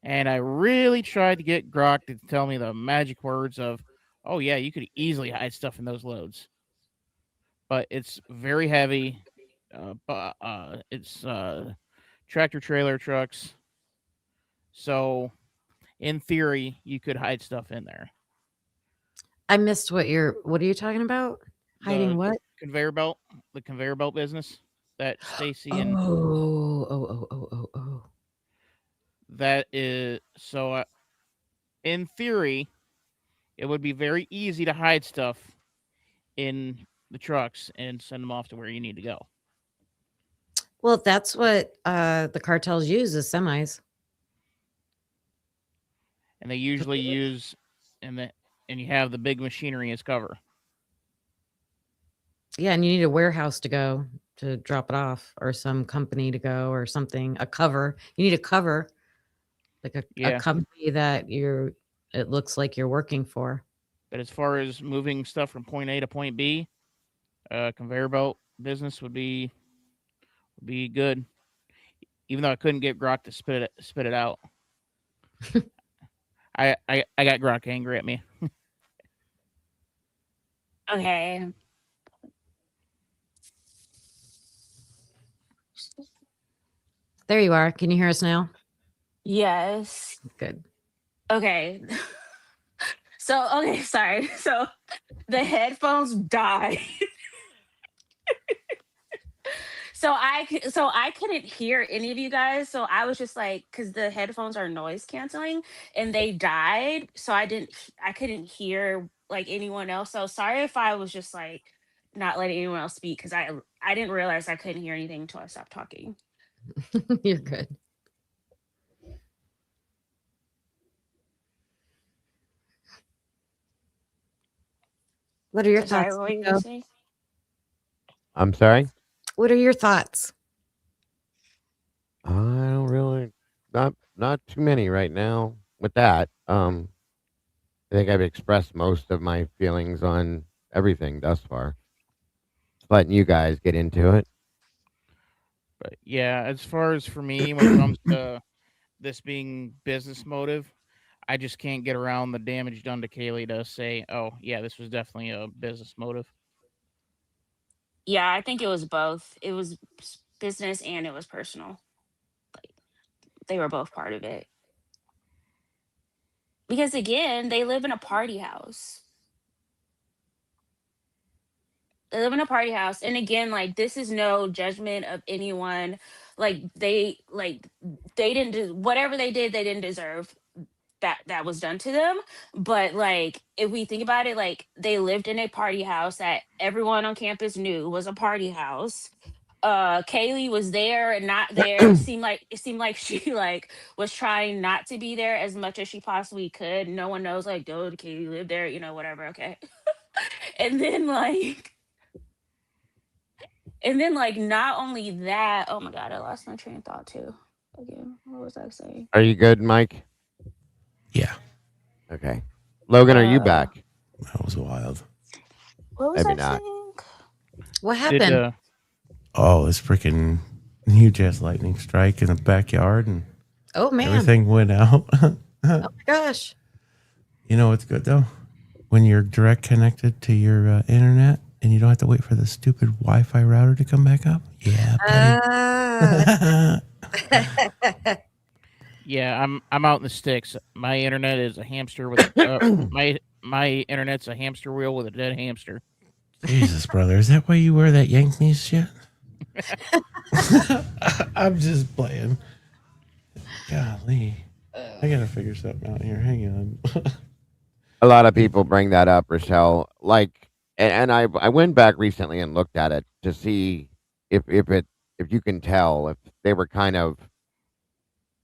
Speaker 7: And I really tried to get Grok to tell me the magic words of, oh yeah, you could easily hide stuff in those loads. But it's very heavy. It's tractor trailer trucks. So in theory, you could hide stuff in there.
Speaker 3: I missed what are you talking about? Hiding what?
Speaker 7: The conveyor belt business that Stacy and
Speaker 3: Oh.
Speaker 7: that is so in theory, it would be very easy to hide stuff in the trucks and send them off to where you need to go.
Speaker 3: Well, that's what the cartels use as semis.
Speaker 7: And they usually use and you have the big machinery as cover.
Speaker 3: Yeah, and you need a warehouse to go to drop it off, or some company to go, or something. A cover. You need a cover, like a company that it looks like you're working for.
Speaker 7: But as far as moving stuff from point A to point B, conveyor belt business would be good. Even though I couldn't get Grok to spit it out. I got Grok angry at me.
Speaker 8: Okay.
Speaker 3: There you are. Can you hear us now?
Speaker 8: Yes.
Speaker 3: Good.
Speaker 8: Okay. Sorry. So the headphones died. So I couldn't hear any of you guys. So I was just like, because the headphones are noise canceling and they died. So I couldn't hear like anyone else. So sorry if I was just like not letting anyone else speak, because I didn't realize I couldn't hear anything until I stopped talking.
Speaker 3: You're good. What are your
Speaker 8: Sorry,
Speaker 3: thoughts?
Speaker 8: what were you gonna say?
Speaker 2: I'm sorry?
Speaker 3: What are your thoughts?
Speaker 2: I don't really, not too many right now with that. I think I've expressed most of my feelings on everything thus far. Just letting you guys get into it.
Speaker 7: But yeah, as far as for me, when it comes to this being business motive, I just can't get around the damage done to Kaylee to say, oh yeah, this was definitely a business motive.
Speaker 8: Yeah, I think it was both. It was business and it was personal. Like they were both part of it. Because again, they live in a party house. They live in a party house. And again, like this is no judgment of anyone. Like they didn't do whatever they did, they didn't deserve that was done to them. But like if we think about it, like they lived in a party house that everyone on campus knew was a party house. Kaylee was there and not there. It seemed like she like was trying not to be there as much as she possibly could. No one knows like, oh, did Kaylee live there, you know, whatever. Okay. and then not only that, oh my god, I lost my train of thought too. Again, what was I saying?
Speaker 2: Are you good, Mike?
Speaker 4: Yeah.
Speaker 2: Okay. Logan, are you back?
Speaker 4: That was wild.
Speaker 8: What was
Speaker 2: Maybe
Speaker 8: I
Speaker 2: not.
Speaker 8: saying?
Speaker 3: What happened?
Speaker 4: Oh, this freaking huge ass lightning strike in the backyard, and
Speaker 3: Oh man.
Speaker 4: Everything went out.
Speaker 3: Oh my gosh.
Speaker 4: You know what's good though? When you're direct connected to your internet and you don't have to wait for the stupid Wi-Fi router to come back up. Yeah, buddy.
Speaker 7: Yeah, I'm out in the sticks. My internet is a hamster with my internet's a hamster wheel with a dead hamster.
Speaker 4: Jesus, brother, is that why you wear that Yank Me shit? I'm just playing. Golly, I gotta figure something out here. Hang on.
Speaker 2: A lot of people bring that up, Rochelle. Like, and I went back recently and looked at it to see if you can tell if they were kind of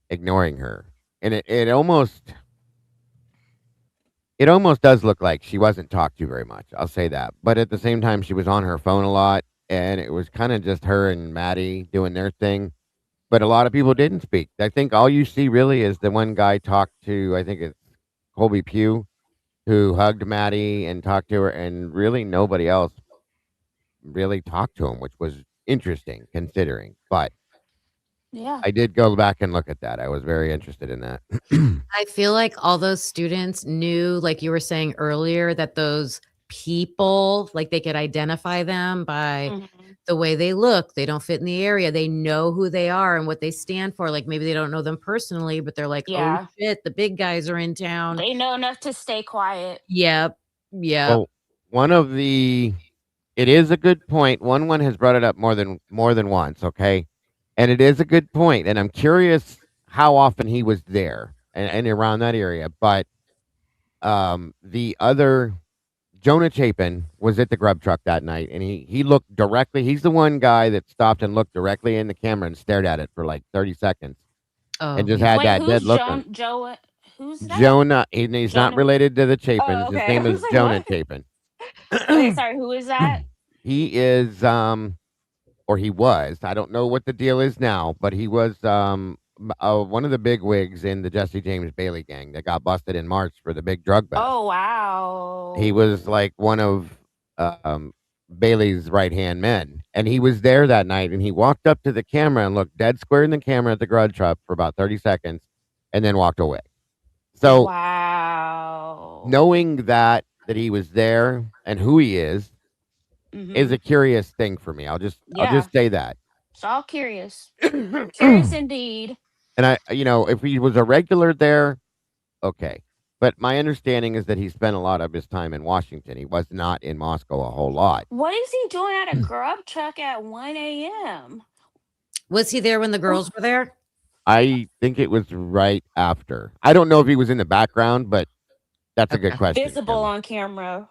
Speaker 2: ignoring her, and it almost does look like she wasn't talked to very much. I'll say that, but at the same time, she was on her phone a lot, and it was kind of just her and Maddie doing their thing. But a lot of people didn't speak. I think all you see really is the one guy talked to. I think it's Colby Pugh, who hugged Maddie and talked to her, and really nobody else really talked to him, which was interesting considering. But
Speaker 8: Yeah.
Speaker 2: I did go back and look at that. I was very interested in that.
Speaker 3: I feel like all those students knew, like you were saying earlier, that those people, like they could identify them by the way they look. They don't fit in the area. They know who they are and what they stand for. Like maybe they don't know them personally, but they're like,
Speaker 8: Yeah.
Speaker 3: oh shit, the big guys are in town.
Speaker 8: They know enough to stay quiet.
Speaker 3: Yep. Yep.
Speaker 2: Well, it is a good point. One has brought it up more than once. Okay, and it is a good point, and I'm curious how often he was there and around that area. But the other Jonah Chapin was at the grub truck that night, and he looked directly. He's the one guy that stopped and looked directly in the camera and stared at it for like 30 seconds, and just had that dead look.
Speaker 8: Who's that?
Speaker 2: Jonah. He's not related to the Chapins.
Speaker 8: Oh, okay.
Speaker 2: His name is
Speaker 8: like,
Speaker 2: Jonah
Speaker 8: what?
Speaker 2: Chapin.
Speaker 8: Okay, sorry, who is that?
Speaker 2: He is, or he was. I don't know what the deal is now, but he was one of the big wigs in the Jesse James Bailey gang that got busted in March for the big drug bust.
Speaker 8: Oh wow.
Speaker 2: He was like one of Bailey's right hand men, and he was there that night. And he walked up to the camera and looked dead square in the camera at the grub truck for about 30 seconds, and then walked away. So,
Speaker 8: wow.
Speaker 2: Knowing that he was there and who he is a curious thing for me. I'll just say that.
Speaker 8: It's all curious. Curious indeed.
Speaker 2: And if he was a regular there, okay. But my understanding is that he spent a lot of his time in Washington. He was not in Moscow a whole lot.
Speaker 8: What is he doing at a grub truck at 1 a.m.?
Speaker 3: Was he there when the girls were there?
Speaker 2: I think it was right after. I don't know if he was in the background, but that's a good question.
Speaker 8: Visible on camera.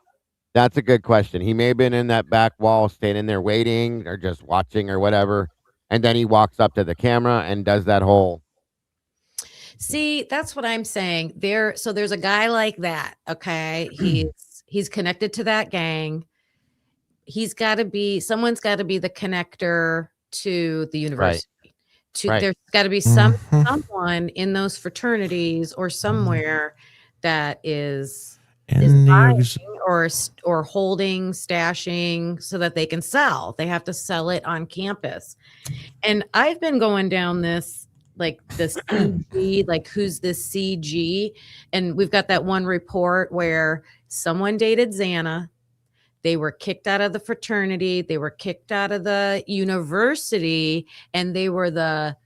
Speaker 2: That's a good question. He may have been in that back wall, standing there waiting or just watching or whatever. And then he walks up to the camera and does that whole.
Speaker 3: See, that's what I'm saying. So there's a guy like that. Okay. He's connected to that gang. Someone's got to be the connector to the university. Right. There's got to be someone in those fraternities or somewhere that is buying or holding, stashing so that they can sell. They have to sell it on campus. And I've been going down this, like this CG, like who's this CG? And we've got that one report where someone dated Xana. They were kicked out of the fraternity. They were kicked out of the university, and they were the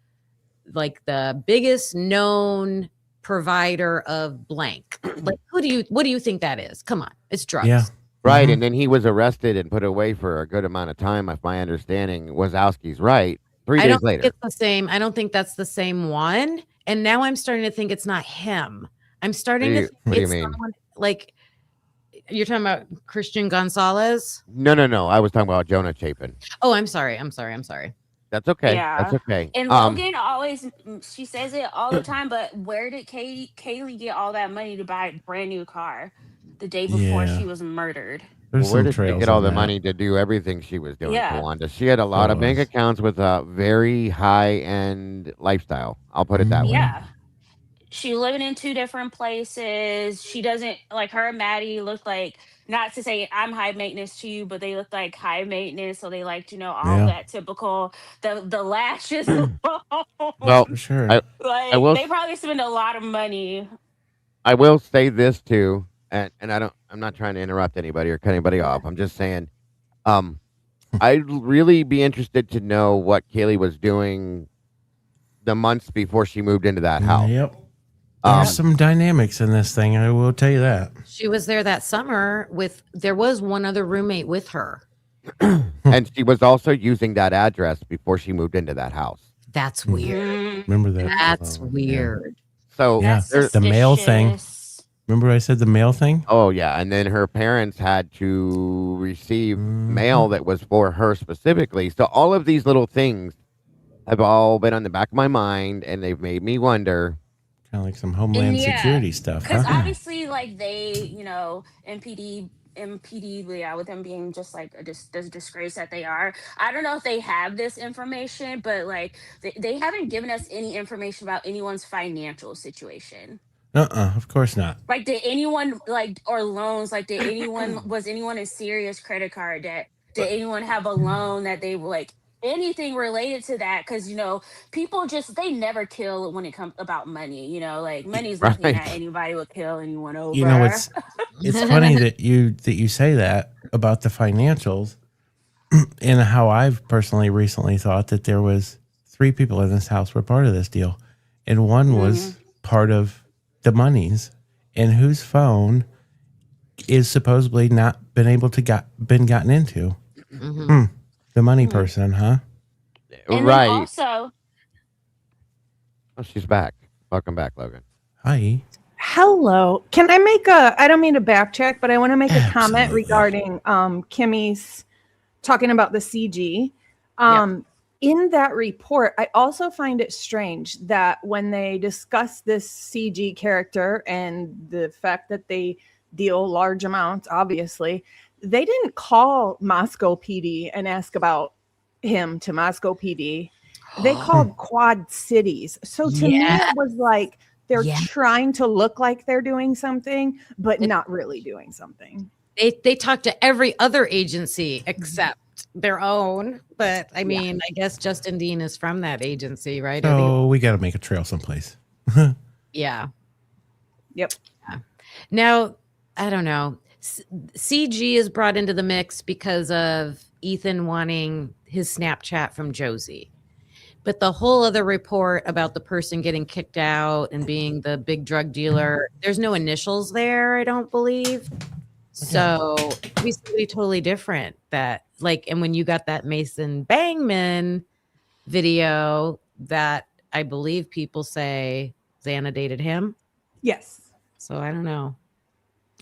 Speaker 3: biggest known provider of blank. Like, what do you think that is? Come on, it's drugs.
Speaker 4: Yeah.
Speaker 2: Right. And then he was arrested and put away for a good amount of time, if my understanding Wazowski's right. 3 days later.
Speaker 3: Think it's the same. I don't think that's the same one. And now I'm starting to think it's not him. I'm starting to think
Speaker 2: what do you
Speaker 3: it's
Speaker 2: mean?
Speaker 3: someone, like, you're talking about Christian Gonzalez?
Speaker 2: No. I was talking about Jonah Chapin.
Speaker 3: Oh, I'm sorry.
Speaker 2: That's okay.
Speaker 8: Yeah.
Speaker 2: That's okay.
Speaker 8: And Logan always, she says it all the time, but where did Kaylee get all that money to buy a brand new car the day before she was murdered?
Speaker 2: Where did she get all the money to do everything she was doing, Tawanda? She had a lot of bank accounts with a very high-end lifestyle. I'll put it that way.
Speaker 8: Yeah. She living in two different places. She doesn't like her and Maddie look like, not to say I'm high maintenance to you, but they look like high maintenance. So they like, all
Speaker 4: Yeah.
Speaker 8: that typical, the lashes alone.
Speaker 2: Well,
Speaker 4: For sure.
Speaker 2: I
Speaker 8: Like
Speaker 2: will
Speaker 8: they probably spend a lot of money.
Speaker 2: I will say this too, and I'm not trying to interrupt anybody or cut anybody off. I'm just saying, um, I'd really be interested to know what Kaylee was doing the months before she moved into that house.
Speaker 4: Yep. There's
Speaker 2: Um,
Speaker 4: some dynamics in this thing. I will tell you that.
Speaker 3: She was there that summer there was one other roommate with her.
Speaker 2: and she was also using that address before she moved into that house.
Speaker 3: That's weird.
Speaker 8: Mm,
Speaker 4: Remember that?
Speaker 3: That's
Speaker 4: Yeah.
Speaker 3: weird.
Speaker 2: So
Speaker 4: Yeah.
Speaker 8: that's
Speaker 4: The mail thing.
Speaker 8: suspicious.
Speaker 4: Remember I said the mail thing?
Speaker 2: oh yeah, and then her parents had to receive
Speaker 4: Mm-hmm.
Speaker 2: mail that was for her specifically. So all of these little things have all been on the back of my mind, and they've made me wonder.
Speaker 4: Kind of like some
Speaker 8: And
Speaker 4: Homeland
Speaker 8: yeah,
Speaker 4: Security stuff,
Speaker 8: because
Speaker 4: huh?
Speaker 8: obviously, like they, MPD, yeah, with them being just like this disgrace that they are. I don't know if they have this information, but like they haven't given us any information about anyone's financial situation.
Speaker 4: Of course not.
Speaker 8: Like, did anyone or loans? Like, was anyone in serious credit card debt? Did anyone have a loan that they were like anything related to that? Because people they never kill when it comes about money. Like money's nothing that
Speaker 2: Right.
Speaker 8: anybody would kill anyone over.
Speaker 4: You know, it's funny that you say that about the financials, and how I've personally recently thought that there was 3 people in this house were part of this deal, and one was part of the monies, and whose phone is supposedly not been able to been gotten into. The money person, huh?
Speaker 8: And
Speaker 2: Right.
Speaker 8: then also,
Speaker 2: Oh, she's back. Welcome back, Logan.
Speaker 4: Hi.
Speaker 5: Hello. Can I make I don't mean to backtrack, but I want to make a comment regarding Kimmy's talking about the CG. In that report, I also find it strange that when they discuss this CG character and the fact that they deal large amounts, obviously, they didn't call Moscow PD and ask about him to Moscow PD. They called Quad Cities. So to me, it was like they're trying to look like they're doing something, but not really doing something.
Speaker 3: They talk to every other agency except their own. But I mean, I guess Justin Dean is from that agency, right?
Speaker 4: So we got to make a trail someplace.
Speaker 3: Yeah.
Speaker 5: Yep.
Speaker 3: Yeah. Now, I don't know. CG is brought into the mix because of Ethan wanting his Snapchat from Josie. But the whole other report about the person getting kicked out and being the big drug dealer, there's no initials there, I don't believe. So it could be somebody totally different and when you got that Mason Bangman video that I believe people say Xana dated him.
Speaker 5: Yes.
Speaker 3: So I don't know.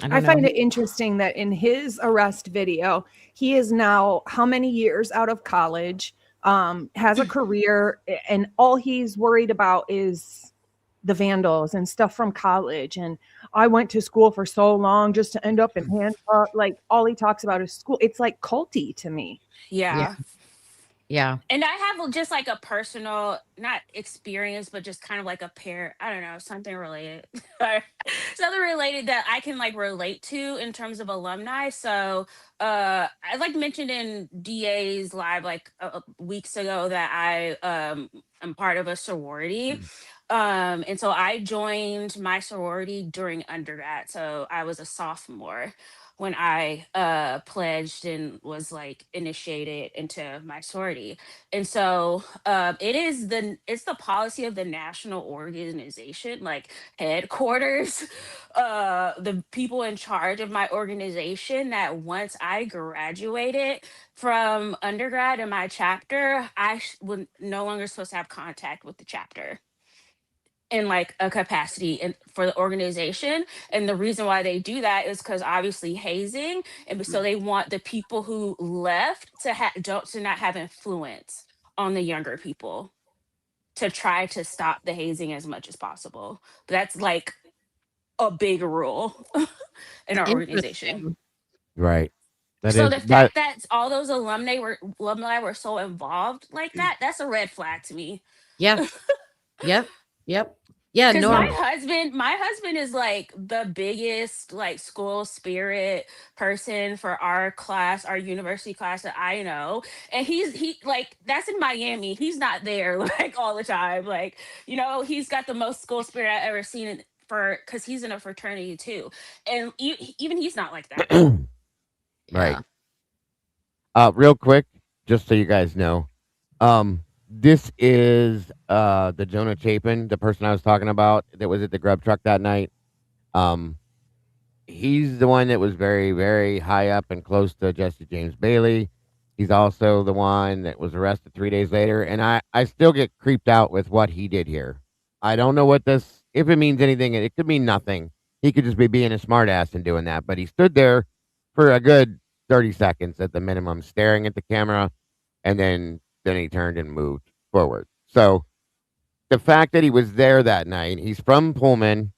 Speaker 5: I find it interesting that in his arrest video, he is now how many years out of college, has a career, and all he's worried about is the vandals and stuff from college. And I went to school for so long just to end up in handcuffs. Like all he talks about is school. It's like culty to me.
Speaker 8: yeah.
Speaker 3: Yeah.
Speaker 8: And I have just like a personal, not experience, but just kind of like a I don't know, something related. Something related that I can like relate to in terms of alumni. So I like mentioned in DA's live like weeks ago that I am part of a sorority. And so I joined my sorority during undergrad. So I was a sophomore when I pledged and was like initiated into my sorority. And so it's the policy of the national organization, like headquarters, the people in charge of my organization, that once I graduated from undergrad in my chapter, I would no longer supposed to have contact with the chapter in like a capacity for the organization. And the reason why they do that is because obviously hazing, and so they want the people who left to not have influence on the younger people, to try to stop the hazing as much as possible. But that's like a big rule in our organization.
Speaker 2: Right.
Speaker 8: So the fact that all those alumni were so involved like that, that's a red flag to me.
Speaker 3: Yeah. Yep. Yeah,
Speaker 8: Because
Speaker 3: normal.
Speaker 8: my husband is like the biggest like school spirit person for our class, our university class that I know. And he like that's in Miami. He's not there like all the time. Like, he's got the most school spirit I've ever seen because he's in a fraternity too. And even he's not like that.
Speaker 2: Right.
Speaker 3: Yeah.
Speaker 2: Real quick, just so you guys know, this is the Jonah Chapin, the person I was talking about that was at the grub truck that night. Um, he's the one that was very, very high up and close to Jesse James Bailey. He's also the one that was arrested 3 days later, and I still get creeped out with what he did here. I don't know if it means anything. It could mean nothing. He could just be being a smartass and doing that, but he stood there for a good 30 seconds at the minimum, staring at the camera, and then he turned and moved forward. So the fact that he was there that night, he's from Pullman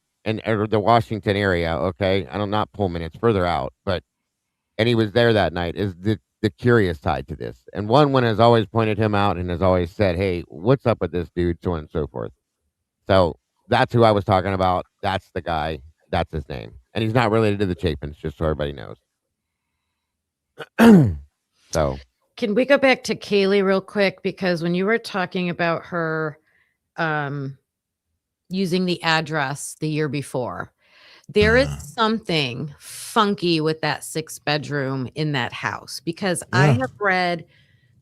Speaker 2: or the Washington area. Okay, I don't not Pullman; it's further out, and he was there that night is the curious side to this. And one has always pointed him out and has always said, "Hey, what's up with this dude?" So on and so forth. So that's who I was talking about. That's the guy. That's his name, and he's not related to the Chapins, just so everybody knows. So,
Speaker 3: can we go back to Kaylee real quick? Because when you were talking about her using the address the year before, there is something funky with that 6-bedroom in that house, because I have read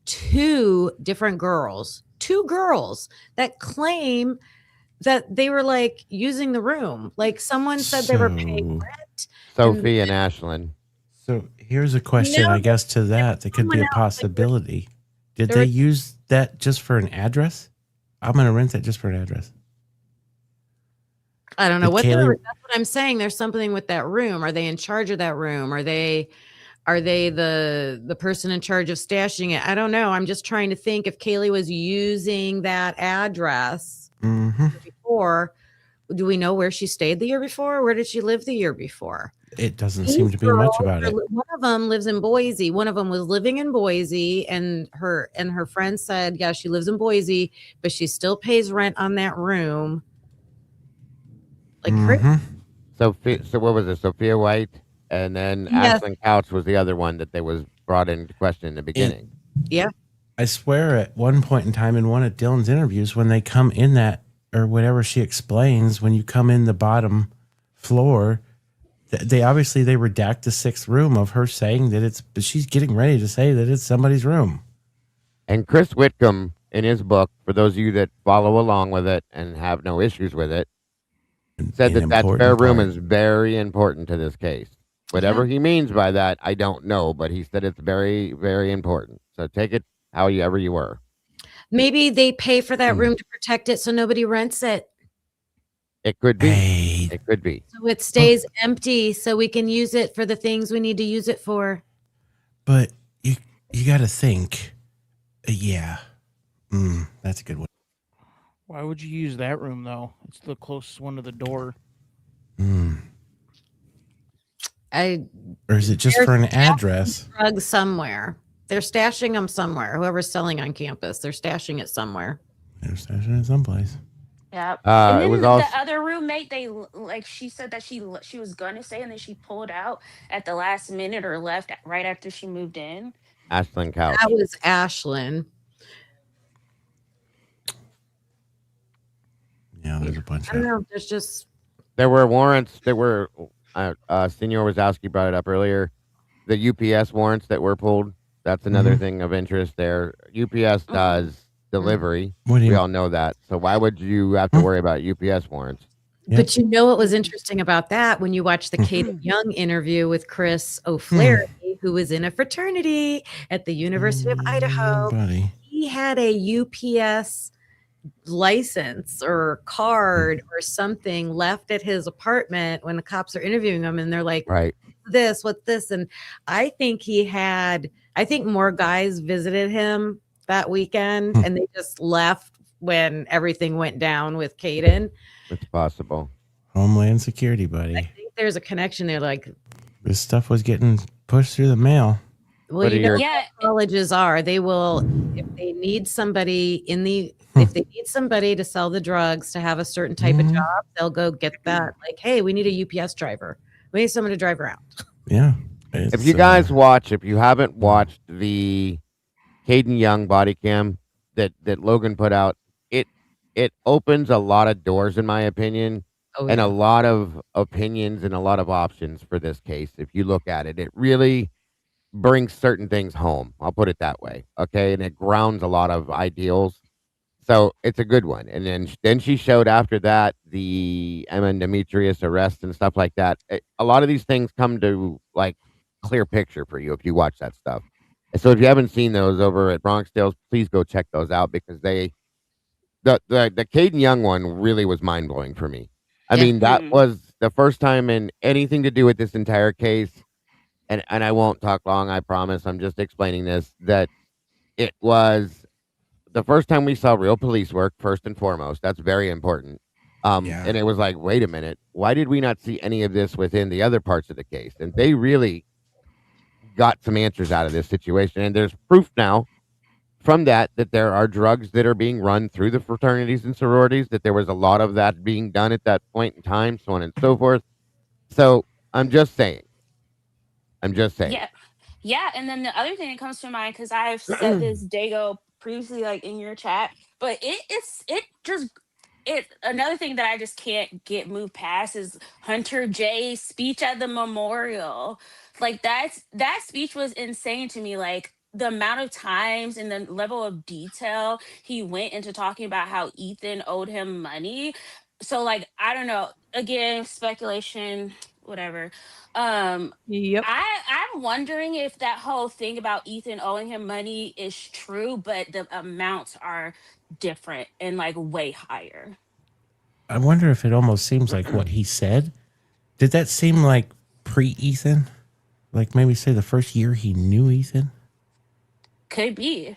Speaker 3: two girls that claim that they were like using the room. Like someone said they were paying rent.
Speaker 2: Sophie and Ashlyn.
Speaker 4: So here's a question, I guess, to that could be a possibility. Did they use that just for an address? I'm going to rent that just for an address.
Speaker 3: I don't know that's what I'm saying. There's something with that room. Are they in charge of that room? Are they the person in charge of stashing it? I don't know. I'm just trying to think if Kaylee was using that address before. Do we know where she stayed the year before? Where did she live the year before?
Speaker 4: It doesn't seem to be much about it.
Speaker 3: One of them lives in Boise. One of them was living in Boise, and her friend said, yeah, she lives in Boise, but she still pays rent on that room. Like
Speaker 2: Sophia, so what was it? Sophia White, and then Ashlyn Couch was the other one that they was brought into question in the beginning.
Speaker 3: Yeah.
Speaker 4: I swear at one point in time in one of Dylan's interviews, when they come in that, or whatever she explains, when you come in the bottom floor, they redact the 6th room of her saying that she's getting ready to say that it's somebody's room.
Speaker 2: And Chris Whitcomb, in his book, for those of you that follow along with it and have no issues with it, said that spare room is very important to this case. Whatever he means by that, I don't know, but he said it's very, very important. So take it however you were.
Speaker 3: Maybe they pay for that room to protect it so nobody rents it.
Speaker 2: It could be. It could be.
Speaker 3: So it stays empty so we can use it for the things we need to use it for.
Speaker 4: But you got to think. That's a good one.
Speaker 7: Why would you use that room, though? It's the closest one to the door.
Speaker 4: Or is it just for an address?
Speaker 3: Drugs somewhere. They're stashing them somewhere. Whoever's selling on campus, they're stashing it somewhere.
Speaker 4: They're stashing it someplace.
Speaker 8: Yeah. And then
Speaker 2: it was
Speaker 8: the
Speaker 2: also
Speaker 8: other roommate, she said that she was gonna stay, and then she pulled out at the last minute or left right after she moved in.
Speaker 2: Ashlyn Couch.
Speaker 3: That was Ashlyn.
Speaker 4: Yeah, there's a bunch
Speaker 3: I don't know. There's just
Speaker 2: there were warrants. There were Senor Wazowski brought it up earlier. The UPS warrants that were pulled. That's another thing of interest there. UPS does delivery. We all know that. So why would you have to worry about UPS warrants?
Speaker 3: But you know what was interesting about that when you watch the Kate Young interview with Chris O'Flaherty, who was in a fraternity at the University of Idaho. He had a UPS license or card or something left at his apartment when the cops are interviewing him, and they're like,
Speaker 2: right,
Speaker 3: what's this? And I think more guys visited him that weekend and they just left when everything went down with Caden.
Speaker 2: It's possible.
Speaker 4: Homeland Security, buddy.
Speaker 3: I think there's a connection there. Like,
Speaker 4: this stuff was getting pushed through the mail.
Speaker 3: Well,
Speaker 2: What are
Speaker 3: you know
Speaker 2: your
Speaker 3: what
Speaker 8: Yeah,
Speaker 3: colleges are. They will, if they need somebody if they need somebody to sell the drugs to have a certain type of
Speaker 4: Mhm.
Speaker 3: job, they'll go get that. Like, hey, we need a UPS driver. We need someone to drive her out.
Speaker 4: Yeah.
Speaker 2: if you guys watch, if you haven't watched the Caden Young body cam that Logan put out, it it opens a lot of doors in my opinion,
Speaker 3: Oh
Speaker 2: and a
Speaker 3: yeah.
Speaker 2: lot of opinions and a lot of options for this case. If you look at it, it really brings certain things home. I'll put it that way. Okay, and it grounds a lot of ideals. So it's a good one. And then she showed after that the Emma and Demetrius arrest and stuff like that. A lot of these things come to like clear picture for you if you watch that stuff. And so if you haven't seen those over at Bronx Tales, please go check those out because the Caden Young one really was mind blowing for me. I
Speaker 3: Yeah.
Speaker 2: mean, that
Speaker 8: mm,
Speaker 2: was the first time in anything to do with this entire case, and I won't talk long, I promise. I'm just explaining this that it was the first time we saw real police work, first and foremost. That's very important.
Speaker 4: Yeah.
Speaker 2: And it was like, wait a minute, why did we not see any of this within the other parts of the case? And they really got some answers out of this situation. And there's proof now from that there are drugs that are being run through the fraternities and sororities, that there was a lot of that being done at that point in time, so on and so forth. So I'm just saying. I'm just saying.
Speaker 8: yeah. Yeah, and then the other thing that comes to mind, because I've said this Dago previously, like in your chat, but it another thing that I just can't get moved past is Hunter J's speech at the memorial. Like that speech was insane to me. Like the amount of times and the level of detail he went into talking about how Ethan owed him money. So like I don't know. Again, speculation, whatever.
Speaker 5: Yep.
Speaker 8: I'm wondering if that whole thing about Ethan owing him money is true, but the amounts are different and like way higher.
Speaker 4: I wonder if it almost seems like what he said. Did that seem like pre-Ethan? Like maybe say the first year he knew Ethan?
Speaker 8: Could be.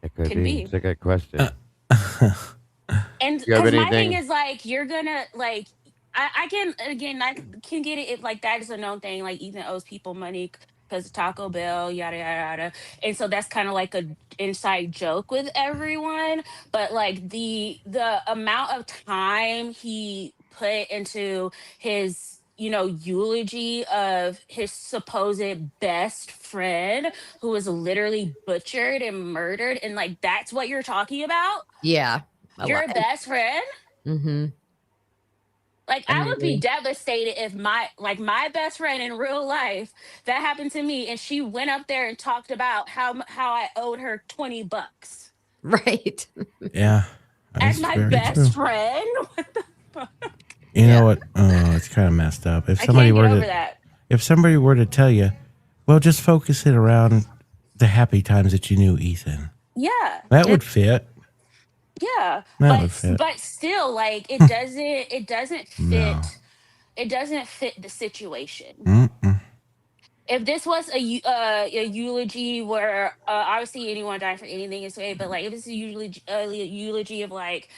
Speaker 2: It could
Speaker 8: Could
Speaker 2: be.
Speaker 8: be.
Speaker 2: It's a good question.
Speaker 8: And
Speaker 2: You have
Speaker 8: because my thing
Speaker 2: anything?
Speaker 8: is like you're gonna like I can again I can get it if like that is a known thing like Ethan owes people money because Taco Bell yada yada yada, and so that's kind of like a inside joke with everyone. But like the amount of time he put into his eulogy of his supposed best friend who was literally butchered and murdered, and like that's what you're talking about,
Speaker 3: Yeah. A lot.
Speaker 8: your best friend.
Speaker 3: Mm-hmm.
Speaker 8: Like I would be devastated if my best friend in real life that happened to me and she went up there and talked about how I owed her $20
Speaker 3: Right.
Speaker 4: Yeah.
Speaker 8: as
Speaker 4: That's
Speaker 8: my
Speaker 4: very true.
Speaker 8: best friend. What the fuck?
Speaker 4: You know what? Oh, it's kind of messed up. If
Speaker 8: I
Speaker 4: somebody
Speaker 8: can't
Speaker 4: were
Speaker 8: get over
Speaker 4: to
Speaker 8: that.
Speaker 4: if somebody were to tell you, well, just focus it around the happy times that you knew Ethan.
Speaker 8: Yeah.
Speaker 4: That would fit.
Speaker 8: Yeah.
Speaker 4: That would fit.
Speaker 8: But still like it doesn't fit.
Speaker 4: No.
Speaker 8: It doesn't fit the situation.
Speaker 4: Mm-mm.
Speaker 8: If this was a eulogy where obviously anyone died for anything is okay, but like if it's a eulogy of like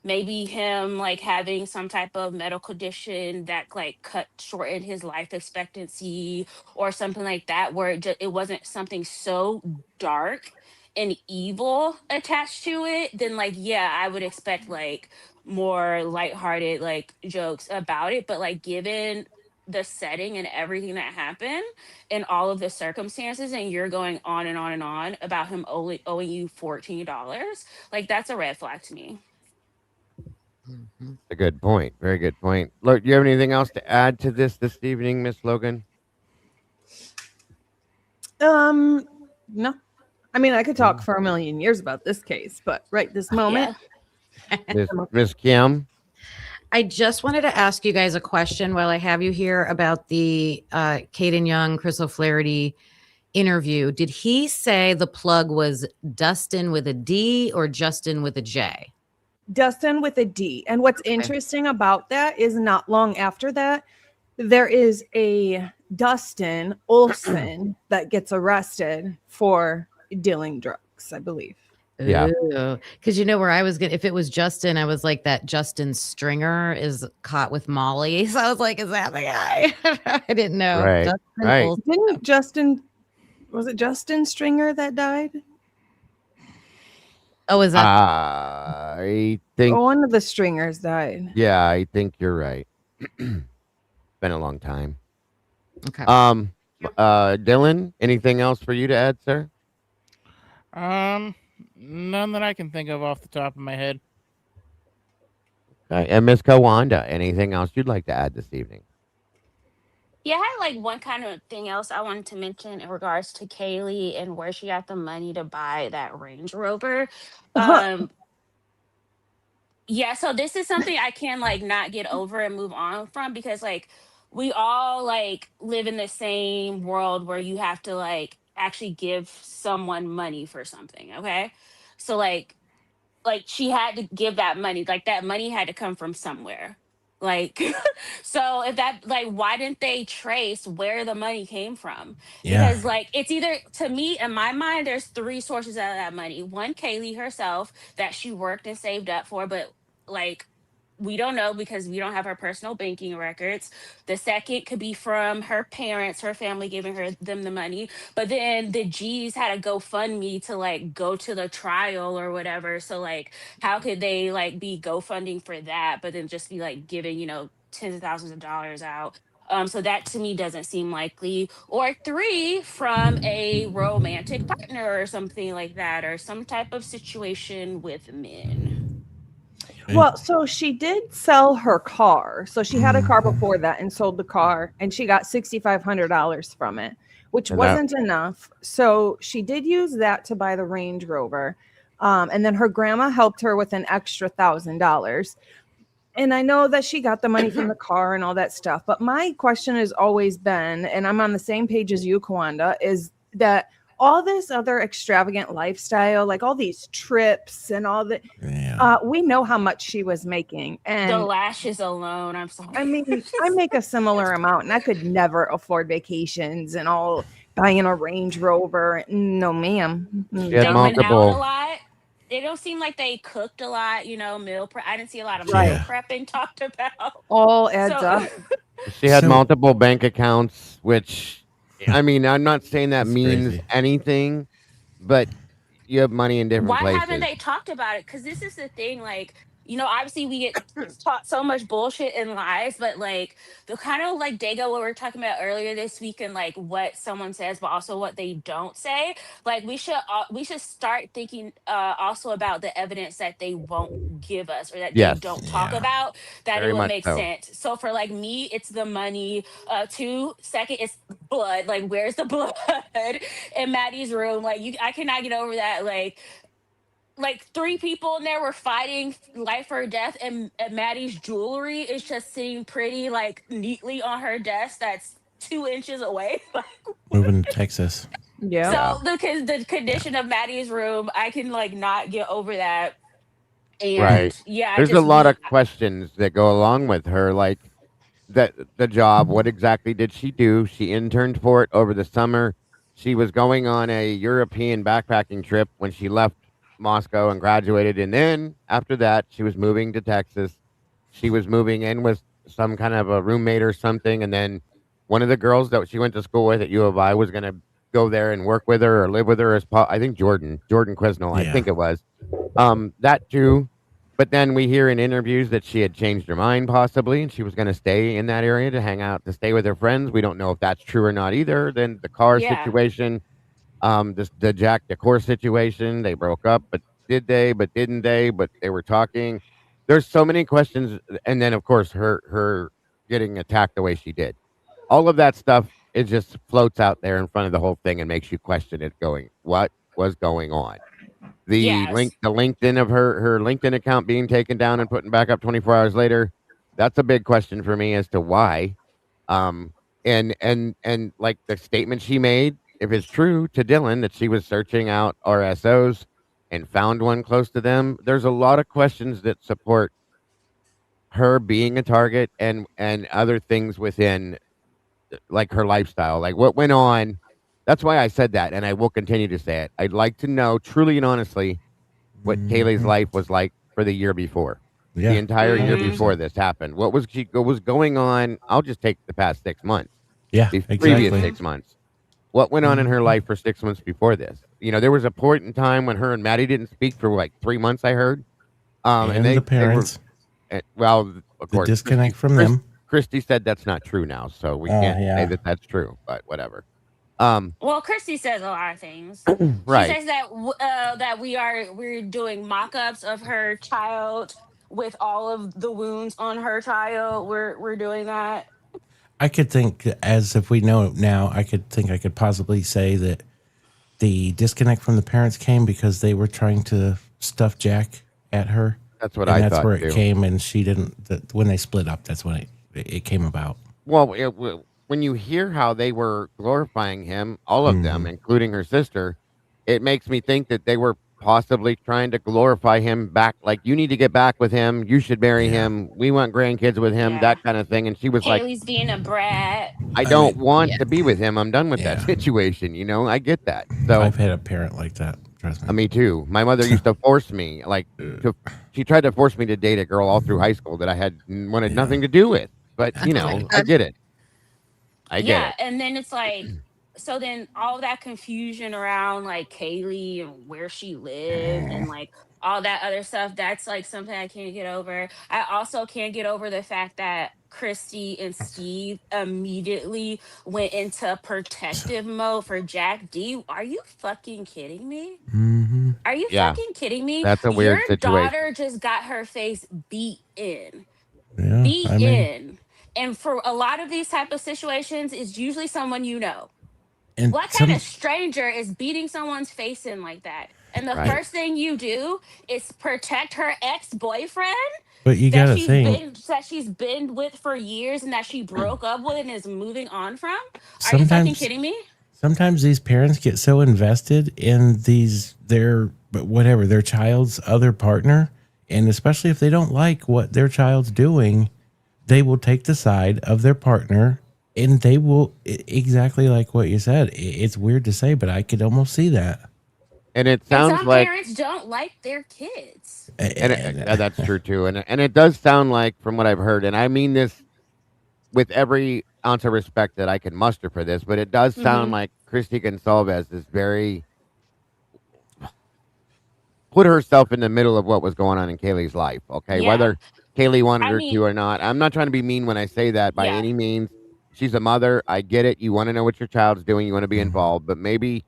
Speaker 8: maybe him like having some type of medical condition that like cut shortened his life expectancy or something like that, where it wasn't something so dark and evil attached to it, then like yeah, I would expect like more lighthearted like jokes about it. But like given the setting and everything that happened and all of the circumstances, and you're going on and on and on about him only owing you $14, like that's a red flag to me.
Speaker 2: A good point. Very good point. Look, do you have anything else to add to this evening, Miss Logan?
Speaker 5: No. I mean, I could talk for a million years about this case, but right this moment,
Speaker 2: Miss Kim?
Speaker 3: I just wanted to ask you guys a question while I have you here about the Caden Young, Chris O'Flaherty interview. Did he say the plug was Dustin with a D or Justin with a J?
Speaker 5: Dustin with a D. And what's interesting about that is not long after that, there is a Dustin Olson that gets arrested for dealing drugs, I believe.
Speaker 2: Yeah.
Speaker 3: Because you know where I was going, if it was Justin, I was like, that Justin Stringer is caught with Molly. So I was like, is that the guy? I didn't know.
Speaker 2: Right.
Speaker 3: Dustin
Speaker 2: Right.
Speaker 3: Olson.
Speaker 5: Didn't Justin Was it Justin Stringer that died?
Speaker 3: Oh, is that
Speaker 2: I think,
Speaker 5: Oh, one of the Stringers died.
Speaker 2: yeah, I think you're right. Been a long time.
Speaker 3: okay?
Speaker 2: Dylan, anything else for you to add, sir?
Speaker 7: None that I can think of off the top of my head.
Speaker 2: And Miss Kawanda, anything else you'd like to add this evening?
Speaker 8: Yeah, I had like one kind of thing else I wanted to mention in regards to Kaylee and where she got the money to buy that Range Rover. Um, yeah, so this is something I can like not get over and move on from, because like we all like live in the same world where you have to like actually give someone money for something, okay? So like she had to give that money, like that money had to come from somewhere, like so if that, like, why didn't they trace where the money came from?
Speaker 4: Yeah.
Speaker 8: Because like it's either, to me in my mind, there's three sources of that money. One, Kaylee herself, that she worked and saved up for, but like we don't know because we don't have her personal banking records. The second could be from her parents, her family giving them the money. But then the G's had a GoFundMe to like go to the trial or whatever. So like, how could they like be GoFunding for that, but then just be like giving, tens of thousands of dollars out? So that to me doesn't seem likely. Or three, from a romantic partner or something like that, or some type of situation with men.
Speaker 5: Well, so she did sell her car. So she had a car before that and sold the car, and she got $6,500 from it, which
Speaker 2: And that-
Speaker 5: wasn't enough. So she did use that to buy the Range Rover. And then her grandma helped her with an extra $1,000. And I know that she got the money from the car and all that stuff. But my question has always been, and I'm on the same page as you, Kawanda, is that all this other extravagant lifestyle, like all these trips and all that, we know how much she was making.
Speaker 8: The
Speaker 5: And
Speaker 8: lashes alone, I'm sorry.
Speaker 5: I mean, I make a similar amount and I could never afford vacations and all buying a Range Rover. No, ma'am.
Speaker 2: She had
Speaker 8: They went out a
Speaker 2: multiple.
Speaker 8: lot. It don't seem like they cooked a lot, meal prep. I didn't see a lot of
Speaker 5: Right.
Speaker 8: meal prepping talked about.
Speaker 5: All adds
Speaker 8: So
Speaker 5: up.
Speaker 2: She had
Speaker 4: So-
Speaker 2: multiple bank accounts, which, I mean, I'm not saying that
Speaker 4: That's
Speaker 2: means
Speaker 4: crazy.
Speaker 2: anything, but you have money in different
Speaker 8: why
Speaker 2: places.
Speaker 8: haven't they talked about it? Because this is the thing, like, obviously we get taught so much bullshit and lies, but like the kind of like Dago, what we were talking about earlier this week, and like what someone says, but also what they don't say. Like we should start thinking also about the evidence that they won't give us, or that
Speaker 2: Yes.
Speaker 8: they don't talk
Speaker 4: Yeah.
Speaker 8: about, that
Speaker 2: Very
Speaker 8: it will
Speaker 2: much
Speaker 8: make
Speaker 2: so.
Speaker 8: sense. So for like me, it's the money. Second, it's blood. Like where's the blood in Maddie's room? Like I cannot get over that. Like three people in there were fighting life or death, and Maddie's jewelry is just sitting pretty like neatly on her desk that's 2 inches away.
Speaker 4: Moving to Texas.
Speaker 5: Yeah.
Speaker 8: So the condition of Maddie's room, I can like not get over that. And
Speaker 2: Right.
Speaker 8: yeah,
Speaker 2: There's a lot of questions that go along with her, like the job. What exactly did she do? She interned for it over the summer. She was going on a European backpacking trip when she left Moscow and graduated, and then after that, she was moving to Texas. She was moving in with some kind of a roommate or something, and then one of the girls that she went to school with at U of I was going to go there and work with her or live with her as I think Jordan Quisnell, I
Speaker 4: Yeah.
Speaker 2: think it was. That too. But then we hear in interviews that she had changed her mind possibly, and she was going to stay in that area to hang out, to stay with her friends. We don't know if that's true or not either. Then the car
Speaker 8: Yeah.
Speaker 2: situation, the Jack Decor situation, they broke up, but did they? But didn't they? But they were talking. There's so many questions, and then of course her getting attacked the way she did. All of that stuff, it just floats out there in front of the whole thing and makes you question it. Going, what was going on? The LinkedIn of her LinkedIn account being taken down and put back up 24 hours later. That's a big question for me as to why. And like the statement she made, if it's true to Dylan that she was searching out RSOs and found one close to them, there's a lot of questions that support her being a target and other things within like her lifestyle, like what went on. That's why I said that, and I will continue to say it. I'd like to know truly and honestly what Kaylee's life was like for the year before,
Speaker 4: Yeah.
Speaker 2: the entire year
Speaker 4: 100%.
Speaker 2: before this happened. What was going on? I'll just take the past 6 months.
Speaker 4: Yeah,
Speaker 2: The
Speaker 4: exactly.
Speaker 2: previous 6 months. what went on in her life for 6 months before this. There was a point in time when her and Maddie didn't speak for like 3 months, I heard. And
Speaker 4: And the
Speaker 2: they were
Speaker 4: parents,
Speaker 2: well, of
Speaker 4: the
Speaker 2: course,
Speaker 4: disconnect from them.
Speaker 2: Christy said that's not true now, so we can't say
Speaker 4: Yeah.
Speaker 2: that that's true, but whatever.
Speaker 8: Well, Christy says a lot of things. She
Speaker 2: Right.
Speaker 8: says that that we're doing mock-ups of her child with all of the wounds on her child. We're doing that.
Speaker 4: I could think, as if we know now, I could possibly say that the disconnect from the parents came because they were trying to stuff Jack at her.
Speaker 2: That's what
Speaker 4: and
Speaker 2: I
Speaker 4: that's
Speaker 2: thought
Speaker 4: where
Speaker 2: too.
Speaker 4: it came, and she didn't. When they split up, that's when it came about.
Speaker 2: Well, when you hear how they were glorifying him, all of them, including her sister, it makes me think that they were possibly trying to glorify him back. Like, you need to get back with him. You should marry him. We want grandkids with him,
Speaker 8: Yeah.
Speaker 2: that kind of thing. And she was like,
Speaker 8: Haley's being a brat.
Speaker 2: I don't want to be with him. I'm done with that situation. I get that. So
Speaker 4: I've had a parent like that. Trust me.
Speaker 2: me too. My mother used to force me, she tried to force me to date a girl all through high school that I wanted nothing to do with. But, I get it. I get
Speaker 8: Yeah,
Speaker 2: it.
Speaker 8: and then it's like, so then all that confusion around like Kaylee and where she lived and like all that other stuff, that's like something I can't get over. I also can't get over the fact that Christy and Steve immediately went into protective mode for Jack D. Are you fucking kidding me? Are you
Speaker 2: Yeah.
Speaker 8: fucking kidding me?
Speaker 2: That's a
Speaker 8: Your
Speaker 2: weird situation.
Speaker 8: daughter just got her face beat in.
Speaker 4: Yeah,
Speaker 8: Beat in. And for a lot of these type of situations, it's usually someone you know.
Speaker 4: and
Speaker 8: What kind of stranger is beating someone's face in like that? And the
Speaker 2: Right.
Speaker 8: first thing you do is protect her ex-boyfriend
Speaker 4: But you
Speaker 8: that
Speaker 4: gotta think.
Speaker 8: she's been with for years and that she broke up with and is moving on from. Are you fucking kidding me?
Speaker 4: Sometimes these parents get so invested in their child's other partner, and especially if they don't like what their child's doing, they will take the side of their partner, and they will exactly like what you said. It's weird to say, but I could almost see that.
Speaker 2: And it
Speaker 8: And
Speaker 2: sounds
Speaker 8: some
Speaker 2: like,
Speaker 8: parents don't like their kids.
Speaker 2: and that's true too. And it does sound like, from what I've heard, and I mean this with every ounce of respect that I can muster for this, but it does sound like Christy Gonsalves is very put herself in the middle of what was going on in Kaylee's life. Okay,
Speaker 8: Yeah.
Speaker 2: whether Kaylee wanted
Speaker 8: I
Speaker 2: her
Speaker 8: mean,
Speaker 2: to or not. I'm not trying to be mean when I say that by
Speaker 8: yeah.
Speaker 2: any means. She's a mother. I get it. You want to know what your child's doing. You want to be involved, but maybe.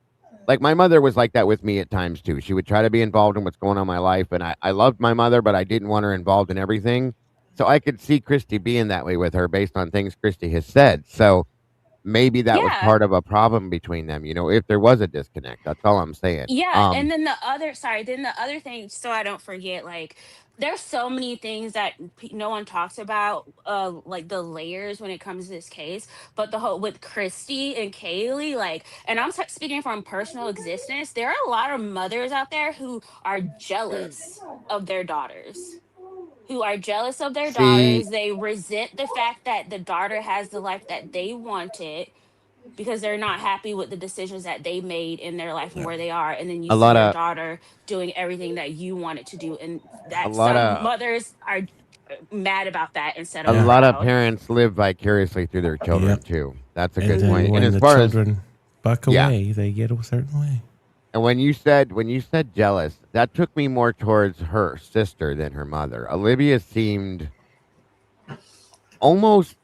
Speaker 2: Like, my mother was like that with me at times too. She would try to be involved in what's going on in my life, and I loved my mother, but I didn't want her involved in everything. So I could see Christy being that way with her based on things Christy has said. So maybe that was
Speaker 8: Yeah.
Speaker 2: part of a problem between them, if there was a disconnect. That's all I'm saying.
Speaker 8: Yeah, and then the other thing, so I don't forget, like there's so many things that no one talks about, like the layers when it comes to this case. But the whole with Christy and Kaylee, like, and I'm speaking from personal existence. There are a lot of mothers out there who are jealous of their daughters. Who are jealous of their
Speaker 2: See,
Speaker 8: daughters. They resent the fact that the daughter has the life that they wanted because they're not happy with the decisions that they made in their life and where they are, and then you
Speaker 2: a
Speaker 8: see
Speaker 2: lot
Speaker 8: your
Speaker 2: of
Speaker 8: daughter doing everything that you wanted to do, and
Speaker 2: a
Speaker 8: that
Speaker 2: lot
Speaker 8: some
Speaker 2: of
Speaker 8: mothers are mad about that instead
Speaker 2: a
Speaker 8: of
Speaker 2: lot of
Speaker 8: proud.
Speaker 2: parents live vicariously through their children
Speaker 4: Yep.
Speaker 2: too. That's a
Speaker 4: And
Speaker 2: good
Speaker 4: then
Speaker 2: point. And
Speaker 4: when
Speaker 2: as
Speaker 4: the
Speaker 2: far as
Speaker 4: children buck
Speaker 2: yeah,
Speaker 4: away, they get a certain way.
Speaker 2: and when you said jealous, that took me more towards her sister than her mother. Olivia seemed almost.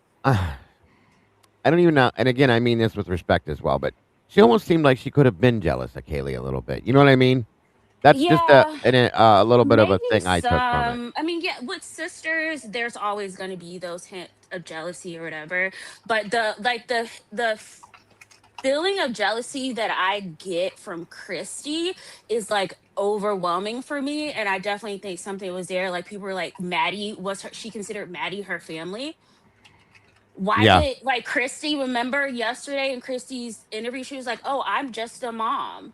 Speaker 2: I don't even know. And again, I mean this with respect as well, but she almost seemed like she could have been jealous of Kaylee a little bit. You know what I mean? That's just
Speaker 8: Yeah,
Speaker 2: a little bit of a
Speaker 8: maybe
Speaker 2: thing I took from it.
Speaker 8: some. I mean, yeah, with sisters, there's always going to be those hint of jealousy or whatever. But the feeling of jealousy that I get from Christy is like overwhelming for me, and I definitely think something was there. Like people were like, she considered Maddie her family. Why
Speaker 2: Yeah.
Speaker 8: did like Christy remember yesterday in Christy's interview? She was like, "Oh, I'm just a mom."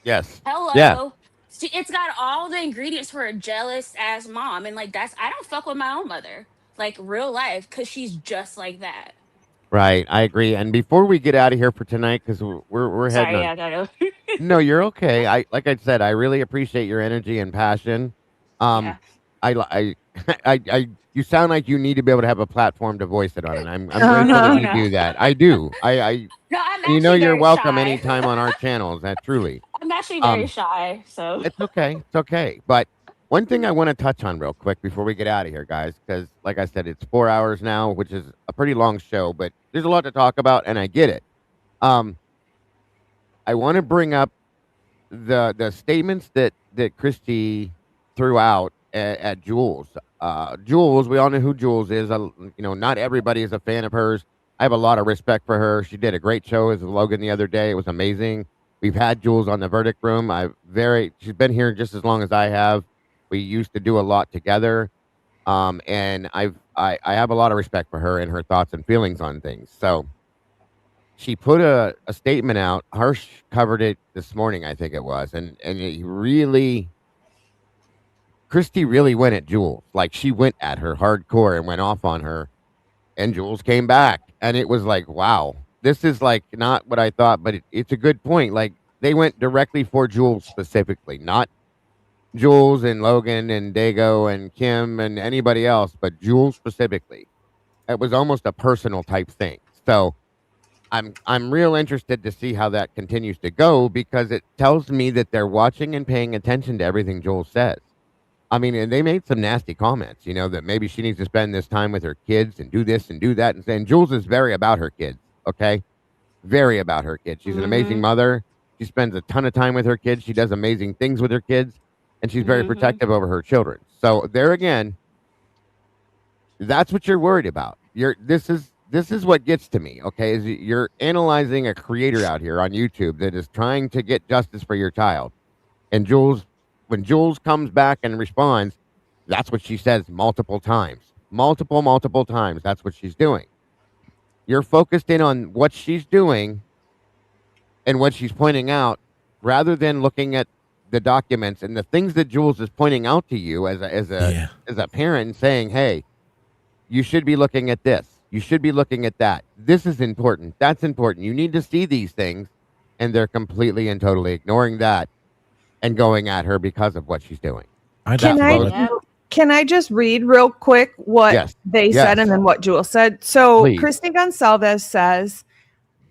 Speaker 2: Yes. Yeah.
Speaker 8: Hello. It's got all the ingredients for a jealous ass mom, and like I don't fuck with my own mother, like real life, because she's just like that.
Speaker 2: Right. I agree. And before we get out of here for tonight, because we're heading
Speaker 8: Sorry,
Speaker 2: on.
Speaker 8: I gotta.
Speaker 2: No, you're okay. Like I said, I really appreciate your energy and passion.
Speaker 8: Yeah.
Speaker 2: I you sound like you need to be able to have a platform to voice it on, and I'm grateful
Speaker 5: Uh-huh.
Speaker 2: that
Speaker 8: Oh
Speaker 2: you
Speaker 8: no.
Speaker 2: do that. I do.
Speaker 8: No, I'm
Speaker 2: And you know
Speaker 8: actually
Speaker 2: you're
Speaker 8: very
Speaker 2: welcome
Speaker 8: shy.
Speaker 2: anytime on our channels. That truly.
Speaker 8: I'm actually very
Speaker 2: Um,
Speaker 8: shy. So
Speaker 2: it's okay. It's okay. But one thing I want to touch on real quick before we get out of here, guys, because like I said, it's 4 hours now, which is a pretty long show, but there's a lot to talk about, and I get it. Um, I want to bring up the statements that Christy threw out at Jules. Jules, we all know who Jules is. Not everybody is a fan of hers. I have a lot of respect for her. She did a great show as Logan the other day. It was amazing. We've had Jules on the verdict room. She's been here just as long as I have. We used to do a lot together. And I have a lot of respect for her and her thoughts and feelings on things. So she put a statement out. Harsh covered it this morning, I think it was, and Christy really went at Jules. Like she went at her hardcore and went off on her, and Jules came back, and it was like, wow, this is like not what I thought, but it's a good point. Like they went directly for Jules specifically, not Jules and Logan and Dago and Kim and anybody else, but Jules specifically. It was almost a personal type thing. So I'm real interested to see how that continues to go because it tells me that they're watching and paying attention to everything Joel says. I mean, and they made some nasty comments, that maybe she needs to spend this time with her kids and do this and do that. And saying Jules is very about her kids, okay? Very about her kids. She's an amazing mother. She spends a ton of time with her kids. She does amazing things with her kids, and she's very protective over her children. So there again, that's what you're worried about. This is what gets to me, okay? Is you're analyzing a creator out here on YouTube that is trying to get justice for your child. And when Jules comes back and responds, that's what she says multiple times. Multiple times. That's what she's doing. You're focused in on what she's doing and what she's pointing out rather than looking at the documents and the things that Jules is pointing out to you as a parent and saying, hey, you should be looking at this. You should be looking at that. This is important. That's important. You need to see these things. And they're completely and totally ignoring that and going at her because of what she's doing.
Speaker 5: Can I just read real quick what they said and then what Jewel said? So
Speaker 2: Please.
Speaker 5: Christy Gonsalves says,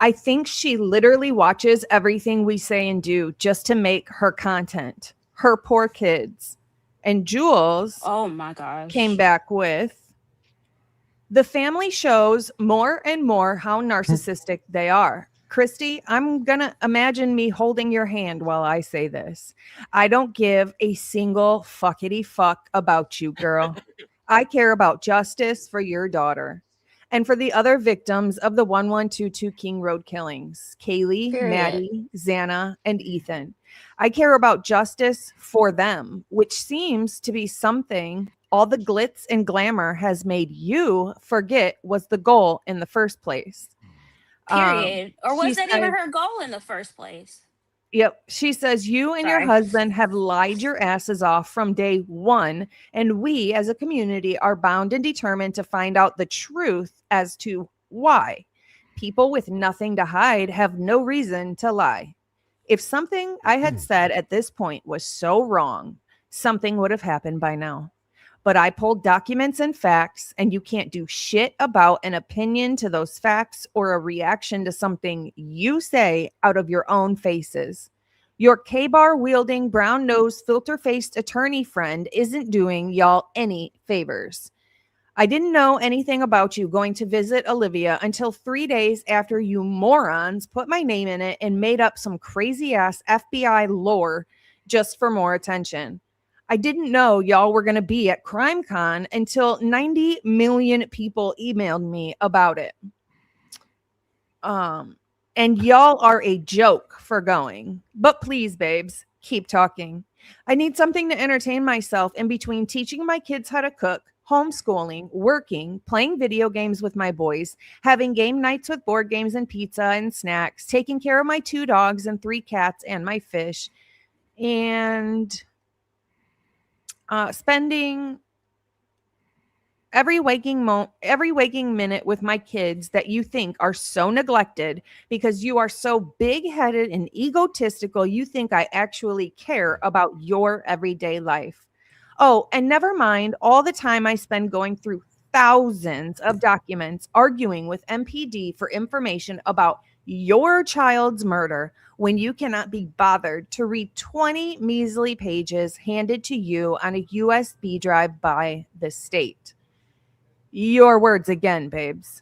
Speaker 5: I think she literally watches everything we say and do just to make her content. Her poor kids. And Jules,
Speaker 8: oh my gosh,
Speaker 5: came back with, the family shows more and more how narcissistic they are. Christy, I'm going to imagine me holding your hand while I say this. I don't give a single fuckity fuck about you, girl. I care about justice for your daughter and for the other victims of the 1122 King Road killings, Kaylee,
Speaker 8: Period.
Speaker 5: Maddie, Xana, and Ethan. I care about justice for them, which seems to be something all the glitz and glamour has made you forget was the goal in the first place.
Speaker 8: Period. Or was that even
Speaker 5: said,
Speaker 8: her goal in the first place?
Speaker 5: Yep. She says, you and your husband have lied your asses off from day one. And we as a community are bound and determined to find out the truth as to why. People with nothing to hide have no reason to lie. If something I had said at this point was so wrong, something would have happened by now. But I pulled documents and facts, and you can't do shit about an opinion to those facts or a reaction to something you say out of your own faces. Your K-bar wielding, brown nose, filter faced attorney friend isn't doing y'all any favors. I didn't know anything about you going to visit Olivia until 3 days after you morons put my name in it and made up some crazy ass FBI lore just for more attention. I didn't know y'all were going to be at CrimeCon until 90 million people emailed me about it. And y'all are a joke for going. But please, babes, keep talking. I need something to entertain myself in between teaching my kids how to cook, homeschooling, working, playing video games with my boys, having game nights with board games and pizza and snacks, taking care of my 2 dogs and 3 cats and my fish, and spending every waking minute with my kids that you think are so neglected because you are so big-headed and egotistical you think I actually care about your everyday life. Oh, and never mind all the time I spend going through thousands of documents arguing with MPD for information about your child's murder when you cannot be bothered to read 20 measly pages handed to you on a USB drive by the state. Your words again, babes.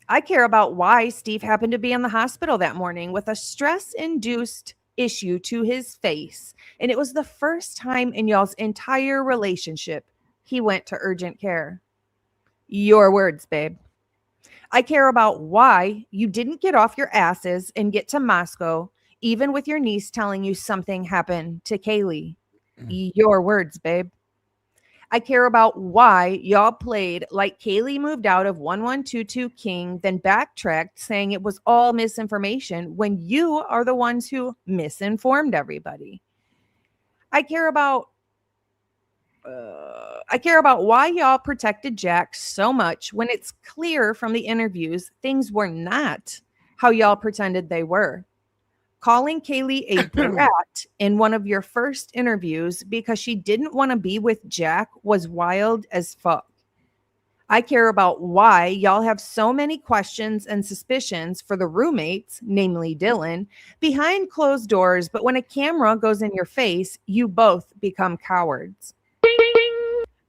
Speaker 5: I care about why Steve happened to be in the hospital that morning with a stress-induced issue to his face, and it was the first time in y'all's entire relationship he went to urgent care. Your words, babe. I care about why you didn't get off your asses and get to Moscow, even with your niece telling you something happened to Kaylee. Your words, babe. I care about why y'all played like Kaylee moved out of 1122 King, then backtracked saying it was all misinformation when you are the ones who misinformed everybody. I care about why y'all protected Jack so much when it's clear from the interviews things were not how y'all pretended they were. Calling Kaylee a brat in one of your first interviews because she didn't want to be with Jack was wild as fuck. I care about why y'all have so many questions and suspicions for the roommates, namely Dylan, behind closed doors, but when a camera goes in your face, you both become cowards.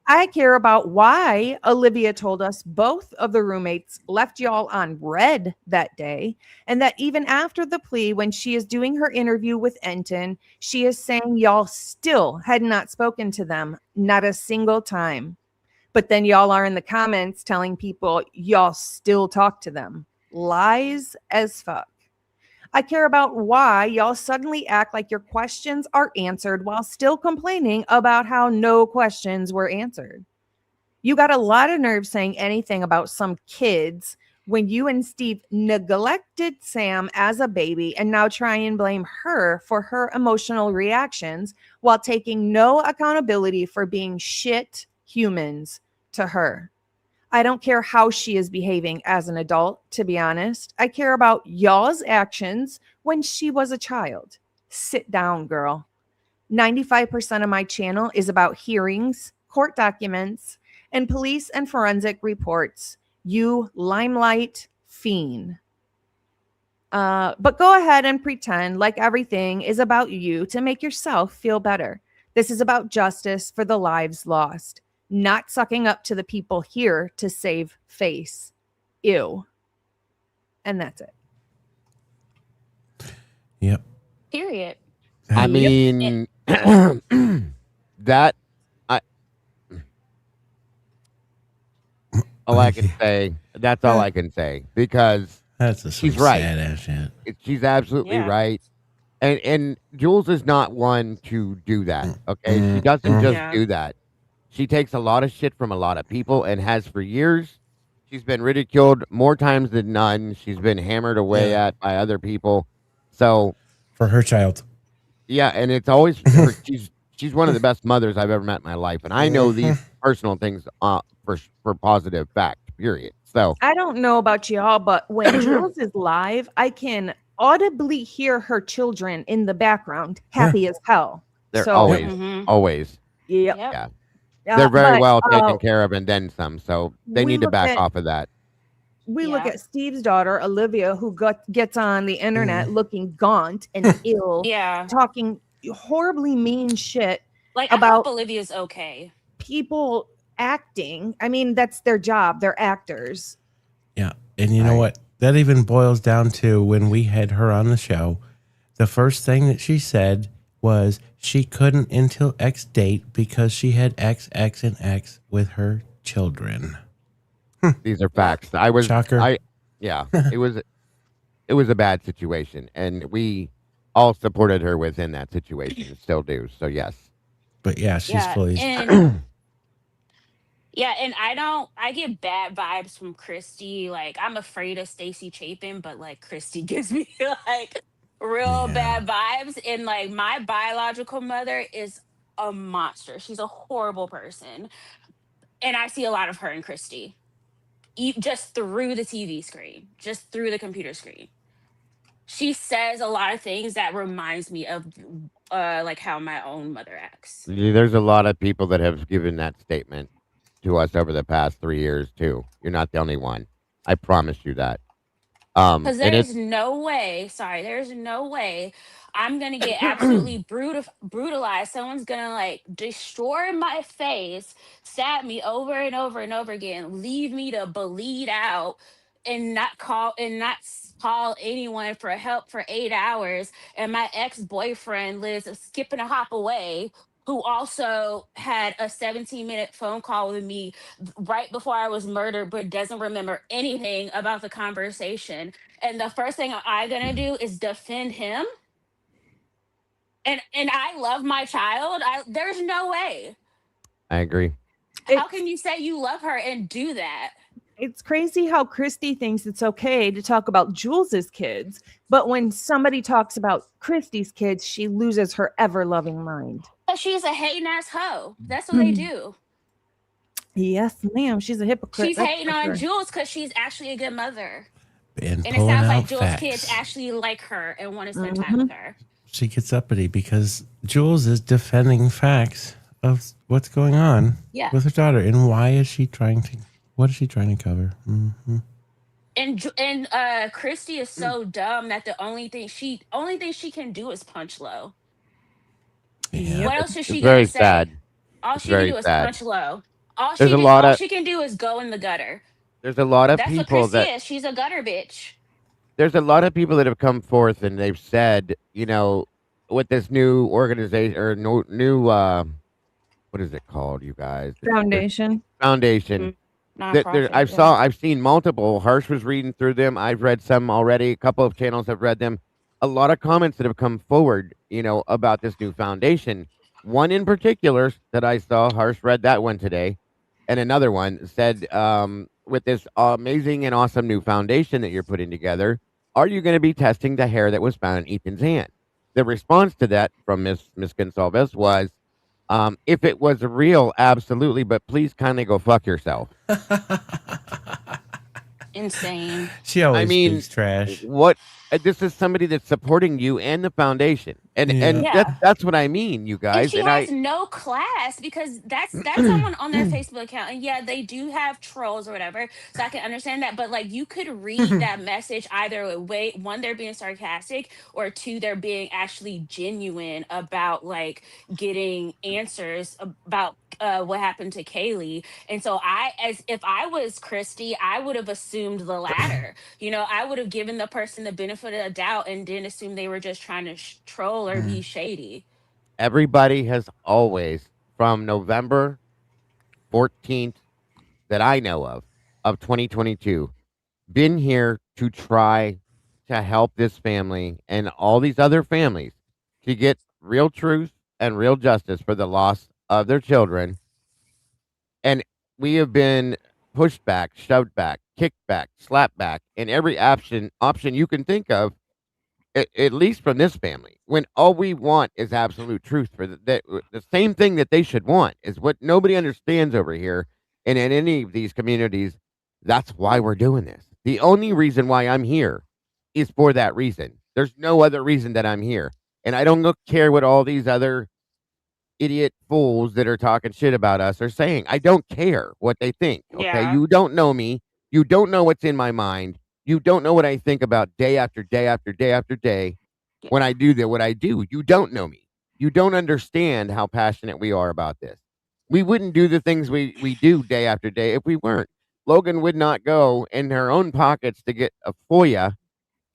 Speaker 5: I care about why Olivia told us both of the roommates left y'all on red that day, and that even after the plea, when she is doing her interview with Enton, she is saying y'all still had not spoken to them, not a single time. But then y'all are in the comments telling people y'all still talk to them. Lies as fuck. I care about why y'all suddenly act like your questions are answered while still complaining about how no questions were answered. You got a lot of nerve saying anything about some kids when you and Steve neglected Sam as a baby and now try and blame her for her emotional reactions while taking no accountability for being shit humans to her. I don't care how she is behaving as an adult, to be honest. I care about y'all's actions when she was a child. Sit down, girl. 95% of my channel is about hearings, court documents, and police and forensic reports. You limelight fiend. But go ahead and pretend like everything is about you to make yourself feel better. This is about justice for the lives lost. Not sucking up to the people here to save face. Ew. And that's it.
Speaker 4: Yep.
Speaker 8: Period.
Speaker 2: I mean, that I all I can say. That's all I can say because
Speaker 4: That's
Speaker 2: she's right.
Speaker 4: sad ass shit.
Speaker 2: She's absolutely
Speaker 8: Yeah.
Speaker 2: right. And Jules is not one to do that. Okay, she doesn't just
Speaker 8: Yeah.
Speaker 2: do that. She takes a lot of shit from a lot of people and has for years. She's been ridiculed more times than none. She's been hammered away at by other people. So
Speaker 4: For her child.
Speaker 2: yeah, and it's always she's one of the best mothers I've ever met in my life, and I know these personal things for positive fact. Period. So
Speaker 5: I don't know about y'all, but when Jules is live, I can audibly hear her children in the background, happy as hell.
Speaker 2: they're
Speaker 5: So,
Speaker 2: always.
Speaker 5: Yep.
Speaker 2: Yeah. They're very
Speaker 5: but,
Speaker 2: well taken care of and then some. So they
Speaker 5: we
Speaker 2: need to
Speaker 5: look
Speaker 2: back
Speaker 5: at-
Speaker 2: off of that.
Speaker 5: We look
Speaker 8: Yeah.
Speaker 5: at Steve's daughter, Olivia, who gets on the internet looking gaunt and ill,
Speaker 8: Yeah.
Speaker 5: talking horribly mean shit
Speaker 8: Like, I
Speaker 5: about
Speaker 8: hope Olivia's okay.
Speaker 5: people acting. I mean, that's their job. They're actors.
Speaker 4: Yeah. And you know what? That even boils down to when we had her on the show, the first thing that she said was she couldn't until X date because she had X, X, and X with her children.
Speaker 2: These are facts. I was
Speaker 4: Shocker.
Speaker 2: it was a bad situation, and we all supported her within that situation, still do. So yes.
Speaker 4: But yeah, she's
Speaker 8: Yeah,
Speaker 4: fully.
Speaker 8: and and I get bad vibes from Christy. Like, I'm afraid of Stacy Chapin, but like Christy gives me like real bad vibes. And like my biological mother is a monster. She's a horrible person. And I see a lot of her in Christy. Just through the TV screen, just through the computer screen. She says a lot of things that reminds me of like how my own mother acts.
Speaker 2: There's a lot of people that have given that statement to us over the past 3 years too. You're not the only one. I promise you that.
Speaker 8: Because
Speaker 2: And
Speaker 8: there's no way, sorry, there's no way I'm gonna get absolutely brutalized. Someone's gonna like destroy my face, stab me over and over and over again, leave me to bleed out, and not call anyone for help for 8 hours. And my ex-boyfriend lives a skip and a hop away, who also had a 17-minute phone call with me right before I was murdered, but doesn't remember anything about the conversation. And the first thing I'm gonna do is defend him. And I love my child. There's no way.
Speaker 2: I agree.
Speaker 8: How can you say you love her and do that?
Speaker 5: It's crazy how Christy thinks it's okay to talk about Jules's kids, but when somebody talks about Christy's kids, she loses her ever-loving mind.
Speaker 8: But she's a hating ass hoe. That's what they do.
Speaker 5: Yes, ma'am. She's a hypocrite.
Speaker 8: She's
Speaker 5: that's
Speaker 8: hating
Speaker 5: for
Speaker 8: on
Speaker 5: sure.
Speaker 8: Jules because she's actually a good mother.
Speaker 4: And
Speaker 8: it
Speaker 4: pulling
Speaker 8: sounds like
Speaker 4: out
Speaker 8: Jules'
Speaker 4: facts.
Speaker 8: kids actually like her and want to spend time with her.
Speaker 4: She gets uppity because Jules is defending facts of what's going on
Speaker 8: Yeah.
Speaker 4: with her daughter. And what is she trying to cover? Mm-hmm.
Speaker 8: And Christy is so dumb that the only thing she can do is punch low.
Speaker 4: Yeah.
Speaker 8: What else is she
Speaker 2: It's very
Speaker 8: gonna say?
Speaker 2: sad.
Speaker 8: All
Speaker 2: It's
Speaker 8: she can
Speaker 2: very
Speaker 8: do is
Speaker 2: sad.
Speaker 8: punch low. All
Speaker 2: There's
Speaker 8: all she can do is go in the gutter.
Speaker 2: There's a lot of
Speaker 8: That's what
Speaker 2: people
Speaker 8: Christy
Speaker 2: that
Speaker 8: is. She's a gutter bitch.
Speaker 2: there's a lot of people that have come forth and they've said, with this new organization or new what is it called, you guys?
Speaker 5: Foundation.
Speaker 2: Foundation.
Speaker 8: Nonprofit.
Speaker 2: I've seen multiple. Harsh was reading through them. I've read some already. A couple of channels have read them. A lot of comments that have come forward, about this new foundation. One in particular that I saw, Harsh read that one today, and another one said, with this amazing and awesome new foundation that you're putting together, are you going to be testing the hair that was found in Ethan's hand? The response to that from Miss Gonsalves was, if it was real, absolutely, but please kindly go fuck yourself.
Speaker 8: Insane.
Speaker 4: She always speaks trash.
Speaker 2: What? This is somebody that's supporting you and the foundation, and
Speaker 8: Yeah.
Speaker 2: that's what I mean, you
Speaker 8: And
Speaker 2: guys.
Speaker 8: she has no class because that's someone on their Facebook account. And yeah, they do have trolls or whatever. So I can understand that. But like you could read that message either way, one, they're being sarcastic, or two, they're being actually genuine about like getting answers about what happened to Kaylee. And so as if I was Christy, I would have assumed the latter. I would have given the person the benefit of the doubt and didn't assume they were just trying to troll or be shady.
Speaker 2: Everybody has always, from November 14th that I know of 2022, been here to try to help this family and all these other families to get real truth and real justice for the loss of their children. And we have been pushed back, shoved back, kicked back, slapped back in every option you can think of, at least from this family, when all we want is absolute truth for the same thing that they should want is what nobody understands over here and in any of these communities. That's why we're doing this. The only reason why I'm here is for that reason. There's no other reason that I'm here. And I don't care what all these other idiot fools that are talking shit about us are saying. I don't care what they think. Okay.
Speaker 8: Yeah.
Speaker 2: You don't know me. You don't know what's in my mind. You don't know what I think about day after day after day after day. When I do what I do, you don't know me. You don't understand how passionate we are about this. We wouldn't do the things we do day after day if we weren't. Logan would not go in her own pockets to get a FOIA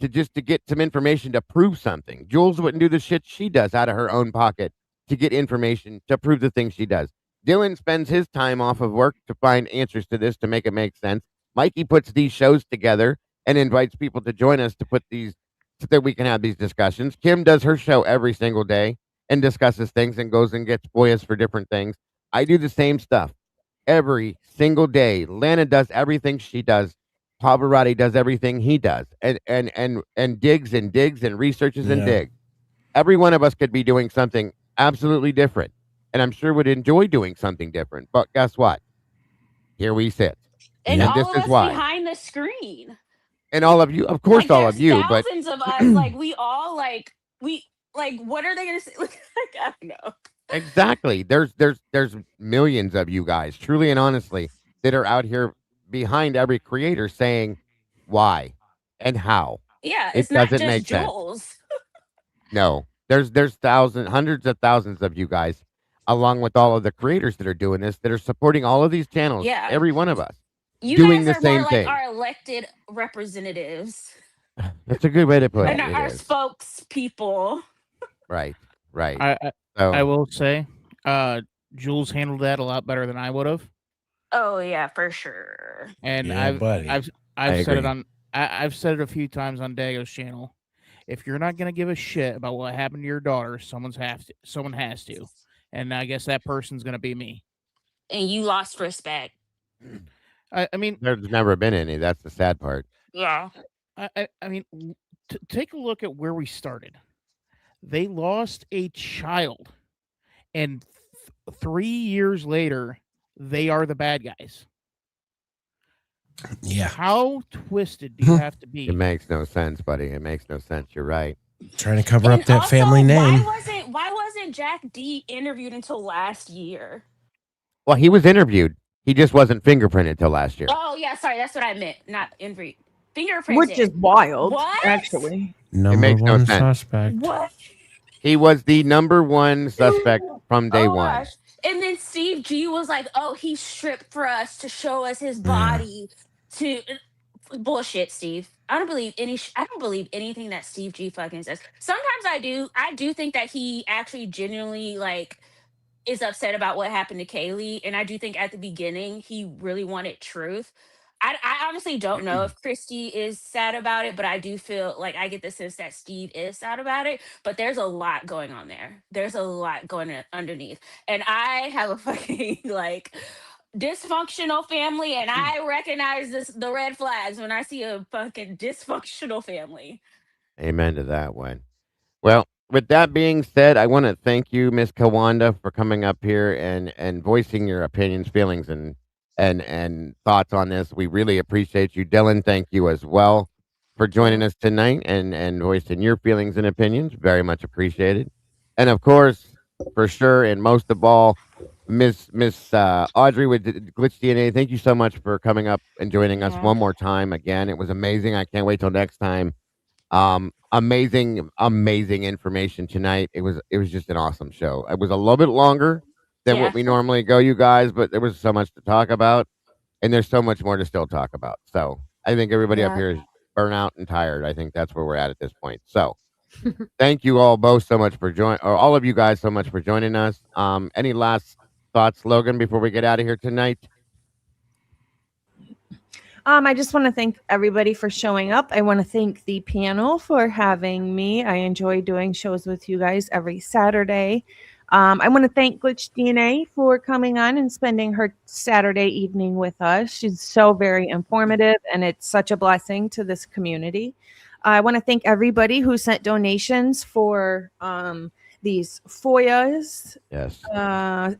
Speaker 2: to get some information to prove something. Jules wouldn't do the shit she does out of her own pocket to get information to prove the things she does. Dylan spends his time off of work to find answers to this to make it make sense. Mikey puts these shows together and invites people to join us to put these so that we can have these discussions. Kim does her show every single day and discusses things and goes and gets FOIAs for different things. I do the same stuff every single day. Lana does everything she does. Pavarotti does everything he does, and digs and digs and researches and digs. Every one of us could be doing something absolutely different, and I'm sure would enjoy doing something different. But guess what? Here we sit,
Speaker 8: And all
Speaker 2: this
Speaker 8: of
Speaker 2: is
Speaker 8: us
Speaker 2: why.
Speaker 8: behind the screen.
Speaker 2: And all of you, of course,
Speaker 8: Like
Speaker 2: all
Speaker 8: there's
Speaker 2: of you, but
Speaker 8: thousands of us. Like we all like Like, what are they gonna say? Like, I don't know.
Speaker 2: Exactly. There's millions of you guys, truly and honestly, that are out here behind every creator saying why and how.
Speaker 8: Yeah,
Speaker 2: It
Speaker 8: it's not
Speaker 2: doesn't
Speaker 8: just
Speaker 2: make sense.
Speaker 8: Jules.
Speaker 2: No. There's hundreds of thousands of you guys, along with all of the creators that are doing this, that are supporting all of these channels,
Speaker 8: Yeah,
Speaker 2: every one of us,
Speaker 8: you
Speaker 2: doing
Speaker 8: guys
Speaker 2: the
Speaker 8: are more
Speaker 2: same
Speaker 8: like
Speaker 2: thing.
Speaker 8: our elected representatives
Speaker 2: That's a good way to put
Speaker 8: and
Speaker 2: it. It
Speaker 8: our
Speaker 2: is.
Speaker 8: spokespeople.
Speaker 2: Right. Right.
Speaker 7: I
Speaker 2: So
Speaker 7: will say, Jules handled that a lot better than I would have,
Speaker 8: Oh yeah, for sure.
Speaker 7: and
Speaker 4: Yeah, buddy.
Speaker 7: I've
Speaker 2: I
Speaker 7: I've said it
Speaker 2: agree.
Speaker 7: on I've said it a few times on Dago's channel. If you're not gonna give a shit about what happened to your daughter, someone has to, and I guess that person's gonna be me.
Speaker 8: And you lost respect.
Speaker 7: I mean,
Speaker 2: There's never been any. That's the sad part.
Speaker 8: Yeah.
Speaker 7: I mean, take a look at where we started. They lost a child, and 3 years later, they are the bad guys.
Speaker 4: Yeah.
Speaker 7: How twisted do you have to
Speaker 2: It
Speaker 7: be?
Speaker 2: makes no sense, buddy. It makes no sense. You're right.
Speaker 4: Trying to cover up
Speaker 8: And
Speaker 4: that
Speaker 8: also,
Speaker 4: family name.
Speaker 8: why wasn't Jack D interviewed until last year?
Speaker 2: Well, he was interviewed. He just wasn't fingerprinted till last year.
Speaker 8: Oh yeah, sorry, that's what I meant. Not interviewed. Fingerprinted.
Speaker 5: Which is wild,
Speaker 8: What?
Speaker 5: actually.
Speaker 4: Number
Speaker 2: makes no
Speaker 4: one
Speaker 2: sense.
Speaker 4: suspect.
Speaker 8: What?
Speaker 2: He was the number one suspect from day
Speaker 8: Oh
Speaker 2: one.
Speaker 8: gosh. And then Steve G was like, "Oh, he stripped for us to show us his
Speaker 4: Yeah.
Speaker 8: body." To bullshit, Steve. I don't believe I don't believe anything that Steve G fucking says. Sometimes I do. I do think that he actually genuinely like is upset about what happened to Kaylee, and I do think at the beginning he really wanted truth. I honestly don't know if Christy is sad about it, but I do feel like I get the sense that Steve is sad about it. But there's a lot going on there. There's a lot going underneath, and I have a fucking like dysfunctional family, and I recognize the red flags when I see a fucking dysfunctional family.
Speaker 2: Amen to that one. Well, with that being said, I want to thank you, Miss Kawanda, for coming up here and voicing your opinions, feelings, and thoughts on this. We really appreciate you, Dylan. Thank you as well for joining us tonight and voicing your feelings and opinions. Very much appreciated. And of course, for sure, and most of all, Miss Audrey with Glitch DNA. Thank you so much for coming up and joining us
Speaker 8: Yeah.
Speaker 2: one more time. Again, it was amazing. I can't wait till next time. Amazing information tonight. It was just an awesome show. It was a little bit longer than
Speaker 8: Yeah.
Speaker 2: what we normally go, you guys, but there was so much to talk about, and there's so much more to still talk about. So I think everybody up
Speaker 8: Yeah.
Speaker 2: here is burnout and tired. I think that's where we're at this point. So thank you all both so much for all of you guys so much for joining us. Any last thoughts, Logan, before we get out of here tonight?
Speaker 5: I just want to thank everybody for showing up. I want to thank the panel for having me. I enjoy doing shows with you guys every Saturday. I want to thank Glitch DNA for coming on and spending her Saturday evening with us. She's so very informative, and it's such a blessing to this community. I want to thank everybody who sent donations for these FOIAs.
Speaker 2: Yes.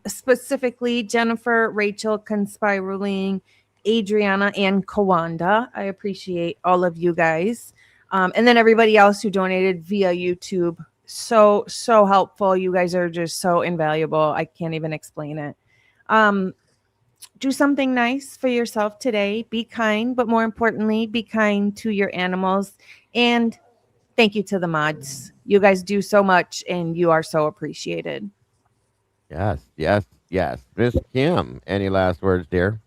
Speaker 5: Specifically, Jennifer, Rachel, Conspiruling, Adriana, and Kawanda. I appreciate all of you guys. And then everybody else who donated via YouTube. So helpful. You guys are just so invaluable. I can't even explain it. Do something nice for yourself today. Be kind, but more importantly, be kind to your animals. And thank you to the mods. You guys do so much, and you are so appreciated.
Speaker 2: Yes. Miss Kim, any last words, dear?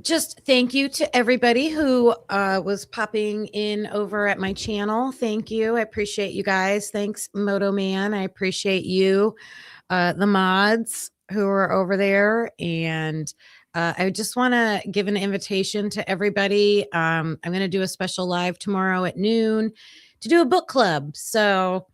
Speaker 3: Just thank you to everybody who was popping in over at my channel. Thank you. I appreciate you guys. Thanks, Moto Man. I appreciate you, the mods who are over there. And I just want to give an invitation to everybody. I'm going to do a special live tomorrow at noon to do a book club. So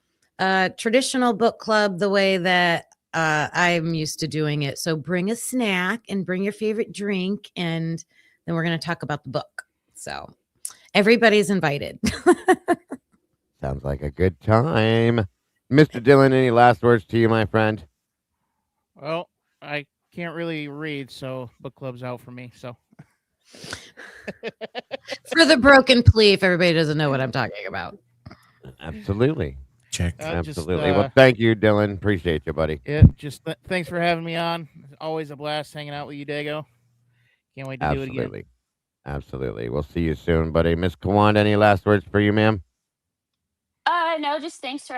Speaker 3: traditional book club, the way that I'm used to doing it. So bring a snack and bring your favorite drink, and then we're going to talk about the book. So everybody's invited.
Speaker 2: Sounds like a good time. Mr. Dylan, any last words to you, my friend?
Speaker 7: Well, I can't really read, so book club's out for me. So
Speaker 3: For the broken plea, if everybody doesn't know what I'm talking about.
Speaker 2: Absolutely.
Speaker 4: Check.
Speaker 2: Absolutely. Well, thank you, Dylan. Appreciate you, buddy.
Speaker 7: Yeah, thanks for having me on. It's always a blast hanging out with you, Dago. Can't wait to do it again.
Speaker 2: Absolutely. Absolutely. We'll see you soon, buddy. Miss Kawanda, any last words for you, ma'am?
Speaker 8: No, just thanks for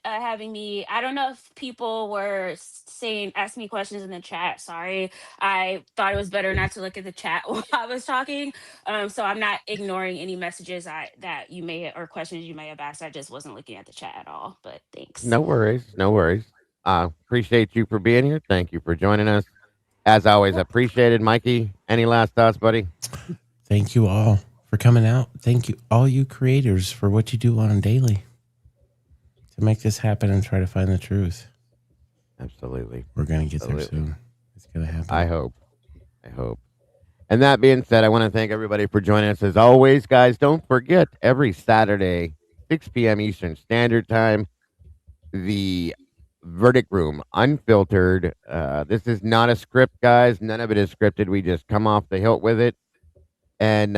Speaker 8: having me. I don't know if people were asking me questions in the chat. Sorry. I thought it was better not to look at the chat while I was talking. So I'm not ignoring any messages that you may, or questions you may have asked. I just wasn't looking at the chat at all, but thanks.
Speaker 2: No worries. No worries. Appreciate you for being here. Thank you for joining us. As always, appreciated. Mikey, any last thoughts, buddy?
Speaker 4: Thank you all for coming out. Thank you, all you creators, for what you do on a daily to make this happen and try to find the truth.
Speaker 2: Absolutely.
Speaker 4: We're going to get there soon. It's going to happen.
Speaker 2: I hope. And that being said, I want to thank everybody for joining us. As always, guys, don't forget, every Saturday, 6 p.m. Eastern Standard Time, the Verdict Room, Unfiltered. This is not a script, guys. None of it is scripted. We just come off the hilt with it. And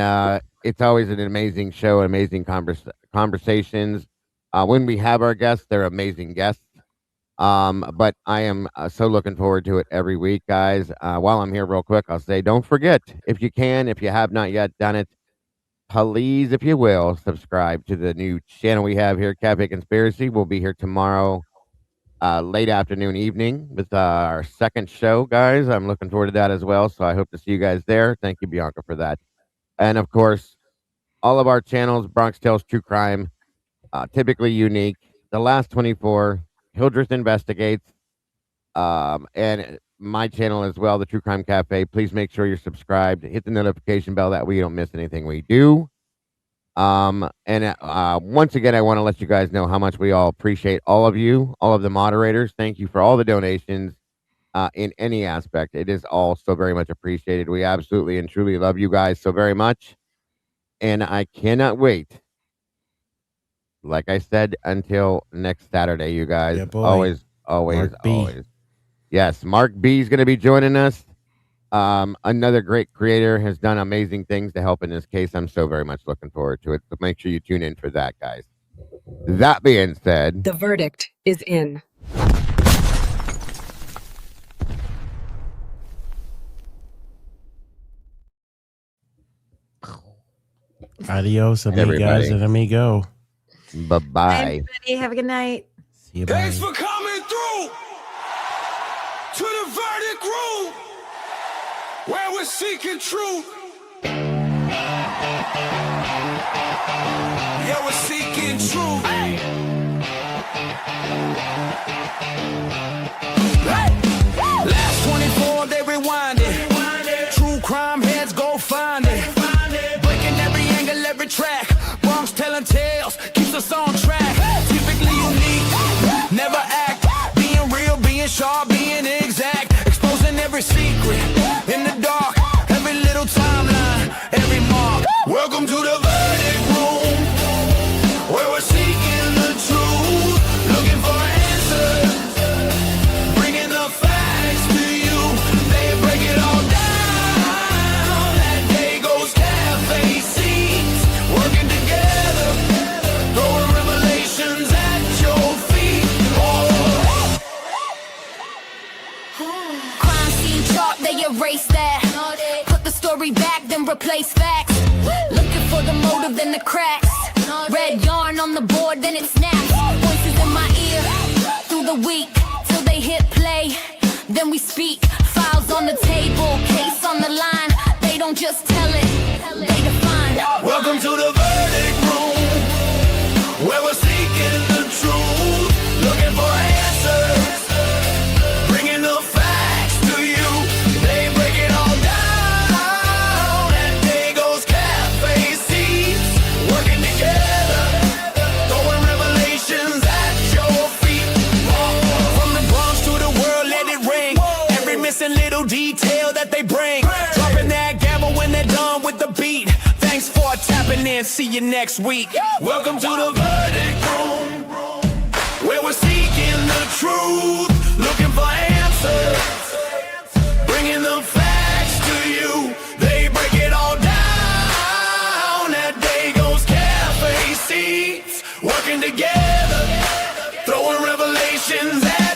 Speaker 2: it's always an amazing show, amazing conversations. When we have our guests, they're amazing guests. But I am so looking forward to it every week, guys. While I'm here real quick, I'll say, don't forget, if you can, if you have not yet done it, please, if you will, subscribe to the new channel we have here, Cafe Conspiracy. We'll be here tomorrow, late afternoon, evening, with our second show, guys. I'm looking forward to that as well. So I hope to see you guys there. Thank you, Bianca, for that. And of course, all of our channels, Bronx Tales True Crime, Typically Unique, The Last 24, Hildreth Investigates, and my channel as well, the True Crime Cafe. Please make sure you're subscribed. Hit the notification bell, that way you don't miss anything we do. Once again, I want to let you guys know how much we all appreciate all of you, all of the moderators. Thank you for all the donations in any aspect. It is all so very much appreciated. We absolutely and truly love you guys so very much. And I cannot wait, like I said, until next Saturday, you guys.
Speaker 4: Yeah, boy.
Speaker 2: Always.
Speaker 4: Mark B.
Speaker 2: Yes, Mark B is going to be joining us. Another great creator, has done amazing things to help in this case. I'm so very much looking forward to it. So make sure you tune in for that, guys. That being said,
Speaker 15: the verdict is in.
Speaker 4: Adios, amigas and amigo.
Speaker 2: Bye-bye.
Speaker 3: Bye, everybody. Have a good night.
Speaker 4: See you. Bye.
Speaker 1: Thanks for coming through to the verdict room where we're seeking truth. Yeah, we're seeking truth. Hey. Last 24, they rewind it. True crime heads go find it. Breaking every angle, every track. Bronx telling tales, keeps us on track. Typically unique, never act. Being real, being sharp, being exact. Exposing every secret in the dark. Every little timeline, every mark. Welcome to the verdict room, where we're seeking the truth. Looking for answers, bringing the facts to you. They break it all down. That day goes cafe seats, working together, throwing revelations at your feet. Oh.
Speaker 16: Crime scene chart, they erase that. Put the story back, then replace facts. Looking for the motive, then the cracks. Red yarn on the board, then it snaps. Voices in my ear through the week till they hit play. Then we speak. Files on the table, case on the line. They don't just tell it, they define.
Speaker 1: Welcome to the verdict room, where we're seeking the truth. Looking for answers, bringing the facts to you. They break it all down. That day goes cafe seats, working together, throwing revelations at your feet. From the Bronx to the world, let it ring. Every missing little detail that they bring. Dropping that gavel when they're done with the beat. Thanks for tapping in. See you next week. Welcome to the verdict room, where we're seeking the truth. Looking for answers, bringing the facts to you. They break it all down. That day goes cafe seats, working together, Throwing revelations at